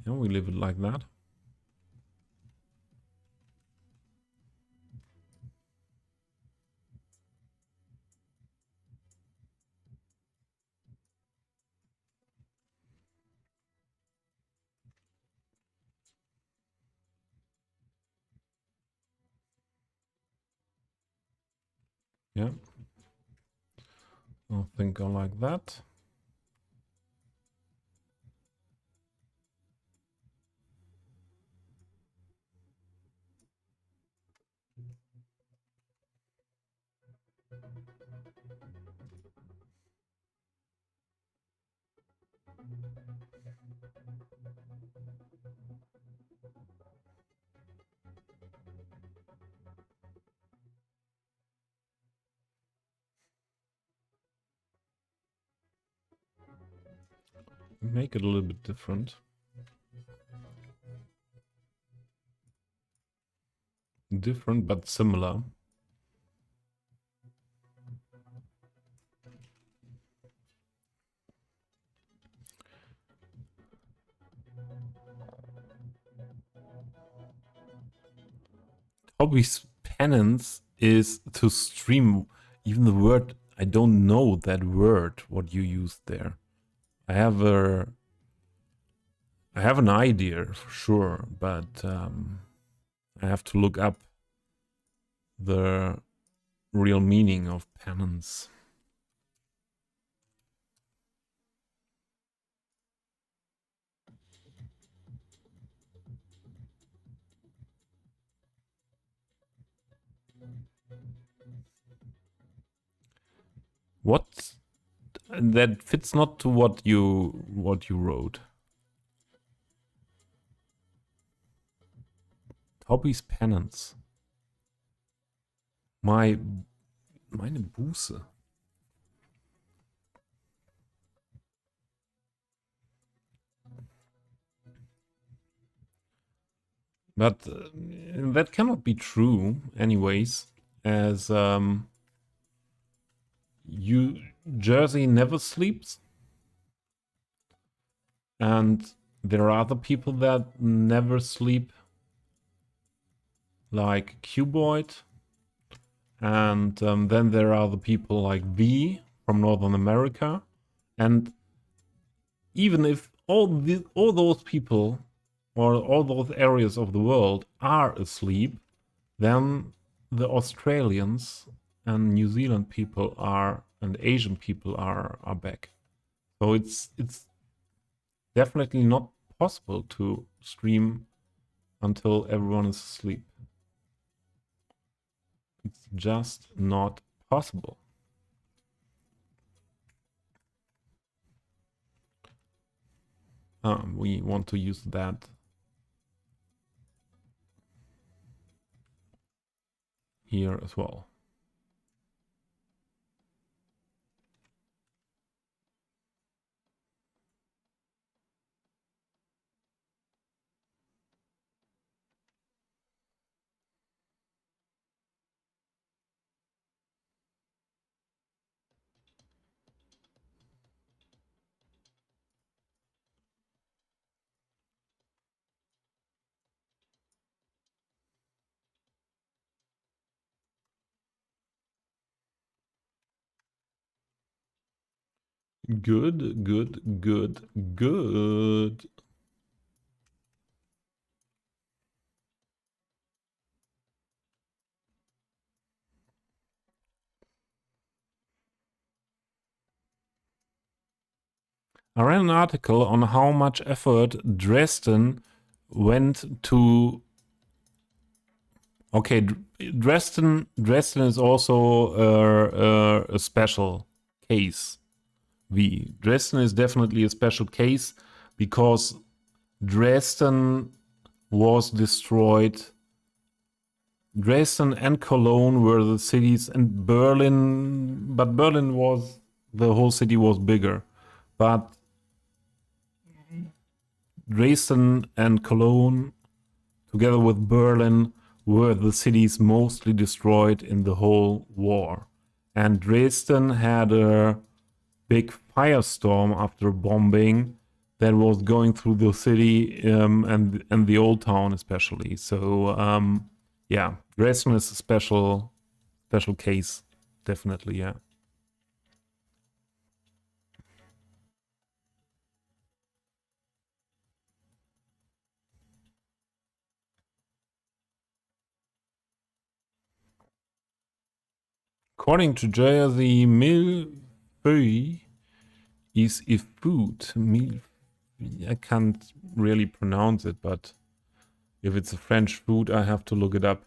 Yeah, we leave it like that. Yeah. I think I like that. make it a little bit different. Different but similar. Hobby's penance is to stream. Even the word, I don't know that word, what you used there. I have an idea for sure, but I have to look up the real meaning of penance. What that fits not to what you wrote. Hobby's penance. Meine Buße. But that cannot be true, anyways, as Jersey never sleeps, and there are other people that never sleep, like Cuboid, and then there are the people like V from Northern America, and even if all those people or all those areas of the world are asleep, then the Australians and New Zealand people are, and Asian people are back. So it's definitely not possible to stream until everyone is asleep. It's just not possible. We want to use that here as well. Good, good, good, good. I read an article on how much effort Dresden went to. Okay, Dresden is also a special case. Dresden is definitely a special case because Dresden was destroyed. Dresden and Cologne were the cities, and Berlin, but Berlin was, the whole city was bigger. But Dresden and Cologne, together with Berlin, were the cities mostly destroyed in the whole war. And Dresden had a big firestorm after bombing that was going through the city and the old town especially. So yeah, Dresden is a special case, definitely. Yeah. According to Jersey, millefeuille is a food. I can't really pronounce it, but if it's a French food, I have to look it up.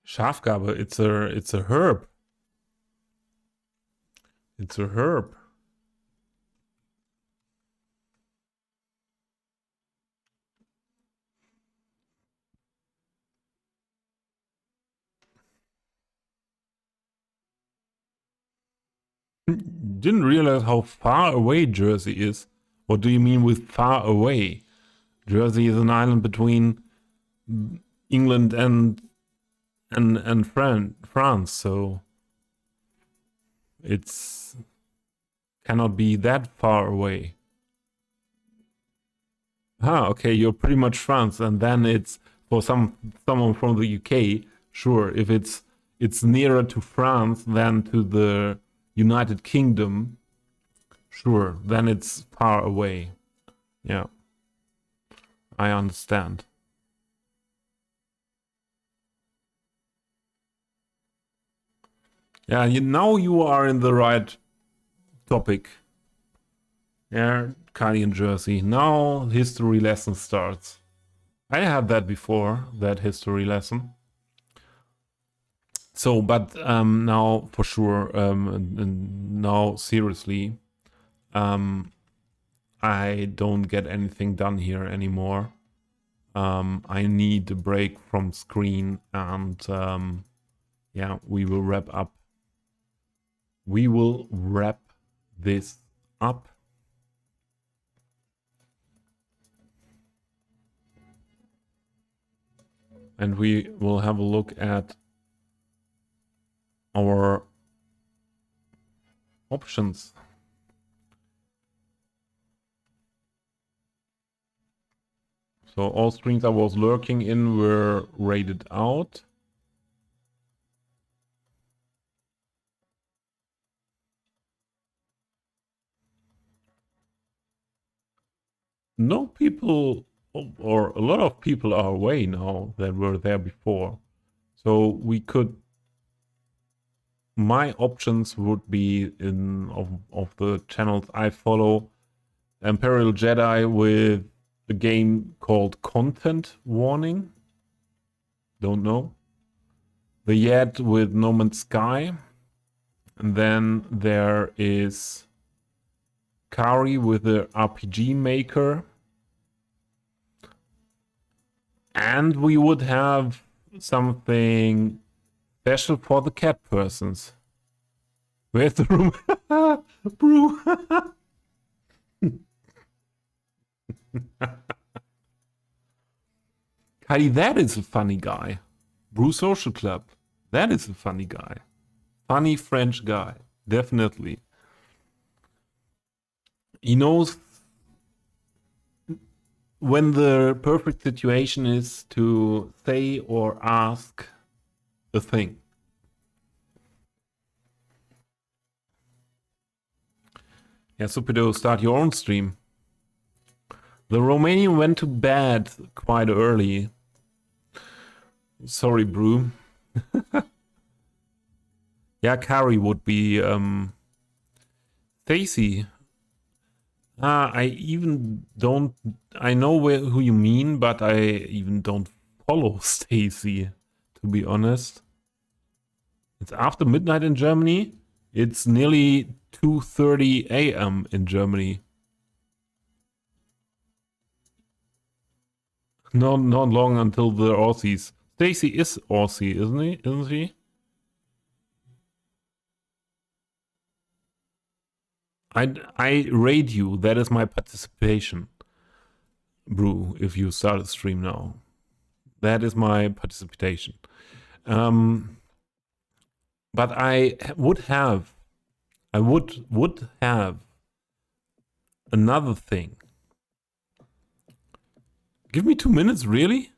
Schafgabe, it's a herb. It's a herb. Didn't realize how far away Jersey is. What do you mean with far away? Jersey is an island between England and France, so it's cannot be that far away. Ah, okay, you're pretty much France, and then it's for someone from the UK. Sure, if it's nearer to France than to the United Kingdom, sure, then it's far away. Yeah, I understand. Yeah, now you are in the right topic. Yeah, Kylie in Jersey. Now history lesson starts. I had that before, that history lesson. So, but now for sure, and now seriously, I don't get anything done here anymore. I need a break from screen, and yeah, we will wrap up. We will wrap this up. And we will have a look at our options. So all screens I was lurking in were rated out. No people, or a lot of people are away now that were there before. So we could, my options would be in of the channels I follow, Imperial Jedi with a game called Content Warning. Don't know. The Yet with No Man's Sky. And then there is Kari with the RPG Maker. And we would have something special for the cat persons. Where's the room? Brew. Kali, that is a funny guy. Brew Social Club. That is a funny guy. Funny French guy. Definitely. He knows when the perfect situation is to say or ask a thing. Yeah, Supido, start your own stream. The Romanian went to bed quite early. Sorry, Brew. Yeah, Kari would be Stacy. I even don't. I know who you mean, but I even don't follow Stacy. To be honest, it's after midnight in Germany. It's nearly 2:30 a.m. in Germany. Not long until the Aussies. Stacy is Aussie, isn't he? Isn't she? I raid you. That is my participation. Brew, if you start a stream now. That is my participation. But I would have another thing. Give me 2 minutes, really?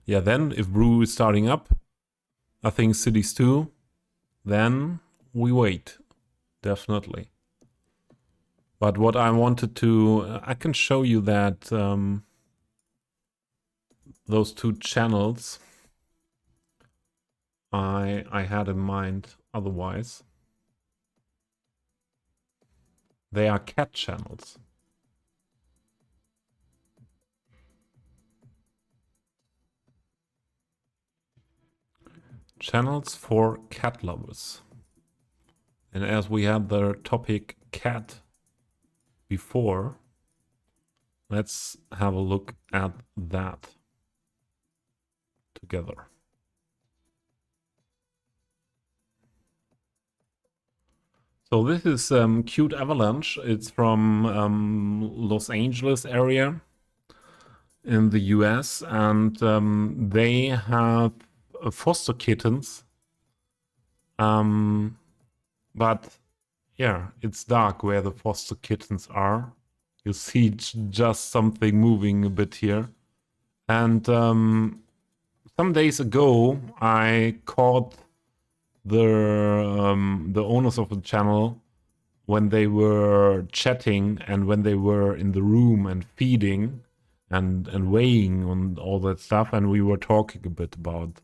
Yeah, then if Brew is starting up, I think Cities 2, then we wait. Definitely. But what I wanted to, I can show you that those two channels I had in mind otherwise. They are cat channels. Channels for cat lovers. And as we had the topic cat before, let's have a look at that together. So this is Cute Avalanche. It's from Los Angeles area in the US, and they have foster kittens. But yeah, it's dark where the foster kittens are. You see just something moving a bit here. And some days ago, I caught the owners of the channel when they were chatting and when they were in the room and feeding and weighing on all that stuff, and we were talking a bit about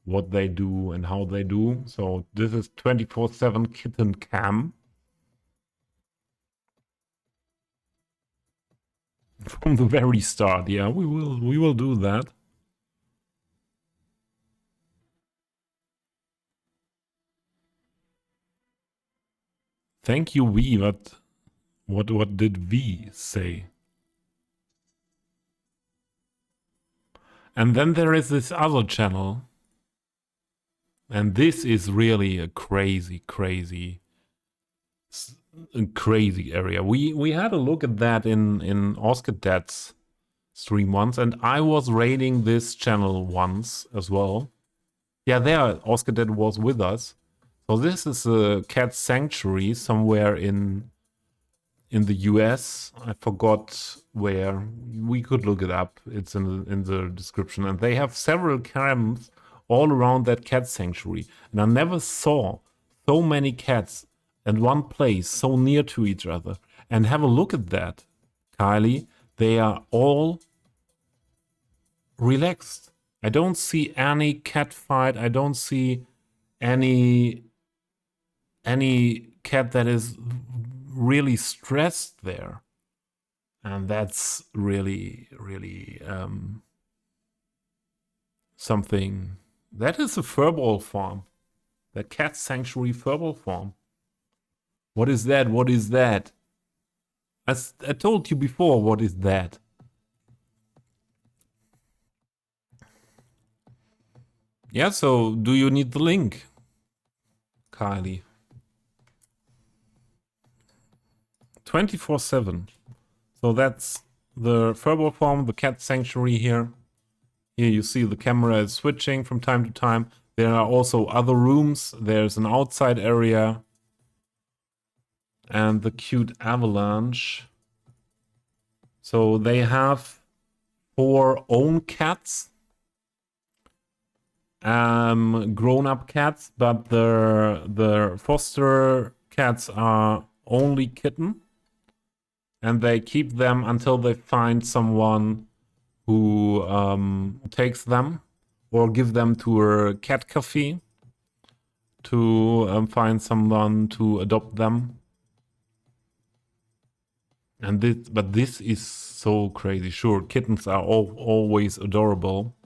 what they do and how they do. So this is 24/7 kitten cam from the very start. Yeah, we will do that. Thank you, V. But what did V say? And then there is this other channel, and this is really a crazy area. We had a look at that in Oscar Dad's stream once, and I was raiding this channel once as well. Yeah, there Oscar Dad was with us. So this is a cat sanctuary somewhere in the US. I forgot where. We could look it up. It's in the description. And they have several camps all around that cat sanctuary. And I never saw so many cats in one place, so near to each other. And have a look at that, Kylie. They are all relaxed. I don't see any cat fight. I don't see any cat that is really stressed there. And that's really something. That is a furball farm. The cat sanctuary furball farm. What is that? What is that? I told you before, what is that? Yeah, so do you need the link, Kylie? 24/7. So that's the furball farm, the cat sanctuary here. Here you see the camera is switching from time to time. There are also other rooms. There's an outside area. And the Cute Avalanche. So they have 4 own cats. Grown-up cats, but the foster cats are only kitten. And they keep them until they find someone who takes them, or give them to a cat cafe to find someone to adopt them. And this is so crazy. Sure, kittens are always adorable.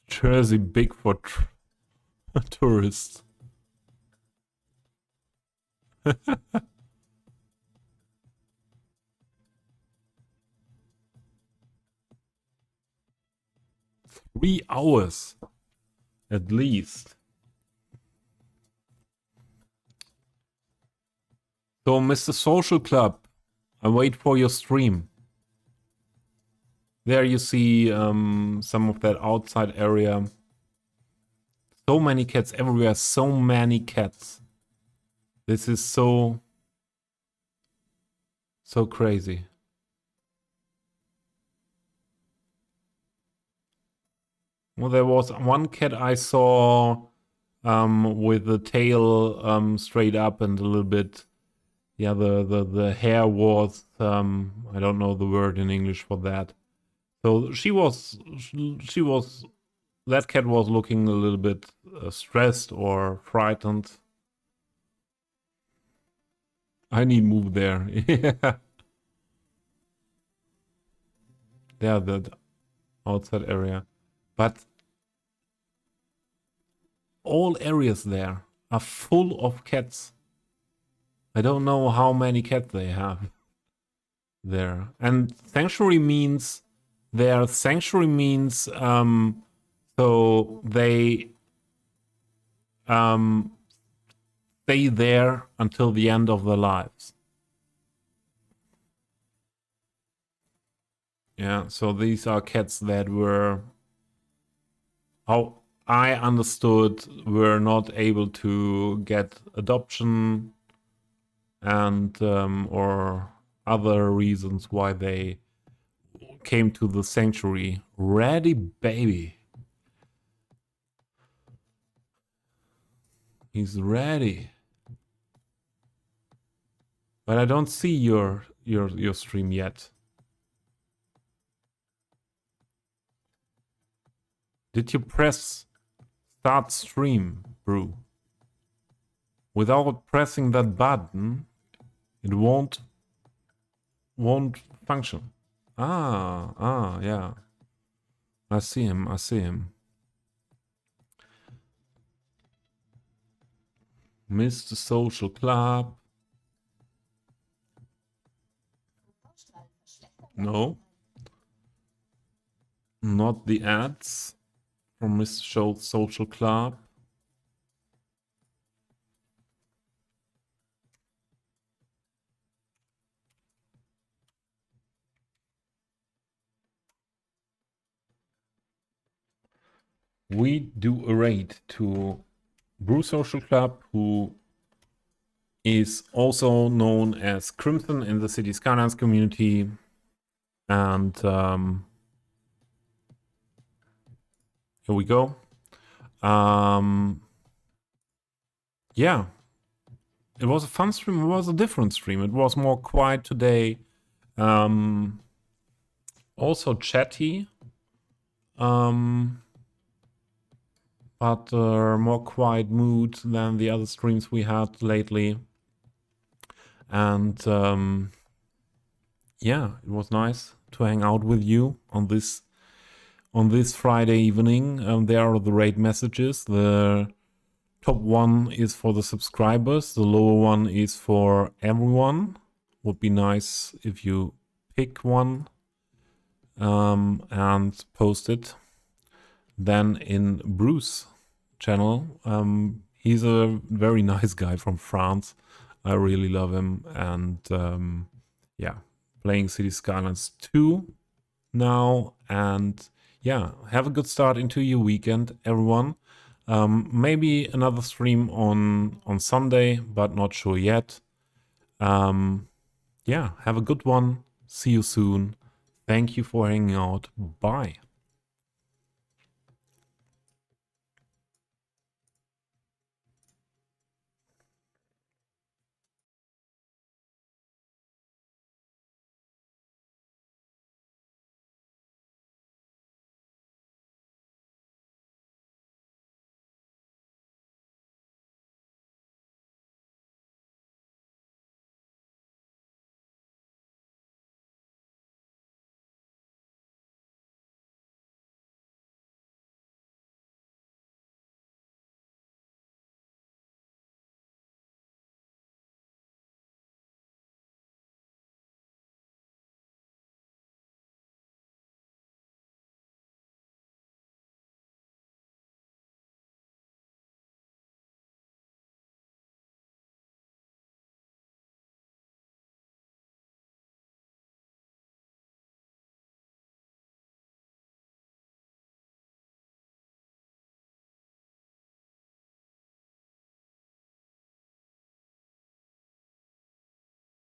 Jersey big for tourists. Three hours, at least. So, Mr. Social Club, I wait for your stream. There you see some of that outside area. So many cats everywhere, so many cats. This is so crazy. Well, there was one cat I saw with the tail straight up and a little bit, yeah, the hair was, I don't know the word in English for that. So she was, that cat was looking a little bit stressed or frightened. I need move there. Yeah. There, the outside area. But all areas there are full of cats. I don't know how many cats they have there. And sanctuary means Their sanctuary means so they stay there until the end of their lives. Yeah, so these are cats that were, how I understood, were not able to get adoption and or other reasons why they came to the sanctuary. Ready, baby. He's ready. But I don't see your stream yet. Did you press start stream, Brew? Without pressing that button, it won't function. Yeah. I see him. Mr. Social Club. No. Not the ads from Mr. Social Club. We do a raid to Brew Social Club, who is also known as Crimson in the City Skylines community. And here we go. Yeah, it was a fun stream. It was a different stream. It was more quiet today. Also chatty. But more quiet mood than the other streams we had lately. And yeah, it was nice to hang out with you on this Friday evening. There are the raid messages. The top one is for the subscribers. The lower one is for everyone. Would be nice if you pick one and post it. Then in Bruce channel, he's a very nice guy from France. I really love him. And yeah, playing City Skylines 2 now. And yeah, have a good start into your weekend, everyone. Maybe another stream on Sunday, but not sure yet. Yeah, have a good one. See you soon. Thank you for hanging out. Bye.